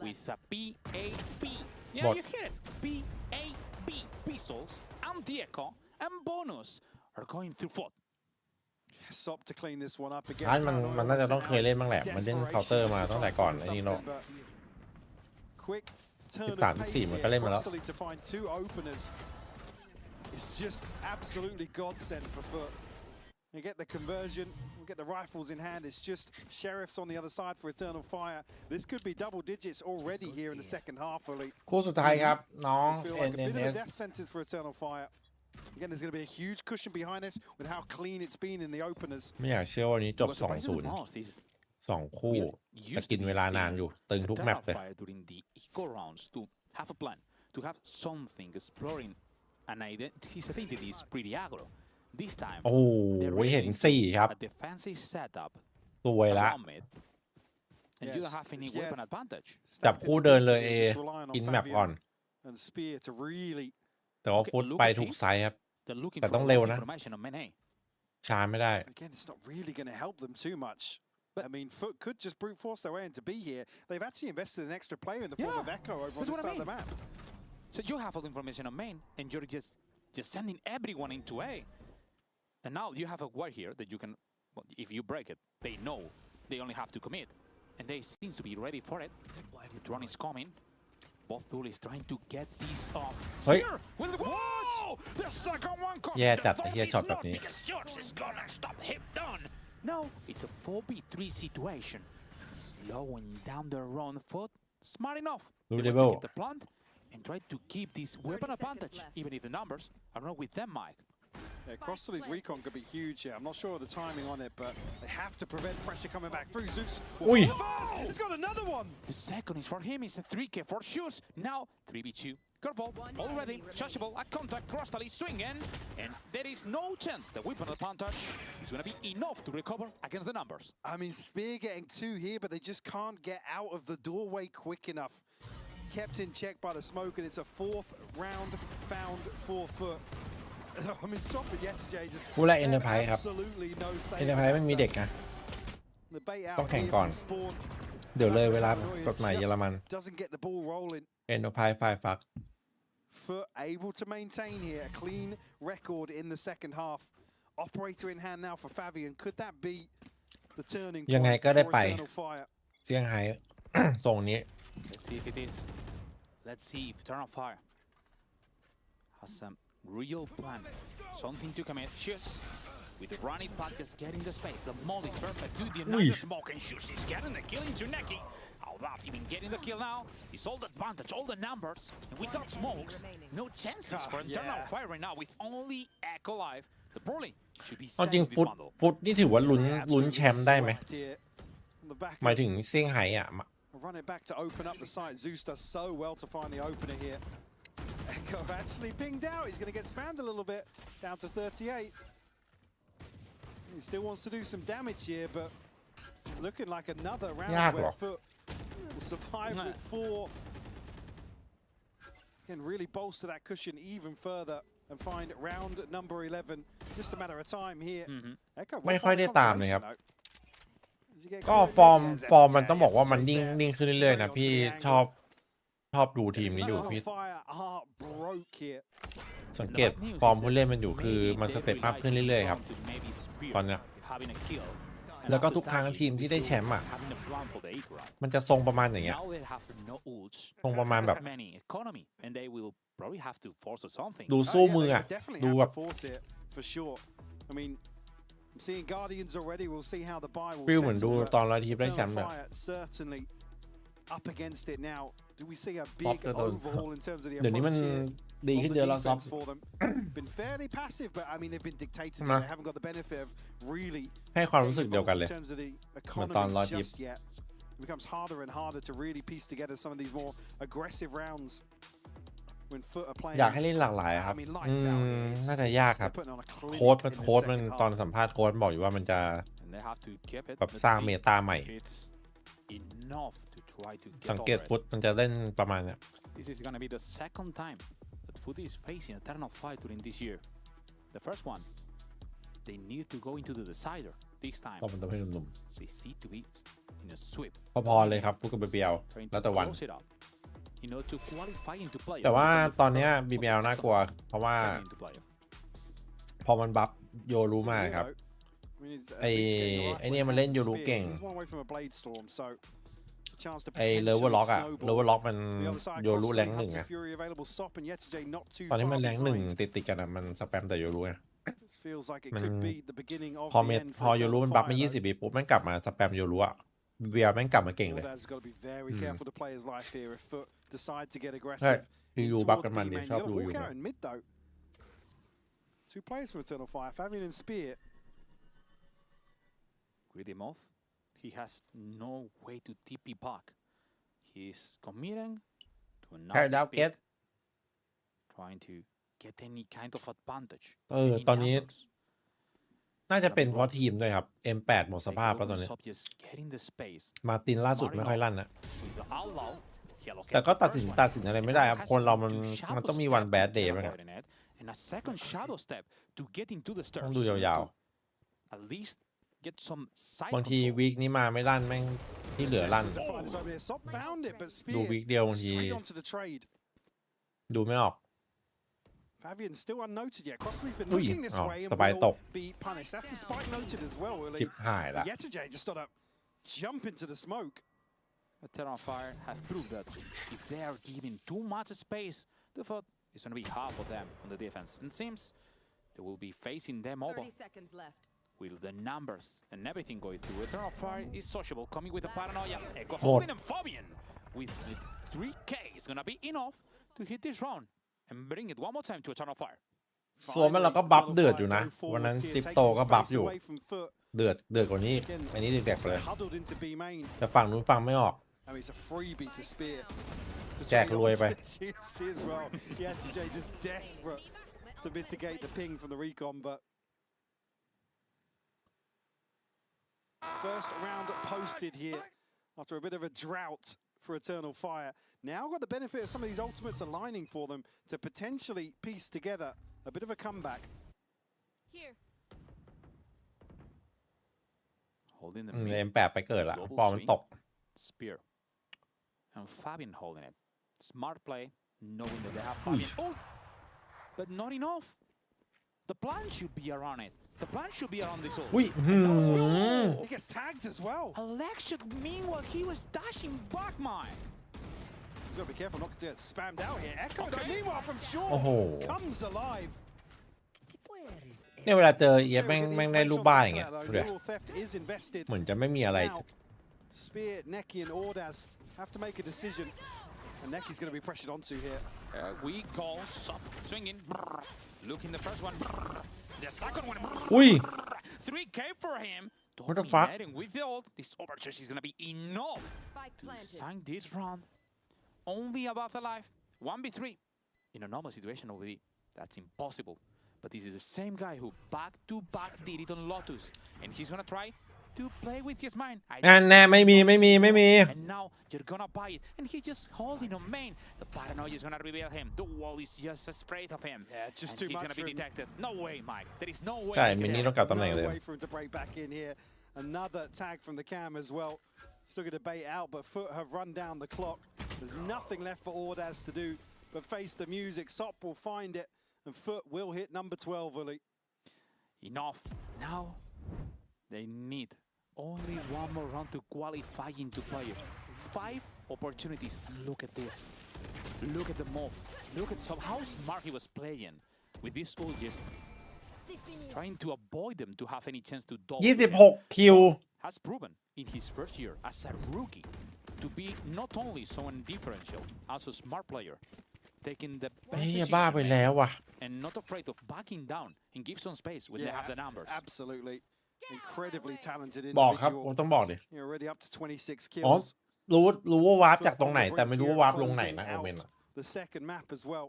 with a PAB. Yeah, you hear it. PAB. Pistols, anti-echo, and bonus are going through FUT. Sop to clean this one up again. มันน่าจะต้องเคยเล่นบ้างแหละมันเล่นเคาน์เตอร์มาตั้งแต่ก่อนไอ้นี่เนาะ Quick turn of 13-14 pace มันก็เล่นมาแล้ว here. To find 2 openers is just absolutely godsend for FUT. You get the conversion, you get the rifles in hand. It's just sheriffs on the other side for Eternal Fire. This could be double digits already here in the second half, Elite. คู่สุดท้ายครับน้อง Feel like a bit of a NNS death sentence for Eternal Fire. Again, there's going to be a huge cushion behind this with how clean it's been in the openers. ไม่อยากเชื่อวันนี้จบ 2-0 2 คู่แต่กินเวลานานอยู่ตึงทุกแมปเลย during the eco rounds to have a plan, to have something exploring an identity. His identity is pretty aggro. This time, โอ้โหเห็น4ครับ a defensive setup สวยละ and you don't have any weapon advantage. จับคู่เดินเลยเอกินแมปก่อน And Spear to really แต่ว่าฟุตไปถูกไซส์ครับแต่ต้องเร็วนะช้าไม่ได้ Again, it's not really going to help them too much. I mean, FUT could just brute force their way into B here. They've actually invested an extra player in the form of Echo over on this side of the map. So you have all the information on main, and you're just sending everyone into A. And now you have a ward here that you can, well, if you break it, they know they only have to commit. And they seem to be ready for it. The drone is coming. Both duel is trying to get this off. Spear! Whoa! The second one comes. แย่จัดไอ้เหี้ยช็อตแบบนี้ Because George is gonna stop him down. No, it's a 4v3 situation. Slowing down the run FUT. Smart enough. They want to get the plant and try to keep this weapon advantage, even if the numbers are not with them, Mike. Yeah, Crosstally's recon could be huge here. I'm not sure of the timing on it, but they have to prevent pressure coming back through. Zeus will fall. He's got another one. The second is for him. It's a 3K for shoes. Now 3v2 Curveball already touchable at contact. Crostally swinging, and there is no chance the weapon advantage is going to be enough to recover against the numbers. I mean, Spear getting 2 here, but they just can't get out of the doorway quick enough. Kept in check by the smoke, and it's a 4th round found for FUT. I mean, stop with Yetajay just ผู้แรก Enterprise ครับ absolutely no say. Enterprise ไม่มีเด็กนะ The bait out ต้องแข่ง here ก่อน from Spawn. เดี๋ยวเลยเวลากฎหมายเยอรมัน Doesn't get the ball rolling. Enterprise ฝ่ายฝัก FUT able to maintain here a clean record in the second half. Operator in hand now for Fabian. Could that be the turning ยังไง point ก็ได้ for ไป Eternal Fire? เซี่ยงไฮ้ ทรงนี้ Let's see if it is. Let's see if Eternal Fire has some real plan, something to commit. Just with running back, just getting the space. The molly perfect. Do the another smoke and shoots. He's getting the kill into Neki. How about even getting the kill now? He's all the advantage, all the numbers, and without smokes, no chances for Eternal Fire right now. With only Echo Life, the Broly should be จริง saving this bundle. ฟุตนี่ถือว่าลุ้นแชมป์ได้ไหม หมายถึงเซี่ยงไฮ้อ่ะ Run it back to open up the site. Zeus does so well to find the opener here. Echo actually pinged out. He's going to get spammed a little bit, down to 38. He still wants to do some damage here, but it's looking like another round where FUT will survive with 4. Can really bolster that cushion even further and find round number 11. Just a matter of time here. Echo ไม่ค่อยได้ตามเลยครับ ก็ฟอร์มมันต้องบอกว่ามันนิ่งขึ้นเรื่อยๆนะพี่ชอบดูทีมนี้อยู่พี่สังเกตฟอร์มผู้เล่นมันอยู่คือมันสเต็ปอัพขึ้นเรื่อยๆครับตอนเนี้ยแล้วก็ทุกครั้งทีมที่ได้แชมป์อ่ะมันจะทรงประมาณอย่างเงี้ยทรงประมาณแบบดูสู้มืออ่ะดูแบบฟิลเหมือนดูตอนเราทีมได้แชมป์แบบเดี๋ยวนี้มันดีขึ้นเยอะแล้วครับให้ความรู้สึกเดียวกันเลยเหมือนตอนรอทีมอยากให้เล่นหลากหลายครับน่าจะยากครับโค้ชมันตอนสัมภาษณ์โค้ชบอกอยู่ว่ามันจะแบบสร้างเมตาใหม่สังเกตฟุตมันจะเล่นประมาณเนี้ย This is gonna be the second time that FUT is facing Eternal Fire during this year. The first one, they need to go into the decider. This time, they see to be in a sweep. พอเลยครับพูดกับ BBL แล้วแต่วัน to qualify into play. แต่ว่าตอนนี้ BBL น่ากลัวเพราะว่าพอมันบัฟโยรู้มากครับไอเนี่ยมันเล่นโยรู้เก่งไอเลเวอร์ล็อกอะเลเวอร์ล็อกมันโยรู้แรง1อะตอนนี้มันแรง1ติดกันอะมันสแปมแต่โยรู้ไงมันพอโยรู้มันบัฟมา20 ปีปุ๊บมันกลับมาสแปมโยรู้อะเบียร์แม่งกลับมาเก่งเลยใช่ยูบัฟกันมันดิชอบดูอยู่Two players from Eternal Fire, Fabian and Spear. Grid him off. He has no way to TP back. He's committing to another speed, trying to get any kind of advantage. ตอนนี้น่าจะเป็นเพราะทีมด้วยครับ M8 หมดสภาพแล้วตอนนี้มาตินล่าสุดไม่ค่อยลั่นนะแต่ก็ตัดสินอะไรไม่ได้ครับคนเรามันต้องมีวันแบดเดย์บ้างAnd a second shadow step to get into the stairs. ต้องดูยาวๆ At least get some side บางทีวีคนี้มาไม่ลั่นแม่งที่เหลือลั่นดูวีคเดียวบางทีดูไม่ออก Fabian still unnoted yet. Crossley's been looking this way and will be punished. That's the spike noted as well. Yetajay just got to jump into the smoke. Eternal Fire have proved that if they are given too much space, the FUT is going to be hard for them on the defense. And it seems they will be facing them over. 30 seconds left. With the numbers and everything going through. Eternal Fire is sociable, coming with a paranoia. Echo holding and Fabian with the 3K is going to be enough to hit this round and bring it one more time to Eternal Fire. ส่วนมันเราก็บัฟเดือดอยู่นะวันนั้นซิปโตก็บัฟอยู่เดือดกว่านี้อันนี้เด็กๆเลยแต่ฝั่งนู้นฟังไม่ออก แจกรวยไป as well. Yeah, TJ just desperate to mitigate the ping from the recon, but first round posted here after a bit of a drought for Eternal Fire. Now got the benefit of some of these ultimates aligning for them to potentially piece together a bit of a comeback. Here. Holding the เอ็มแปดไปเกิดละปอมันตก spear and Fabian holding it. Smart play, knowing that they have Fabian. Oh, but not enough. The plan should be around it. The plan should be around this ult. อุ้ย He gets tagged as well. Alexian, meanwhile, he was dashing back, mine. You gotta be careful not to get spammed out here. Echo, meanwhile, from short, comes alive. เนี่ยเวลาเจอเอฟแม่งได้รูปบ้านอย่างเงี้ยดูดิเหมือนจะไม่มีอะไร Spear, Neki, and Ordaz have to make a decision, and Neki's going to be pressured onto here. We call Sop swinging. Look in the first one. The second one. อุ้ย 3K for him. What the fuck? With the ult, this overcharge is going to be enough to sign this round. Only above the life. 1v3. In a normal situation, already, that's impossible. But this is the same guy who back-to-back did it on Lotus, and he's gonna try to play with his mind. แน่ไม่มี And now you're gonna buy it, and he's just holding on main. The paranoia is gonna reveal him. The wall is just a spray of him. Yeah, just and too he's much gonna be detected. No way, Mike. There is no way. ใช่มินี่ต้องกลับตำแหน่งเลย No way for him to break back in here. Another tag from the cam as well. Still gonna bait out, but FUT have run down the clock. There's nothing left for Ordaz to do but face the music. Sop will find it. And FUT will hit number 12, Uli. Enough. Now they need only one more round to qualify into player. 5 opportunities. And look at this. Look at the move. Look at how smart he was playing with this ult, just trying to avoid them to have any chance to double. 26 คิว Has proven in his first year as a rookie to be not only so differential, also a smart player. Taking the best decision and not afraid of backing down and give some space when they have the numbers. Absolutely. Incredibly talented บอกครับ individual. ต้องบอกดิ You're already up to 26 อ๋อ kills. รู้ว่าวาร์ปจากตรงไหนแต่ไม่รู้ว่าวาร์ปลงไหนนะโอเมน The second map as well.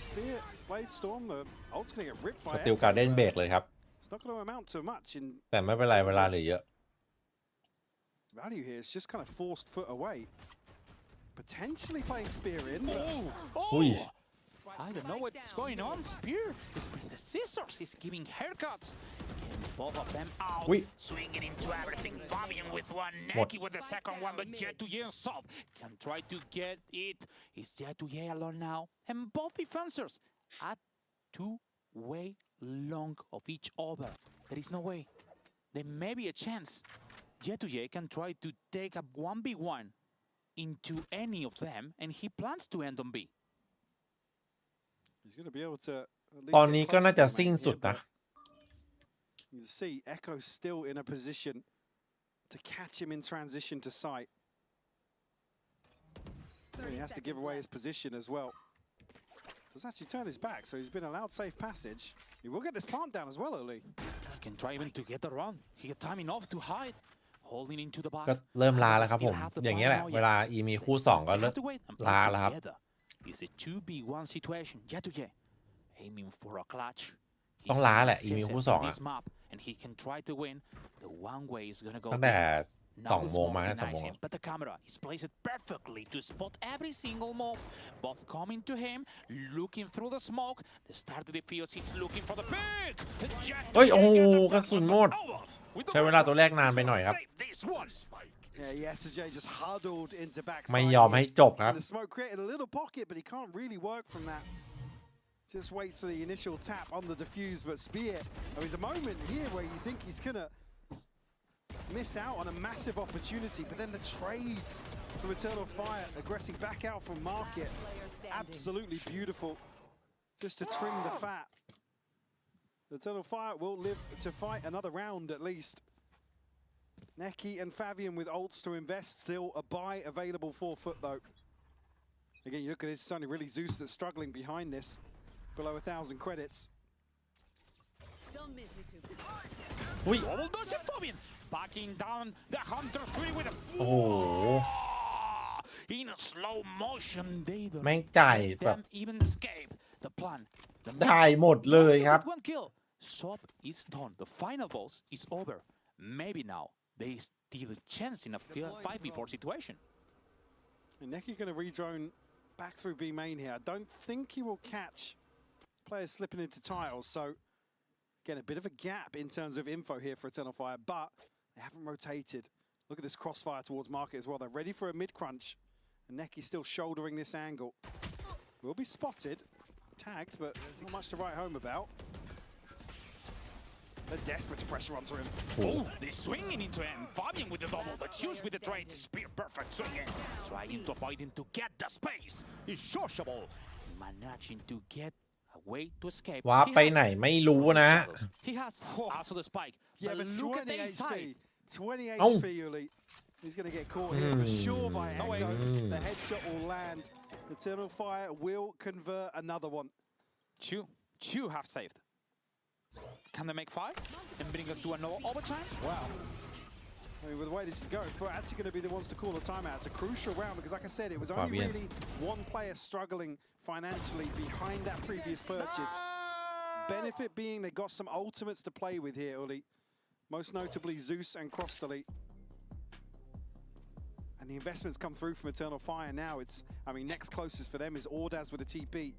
Spear, Blade Storm, ult's gonna get ripped ส by ติลการ์เด้นเบรกเลยครับ It's not gonna amount to much in แต่ไม่เป็นไรเวลาเหลือเยอะ value here. It's just kind of forced FUT away. Potentially playing Spear in. I don't know what's going on. Spear is bringing the scissors. He's giving haircuts. Getting both of them out. Swinging into everything. Fabian with one. Neki with the second one. But Jet2J and Sop can try to get it. It's Jet2J alone now. And both defensors at 2-way long of each other. There is no way. There may be a chance. Jet2J can try to take a 1v1 into any of them, and he plans to end on B. He's going to be able to. ตอนนี้ก็น่าจะสิ้นสุดนะ You see, Echo still in a position to catch him in transition to sight. And he has to give away his position as well. Does actually turn his back, so he's been allowed safe passage. He will get this plant down as well, Oli. He can try even to get the run. He had time enough to hide. Holding into the back. ก็เริ่มลาแล้วครับผมอย่างเงี้ยแหละเวลาอีมีคู่2ก็เริ่มลาแล้วครับ It's a 2v1 situation. Jet2J aiming for a clutch. ต้องล้าแหละอีมีคู่2อ่ะ And he can try to win. The one way is gonna go. ตั้งแต่2 โมงมา2 โมง But the camera is placed perfectly to spot every single move. Both coming to him, looking through the smoke. The start of the field, he's looking for the pick. เฮ้ยโอ้กระสุนหมดใช้เวลาตัวแรกนานไปหน่อยครับ Yeah, Jet2J just huddled into backside. ไม่ยอมให้จบครับ The smoke created a little pocket, but he can't really work from that. Just waits for the initial tap on the defuse, but Spear. There's a moment here where you think he's gonna miss out on a massive opportunity, but then the trades from Eternal Fire aggressing back out from Market. Absolutely beautiful. Just to trim the fat. Eternal Fire will live to fight another round at least. Neki and Fabian with ults to invest. Still a buy available for FUT though. Again, you look at this, it's only really Zeus that's struggling behind this. Below 1,000 credits. Don't miss me too. Double dodge and Fabian. Backing down the Hunter 3 with a... Oh. in slow motion. They don't แม่งจ่ายแบบ them even escape the plan. ได้หมดเลยครับ One kill. Sop is done. The final boss is over. Maybe now they steal a chance in a 5v4 situation. And Neki going to redrone back through B main here. I don't think he will catch players slipping into tiles. So again, a bit of a gap in terms of info here for Eternal Fire, but they haven't rotated. Look at this crossfire towards market as well. They're ready for a mid crunch, and Neki still shouldering this angle. Will be spotted, tagged, but not much to write home about. They're desperate to pressure onto him. Oh, they're swinging into him. Fabian with the double, but choose with the trade. Spear perfect swinging. Trying to avoid him to get the space. He's sociable. Managing to get a way to escape. ว้าไปไหนไม่รู้นะ He has also the spike. Yeah, but look at 20 the HP. side. 20 Oh. HP, Uli. He's going to get caught here for sure by Echo. The headshot will land. Eternal Fire will convert another one. Two have saved. Can they make 5 and bring us to a no overtime? Wow. I mean, with the way this is going, we're actually going to be the ones to call a timeout. It's a crucial round because, like I said, it was only really one player struggling financially behind that previous purchase. Benefit being they got some ultimates to play with here, Uli. Most notably Zeus and Crossdelete. And the investments come through from Eternal Fire now. It's, I mean, next closest for them is Ordaz with a TP.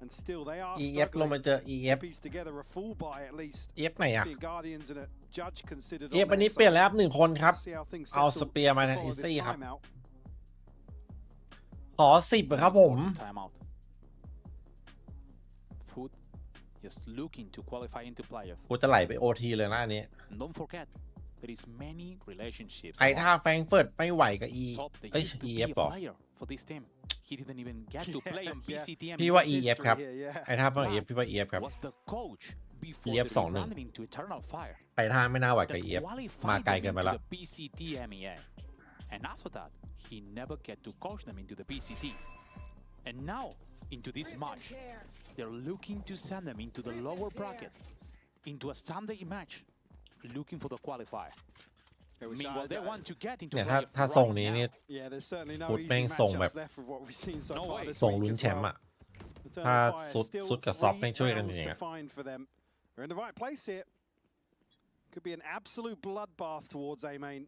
And still, they are struggling to piece together a full buy at least. ไหนอะ Seeing Guardians and a judge considered วันนี้เปลี่ยนแล้ว1คนครับ See how things เอา settle สเปียร์มาใน follow อี this ซี่ครับ timeout. ขอ10ครับผม Timeout. FUT just looking to qualify into playoff. กูจะไหลไป OT เลยนะอันนี้ And don't forget, there is many relationships. ไอ้ท่าแฟรงก์เฟิร์ตไม่ไหวกับ Sop, they เอ้ย used to be EF a บอก player for this team. He didn't even get to play on VCT Emea. พี่ว่า EF ครับ ไอ้ท่าแฟรงก์ EF พี่ว่า EF ครับ Was the coach before EF they 2-1 ran into Eternal Fire. ไอ้ท่าไม่น่าไหวกับ That EF มา qualified ไกล them เกินไป into ละ the VCT Emea. And after that, he never get to coach them into the VCT. And now, into this match, they're looking to send them into the lower bracket, into a Sunday match, looking for the qualifier. Meanwhile, they want to get into เนี่ย playoff ถ้าทรง right นี้ now. นี่ Yeah, there's certainly no ฟุต easy แม่งทรงแบบ matchups left with what we've seen so No far way. this ทรง week ลุ้น as แชมป์ well. อะ Eternal ถ้า Fire สุด still กับซอฟ 3 แม่งช่วยกันจ rounds ริงๆ to อะ find for them. They're in the right place here. Could be an absolute bloodbath towards A main.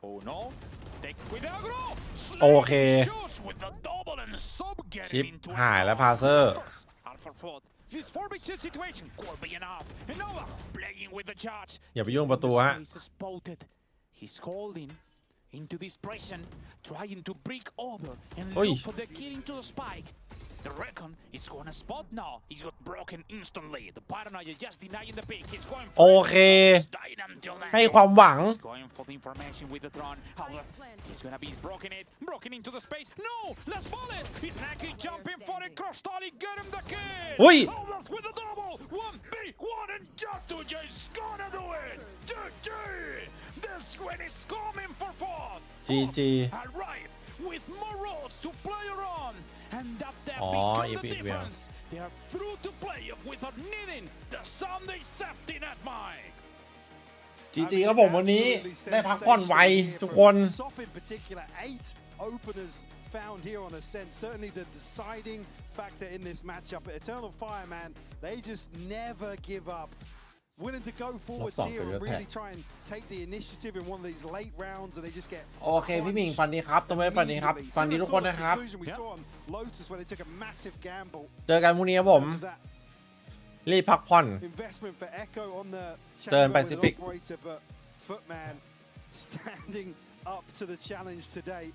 Oh no. Take with aggro. โอเค Shoots with the double and sub ชิป getting into หายแล้วพาเซอร์ Alpha FUT. This 4v2 situation could be enough. And Nova playing with the judge. อย่าไปยุ่งประตูฮะ Space is spotted. He's holding into this prison, trying to break over and Oi. look for the key into the spike. The Recon is going to spot now. He's got broken instantly. The Paranoia just denying the pick. He's going โอ for เค it. He's dying until then. ให้ความหวัง He's going for the information with the drone. However, he's going to be broken into the space. No, let's ball it. He's Naki jumping for it. Cross-Tally, get him the kill. อุ้ย Holders with the double. 1v1 and Jatuja's gonna do it. GG. This squad is coming for FUT. GG Arrive with more roles to play around. And thatอ๋อ become EF the อีกแล้ว difference. They are through to playoff without needing the Sunday safety net mic. GG ครับผมวันนี้ได้พักผ่อนไวทุกคน Sop in particular, 8 openers found here on Ascent. Certainly the deciding factor in this matchup. Eternal Fire, man, they just never give up. Willing to go forwards here and really try and take the initiative in one of these late rounds, and they just get โอเคพี่หมิงฝันดีครับตัวไม่ฝันดีครับฝันดีทุกคนนะครับ we saw on Lotus where they took a massive gamble. เจอกันพรุ่งนี้ครับผม รีบพักผ่อน Investment for Echo on the เจอกัน channel with an Pacific operator, but Footman standing up to the challenge today.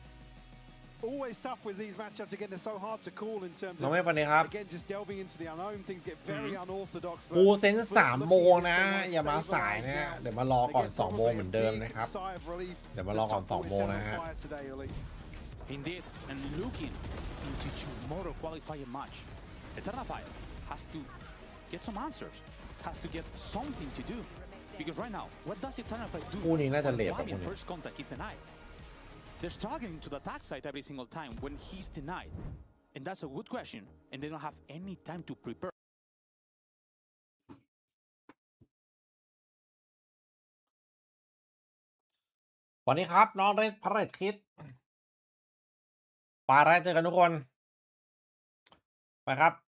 Always tough with these matchups. Again, they're so hard to call in terms น้อง of ไม่ฝันดีครับ again just delving into the unknown. Things get very unorthodox. ปูเซน3 โมงนะ อย่ามาสายนะเดี๋ยวมารอก่อน 2 โมงเหมือนเดิมนะครับ เดี๋ยวมารอก่อน 2 โมงนะฮะ Indeed, and looking into tomorrow qualifier match, Eternal Fire has to get some answers, has to get something to do. Because right now, what does Eternal Fire do คู่นี้น่าจะเลท when แบบ Fabian นี้ first contact is denied? They're struggling to the attack side every single time when he's denied. And that's a good question, and they don't have any time to prepare. วันนี้ครับน้องเรดพระเรดคิด ปาได้เจอกันทุกคน ไปครับ